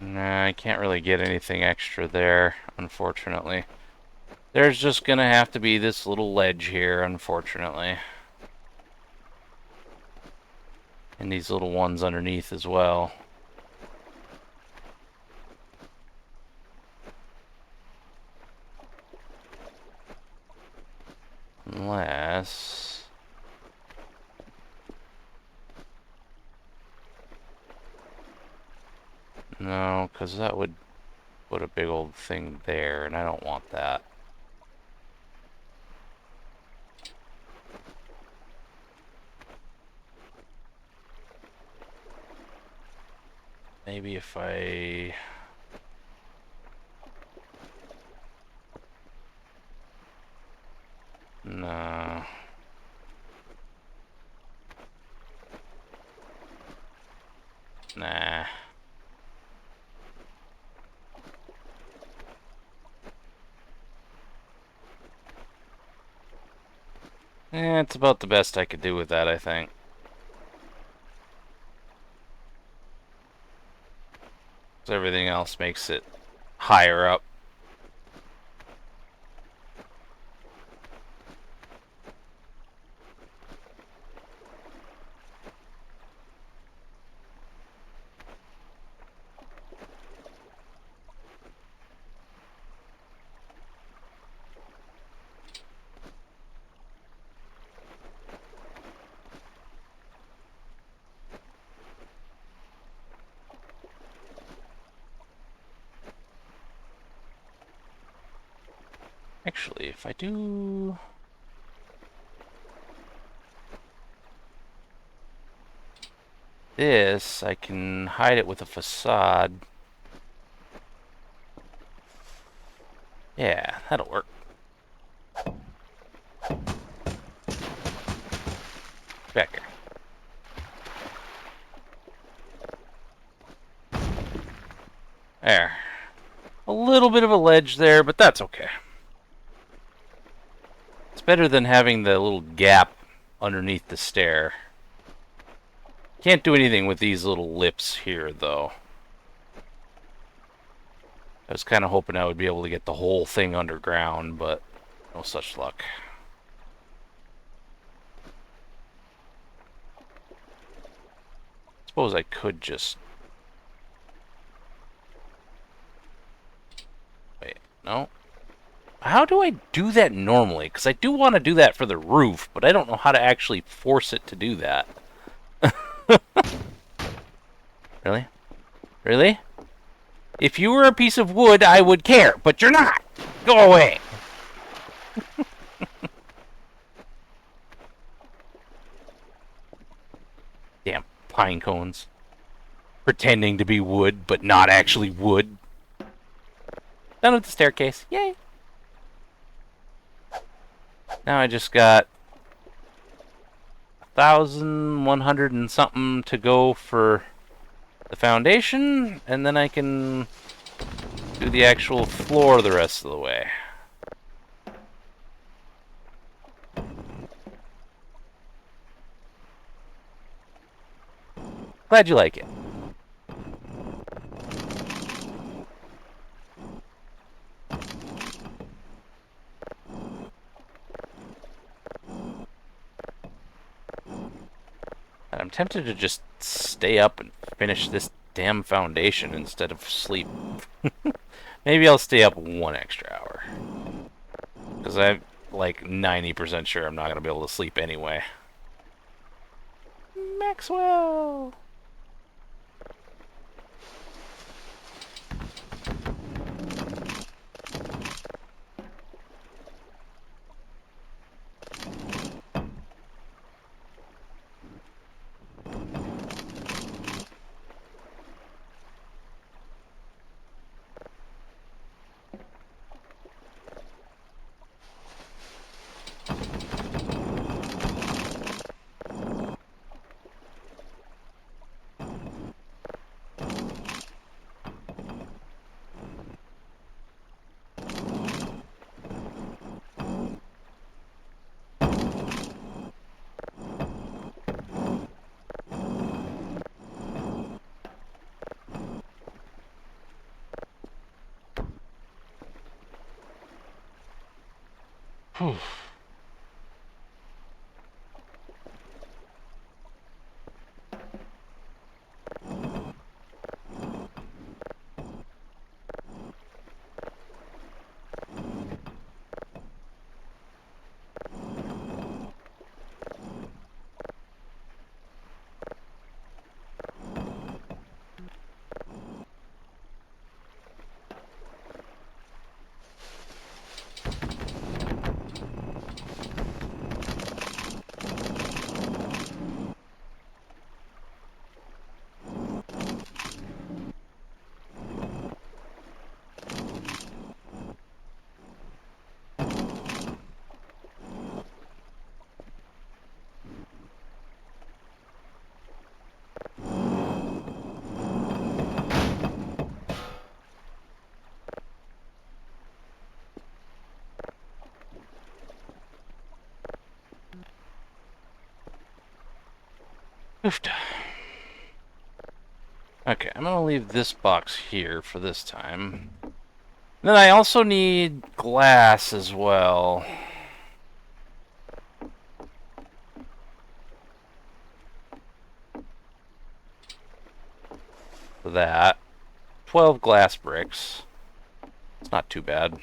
Nah, I can't really get anything extra there, unfortunately. There's just gonna have to be this little ledge here, unfortunately. And these little ones underneath as well. Unless... No, because that would put a big old thing there, and I don't want that. Maybe if I... No. Nah. It's about the best I could do with that, I think. So everything else makes it higher up. Actually, if I do... this, I can hide it with a facade. Yeah, that'll work. Back here. There. A little bit of a ledge there, but that's okay. It's better than having the little gap underneath the stair. Can't do anything with these little lips here, though. I was kind of hoping I would be able to get the whole thing underground, but no such luck. Suppose I could just... Wait, no? How do I do that normally? Because I do want to do that for the roof, but I don't know how to actually force it to do that. Really? Really? If you were a piece of wood, I would care, but you're not! Go away! Damn pine cones. Pretending to be wood, but not actually wood. Done with the staircase. Yay! Now I just got 1,100 and something to go for the foundation, and then I can do the actual floor the rest of the way. Glad you like it. I'm tempted to just stay up and finish this damn foundation instead of sleep. Maybe I'll stay up 1 extra hour. Because I'm like 90% sure I'm not going to be able to sleep anyway. Maxwell! Oofed. Okay, I'm gonna leave this box here for this time. Then I also need glass as well. For that. 12 glass bricks. It's not too bad.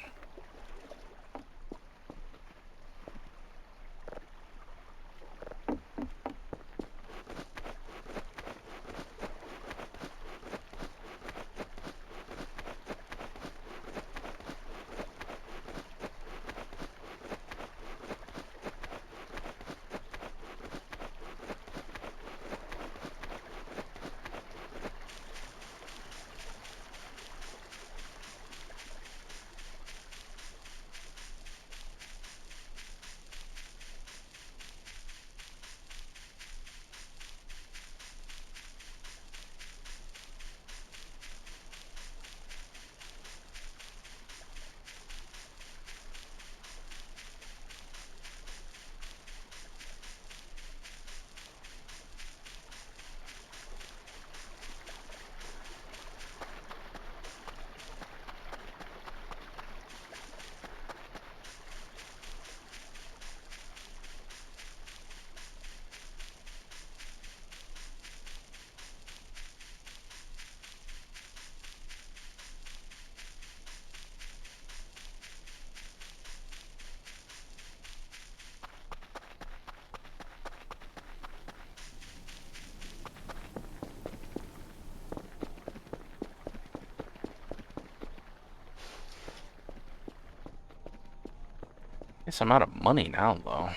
Guess I'm out of money now, though.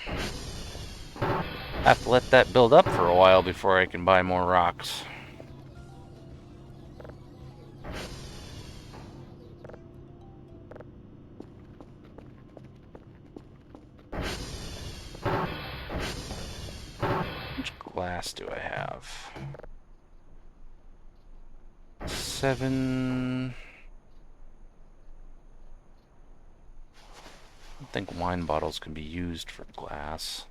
I have to let that build up for a while before I can buy more rocks. How much glass do I have? 7... I don't think wine bottles can be used for glass.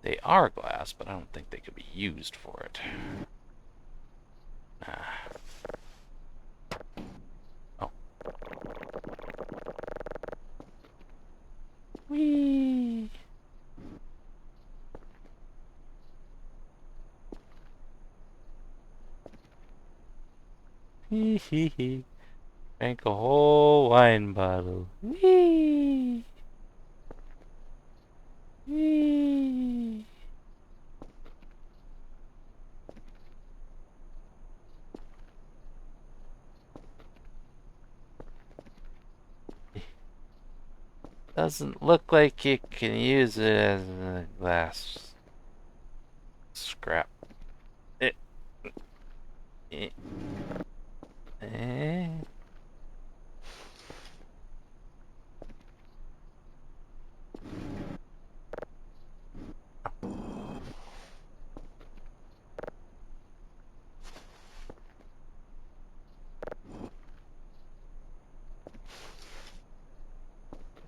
They are glass, but I don't think they could be used for it. Nah. Oh. Whee! Hee hee hee. Drank a whole wine bottle. Whee! Whee! Doesn't look like you can use it as a glass. Scrap. It. Eh.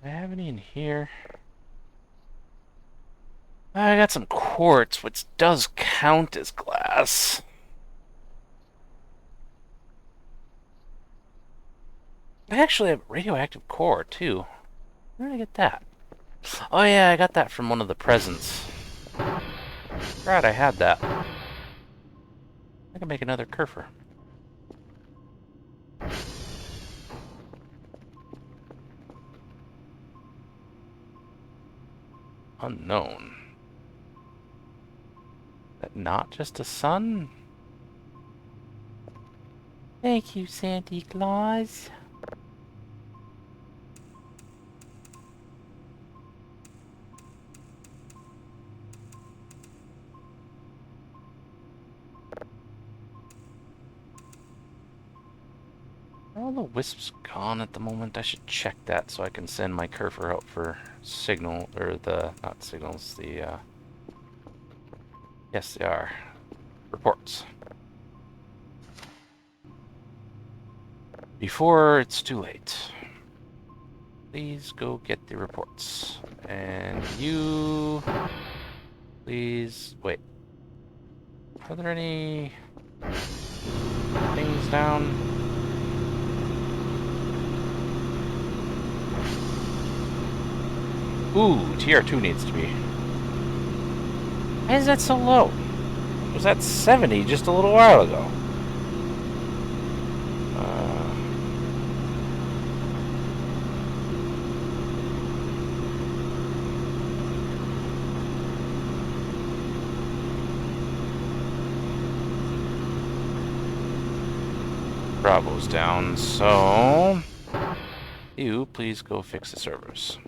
Do I have any in here? I got some quartz, which does count as glass. I actually have radioactive core, too. Where did I get that? Oh yeah, I got that from one of the presents. Right, I had that. I can make another Kerfer. Unknown. Is that not just a sun? Thank you, Santa Claus. Are all the wisps gone at the moment? I should check that so I can send my Kerfer out for signal, or not signals, yes they are, reports. Before it's too late. Please go get the reports. And you, please, wait. Are there any things down? Ooh, TR2 needs to be. Why is that so low? It was at 70 just a little while ago. Bravo's down, so you please go fix the servers.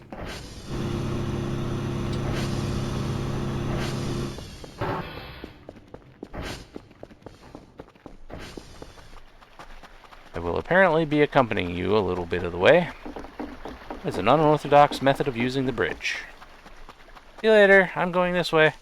I will apparently be accompanying you a little bit of the way. It's an unorthodox method of using the bridge. See you later, I'm going this way.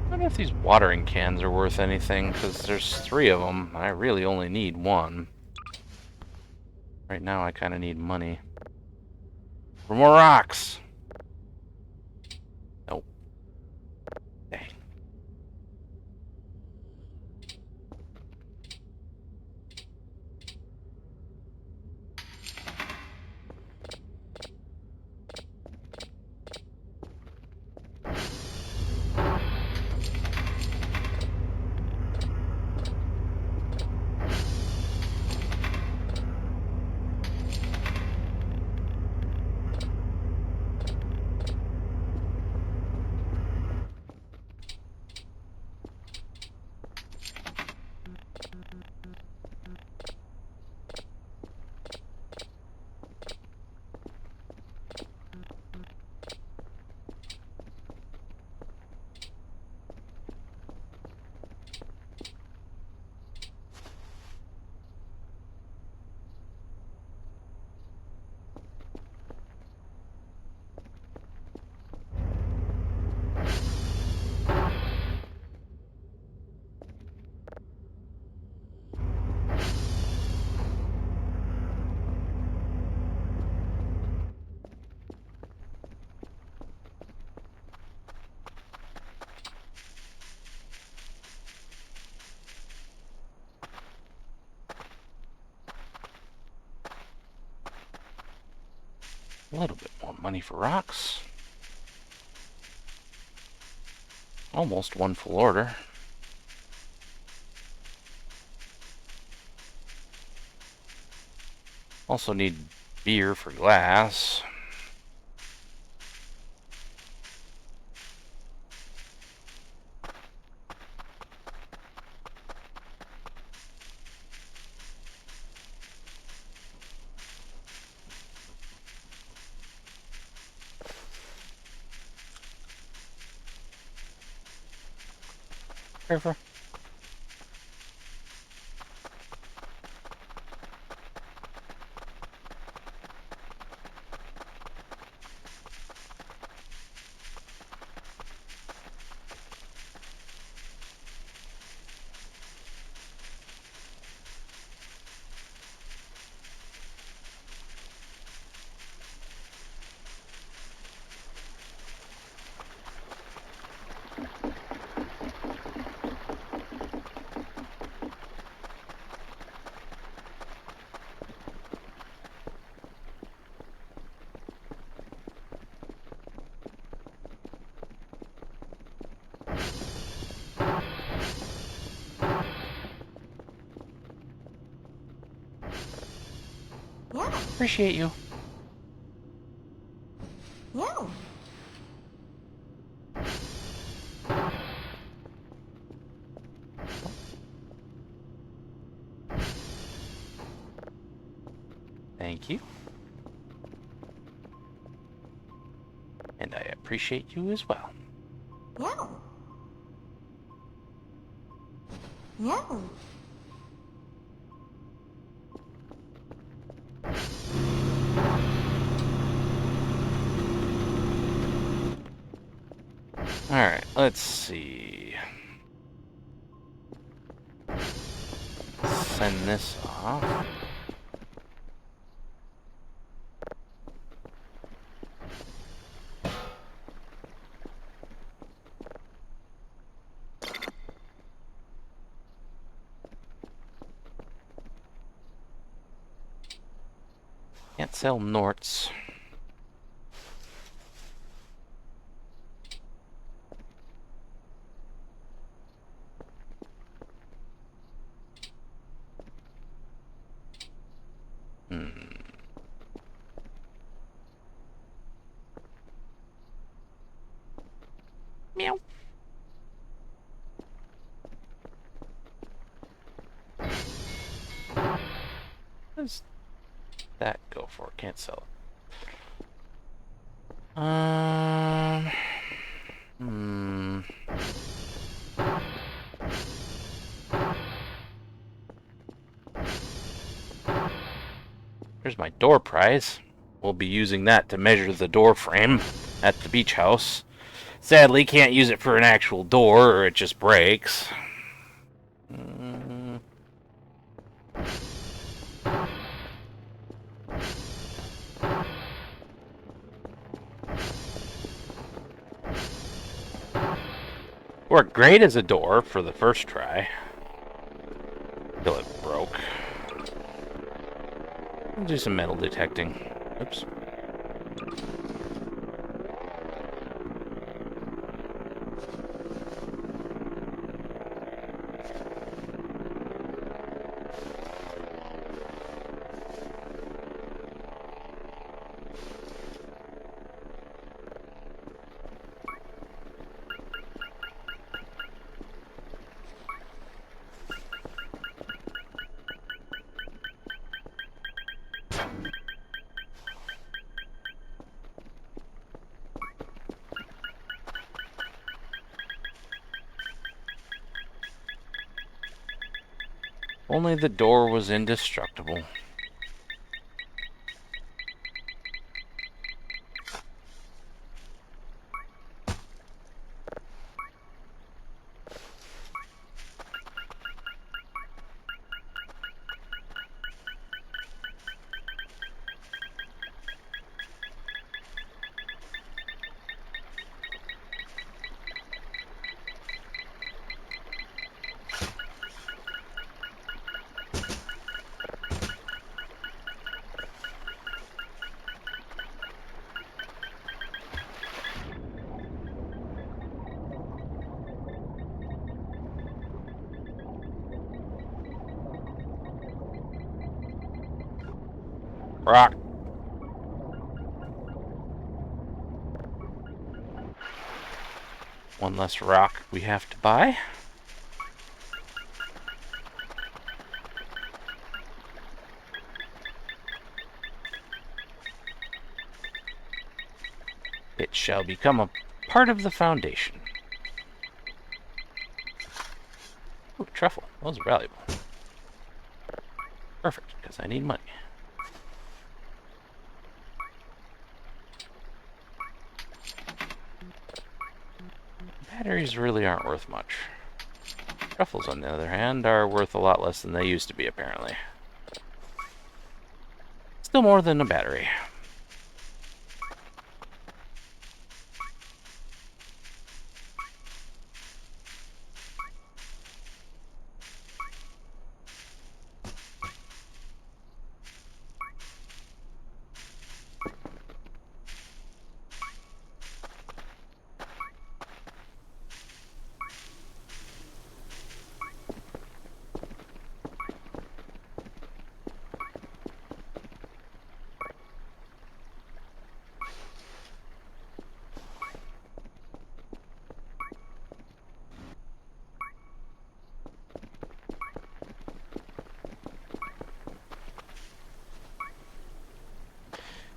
I wonder if these watering cans are worth anything, because there's 3 of them. I really only need 1. Right now I kind of need money. For more rocks! Nope. Dang. A little bit more money for rocks. Almost one full order. Also need beer for glass. River. Appreciate you. Yeah. Thank you. And I appreciate you as well. Yeah. Yeah. Alright, let's see. Send this off. Can't sell Norts. Meow. What does that go for? Can't sell it. Here's my door prize. We'll be using that to measure the door frame at the beach house. Sadly, can't use it for an actual door or it just breaks. Worked great as a door for the first try. Till it broke. I'll do some metal detecting. Oops. Only the door was indestructible. Rock. One less rock we have to buy. It shall become a part of the foundation. Ooh, truffle. Those are valuable. Perfect, because I need money. Batteries really aren't worth much. Truffles, on the other hand, are worth a lot less than they used to be, apparently. Still more than a battery.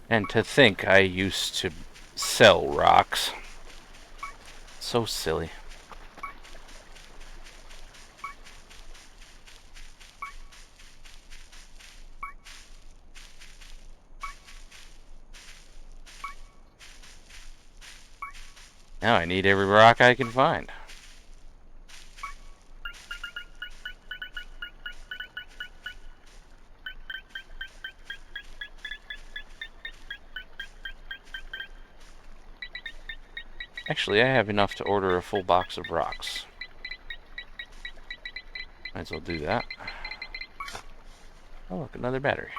And to think I used to sell rocks. So silly. Now I need every rock I can find. Actually, I have enough to order a full box of rocks. Might as well do that. Oh, look, another battery.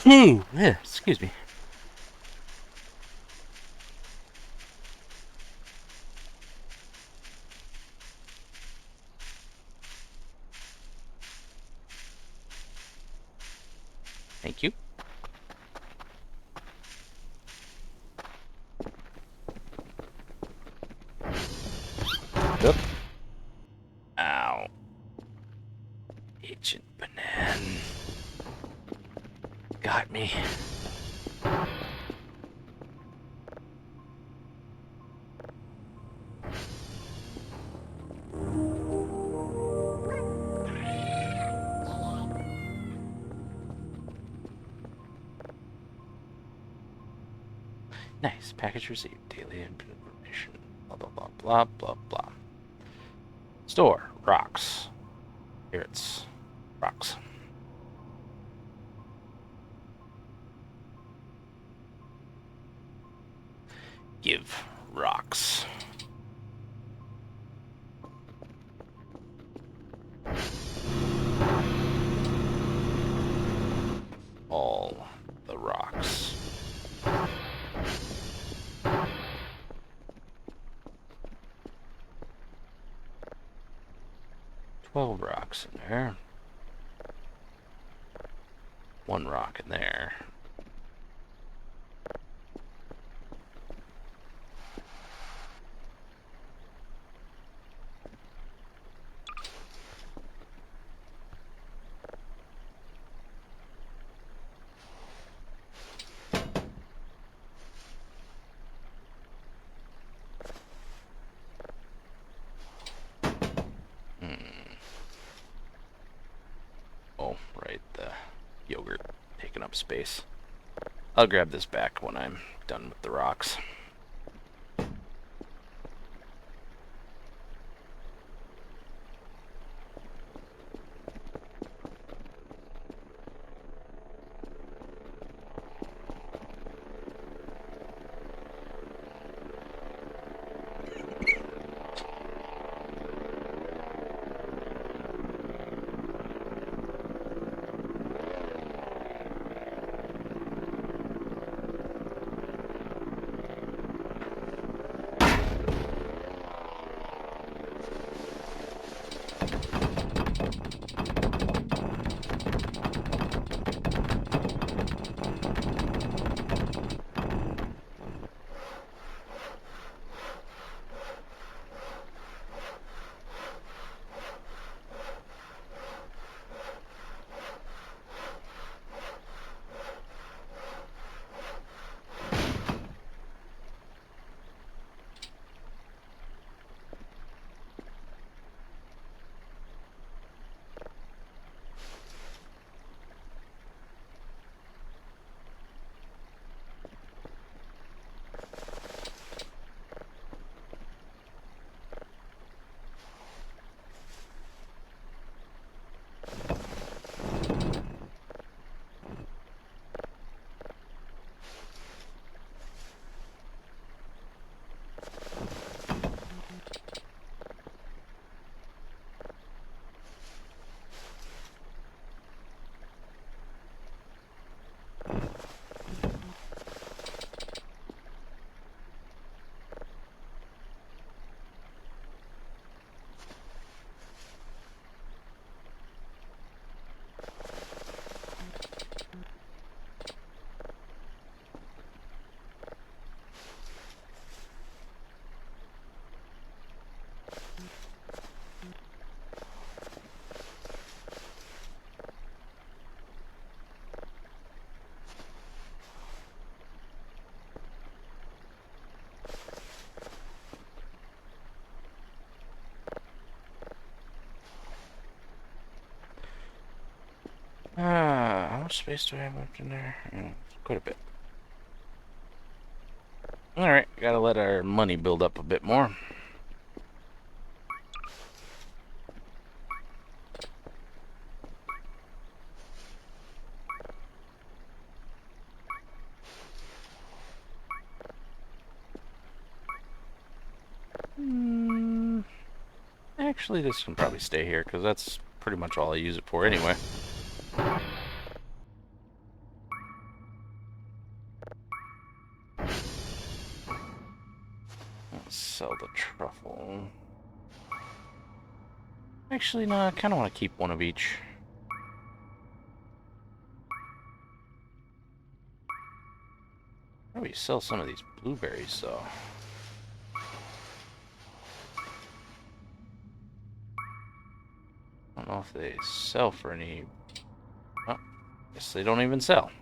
Yeah, excuse me. Thank you. Yep. Ow. Agent Banan. Got me. Nice. Package received. Daily information. Blah, blah, blah, blah, blah, blah. Store. Rocks. Here it's rocks. Give rocks. All the rocks. $12 rocks in there. 1 rock in there. Oh, right, the yogurt taking up space. I'll grab this back when I'm done with the rocks. much space do I have left in there? Quite a bit. Alright, gotta let our money build up a bit more. Actually, this can probably stay here, because that's pretty much all I use it for anyway. Let's sell the truffle. Actually, no, I kind of want to keep one of each. Probably sell some of these blueberries, though. I don't know if they sell for any... Oh, guess they don't even sell.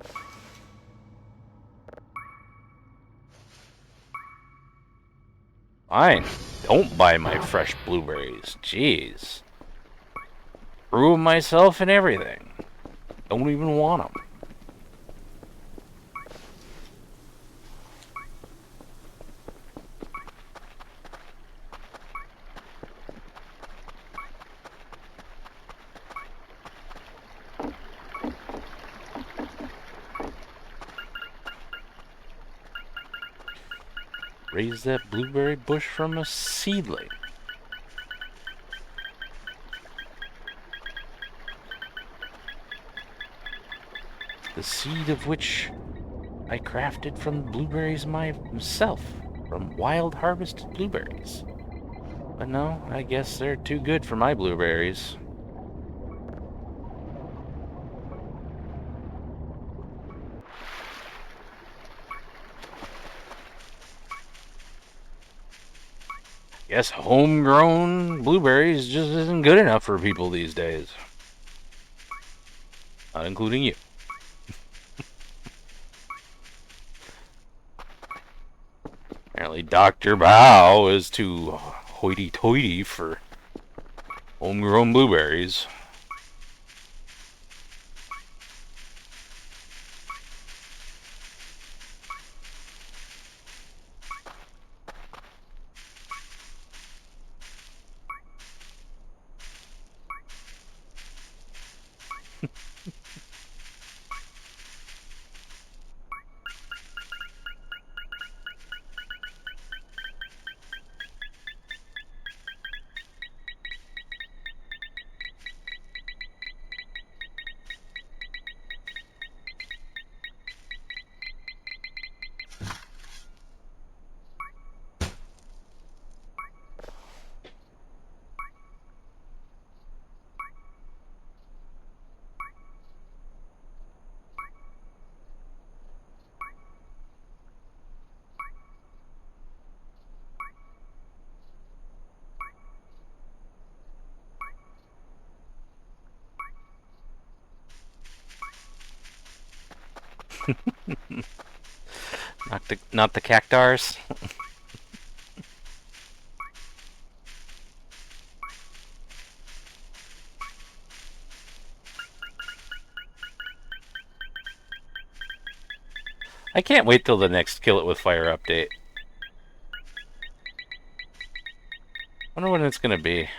Fine. Don't buy my fresh blueberries. Jeez. Ruin myself and everything. Don't even want them. Raise that blueberry bush from a seedling. The seed of which I crafted from blueberries myself, from wild harvested blueberries. But no, I guess they're too good for my blueberries. Guess homegrown blueberries just isn't good enough for people these days. Not including you. Apparently Dr. Bao is too hoity-toity for homegrown blueberries. Not the cactars. I can't wait till the next Kill It With Fire update. Wonder when it's gonna be.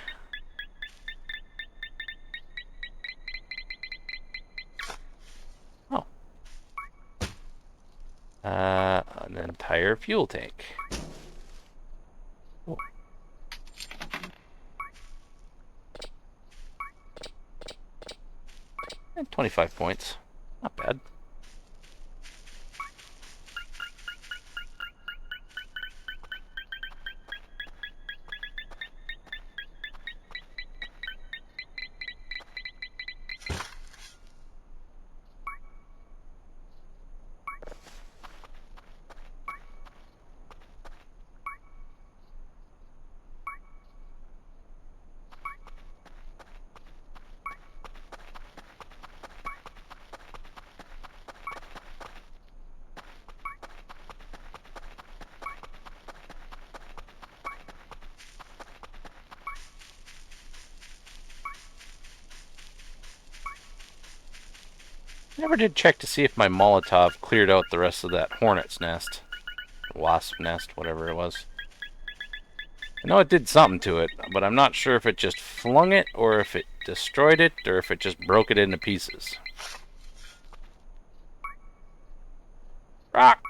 Oh. An entire fuel tank. Cool. And 25 points. Not bad. Never did check to see if my Molotov cleared out the rest of that hornet's nest. Wasp nest, whatever it was. I know it did something to it, but I'm not sure if it just flung it, or if it destroyed it, or if it just broke it into pieces. Rock!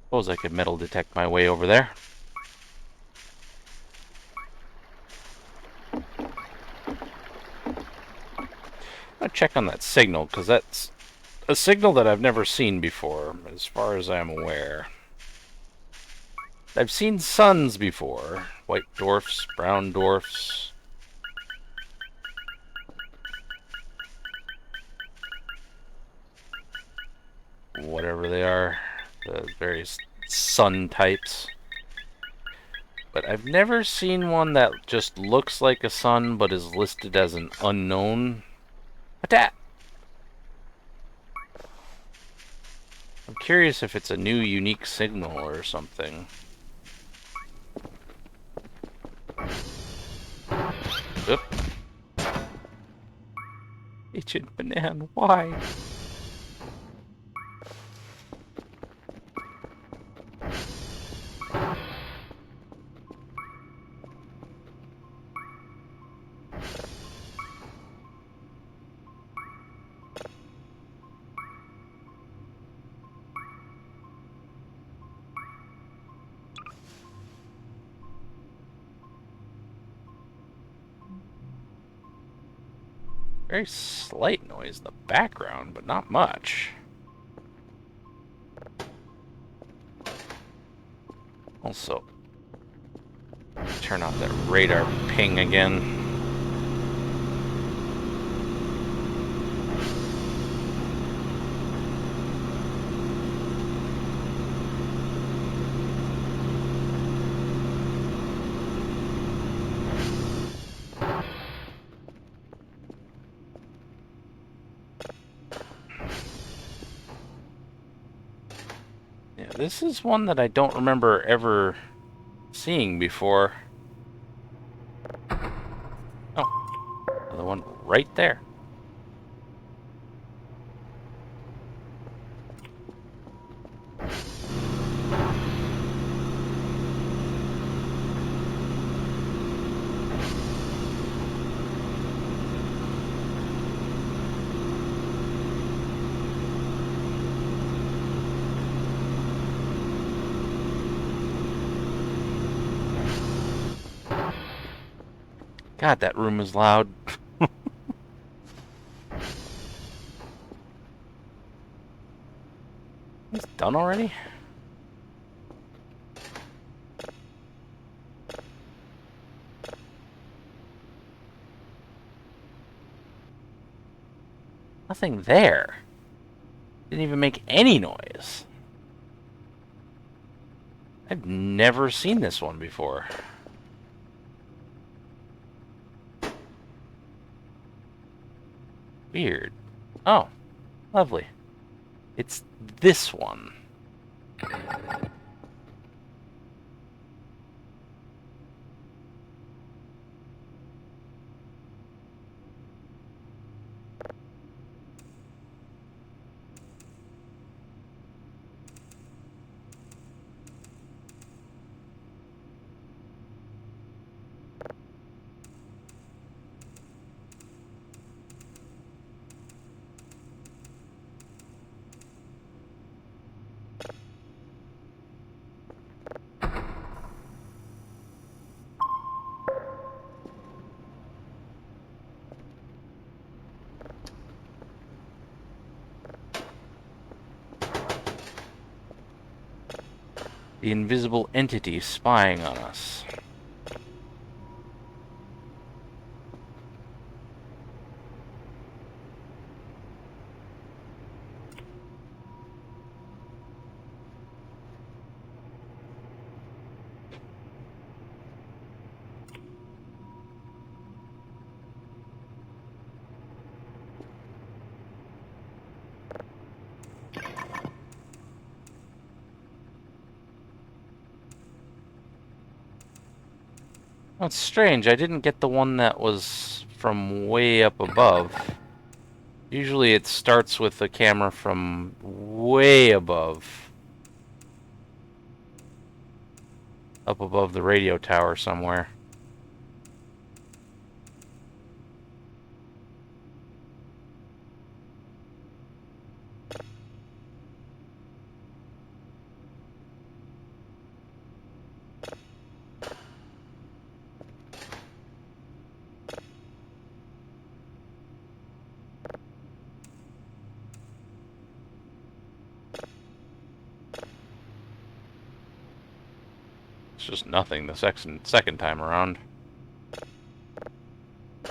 Suppose I could metal detect my way over there. I'll check on that signal, because that's a signal that I've never seen before, as far as I'm aware. I've seen suns before. White dwarfs, brown dwarfs. Whatever they are. The various sun types. But I've never seen one that just looks like a sun, but is listed as an unknown. Attack! I'm curious if it's a new unique signal or something. Oop. Itchin' banana, why? Very slight noise in the background, but not much. Also, turn off that radar ping again. Yeah, this is one that I don't remember ever seeing before. Oh, another one right there. God, that room is loud. It's done already? Nothing there. Didn't even make any noise. I've never seen this one before. Weird. Oh, lovely. It's this one. The invisible entity spying on us. That's strange. I didn't get the one that was from way up above. Usually it starts with the camera from way above. Up above the radio tower somewhere. It's just nothing the second time around. I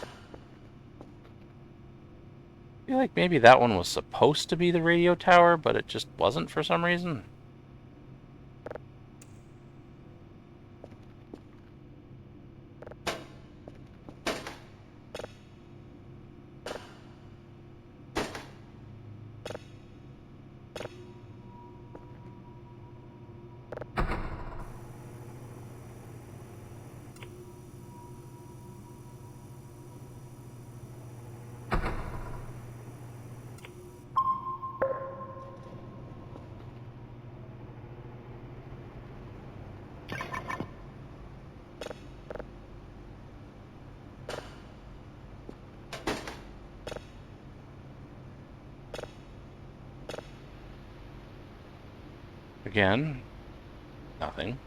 feel like maybe that one was supposed to be the radio tower, but it just wasn't for some reason. Again, nothing.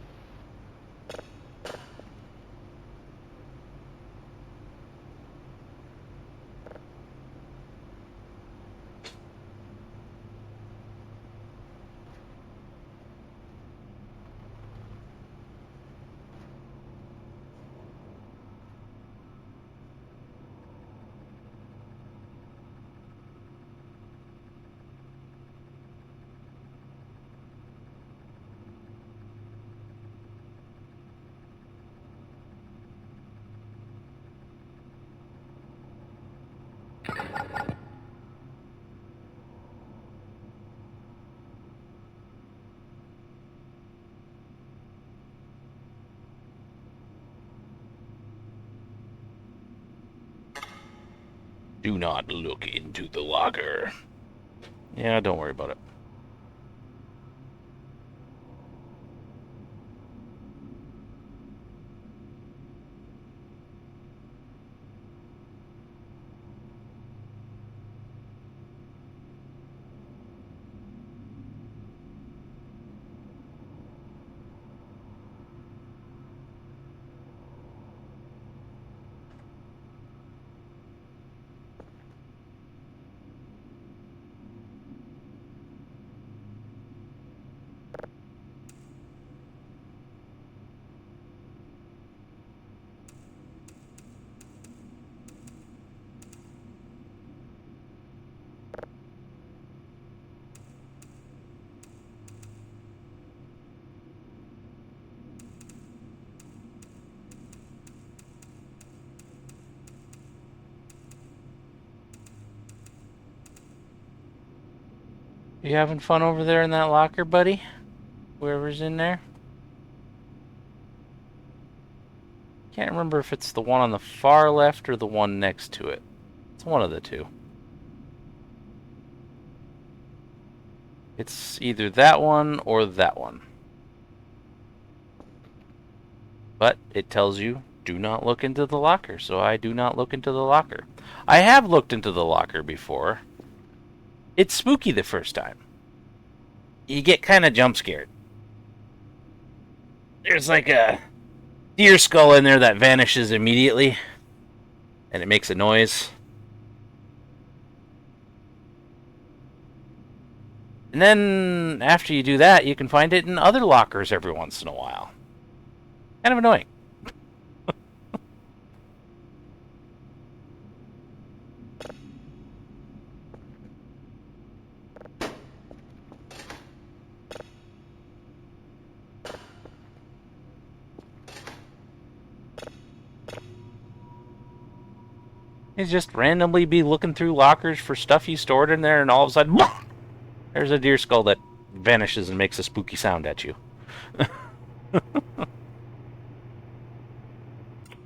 Do not look into the locker. Yeah, don't worry about it. You having fun over there in that locker, buddy? Whoever's in there? Can't remember if it's the one on the far left or the one next to it. It's one of the two. It's either that one or that one. But it tells you, do not look into the locker, so I do not look into the locker. I have looked into the locker before. It's spooky the first time. You get kind of jump scared. There's like a deer skull in there that vanishes immediately. And it makes a noise. And then, after you do that, you can find it in other lockers every once in a while. Kind of annoying. You just randomly be looking through lockers for stuff you stored in there, and all of a sudden, there's a deer skull that vanishes and makes a spooky sound at you.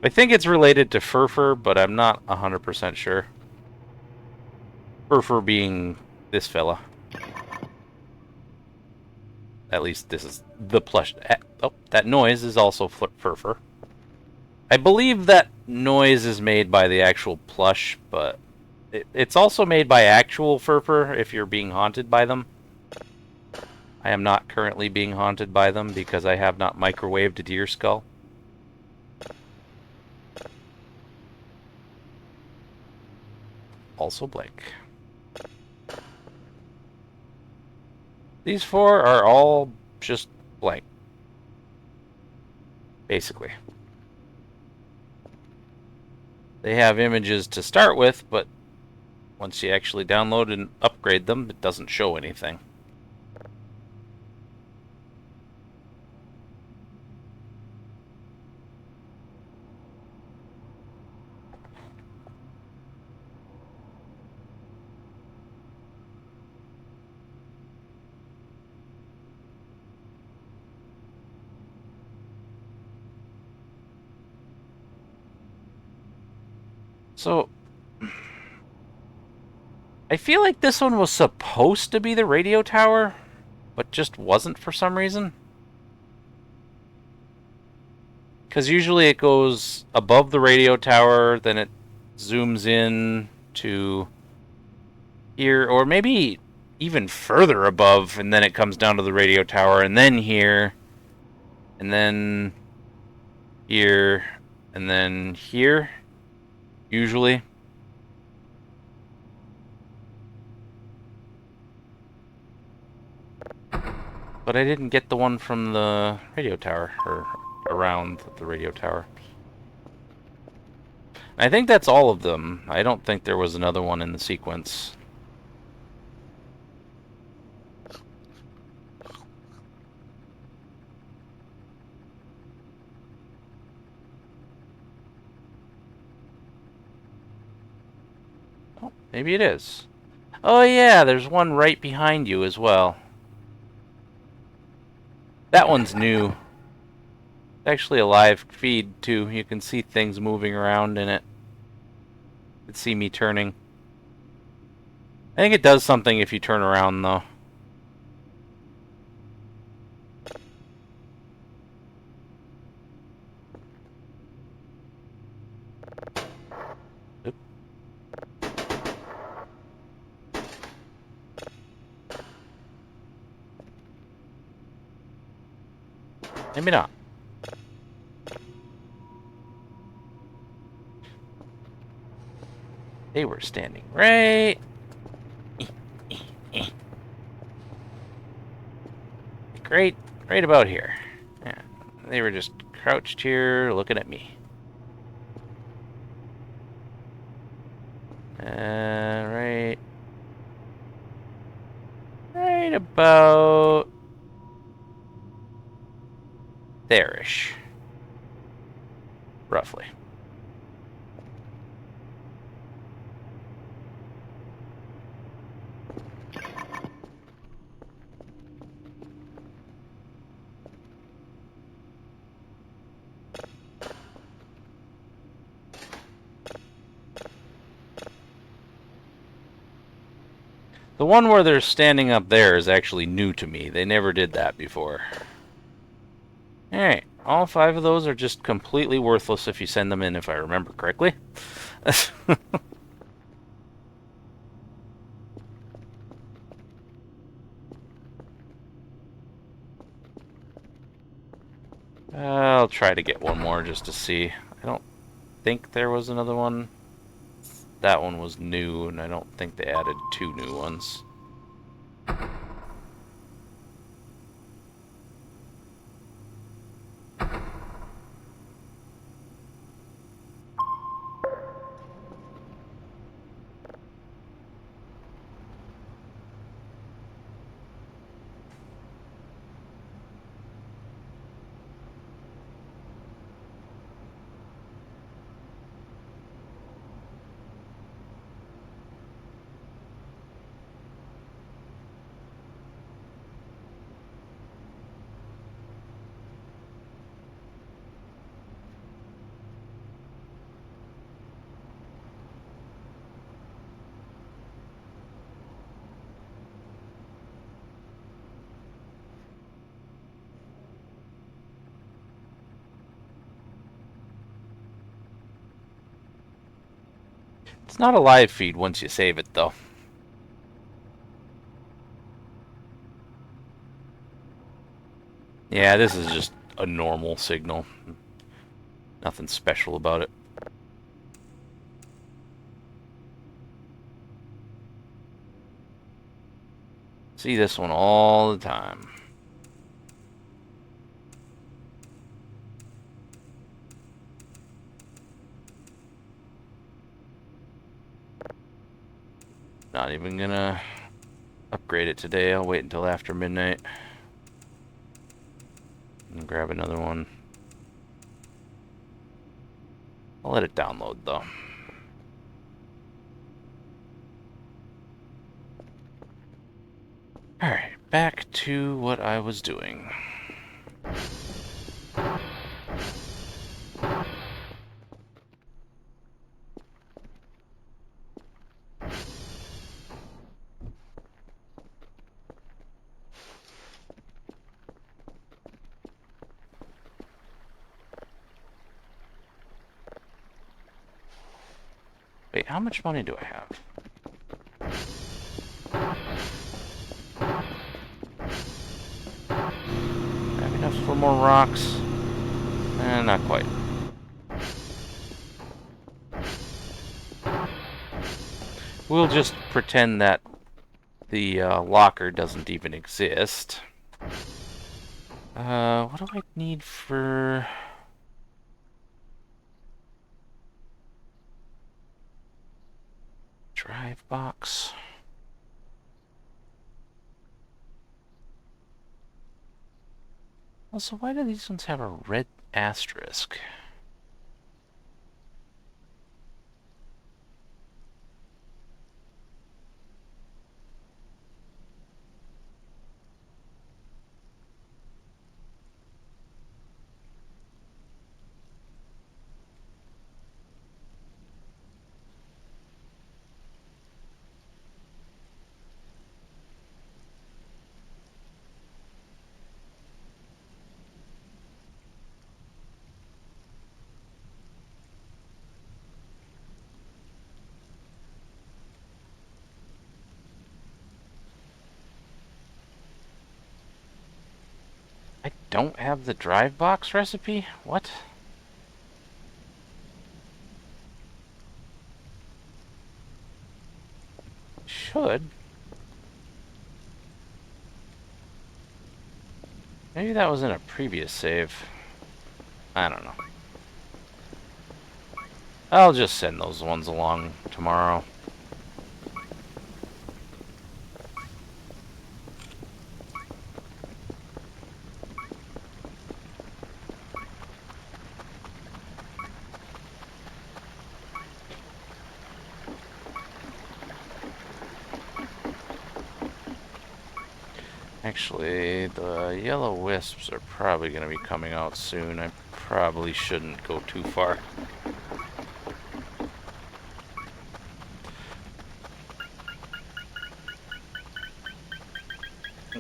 I think it's related to Furfur, but I'm not 100% sure. Furfur being this fella. At least this is the plush. Oh, that noise is also Furfur. I believe that noise is made by the actual plush, but it's also made by actual Furfur if you're being haunted by them. I am not currently being haunted by them because I have not microwaved a deer skull. Also blank. These four are all just blank. Basically. They have images to start with, but once you actually download and upgrade them, it doesn't show anything. So, I feel like this one was supposed to be the radio tower, but just wasn't for some reason. Because usually it goes above the radio tower, then it zooms in to here, or maybe even further above, and then it comes down to the radio tower, and then here, and then here, and then here, usually. But I didn't get the one from the radio tower, or around the radio tower. I think that's all of them. I don't think there was another one in the sequence. Oh, maybe it is. Oh yeah, there's one right behind you as well. That one's new. It's actually a live feed too. You can see things moving around in it. You can see me turning. I think it does something if you turn around though. Oop. Maybe not. They were standing right. Great, right about here. Yeah, they were just crouched here, looking at me. Right about there-ish, roughly. The one where they're standing up there is actually new to me. They never did that before. Alright, all 5 of those are just completely worthless if you send them in, if I remember correctly. I'll try to get one more just to see. I don't think there was another one. That one was new, and I don't think they added 2 new ones. It's not a live feed once you save it, though. Yeah, this is just a normal signal. Nothing special about it. See this one all the time. Not even gonna upgrade it today. I'll wait until after midnight. And grab another one. I'll let it download though. Alright, back to what I was doing. Wait, how much money do I have? I have enough for more rocks? Not quite. We'll just pretend that the locker doesn't even exist. What do I need for... drive box? Also, why do these ones have a red asterisk? I don't have the drive box recipe? What? Should. Maybe that was in a previous save. I don't know. I'll just send those ones along tomorrow. Actually, the yellow wisps are probably going to be coming out soon. I probably shouldn't go too far.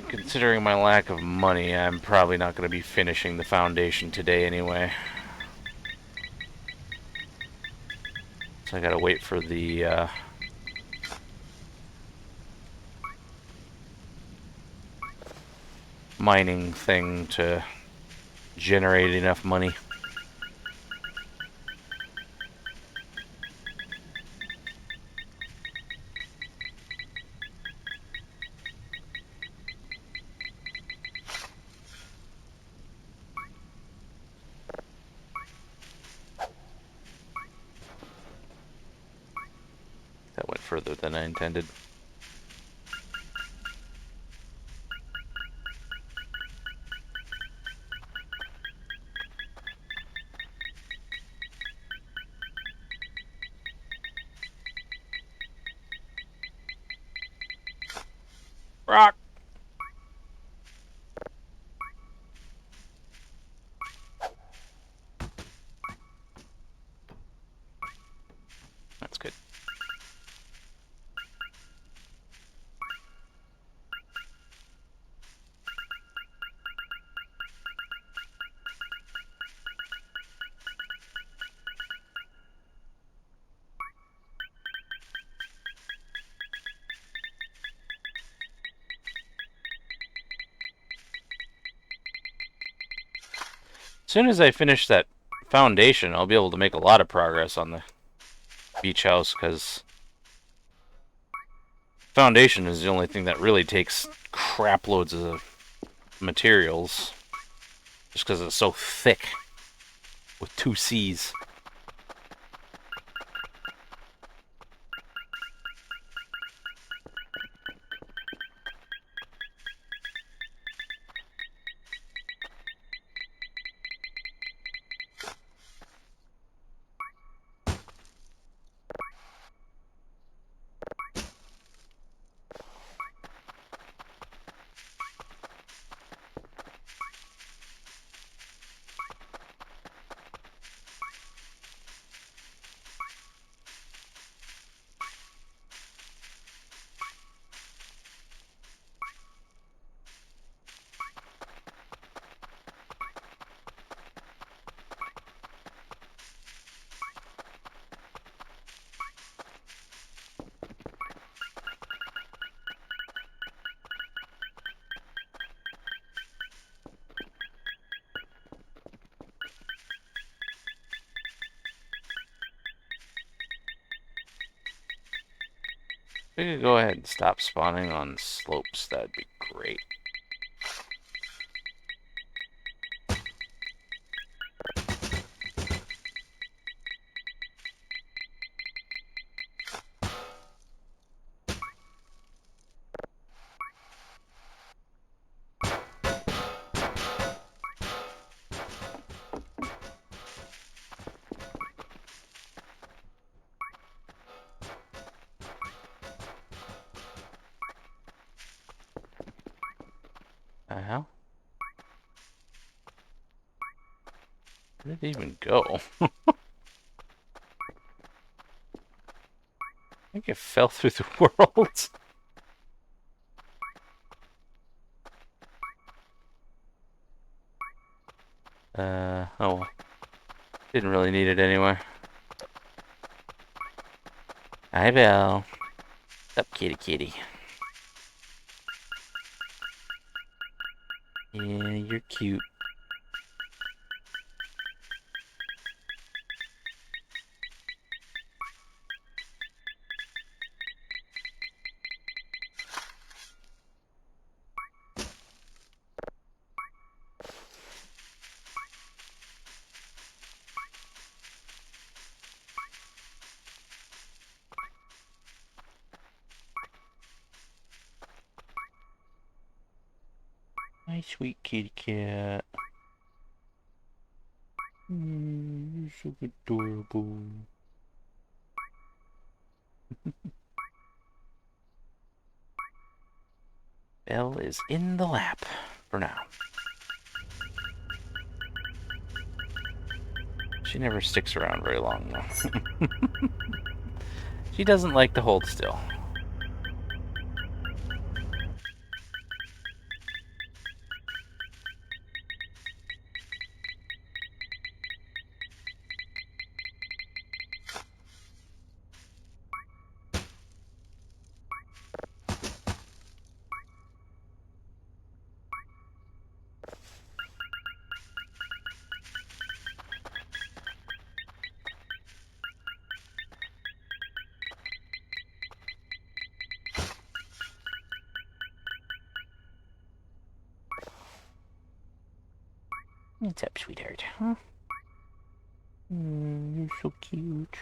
Considering my lack of money, I'm probably not going to be finishing the foundation today anyway. So I gotta wait for the mining thing to generate enough money. That went further than I intended. Rock! That's good. As soon as I finish that foundation, I'll be able to make a lot of progress on the beach house, because foundation is the only thing that really takes crap loads of materials, just because it's so thick with 2 C's. We could go ahead and stop spawning on slopes, that'd be great. The hell? Where did it even go? I think it fell through the world. Oh well. Didn't really need it anyway. Hi, Belle. What's up, kitty kitty? Yeah, you're cute. My sweet kitty cat. You're so adorable. Belle is in the lap for now. She never sticks around very long, though. She doesn't like to hold still. What's up, sweetheart? Huh? You're so cute.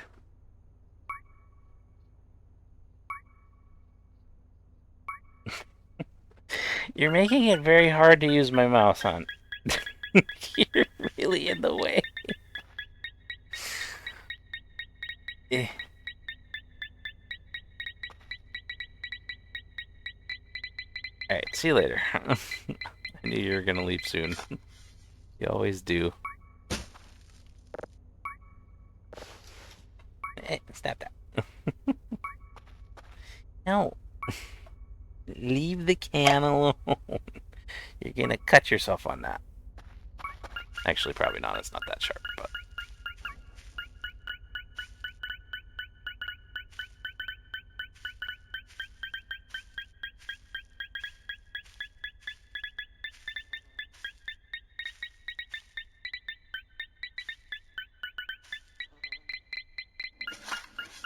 You're making it very hard to use my mouse, hon. You're really in the way. Eh. Alright, see you later. I knew you were gonna leave soon. You always do. Stop that. No. Leave the can alone. You're gonna cut yourself on that. Actually, probably not. It's not that sharp, but...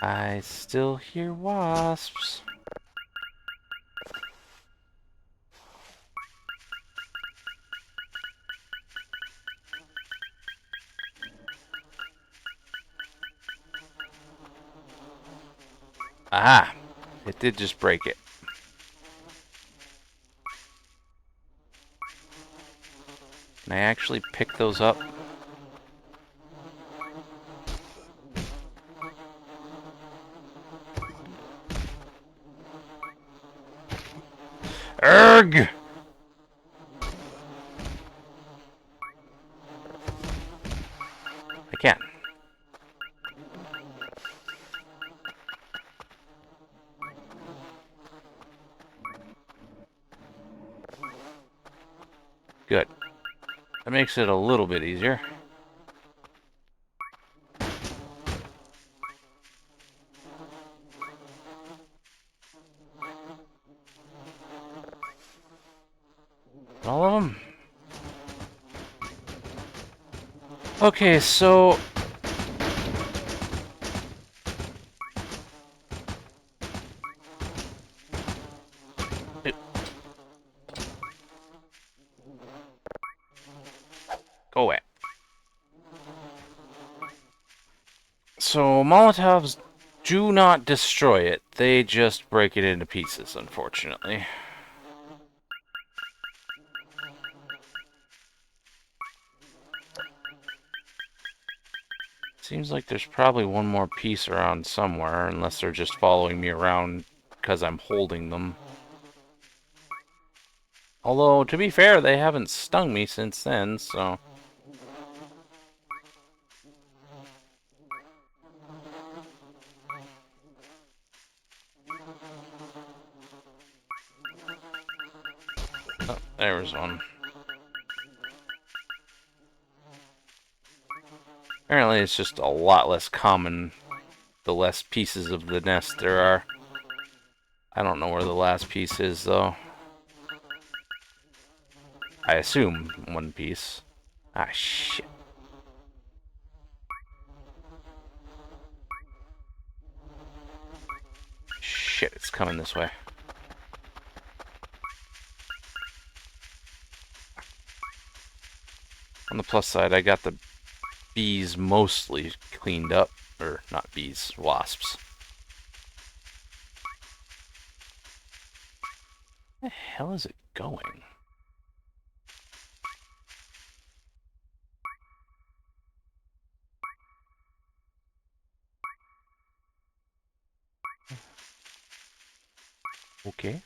I still hear wasps. Ah, it did just break it. Can I actually pick those up? Erg! I can. Good. That makes it a little bit easier. All of them? Okay, so... Go away. So, Molotovs do not destroy it. They just break it into pieces, unfortunately. Seems like there's probably one more piece around somewhere, unless they're just following me around because I'm holding them. Although, to be fair, they haven't stung me since then, so... Oh, there was one. Apparently it's just a lot less common the less pieces of the nest there are. I don't know where the last piece is, though. I assume one piece. Ah, shit. Shit, it's coming this way. On the plus side, I got the bees mostly cleaned up. Or, not bees, wasps. Where the hell is it going? Okay.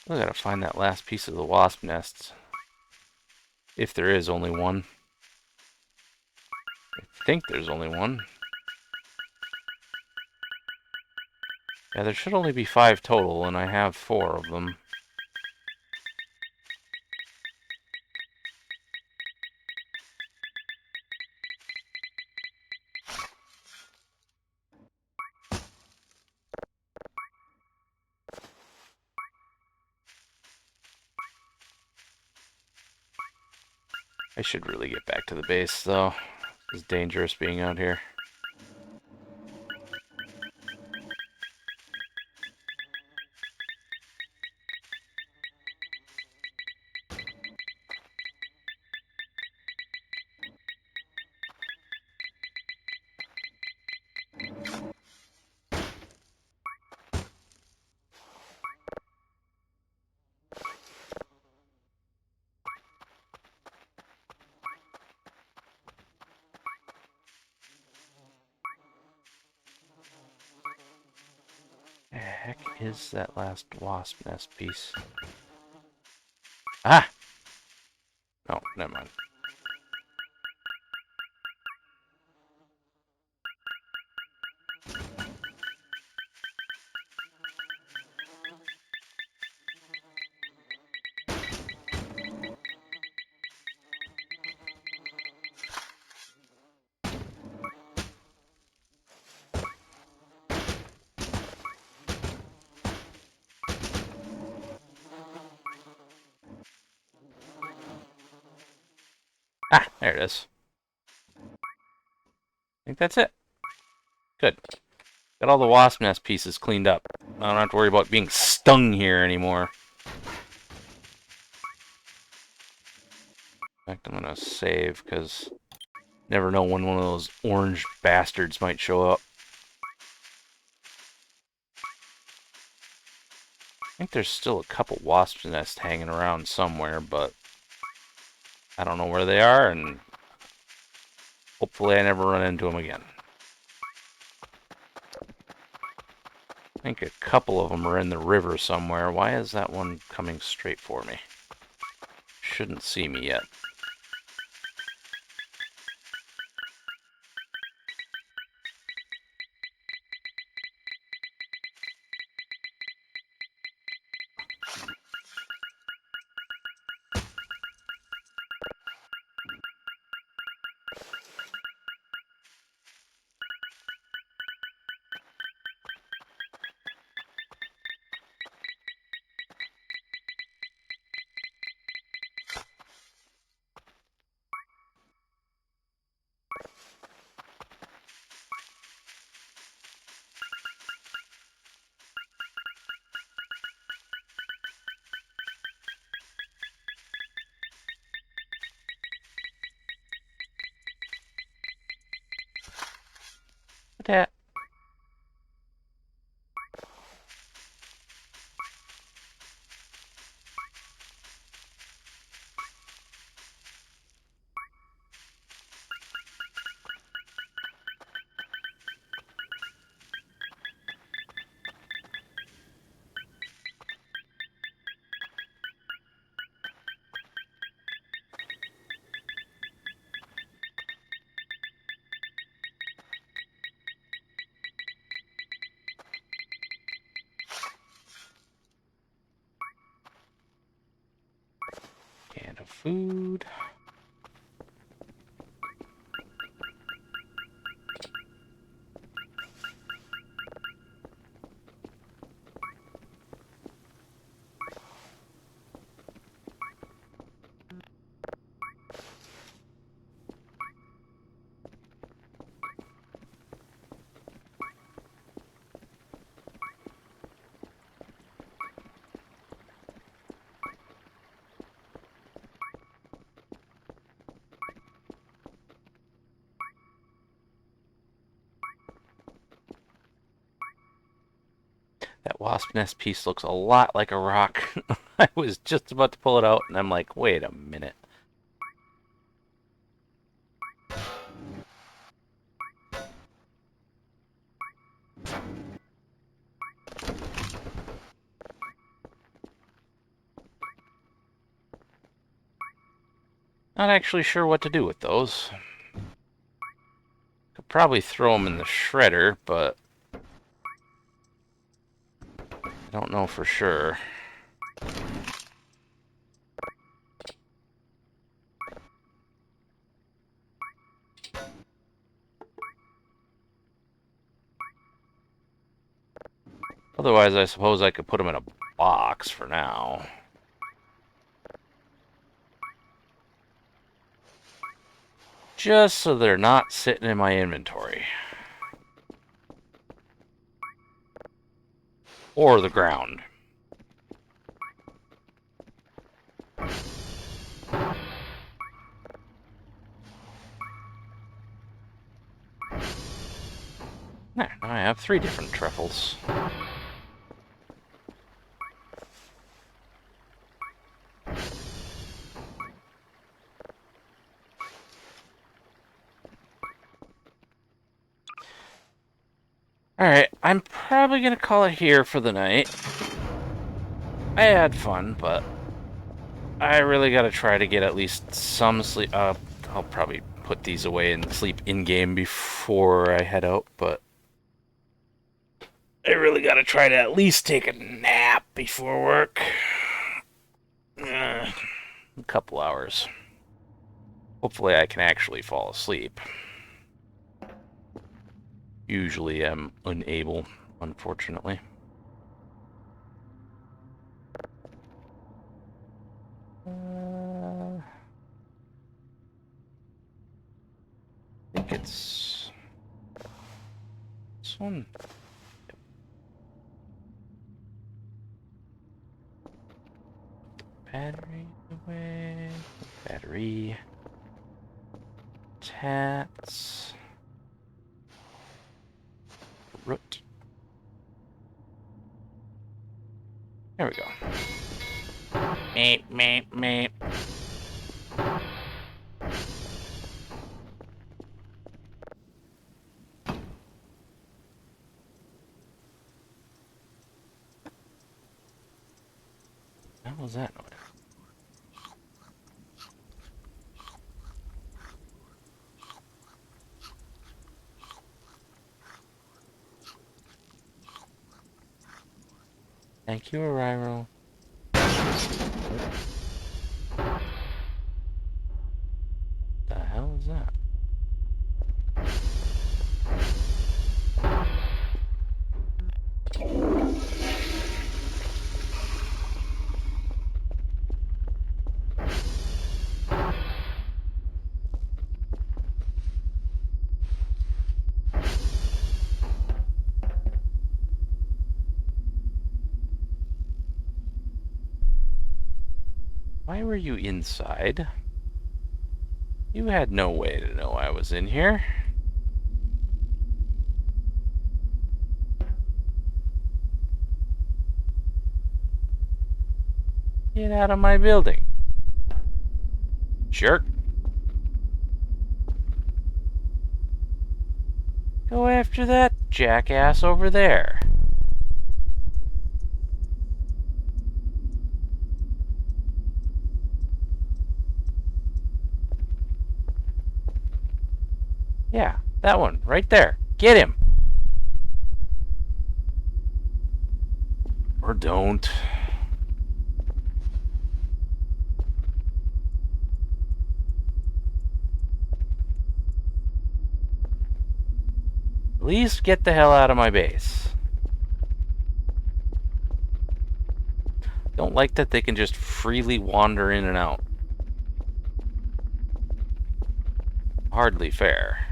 I gotta find that last piece of the wasp nest. If there is only one. I think there's only one. Yeah, there should only be 5 total, and I have 4 of them. I should really get back to the base, though. It's dangerous being out here. The heck is that last wasp nest piece? Ah! No, never mind. Ah, there it is. I think that's it. Good. Got all the wasp nest pieces cleaned up. I don't have to worry about being stung here anymore. In fact, I'm gonna save, because never know when one of those orange bastards might show up. I think there's still a couple wasp nests hanging around somewhere, but I don't know where they are, and hopefully I never run into them again. I think a couple of them are in the river somewhere. Why is that one coming straight for me? Shouldn't see me yet. That. Can of food. That wasp nest piece looks a lot like a rock. I was just about to pull it out, and I'm like, wait a minute. Not actually sure what to do with those. Could probably throw them in the shredder, but I don't know for sure. Otherwise, I suppose I could put them in a box for now. Just so they're not sitting in my inventory. Or the ground. There, now I have 3 different truffles. Alright, I'm probably gonna call it here for the night. I had fun, but I really gotta try to get at least some sleep. I'll probably put these away and sleep in-game before I head out, but I really gotta try to at least take a nap before work. A couple hours. Hopefully I can actually fall asleep. Usually I'm unable, unfortunately. I think it's this one? Battery away. Battery. Tats. Root. There we go. Meep, meep, meep. What was that noise? Thank you, Arrival. The hell is that? Why were you inside? You had no way to know I was in here. Get out of my building. Jerk. Go after that jackass over there. Yeah, that one, right there. Get him! Or don't. At least get the hell out of my base. Don't like that they can just freely wander in and out. Hardly fair.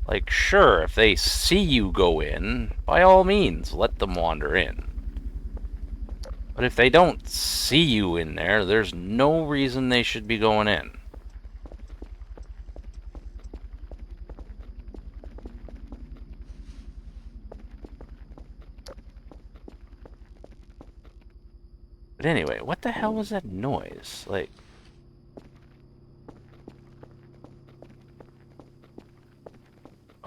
Like, sure, if they see you go in, by all means, let them wander in. But if they don't see you in there, there's no reason they should be going in. But anyway, what the hell was that noise? Like...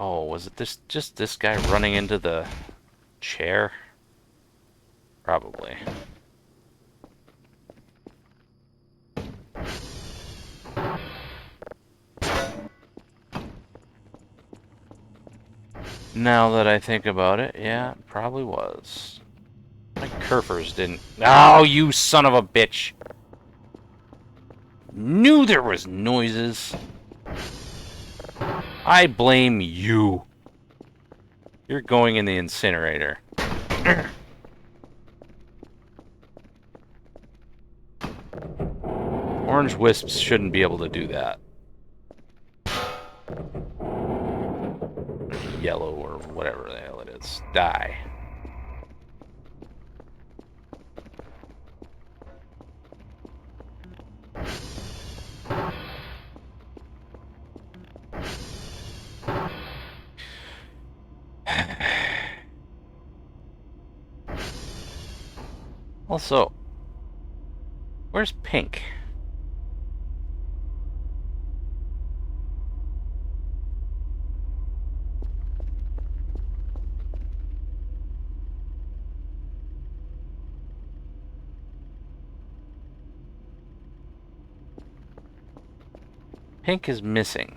Oh, was it just this guy running into the chair? Probably. Now that I think about it, yeah, it probably was. My Kerfers didn't... Oh, you son of a bitch! Knew there was noises. I blame you. You're going in the incinerator. Orange wisps shouldn't be able to do that. Yellow or whatever the hell it is. Die. Also, where's Pink? Pink is missing.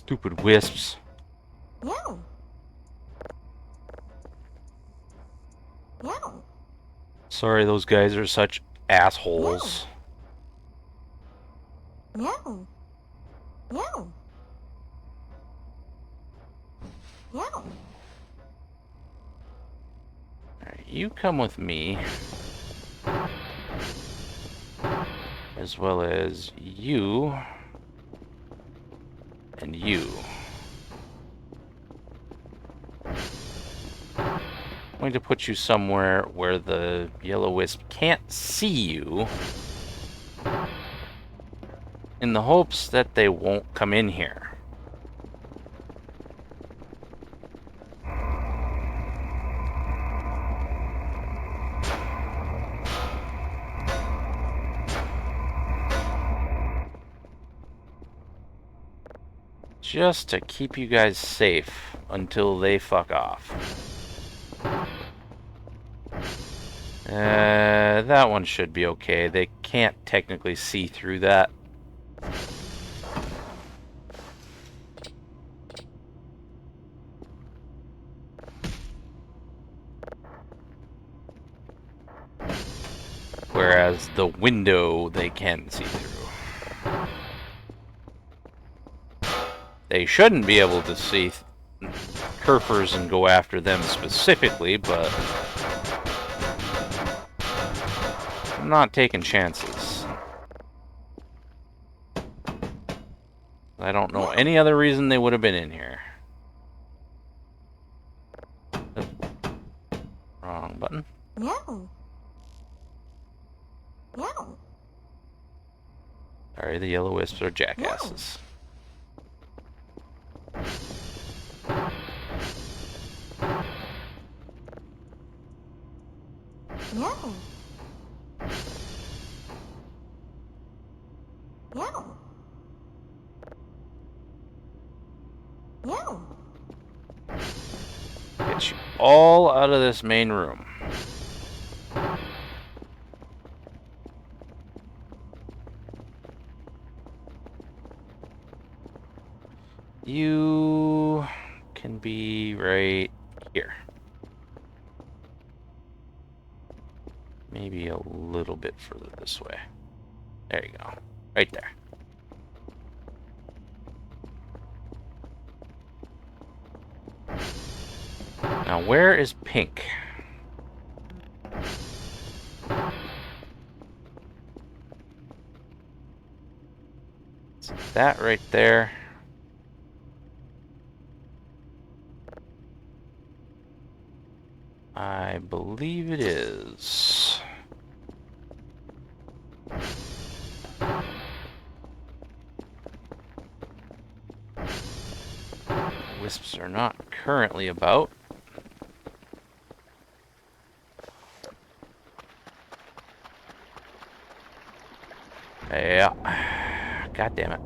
Stupid wisps. Meow. Meow. Sorry, those guys are such assholes. Meow. Meow. Meow. Alright, you come with me. As well as you. And you. I'm going to put you somewhere where the yellow wisp can't see you, in the hopes that they won't come in here. Just to keep you guys safe until they fuck off. That one should be okay. They can't technically see through that. Whereas the window they can see through. They shouldn't be able to see Kerfers and go after them specifically, but I'm not taking chances. I don't know any other reason they would have been in here. Wrong button. Meow. Meow. Sorry, the yellow wisps are jackasses. Meow. Meow. Meow. Get you all out of this main room. You can be right here. Maybe a little bit further this way. There you go. Right there. Now, where is Pink? It's that right there. I believe it is. Wisps are not currently about. Yeah. God damn it.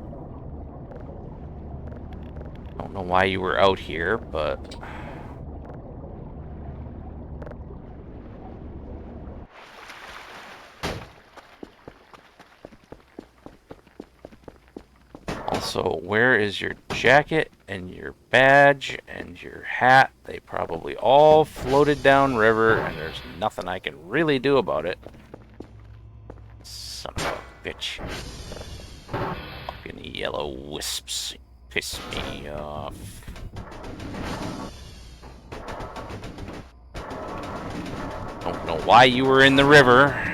Don't know why you were out here, but... Also, where is your jacket and your badge and your hat? They probably all floated down river, and there's nothing I can really do about it. Son of a bitch. Fucking yellow wisps piss me off. Don't know why you were in the river.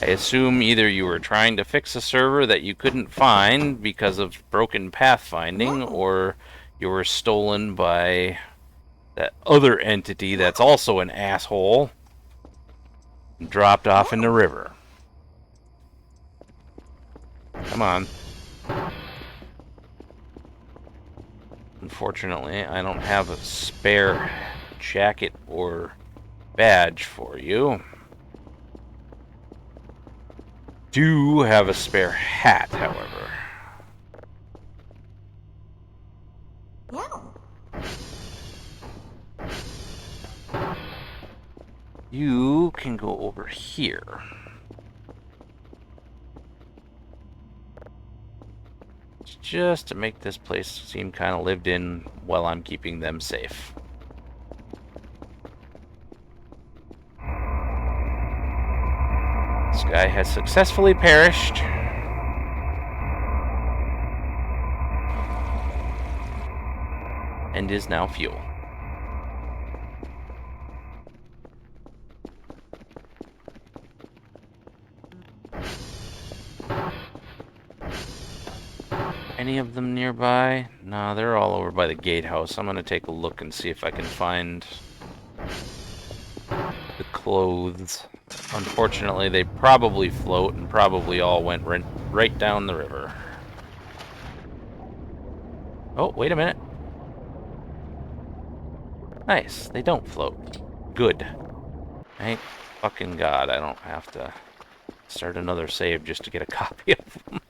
I assume either you were trying to fix a server that you couldn't find because of broken pathfinding, or you were stolen by that other entity that's also an asshole and dropped off in the river. Come on. Unfortunately, I don't have a spare jacket or badge for you. Do have a spare hat, however. Meow. You can go over here. just to make this place seem kind of lived in while I'm keeping them safe. This guy has successfully perished. And is now fuel. Any of them nearby? No, they're all over by the gatehouse. I'm gonna take a look and see if I can find the clothes. Unfortunately, they probably float and probably all went right down the river. Oh, wait a minute. Nice, they don't float. Good. Thank fucking God I don't have to start another save just to get a copy of them.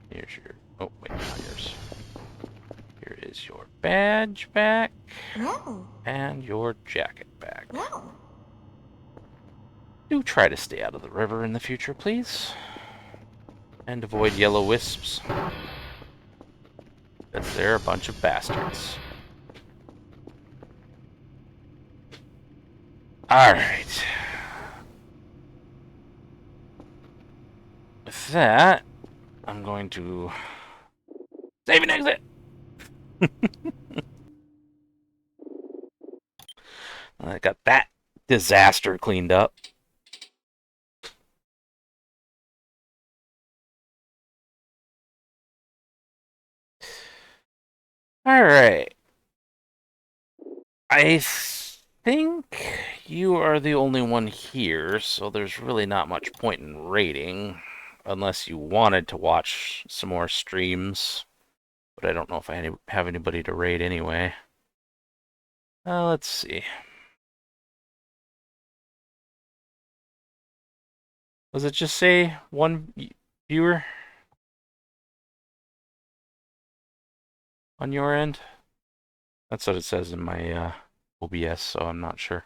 Here's your... Oh, wait, not yours. Here is your badge back. And your jacket back. Do try to stay out of the river in the future, please. And avoid yellow wisps. Because they're a bunch of bastards. Alright. With that, I'm going to save and exit! I got that disaster cleaned up. Alright. I think you are the only one here, so there's really not much point in raiding. Unless you wanted to watch some more streams. But I don't know if I have anybody to raid anyway. Let's see. Does it just say one viewer on your end? That's what it says in my OBS, so I'm not sure.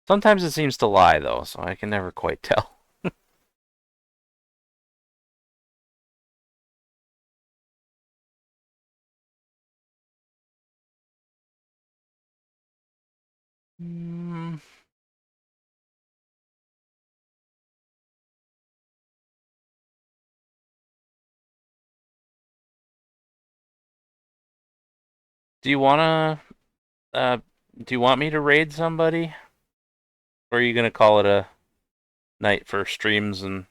Sometimes it seems to lie, though, so I can never quite tell. Do you want me to raid somebody? Or are you gonna call it a night for streams and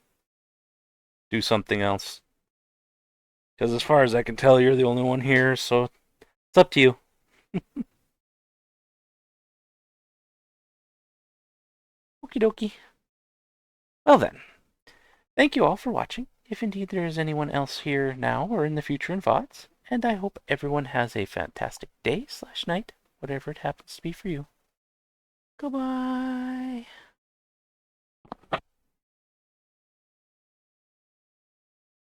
do something else? Because as far as I can tell, you're the only one here, so it's up to you. Okie dokie. Well then, thank you all for watching, if indeed there is anyone else here now or in the future in VODs, and I hope everyone has a fantastic day/night, whatever it happens to be for you. Goodbye.